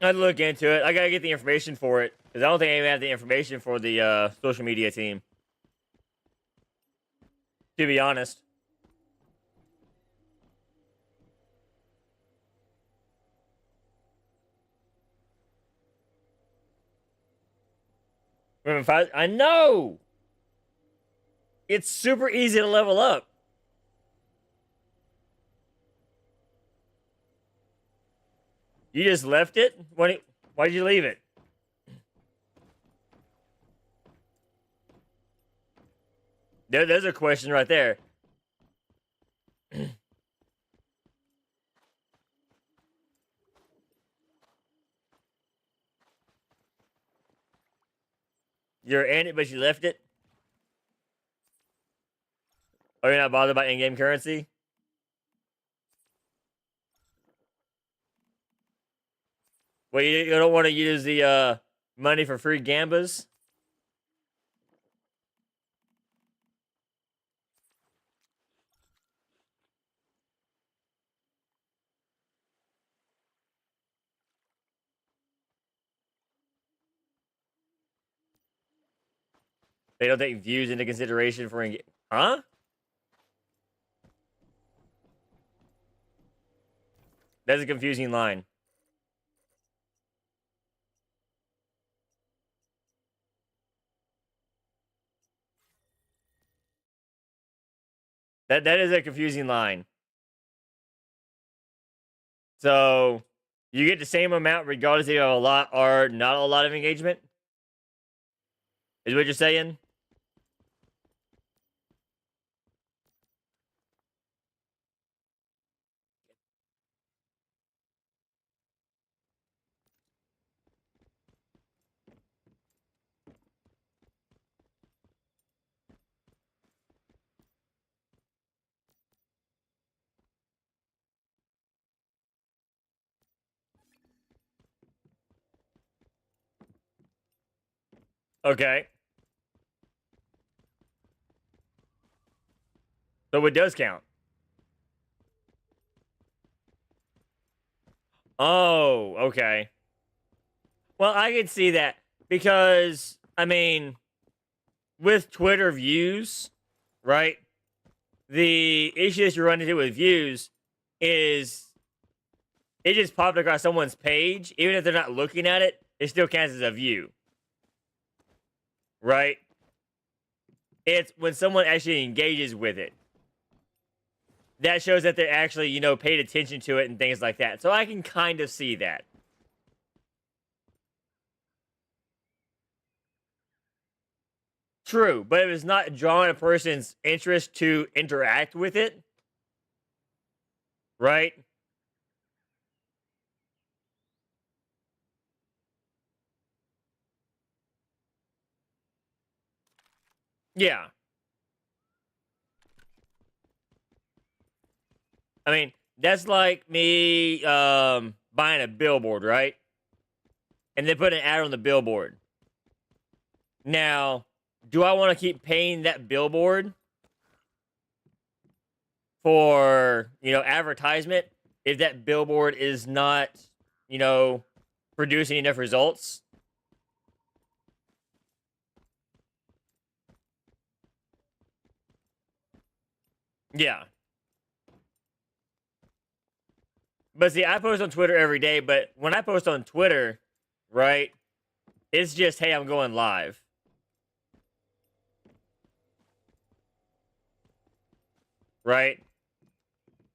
I'd look into it. I gotta get the information for it. Because I don't think I even have the information for the social media team. To be honest. I know! It's super easy to level up. You just left it? Why'd you leave it? There's a question right there. You're in it, but you left it? Are you not bothered by in-game currency? Well, you don't want to use the money for free gambas? They don't take views into consideration for huh? That's a confusing line. That is a confusing line. So you get the same amount regardless if you have a lot or not a lot of engagement? Is what you're saying? Okay. So it does count. Oh, okay. Well, I could see that because, I mean, with Twitter views, right? The issue that you run into with views is it just popped across someone's page. Even if they're not looking at it, it still counts as a view, right? It's when someone actually engages with it. That shows that they actually, paid attention to it and things like that. So I can kind of see that. True, but if it's not drawing a person's interest to interact with it, right? Yeah. I mean, that's like me buying a billboard, right? And then put an ad on the billboard. Now, do I want to keep paying that billboard for, advertisement if that billboard is not, producing enough results? Yeah. But see, I post on Twitter every day, but when I post on Twitter, right, it's just, hey, I'm going live. Right?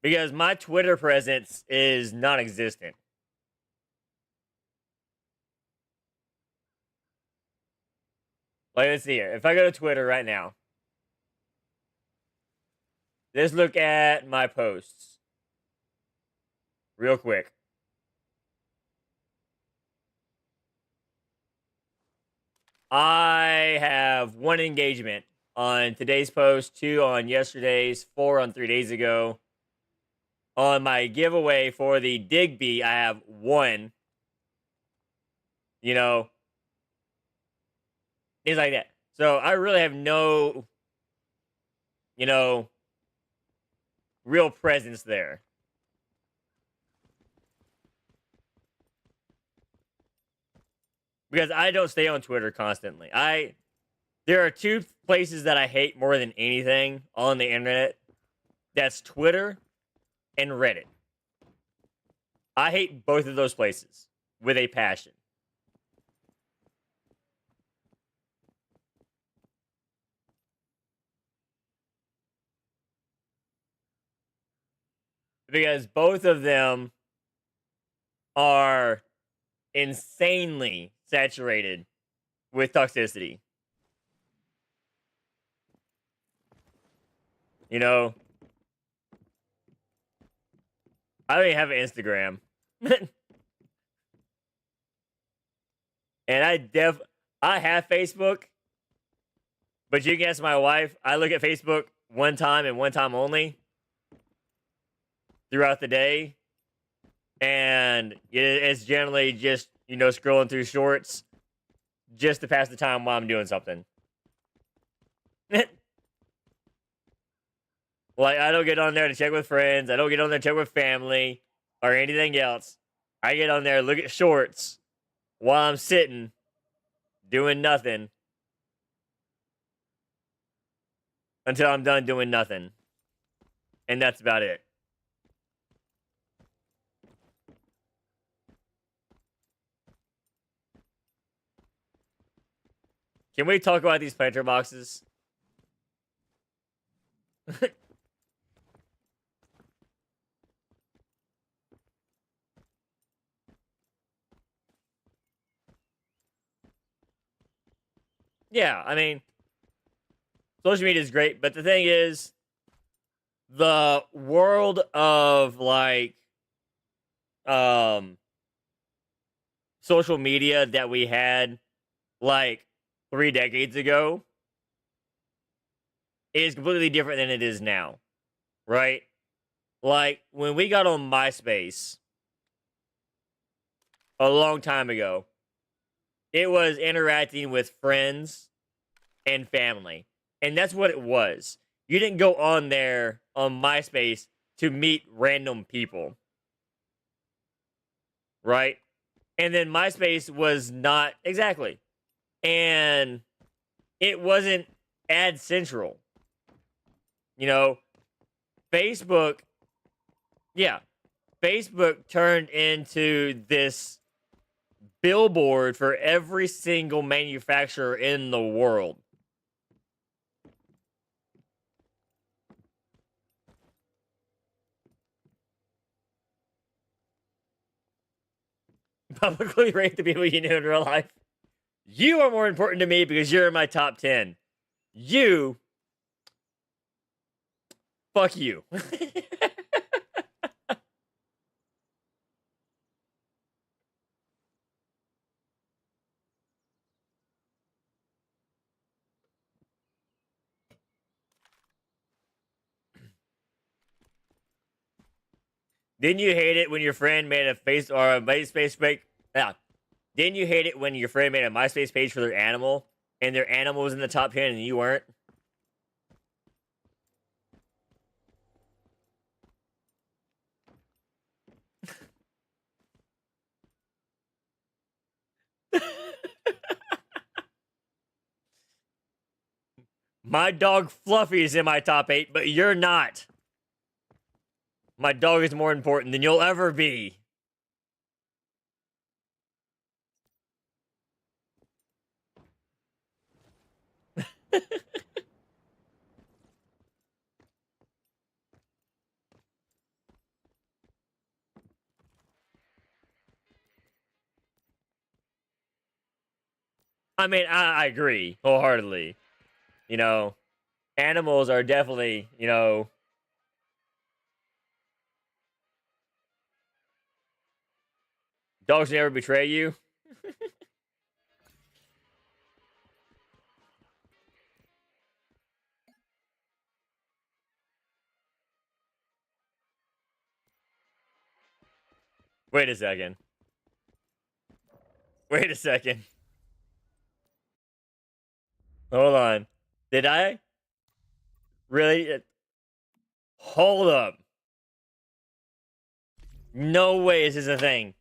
Because my Twitter presence is non existent. Like, let's see here. If I go to Twitter right now, let's look at my posts real quick. I have 1 engagement on today's post, 2 on yesterday's, 4 on 3 days ago. On my giveaway for the Digby, I have 1. Things like that. So I really have no, you know, real presence there. Because I don't stay on Twitter constantly. There are 2 places that I hate more than anything on the internet. That's Twitter and Reddit. I hate both of those places with a passion. Because both of them are insanely saturated with toxicity. You know, I don't even have an Instagram. And I have Facebook, but you can ask my wife. I look at Facebook one time and one time only throughout the day. And it's generally just, scrolling through shorts just to pass the time while I'm doing something. Like, I don't get on there to check with friends. I don't get on there to check with family or anything else. I get on there, look at shorts while I'm sitting, doing nothing. until I'm done doing nothing. And that's about it. Can we talk about these planter boxes? Yeah, I mean, social media is great, but the thing is, the world of like social media that we had like 3 decades ago is completely different than it is now, right? Like when we got on MySpace a long time ago, it was interacting with friends and family. And that's what it was. You didn't go on there on MySpace to meet random people, right? And then MySpace was not exactly. And it wasn't ad central. You know, Facebook, yeah, Facebook turned into this billboard for every single manufacturer in the world. Publicly rate the people you know in real life. You are more important to me because you're in my top 10. You, fuck you. Didn't you hate it when your friend made a face or a MySpace page? Yeah. Didn't you hate it when your friend made a MySpace page for their animal and their animal was in the top 10 and you weren't? My dog Fluffy is in my top 8, but you're not. My dog is more important than you'll ever be. I mean, I agree wholeheartedly. You know, animals are definitely, dogs never betray you. Wait a second. Wait a second. Hold on. Did I really? Hold up. No way is this a thing.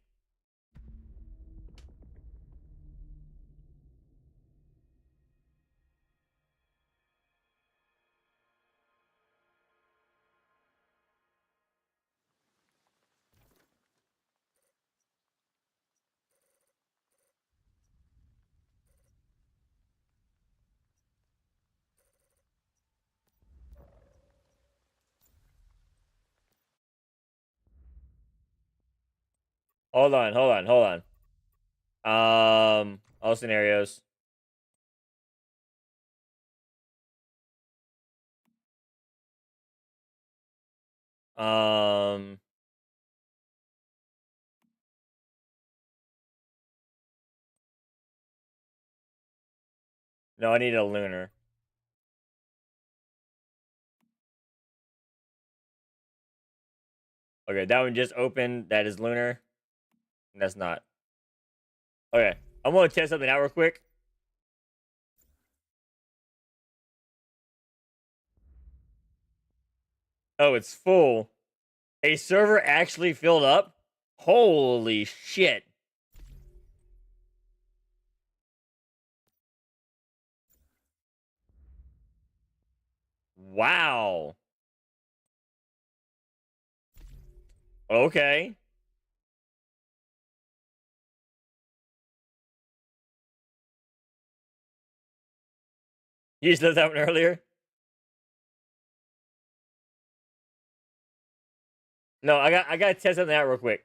Hold on. All scenarios. Um, no, I need a lunar. Okay, that one just opened. That is lunar. That's not. Okay, I'm gonna test something out real quick. Oh, it's full. A server actually filled up? Holy shit. Wow. Okay. You just left that one earlier? No, I gotta test something out real quick.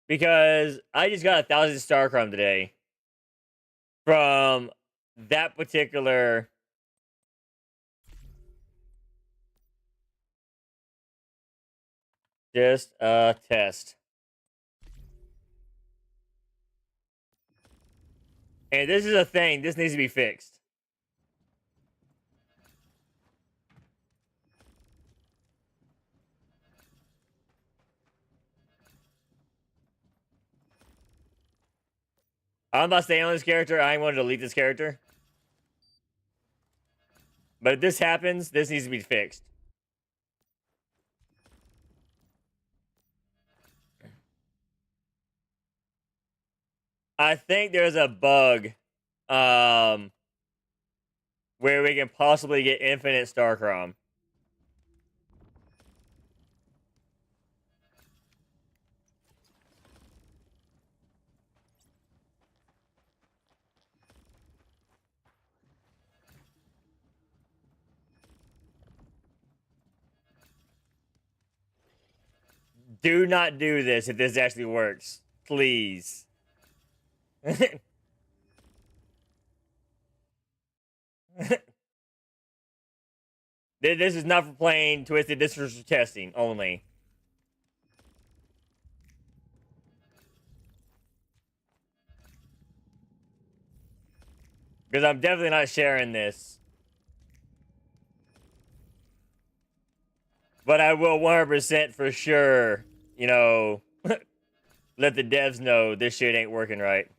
Because I just got 1,000 star crumb today from that particular just a test. And this is a thing. This needs to be fixed. I'm not staying on this character. I want to delete this character. But if this happens, this needs to be fixed. I think there's a bug where we can possibly get infinite Starcrom. Do not do this if this actually works. Please. This is not for playing Twisted. This is for testing only. Because I'm definitely not sharing this. But I will 100% for sure, you know, let the devs know this shit ain't working right.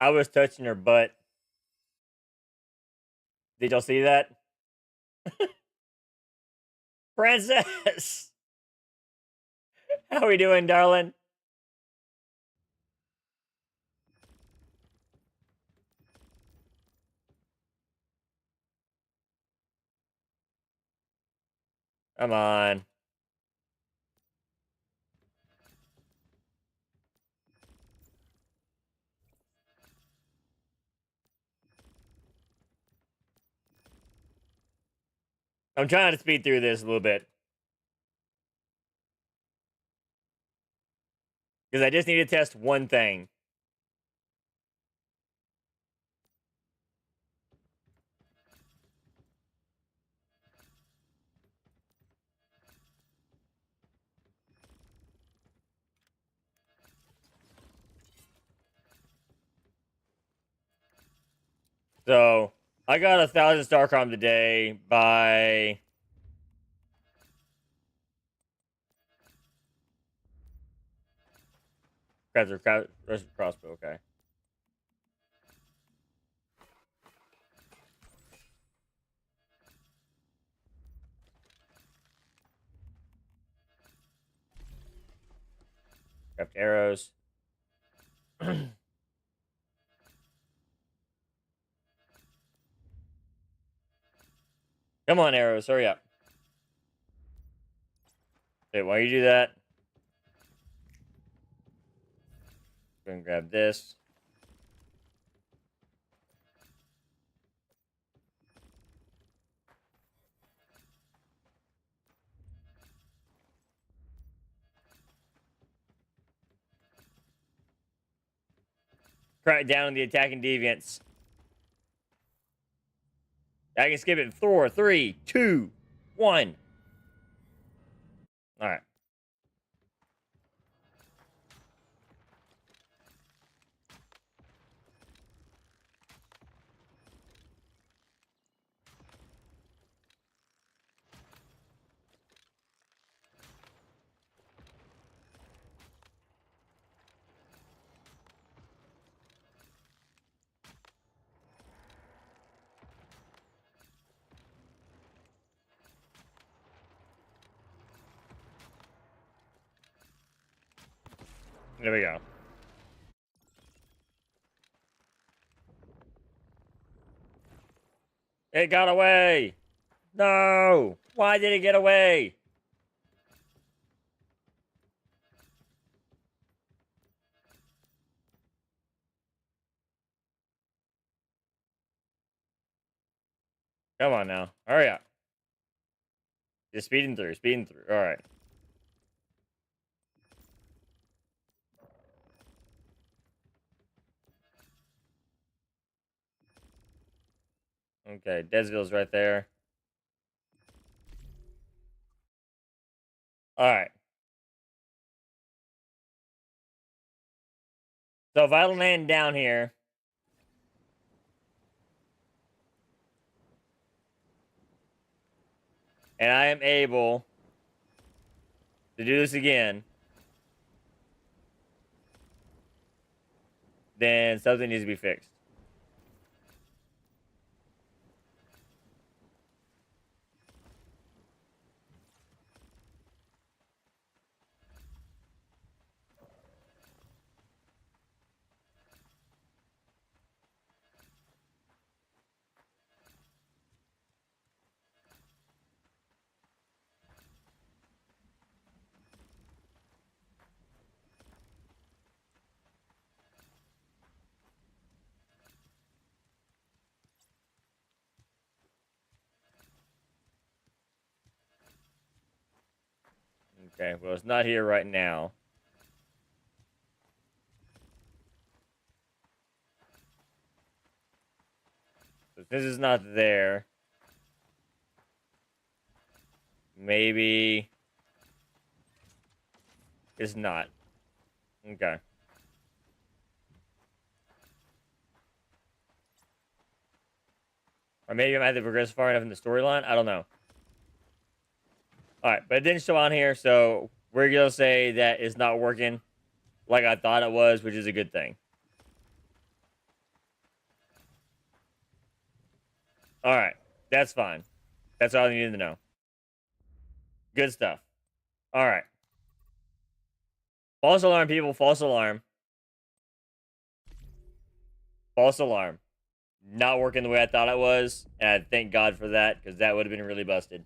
I was touching her butt. Did y'all see that? Princess! How we doing, darling? Come on. I'm trying to speed through this a little bit. Because I just need to test one thing. So, I got 1,000 Starcom today by... Crossbow, okay. Craft arrows. Come on, arrows, hurry up. Okay, while you do that, go and grab this. Crack down on the attacking deviants. I can skip it in 4, 3, 2, 1. Alright. There we go. It got away! No! Why did it get away? Come on now. Hurry up. Just speeding through, speeding through. Alright. Okay, Desville's right there. Alright. So if I land down here, and I am able to do this again, then something needs to be fixed. Okay, well, it's not here right now. But this is not there. Maybe it's not. Okay. Or maybe I might have to progress far enough in the storyline. I don't know. Alright, but it didn't show on here, so we're going to say that it's not working like I thought it was, which is a good thing. Alright, that's fine. That's all I needed to know. Good stuff. Alright. False alarm, people. False alarm. False alarm. Not working the way I thought it was, and I thank God for that, because that would have been really busted.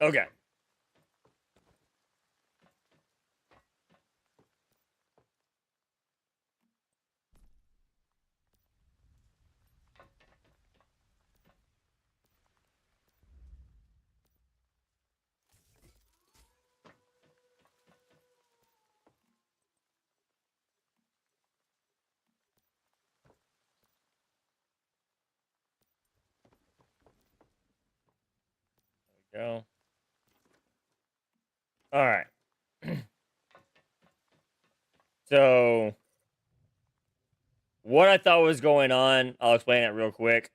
Okay. Go. All right. So, what I thought was going on, I'll explain it real quick.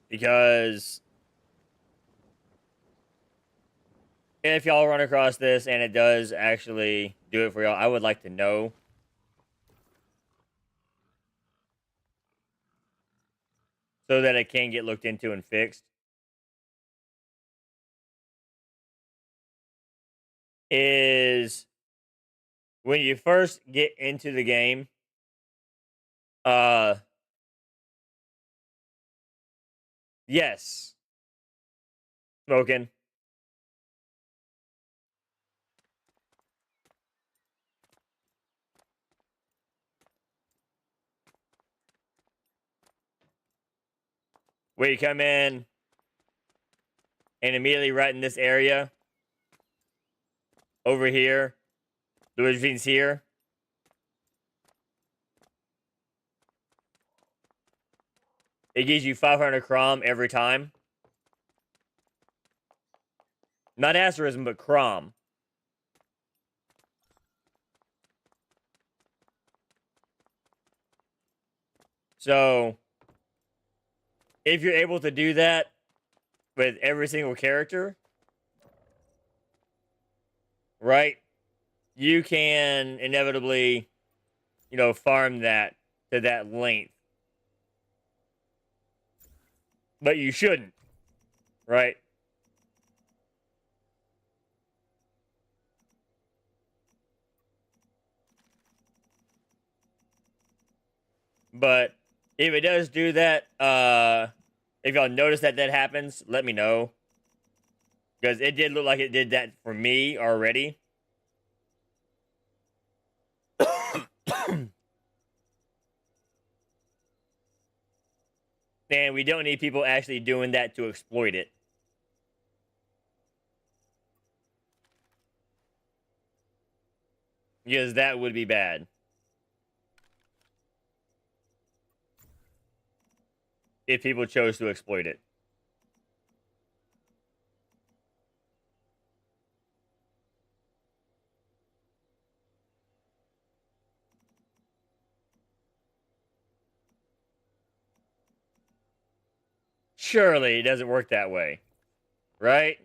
Because if y'all run across this and it does actually do it for y'all, I would like to know. So that it can get looked into and fixed. Is when you first get into the game, yes, smoking. Where you come in and immediately right in this area over here, the machine's here. It gives you 500 Crom every time. Not asterism, but Crom. So, if you're able to do that with every single character, right, you can inevitably farm that to that length. But you shouldn't, right? But if it does do that, if y'all notice that happens, let me know. Because it did look like it did that for me already. And we don't need people actually doing that to exploit it. Because that would be bad. If people chose to exploit it. Surely it doesn't work that way. Right?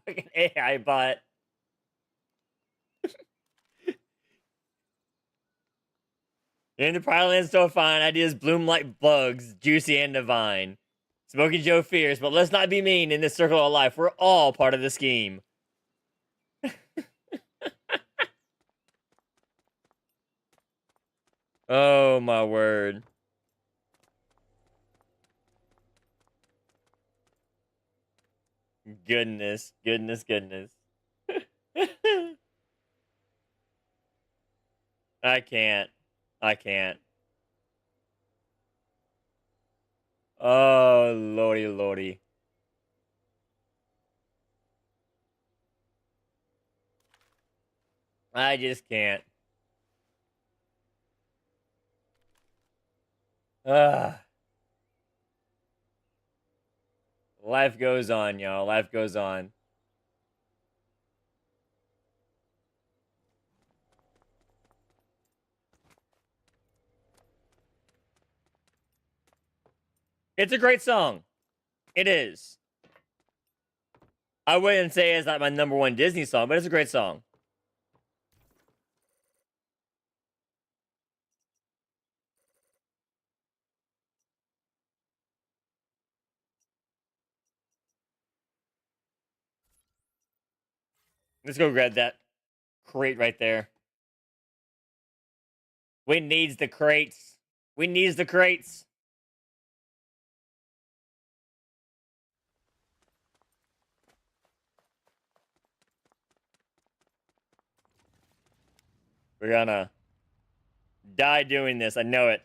Fucking AI bot. In the Prowland's so fine, ideas bloom like bugs, juicy and divine. Smoky Joe fears, but let's not be mean in this circle of life. We're all part of the scheme. Oh my word. Goodness, goodness, goodness. I can't. I can't. Oh, lordy, lordy. I just can't. Ugh. Life goes on, y'all. Life goes on. It's a great song. It is. I wouldn't say it's not my number one Disney song, but it's a great song. Let's go grab that crate right there. We needs the crates. We needs the crates. We're gonna die doing this. I know it.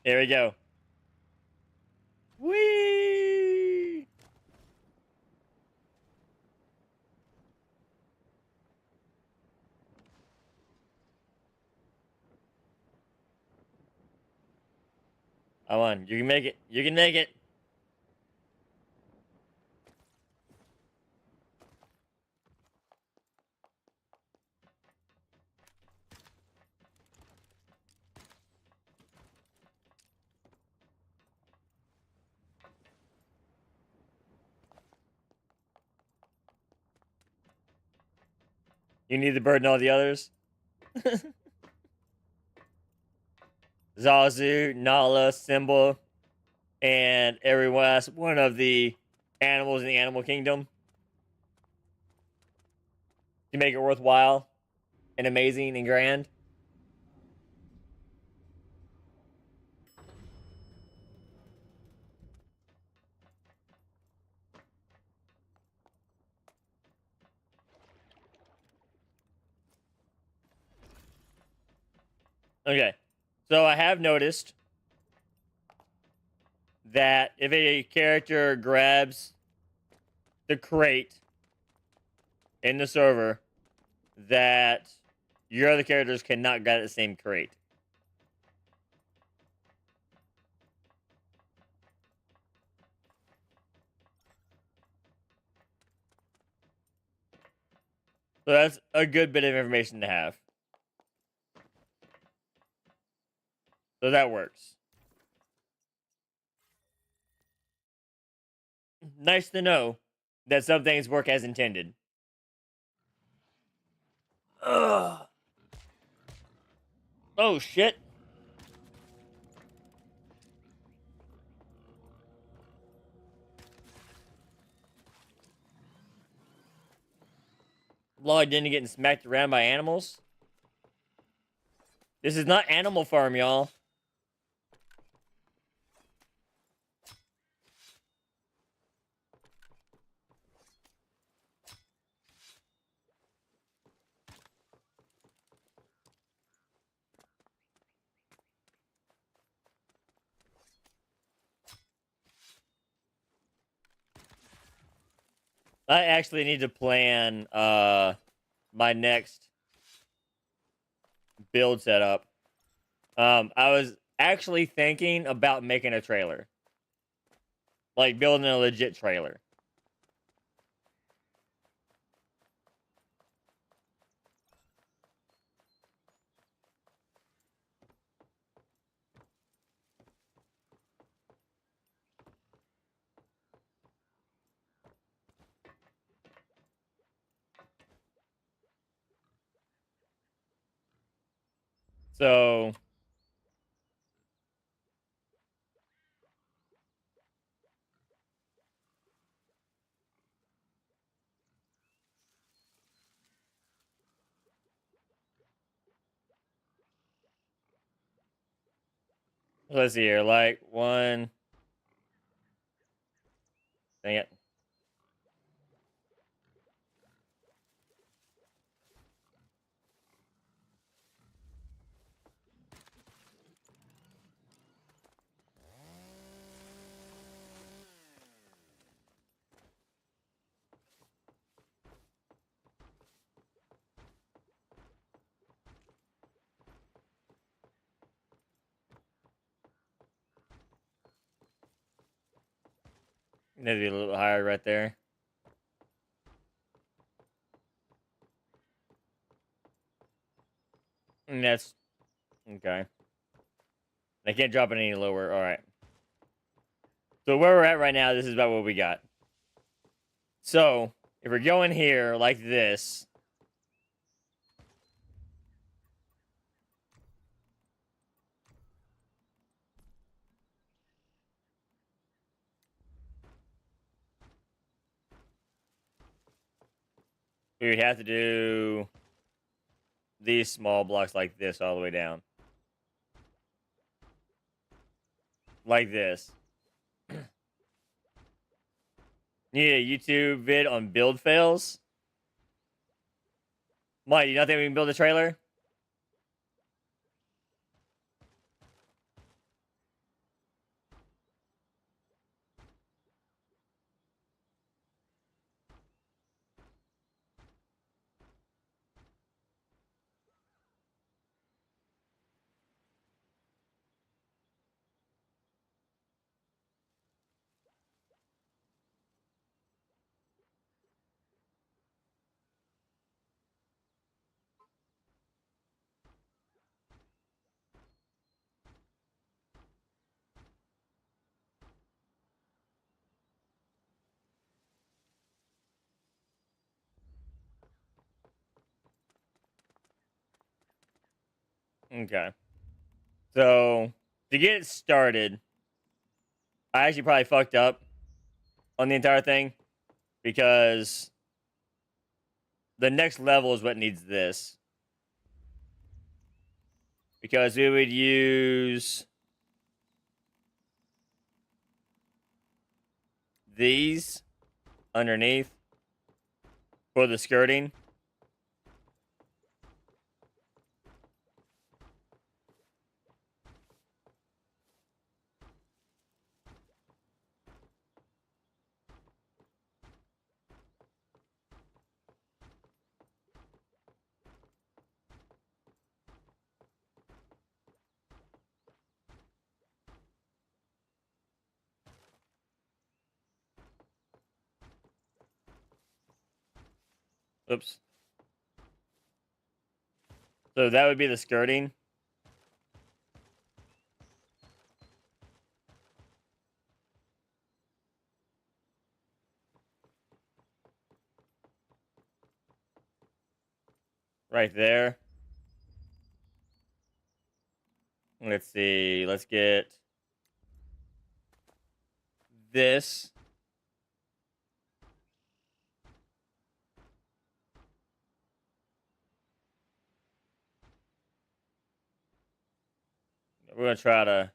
Here we go. Whee! Come on. You can make it. You can make it. You need the bird and all the others. Zazu, Nala, Simba, and every last one of the animals in the animal kingdom to make it worthwhile and amazing and grand. Okay. So I have noticed that if a character grabs the crate in the server, that your other characters cannot grab the same crate. So that's a good bit of information to have. So that works. Nice to know that some things work as intended. Ugh. Oh shit. Logged into getting smacked around by animals. This is not Animal Farm, y'all. I actually need to plan my next build setup. I was actually thinking about making a trailer. Like building a legit trailer. So let's see here. Like one. Dang it. Need to be a little higher right there. And that's okay. I can't drop it any lower. All right. So where we're at right now, this is about what we got. So if we're going here like this, we would have to do these small blocks like this all the way down. Like this. Need a YouTube vid on build fails? Mike, you not think we can build a trailer? Okay. So to get it started, I actually probably fucked up on the entire thing because the next level is what needs this. Because we would use these underneath for the skirting. Oops. So that would be the skirting. Right there. Let's see. Let's get this. We're going to try to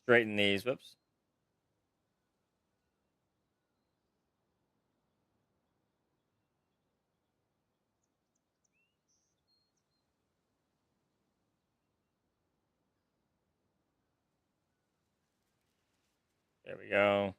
straighten these. Whoops. There we go.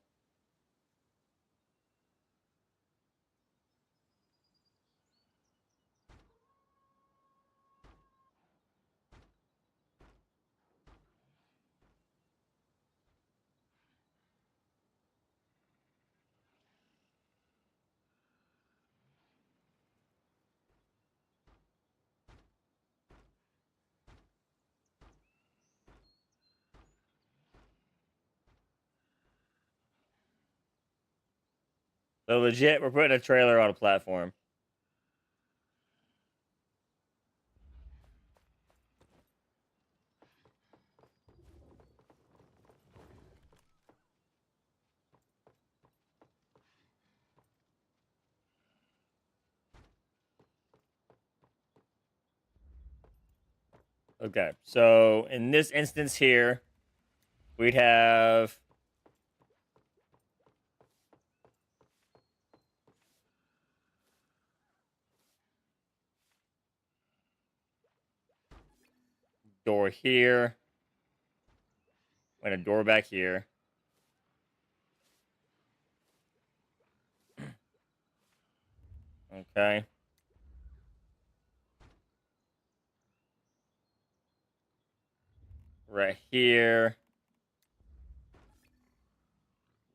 So legit, we're putting a trailer on a platform. Okay, so in this instance here, we'd have door here and a door back here. Okay. Right here.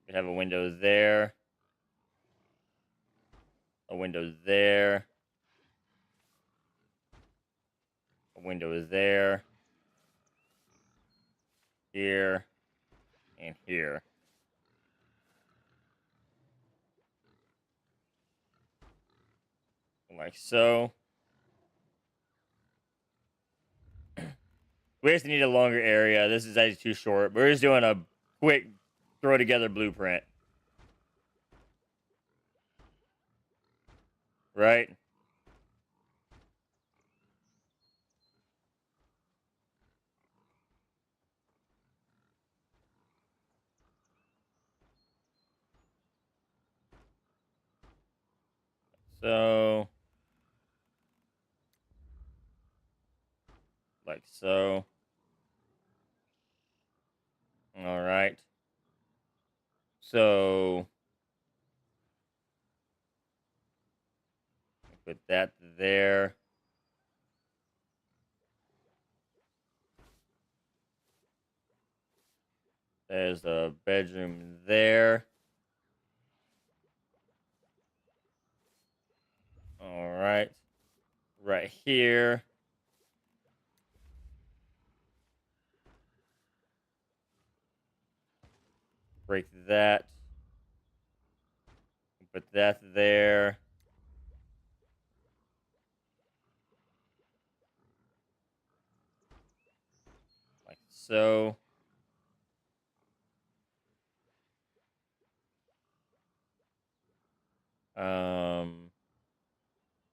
We have a window there. A window there. A window there. Here. And here. Like so. We just need a longer area. This is actually too short. We're just doing a quick throw together blueprint. Right? So. Like so. All right. So. Put that there. There's a bedroom there. All right. Right here. Break that. Put that there. Like so.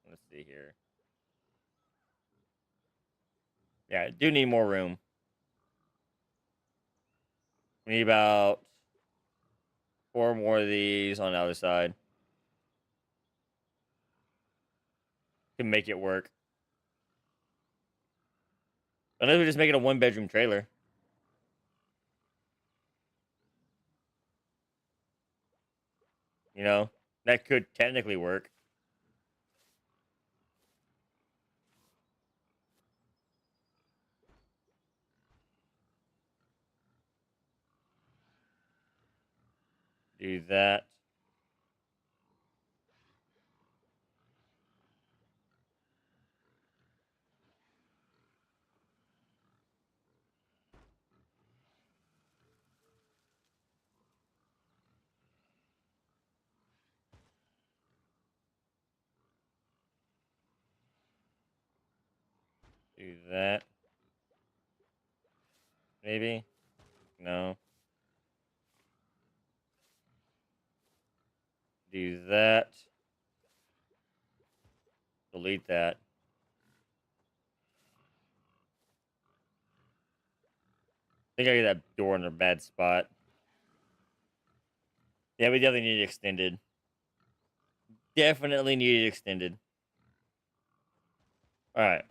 Let's see here. Yeah, I do need more room. We need about 4 more of these on the other side to make it work. Unless we just make it a 1-bedroom trailer. You know, that could technically work. Do that. Do that. Maybe? No. Do that. Delete that. I think I get that door in a bad spot. Yeah, we definitely need it extended. Definitely need it extended. Alright.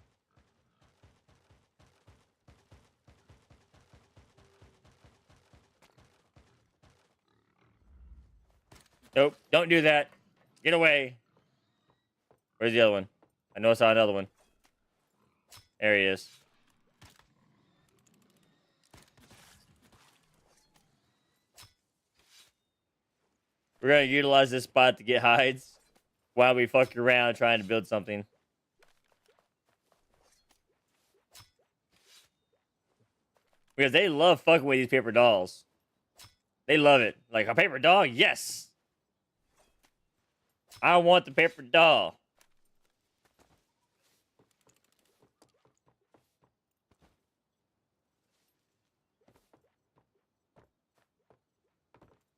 Nope. Don't do that. Get away. Where's the other one? I know I saw another one. There he is. We're gonna utilize this spot to get hides while we fuck around trying to build something. Because they love fucking with these paper dolls. They love it. Like, a paper doll? Yes! I want the paper doll.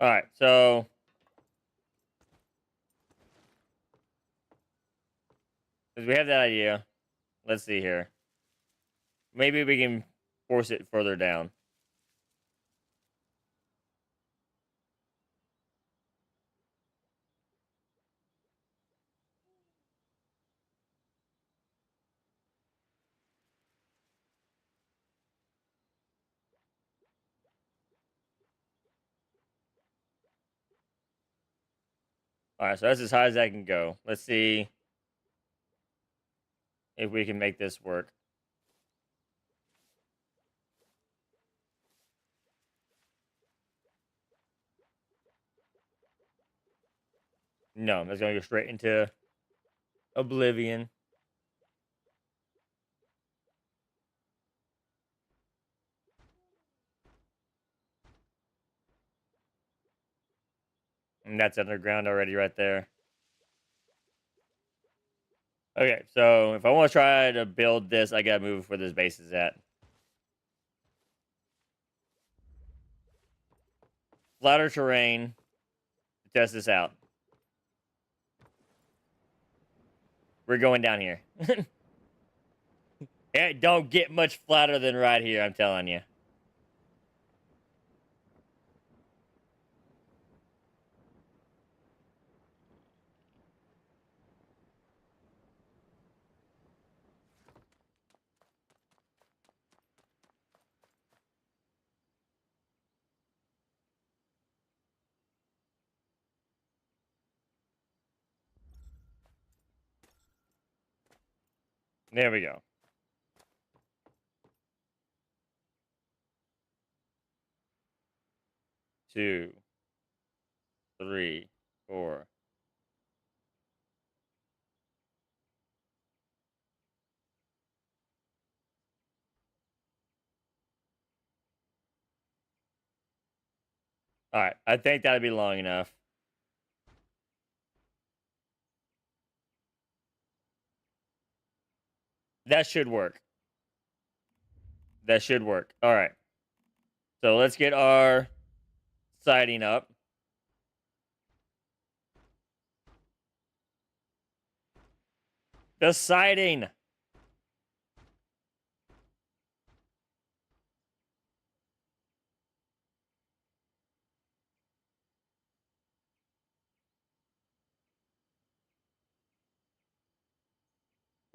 Alright, so... Because we have that idea. Let's see here. Maybe we can force it further down. Alright, so that's as high as I can go. Let's see if we can make this work. No, that's gonna go straight into oblivion. And that's underground already right there. Okay, so if I want to try to build this, I gotta move where this base is at. Flatter terrain to test this out. We're going down here. It don't get much flatter than right here, I'm telling you. There we go. Two, three, four. All right, I think that'd be long enough. That should work. That should work. All right. So let's get our siding up. The siding.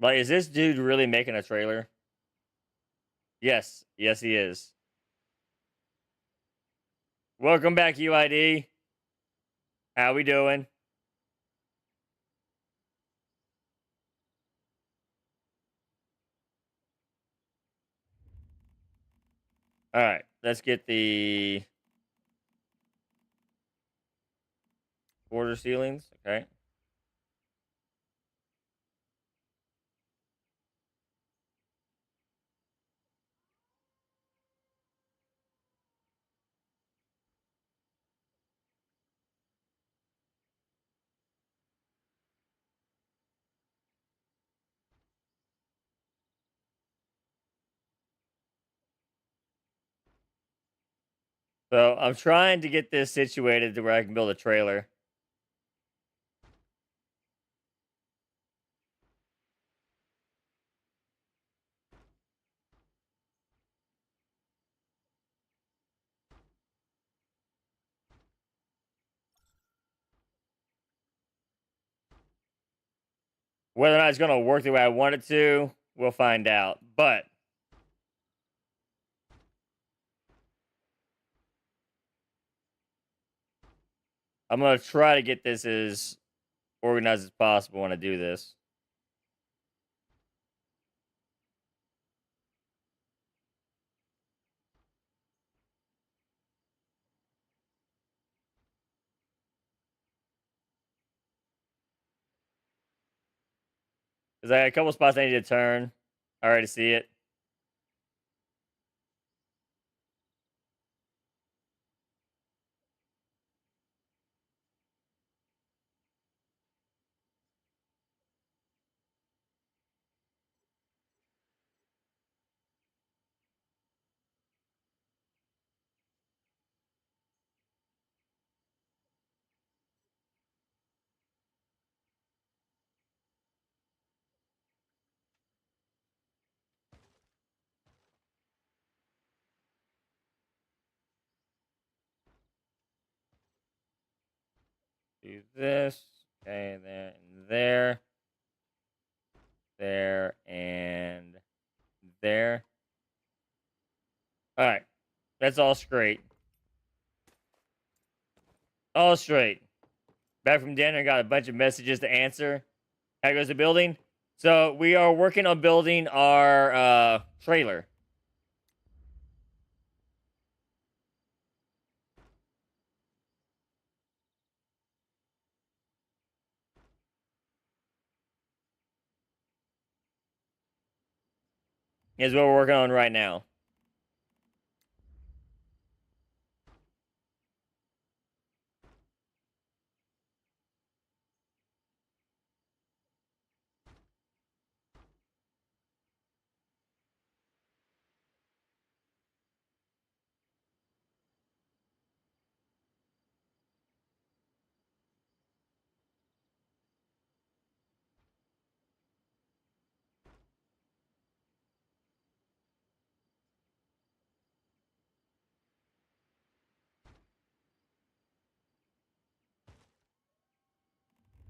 Like, is this dude really making a trailer? Yes. Yes, he is. Welcome back, UID. How we doing? All right. Let's get the border ceilings. Okay. So I'm trying to get this situated to where I can build a trailer. Whether or not it's going to work the way I want it to, we'll find out. But I'm going to try to get this as organized as possible when I do this. Because I got a couple spots I need to turn. I already see it. Do this. Okay, there and there. There and there. All right. That's all straight. All straight. Back from dinner, got a bunch of messages to answer. How goes the building? So we are working on building our trailer. Is what we're working on right now.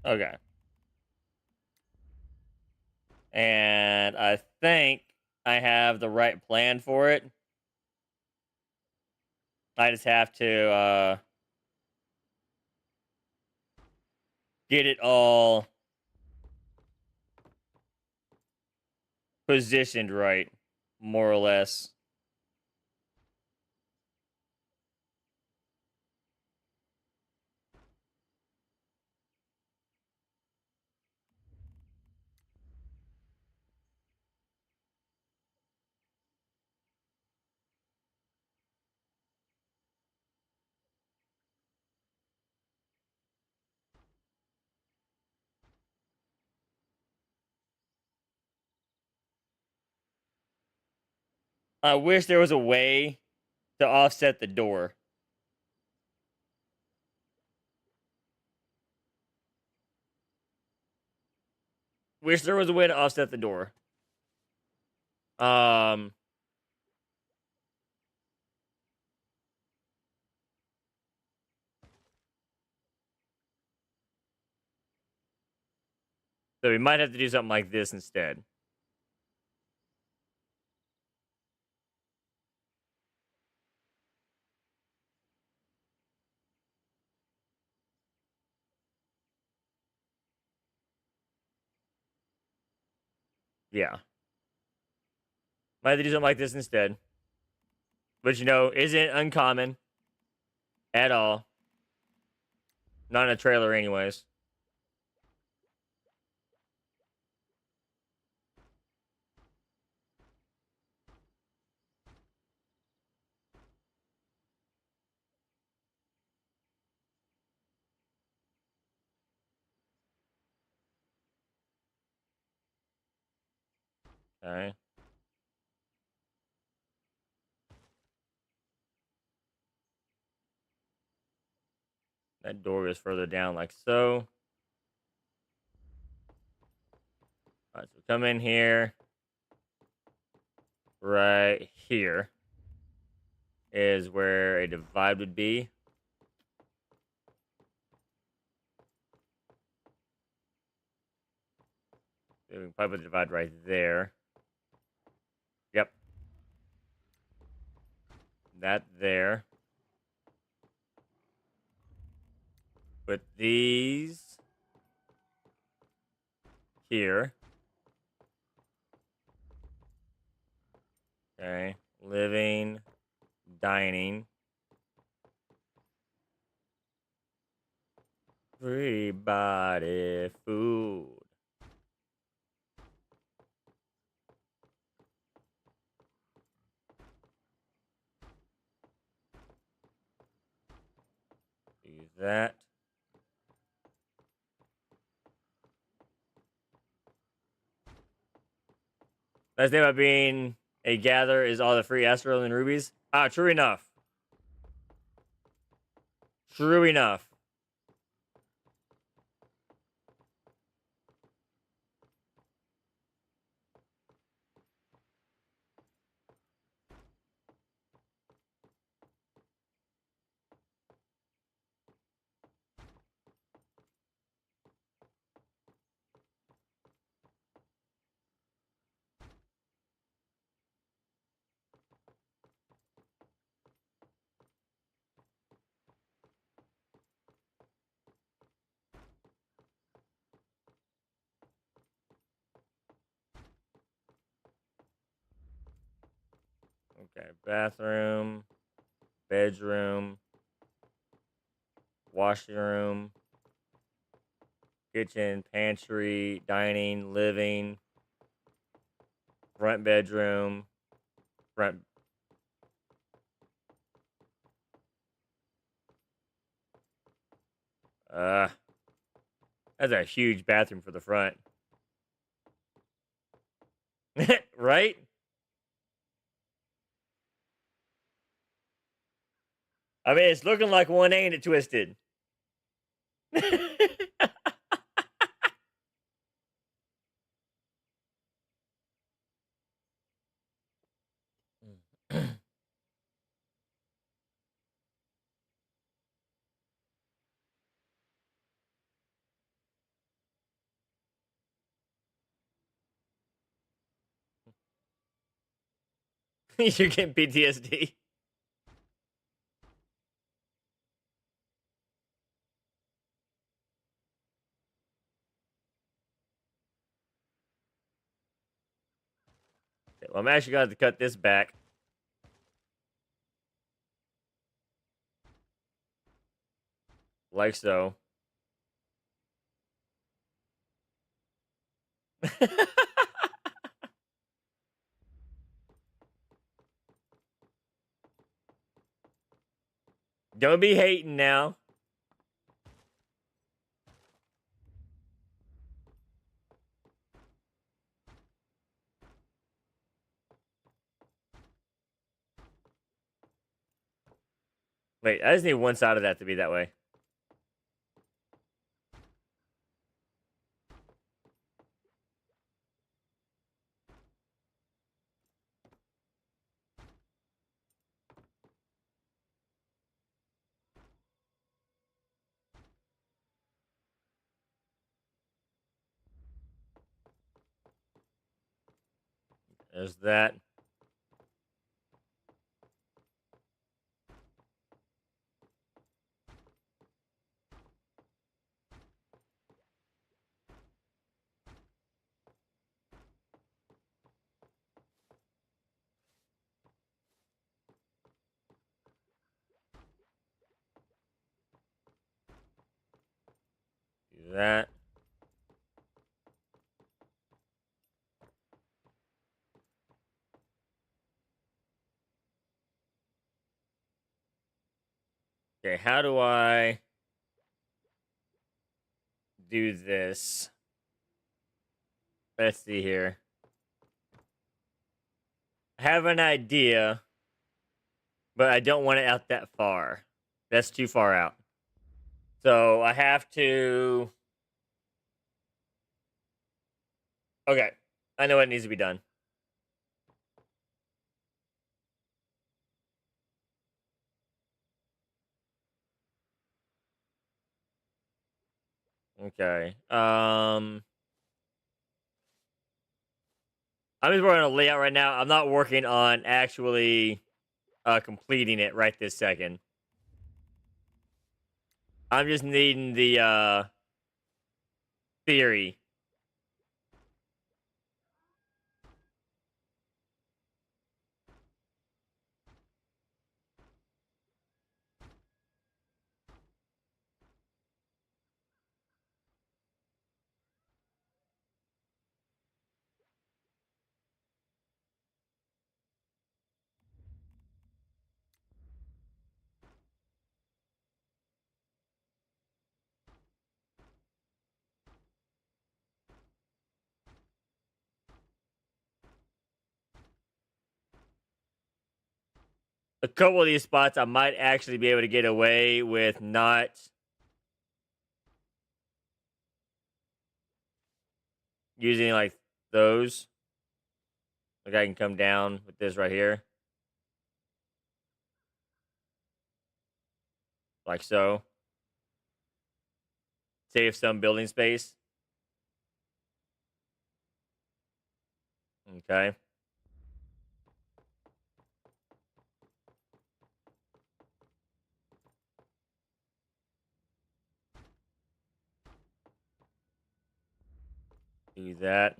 Okay. And I think I have the right plan for it. I just have to get it all positioned right, more or less. I wish there was a way to offset the door. Wish there was a way to offset the door. Um, so we might have to do something like this instead. Yeah. Might have to do something like this instead. Which, you know, isn't uncommon at all. Not in a trailer, anyways. Okay. That door is further down, like so. All right, so come in here. Right here is where a divide would be. So we can probably put the divide right there. Yep. That there. Put these here. Okay. Living, dining. Everybody food. Do that. Nice thing about being a gatherer is all the free astral and rubies. Ah, true enough. True enough. Okay, bathroom, bedroom, washroom, kitchen, pantry, dining, living, front bedroom, front. That's a huge bathroom for the front. Right? I mean, it's looking like one, ain't it, Twisted? You're getting PTSD. Okay, well, I'm actually going to cut this back. Like so. Don't be hating now. Wait, I just need one side of that to be that way. There's that. Do that. Okay, how do I do this? Let's see here. I have an idea, but I don't want it out that far. That's too far out. So I have to. Okay, I know what needs to be done. Okay. I'm just working on a layout right now. I'm not working on actually completing it right this second. I'm just needing the theory. A couple of these spots I might actually be able to get away with not using like those. Like I can come down with this right here. Like so. Save some building space. Okay. Do that.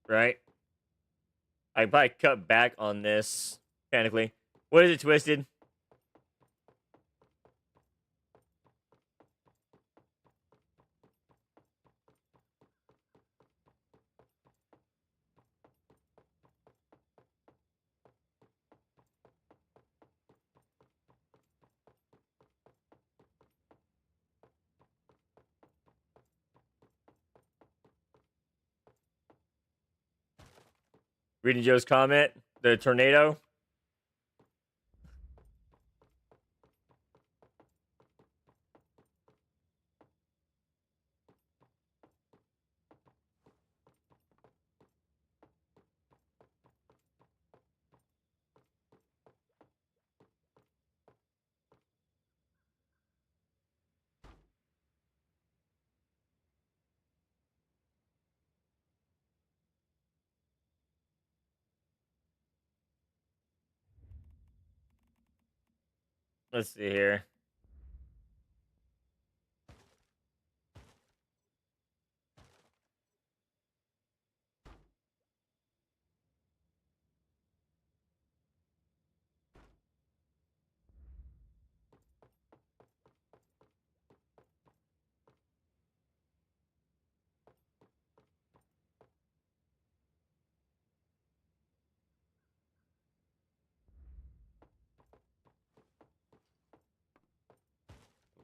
Right? I probably cut back on this mechanically. What is it, Twisted? Reading Joe's comment. The tornado. Let's see here.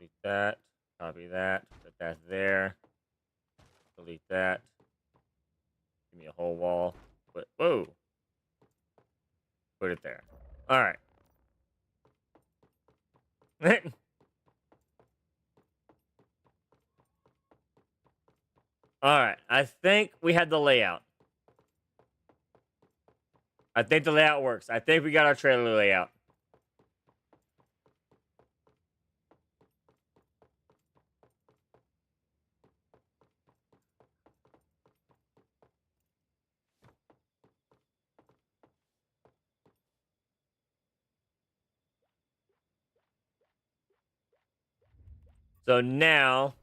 Delete that. Copy that. Put that there. Delete that. Give me a whole wall. But whoa. Put it there. All right. All right. I think we had the layout. I think the layout works. I think we got our trailer layout. So now,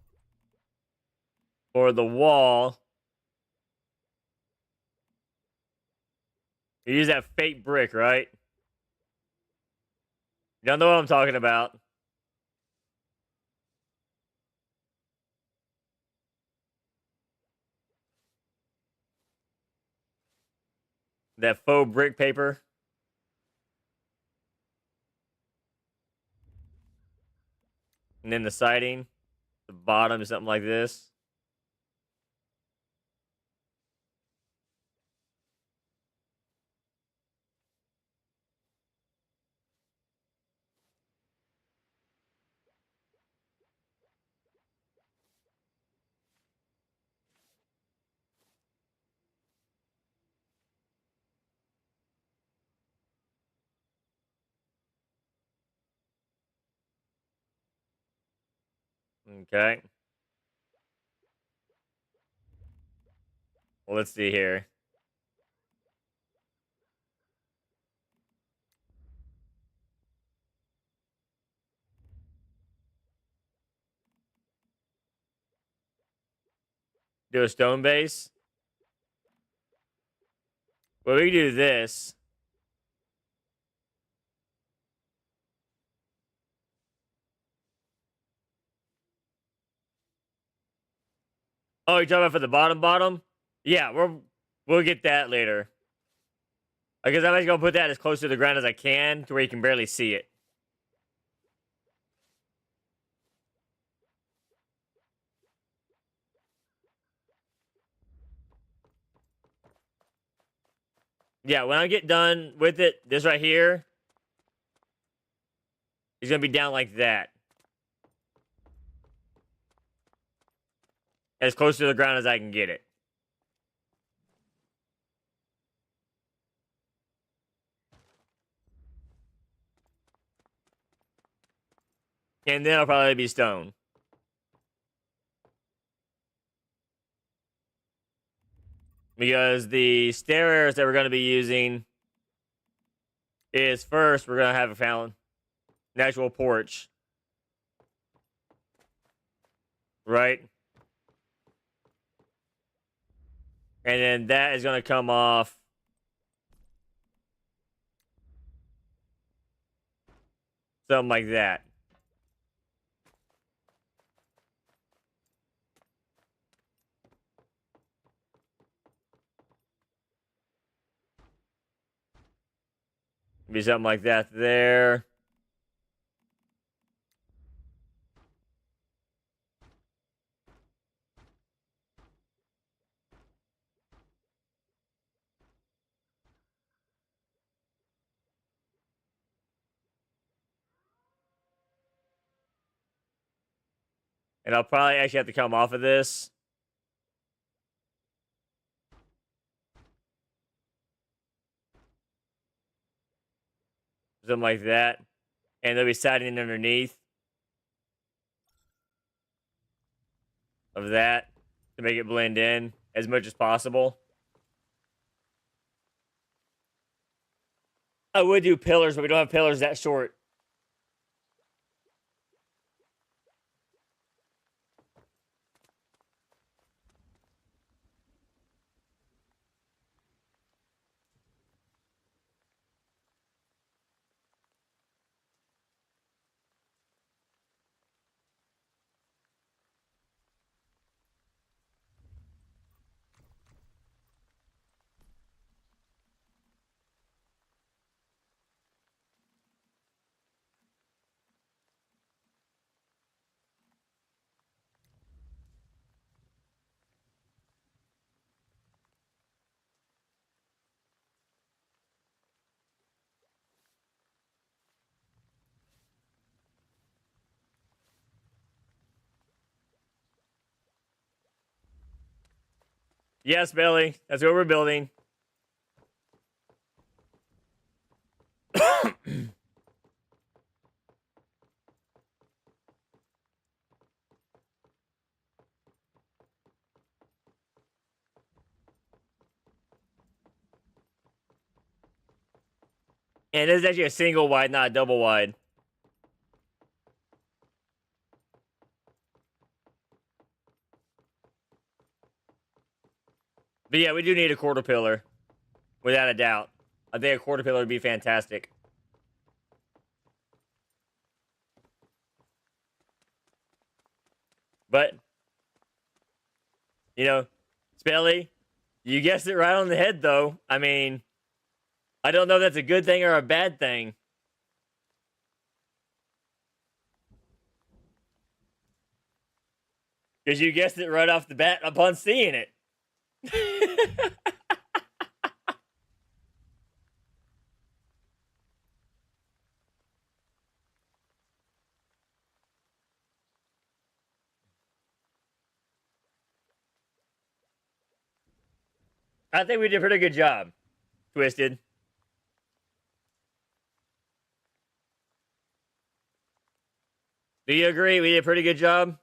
for the wall, you use that fake brick, right? You don't know what I'm talking about. That faux brick paper. And then the siding. The bottom is something like this. Okay. Well, let's see here. Do a stone base. Well, we can do this. Oh, you're talking about for the bottom? Yeah, we'll get that later. Because I'm just gonna put that as close to the ground as I can, to where you can barely see it. Yeah, when I get done with it, this right here is gonna be down like that, as close to the ground as I can get it. And then I'll probably be stone. Because the stairs that we're going to be using is first, we're going to have a fountain, an actual porch. Right? And then that is going to come off something like that. Be something like that there. And I'll probably actually have to come off of this. Something like that. And there'll be siding underneath of that to make it blend in as much as possible. I would do pillars, but we don't have pillars that short. Yes, Billy. That's what we're building. And this is actually a single wide, not a double wide. But yeah, we do need a quarter pillar. Without a doubt. I think a quarter pillar would be fantastic. But, you know, Spelly, you guessed it right on the head, though. I mean, I don't know if that's a good thing or a bad thing. Because you guessed it right off the bat upon seeing it. I think we did a pretty good job, Twisted. Do you agree we did a pretty good job?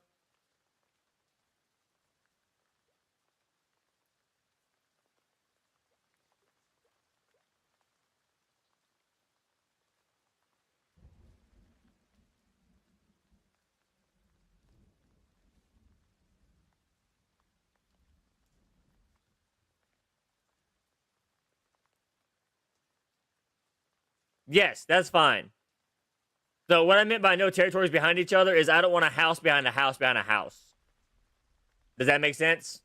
Yes, that's fine. So what I meant by no territories behind each other is I don't want a house behind a house behind a house. Does that make sense?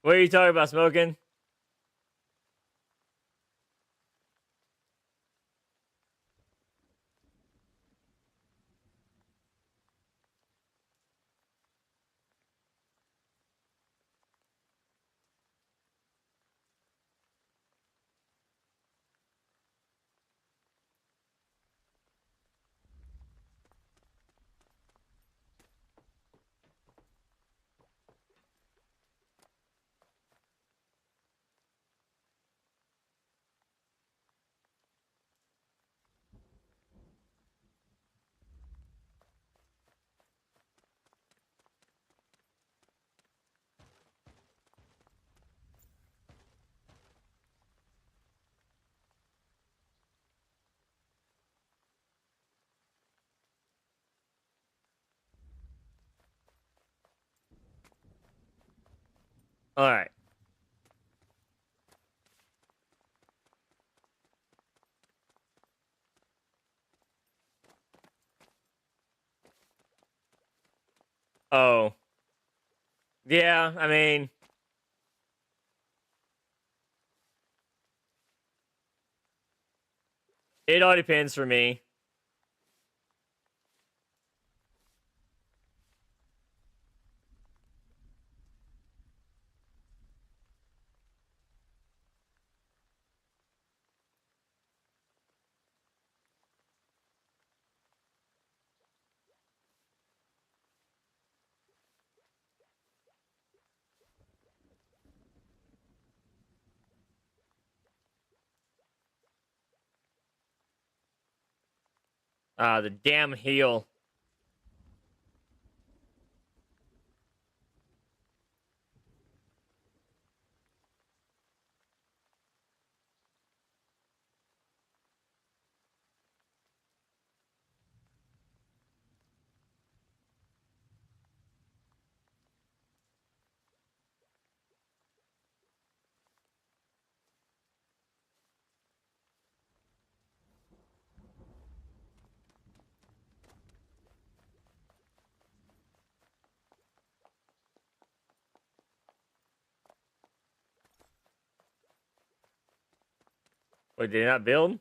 What are you talking about, smoking? All right. Oh. Yeah, I mean, it all depends for me. The damn heel. Wait, did it not build?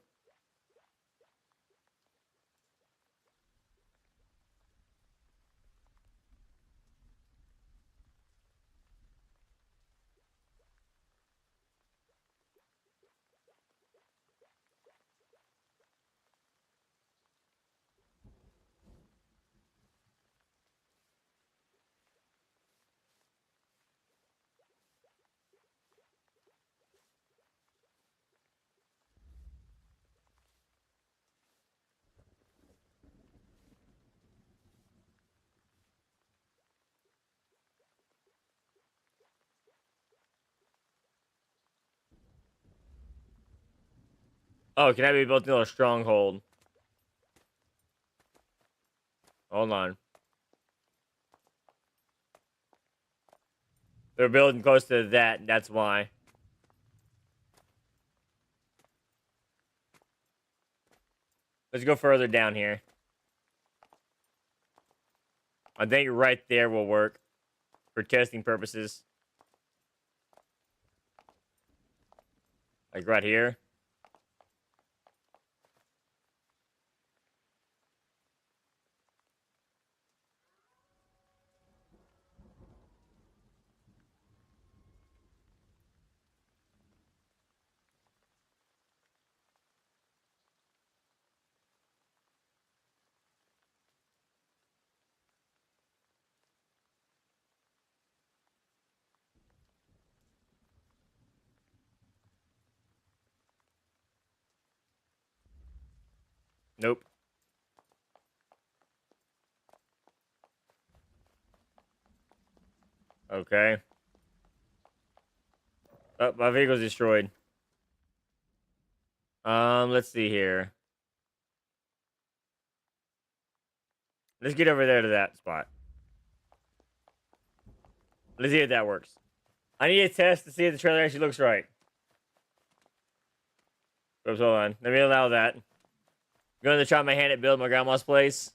Oh, can I be built into a stronghold? Hold on. They're building close to that, that's why. Let's go further down here. I think right there will work for testing purposes. Like right here. Nope. Okay. Oh, my vehicle's destroyed. Let's see here. Let's get over there to that spot. Let's see if that works. I need a test to see if the trailer actually looks right. Oops, hold on. Let me allow that. I'm going to try my hand at building my grandma's place.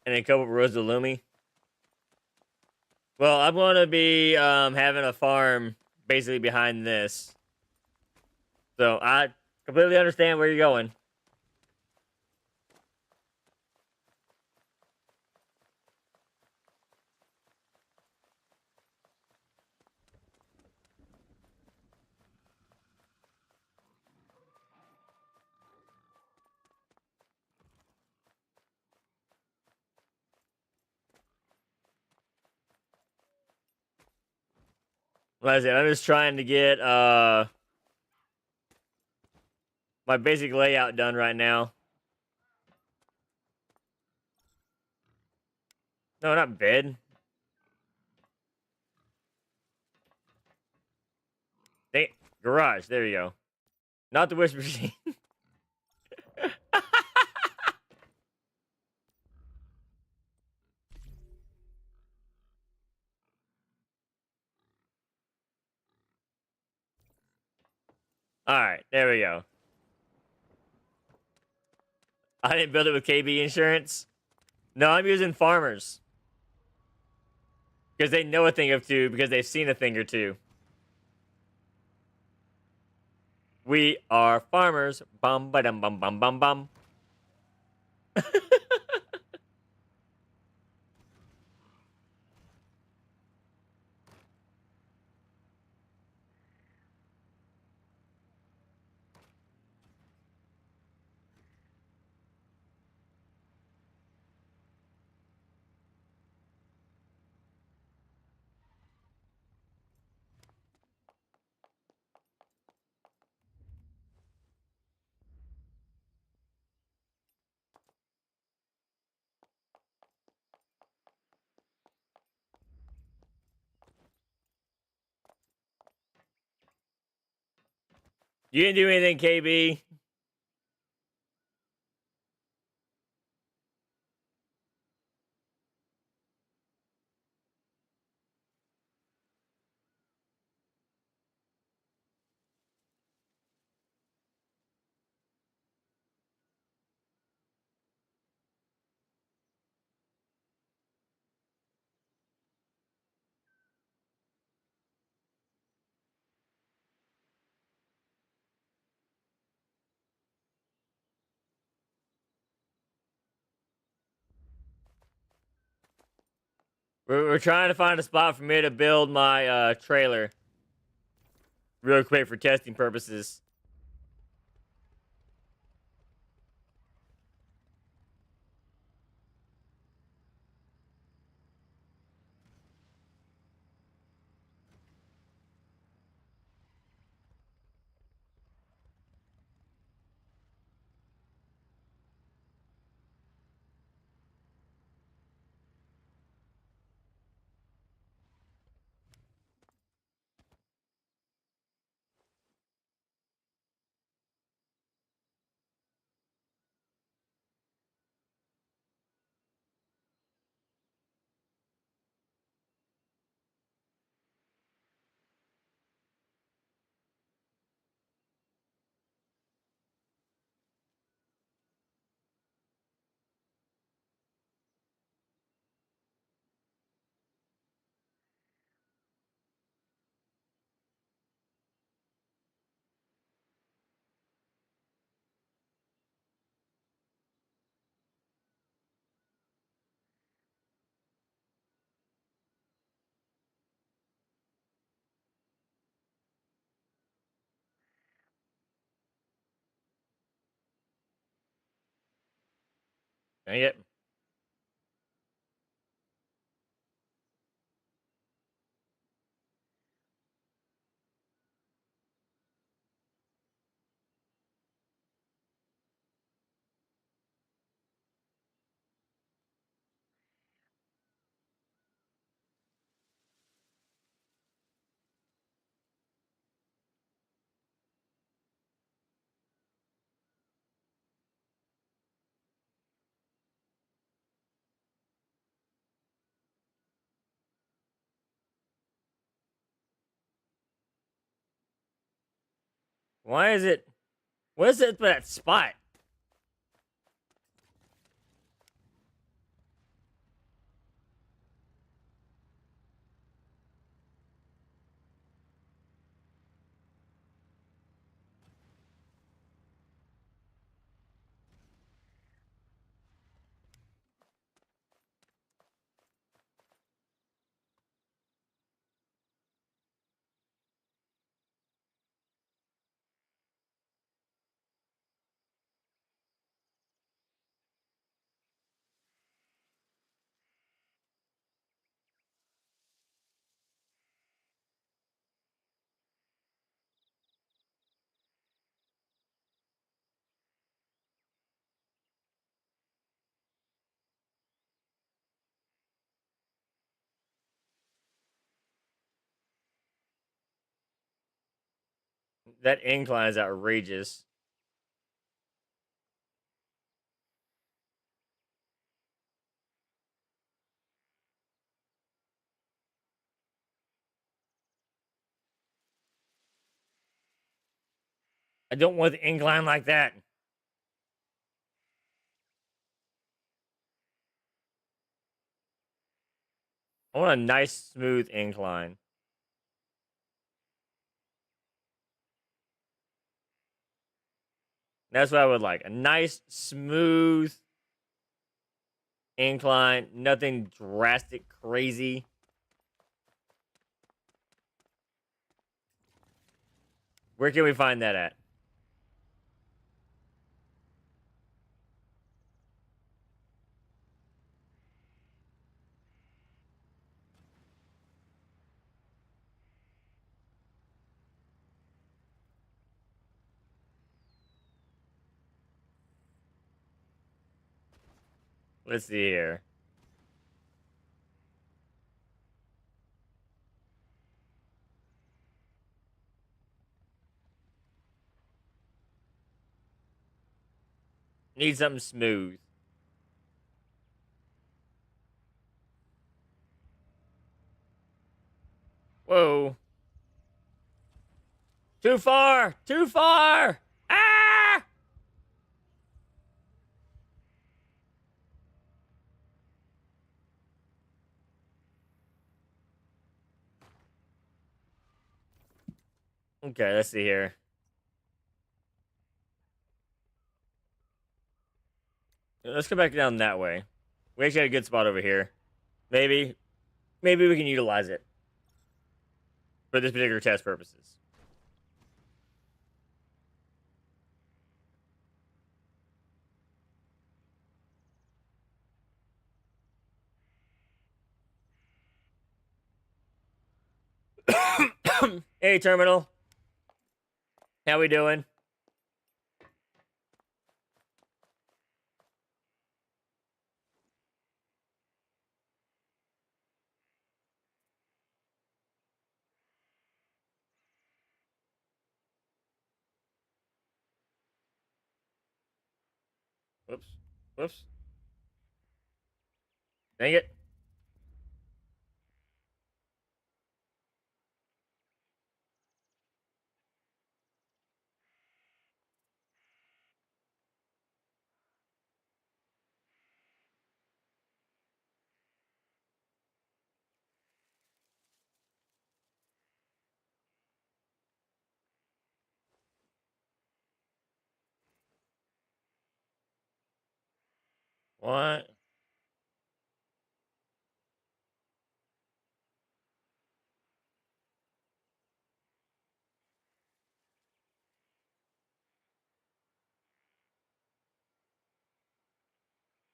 And a couple of rows of Lumi. Well, I'm going to be having a farm basically behind this. So I completely understand where you're going. Like I said, I'm just trying to get my basic layout done right now. No, not bed. Garage. There you go. Not the wish machine. All right, there we go. I didn't build it with KB insurance. No, I'm using farmers. Because they know a thing or two, because they've seen a thing or two. We are farmers. Bum ba dum bum bum bum bum. You didn't do anything, KB. We're trying to find a spot for me to build my trailer. Real quick for testing purposes. Dang it. Why is it? What is it for that spot? That incline is outrageous. I don't want the incline like that. I want a nice, smooth incline. That's what I would like. A nice, smooth incline. Nothing drastic, crazy. Where can we find that at? Let's see here. Need something smooth. Whoa. Too far! Too far! Ah! Okay, let's see here. Let's go back down that way. We actually had a good spot over here. Maybe we can utilize it for this particular test purposes. Hey, Terminal. How we doing? Whoops. Whoops. Dang it. What?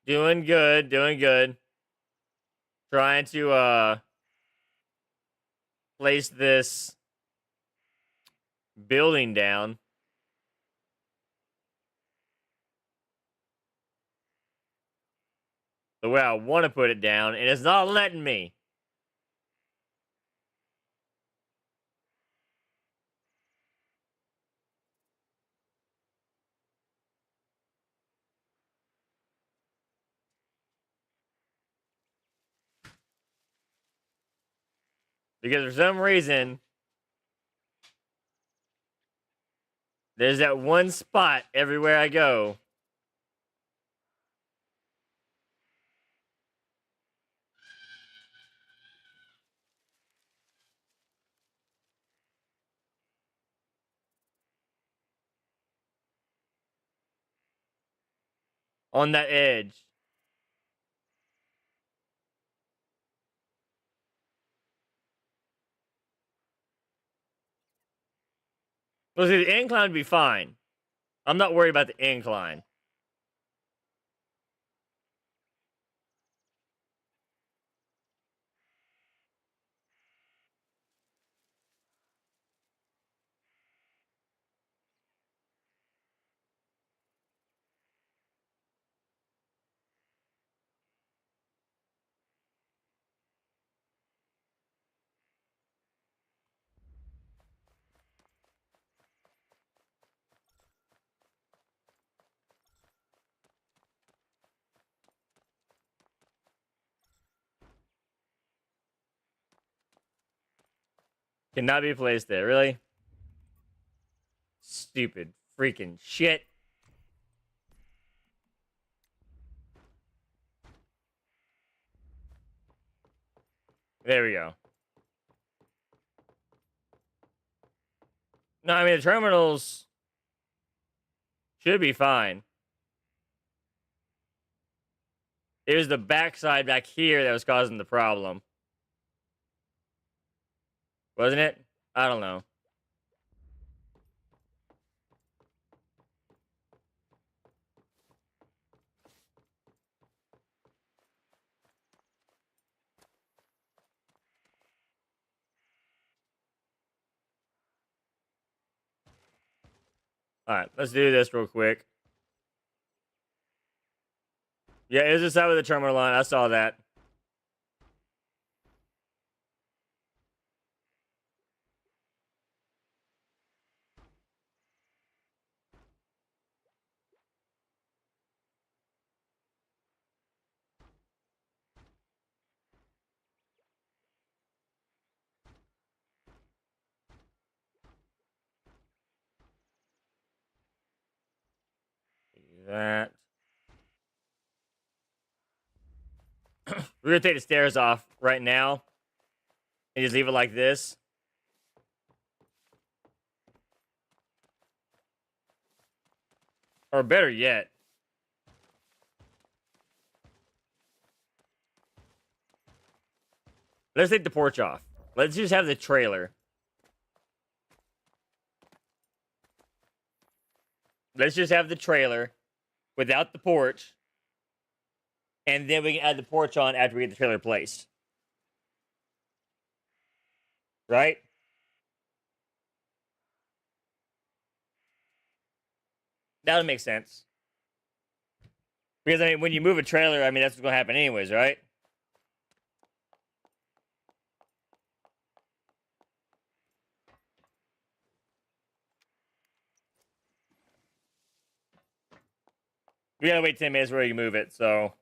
Doing good, doing good. Trying to place this building down. The way I want to put it down, and it's not letting me. Because for some reason, there's that one spot everywhere I go. On that edge. Well, see, the incline would be fine. I'm not worried about the incline. Cannot be placed there, really? Stupid freaking shit. There we go. No, I mean, the terminals should be fine. It was the backside back here that was causing the problem. Wasn't it? I don't know. Alright, let's do this real quick. Yeah, it was the side with the terminal line. I saw that. Do that. We're gonna take the stairs off right now and just leave it like this. Or better yet, let's take the porch off. Let's just have the trailer. Let's just have the trailer without the porch. And then we can add the porch on after we get the trailer placed. Right? That would make sense. Because, I mean, when you move a trailer, I mean, that's what's going to happen anyways, right? We gotta wait 10 minutes before you move it, so...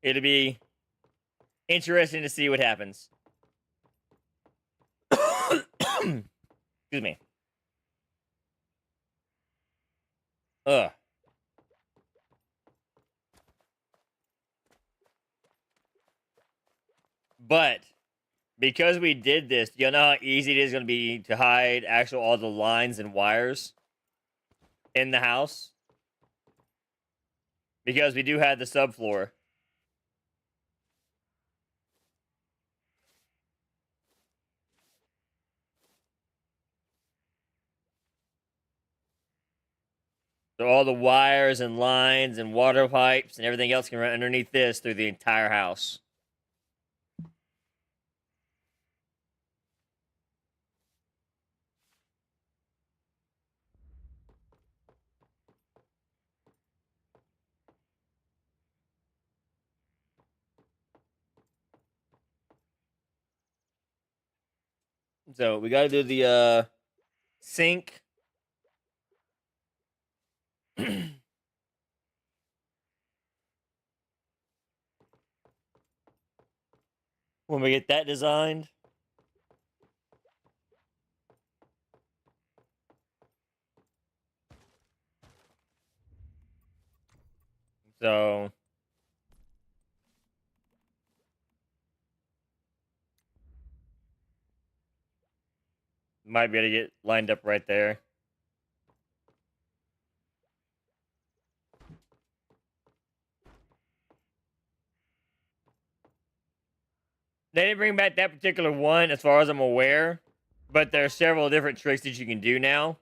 It'll be interesting to see what happens. Excuse me. Ugh. But because we did this, you know how easy it is going to be to hide actual all the lines and wires in the house? Because we do have the subfloor. So all the wires and lines and water pipes and everything else can run underneath this through the entire house. So we got to do the sink. When we get that designed. So might be able to get lined up right there. They didn't bring back that particular one as far as I'm aware, but there are several different tricks that you can do now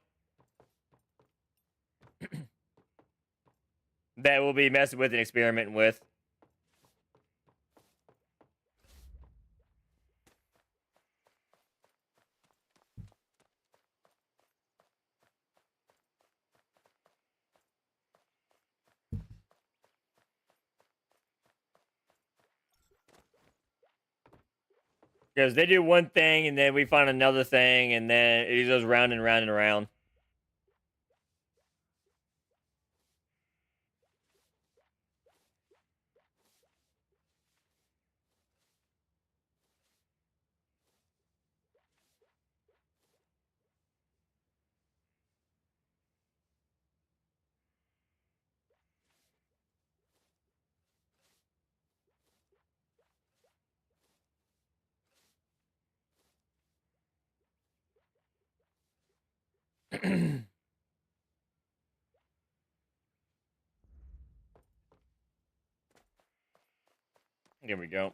that we'll be messing with and experimenting with. Because they do one thing and then we find another thing and then it goes round and round and around. Here we go.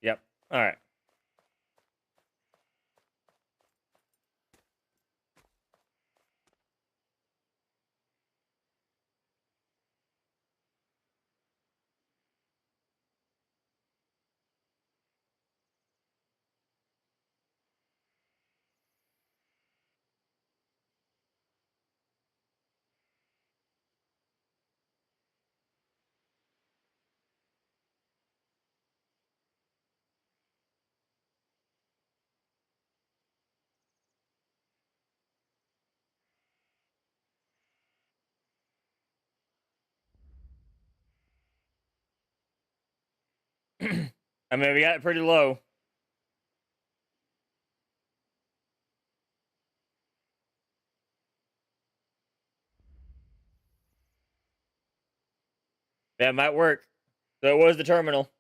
Yep. All right. I mean, we got it pretty low. That might work. So it was the terminal.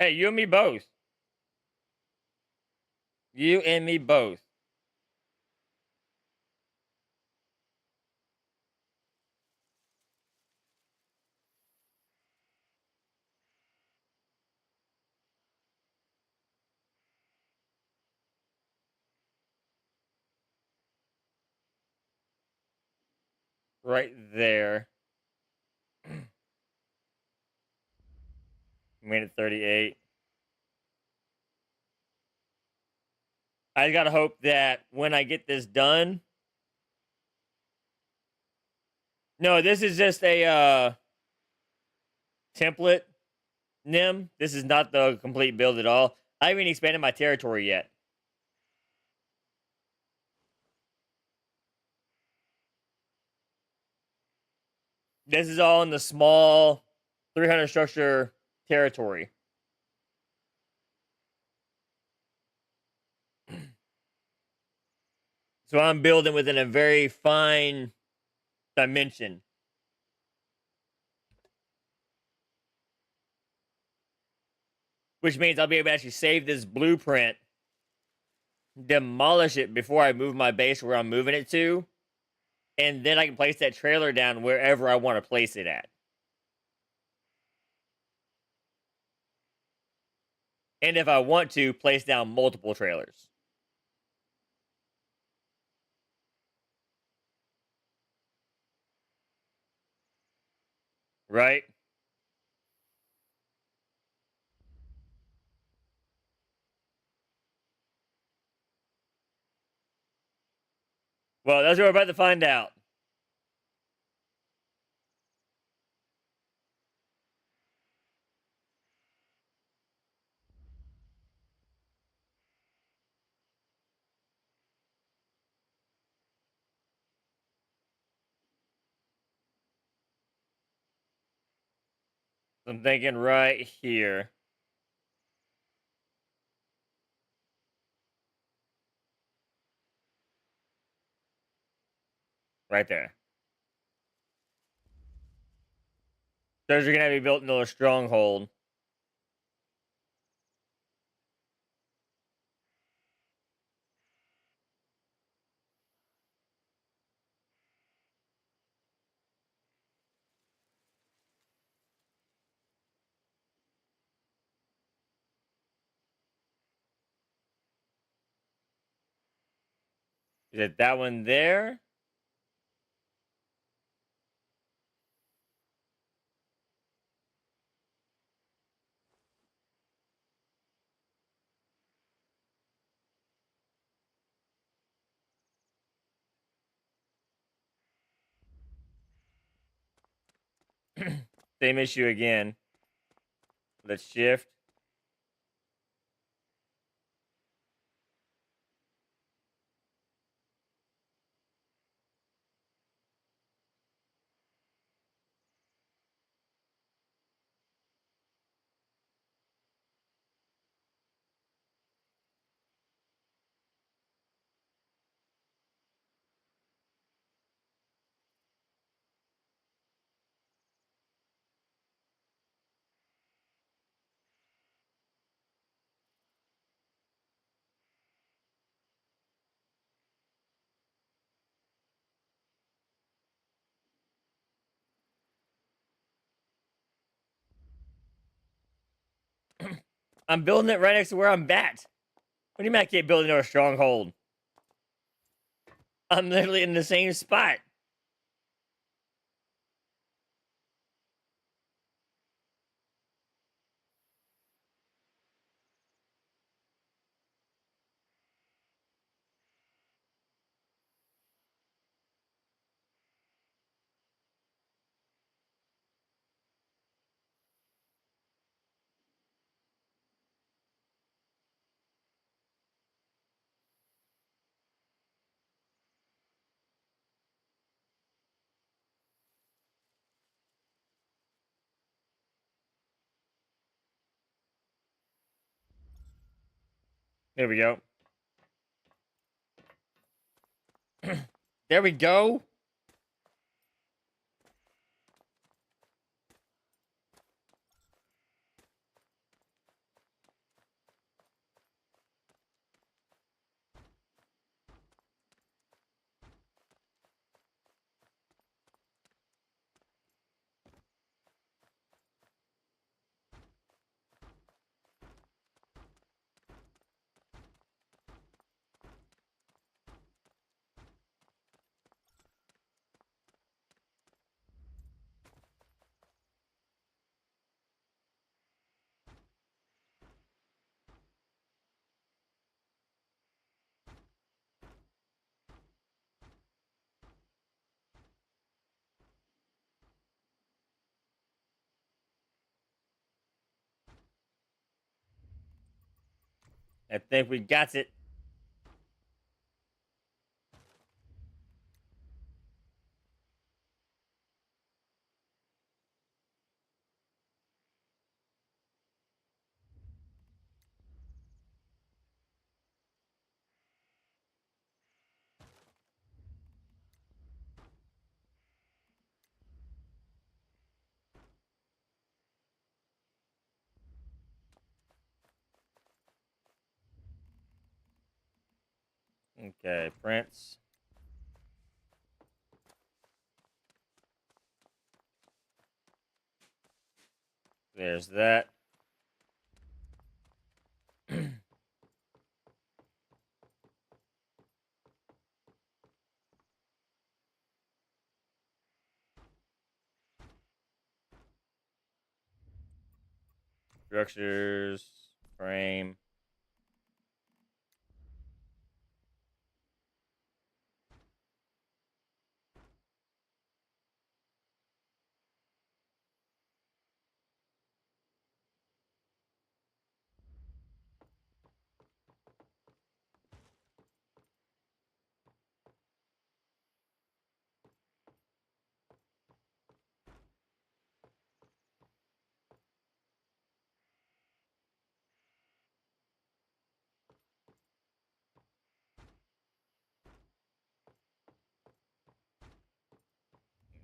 Hey, you and me both. You and me both. Right there. Minute 38. I gotta hope that when I get this done. No, this is just a template NIM. This is not the complete build at all. I haven't expanded my territory yet. This is all in the small 300 structure territory. So I'm building within a very fine dimension. Which means I'll be able to actually save this blueprint, demolish it before I move my base where I'm moving it to, and then I can place that trailer down wherever I want to place it at. And if I want to, place down multiple trailers. Right? Well, that's what we're about to find out. I'm thinking right here. Right there. Those are going to be built into a stronghold. Is it that one there? Same issue again. Let's shift. I'm building it right next to where I'm at. What do you mean I can't build into a stronghold? I'm literally in the same spot. There we go. There we go. I think we got it. Okay, Prince. There's that. Structures, frame.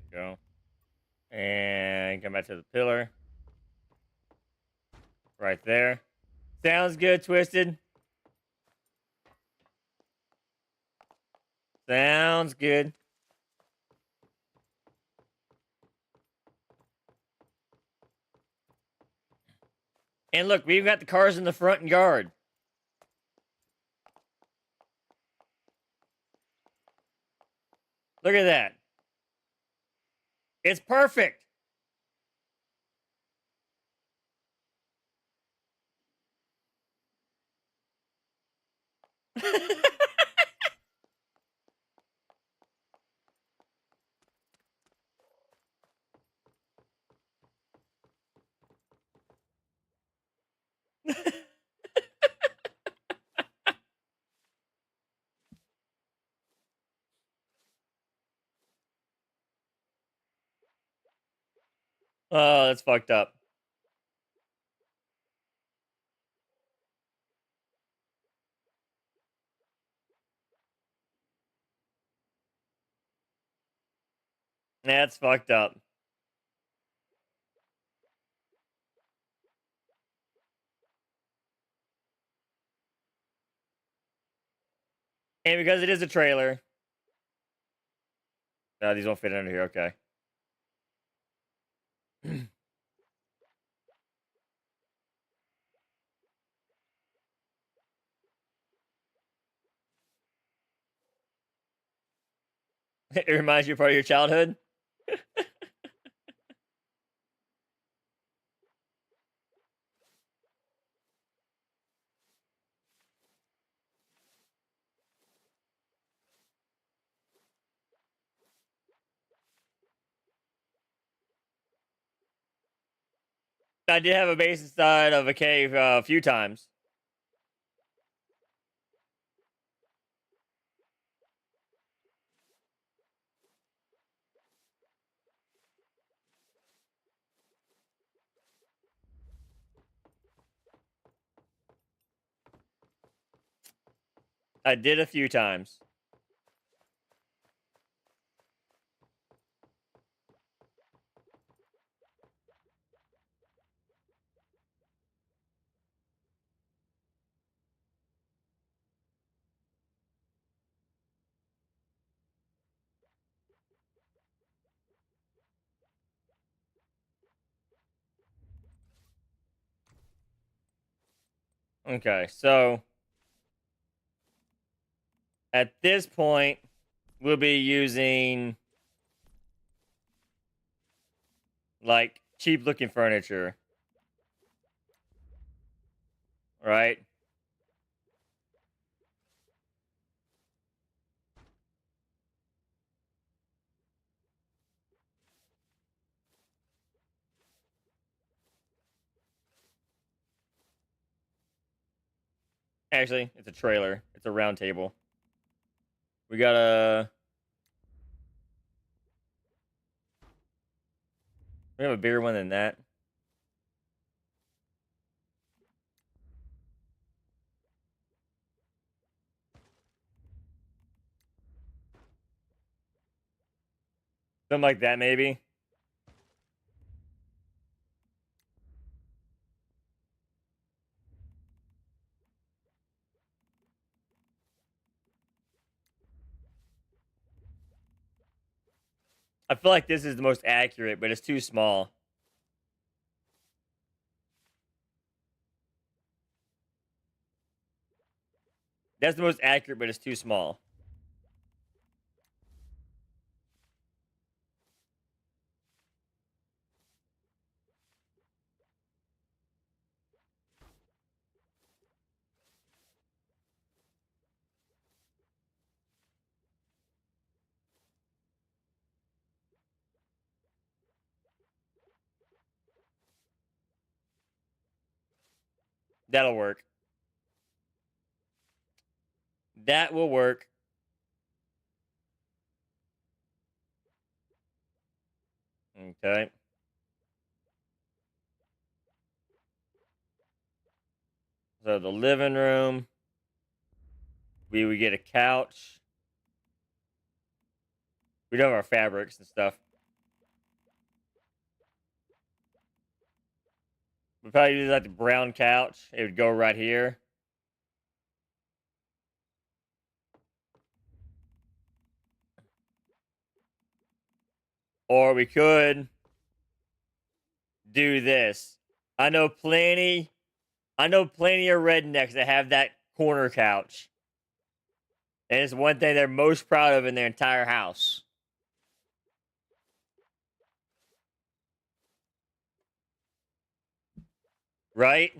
There we go. And come back to the pillar. Right there. Sounds good, Twisted. Sounds good. And look, we've got the cars in the front yard. Look at that. It's perfect. Oh, that's fucked up. That's fucked up. And because it is a trailer. No, these won't fit under here. Okay. It reminds you of part of your childhood. I did have a base inside of a cave a few times. I did a few times. Okay, so at this point, we'll be using like cheap looking furniture, right? Actually, it's a trailer. It's a round table. We got a... We have a bigger one than that. Something like that, maybe. I feel like this is the most accurate, but it's too small. That's the most accurate, but it's too small. That'll work. That will work. Okay. So the living room. We would get a couch. We'd have our fabrics and stuff. We'd probably use like the brown couch. It would go right here. Or we could do this. I know plenty of rednecks that have that corner couch. And it's one thing they're most proud of in their entire house. Right?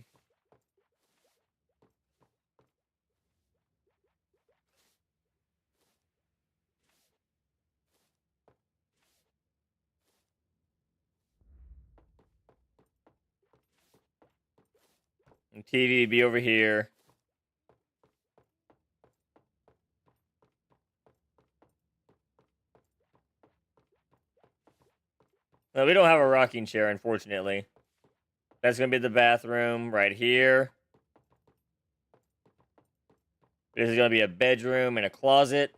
And TV would be over here. No, we don't have a rocking chair, unfortunately. That's going to be the bathroom right here. This is going to be a bedroom and a closet.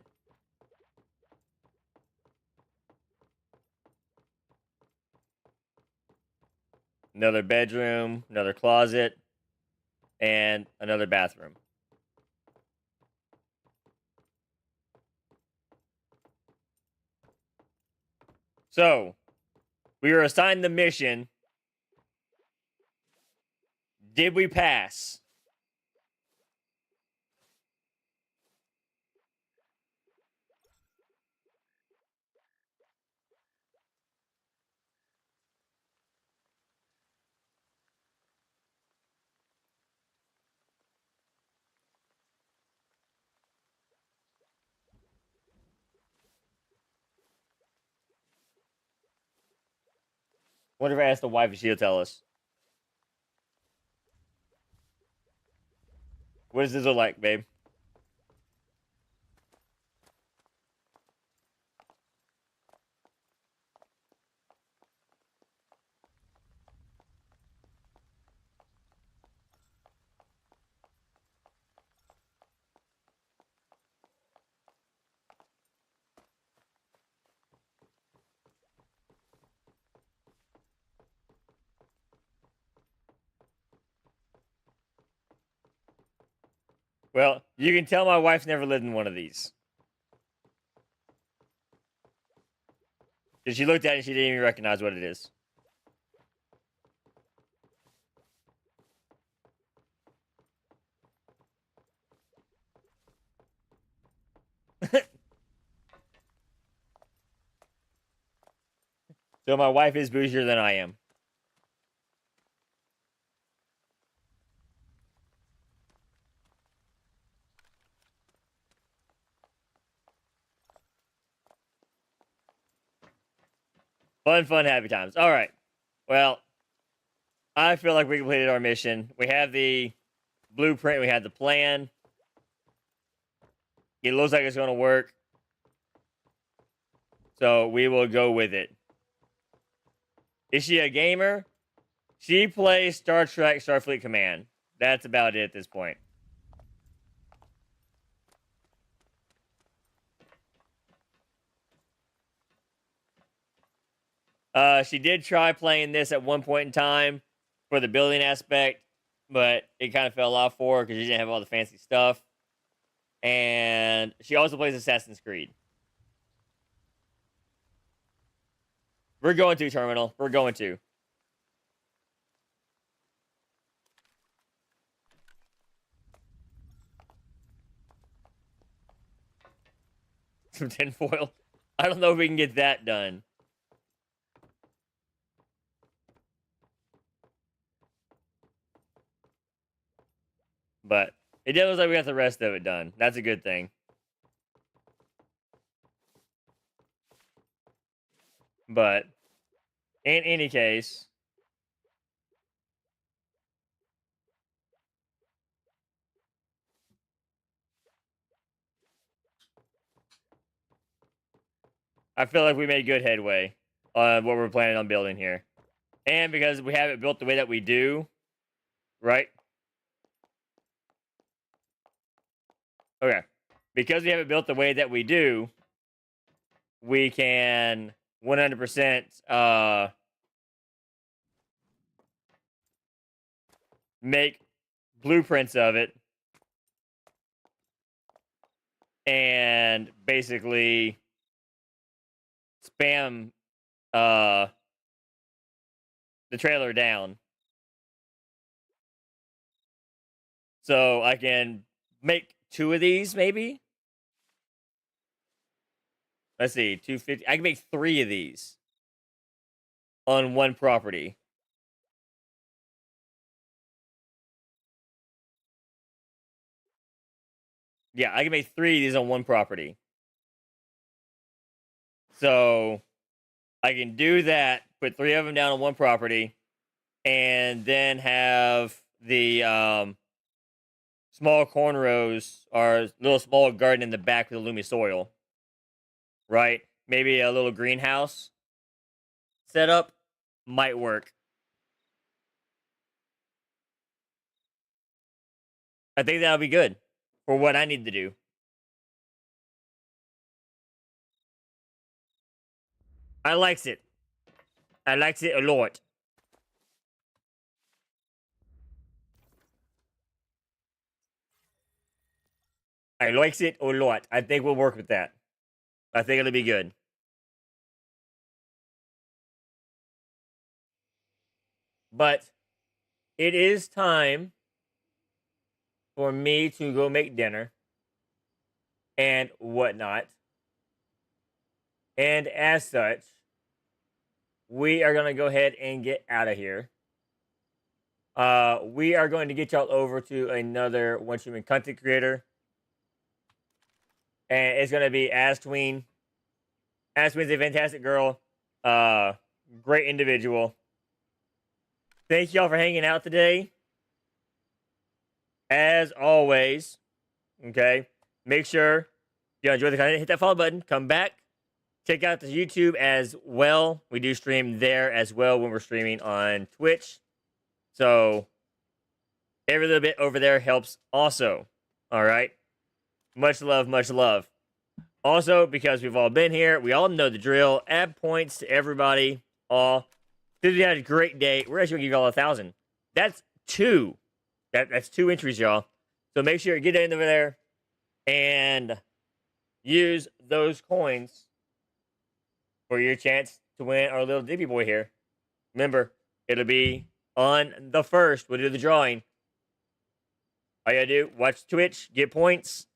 Another bedroom, another closet, and another bathroom. So, we were assigned the mission. Did we pass? What if I ask the wife if she'll tell us? What does this look like, babe? Well, you can tell my wife's never lived in one of these. Because she looked at it and she didn't even recognize what it is. So my wife is bougier than I am. Fun, happy times. All right. Well, I feel like we completed our mission. We have the blueprint. We have the plan. It looks like it's going to work. So we will go with it. Is she a gamer? She plays Star Trek Starfleet Command. That's about it at this point. She did try playing this at one point in time for the building aspect, but it kind of fell off for her because she didn't have all the fancy stuff. And she also plays Assassin's Creed. We're going to, Terminal. We're going to. Some tinfoil. I don't know if we can get that done. But it does look like we got the rest of it done. That's a good thing. But in any case, I feel like we made good headway on what we're planning on building here. And because we have it built the way that we do, right? Okay. Because we have it built the way that we do, we can 100% make blueprints of it and basically spam the trailer down. So I can make 2 of these, maybe? Let's see, 250. I can make 3 of these on one property. Yeah, I can make 3 of these on one property. So I can do that, put 3 of them down on one property, and then have the small cornrows or little small garden in the back with the Lumi soil. Right? Maybe a little greenhouse setup might work. I think that'll be good for what I need to do. I likes it. I likes it a lot. I likes it a lot. I think we'll work with that. I think it'll be good. But it is time for me to go make dinner and whatnot. And as such, we are going to go ahead and get out of here. We are going to get y'all over to another oncehuman content creator. And it's going to be Astween. Astween's a fantastic girl. Great individual. Thank y'all for hanging out today. As always, okay, make sure you enjoy the content. Hit that follow button. Come back. Check out the YouTube as well. We do stream there as well when we're streaming on Twitch. So every little bit over there helps also. All right. Much love, much love. Also, because we've all been here, we all know the drill. Add points to everybody. All. Since we had a great day, we're actually going to give y'all 1,000. That's 2. That's 2 entries, y'all. So make sure you get in over there and use those coins for your chance to win our little Dippy boy here. Remember, it'll be on the 1st. We'll do the drawing. All you gotta do, watch Twitch, get points,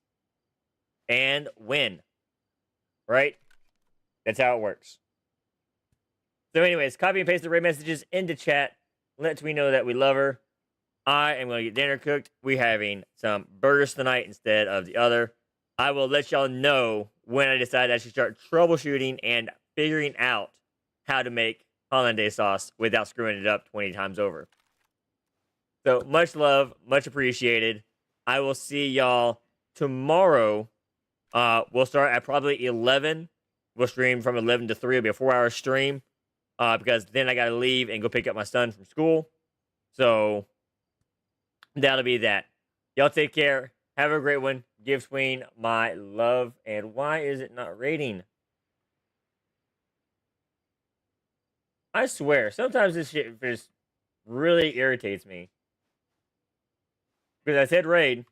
and win. Right? That's how it works. So anyways, copy and paste the red messages into chat. Let me know that we love her. I am going to get dinner cooked. We're having some burgers tonight instead of the other. I will let y'all know when I decide I should start troubleshooting and figuring out how to make hollandaise sauce without screwing it up 20 times over. So much love, much appreciated. I will see y'all tomorrow. We'll start at probably 11. We'll stream from 11 to 3. It'll be a 4-hour stream. Because then I gotta leave and go pick up my son from school. So that'll be that. Y'all take care. Have a great one. Give Sween my love. And why is it not rating? I swear, sometimes this shit just really irritates me. Because I said raid.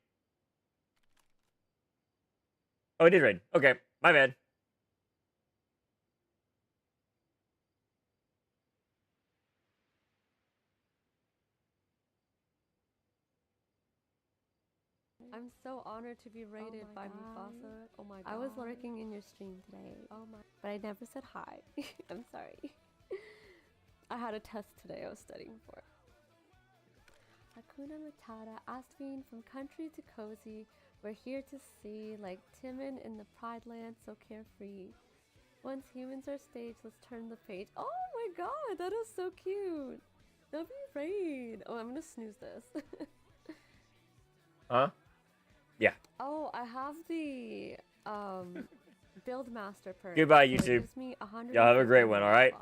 Oh, it did raid. Okay, my bad. I'm so honored to be rated by Mewfassah. Oh my god. I was lurking in your stream today. Oh my. But I never said hi. I'm sorry. I had a test today I was studying for. Hakuna Matata, Astveen, from country to cozy. We're here to see, like Timon in the Pride Land, so carefree. Once humans are staged, let's turn the page. Oh my god, that is so cute. That'll be raid. Oh, I'm gonna snooze this. Huh? Yeah. Oh, I have the Build Master perk. Goodbye, so it YouTube. gives me 100 Y'all have a great one, alright?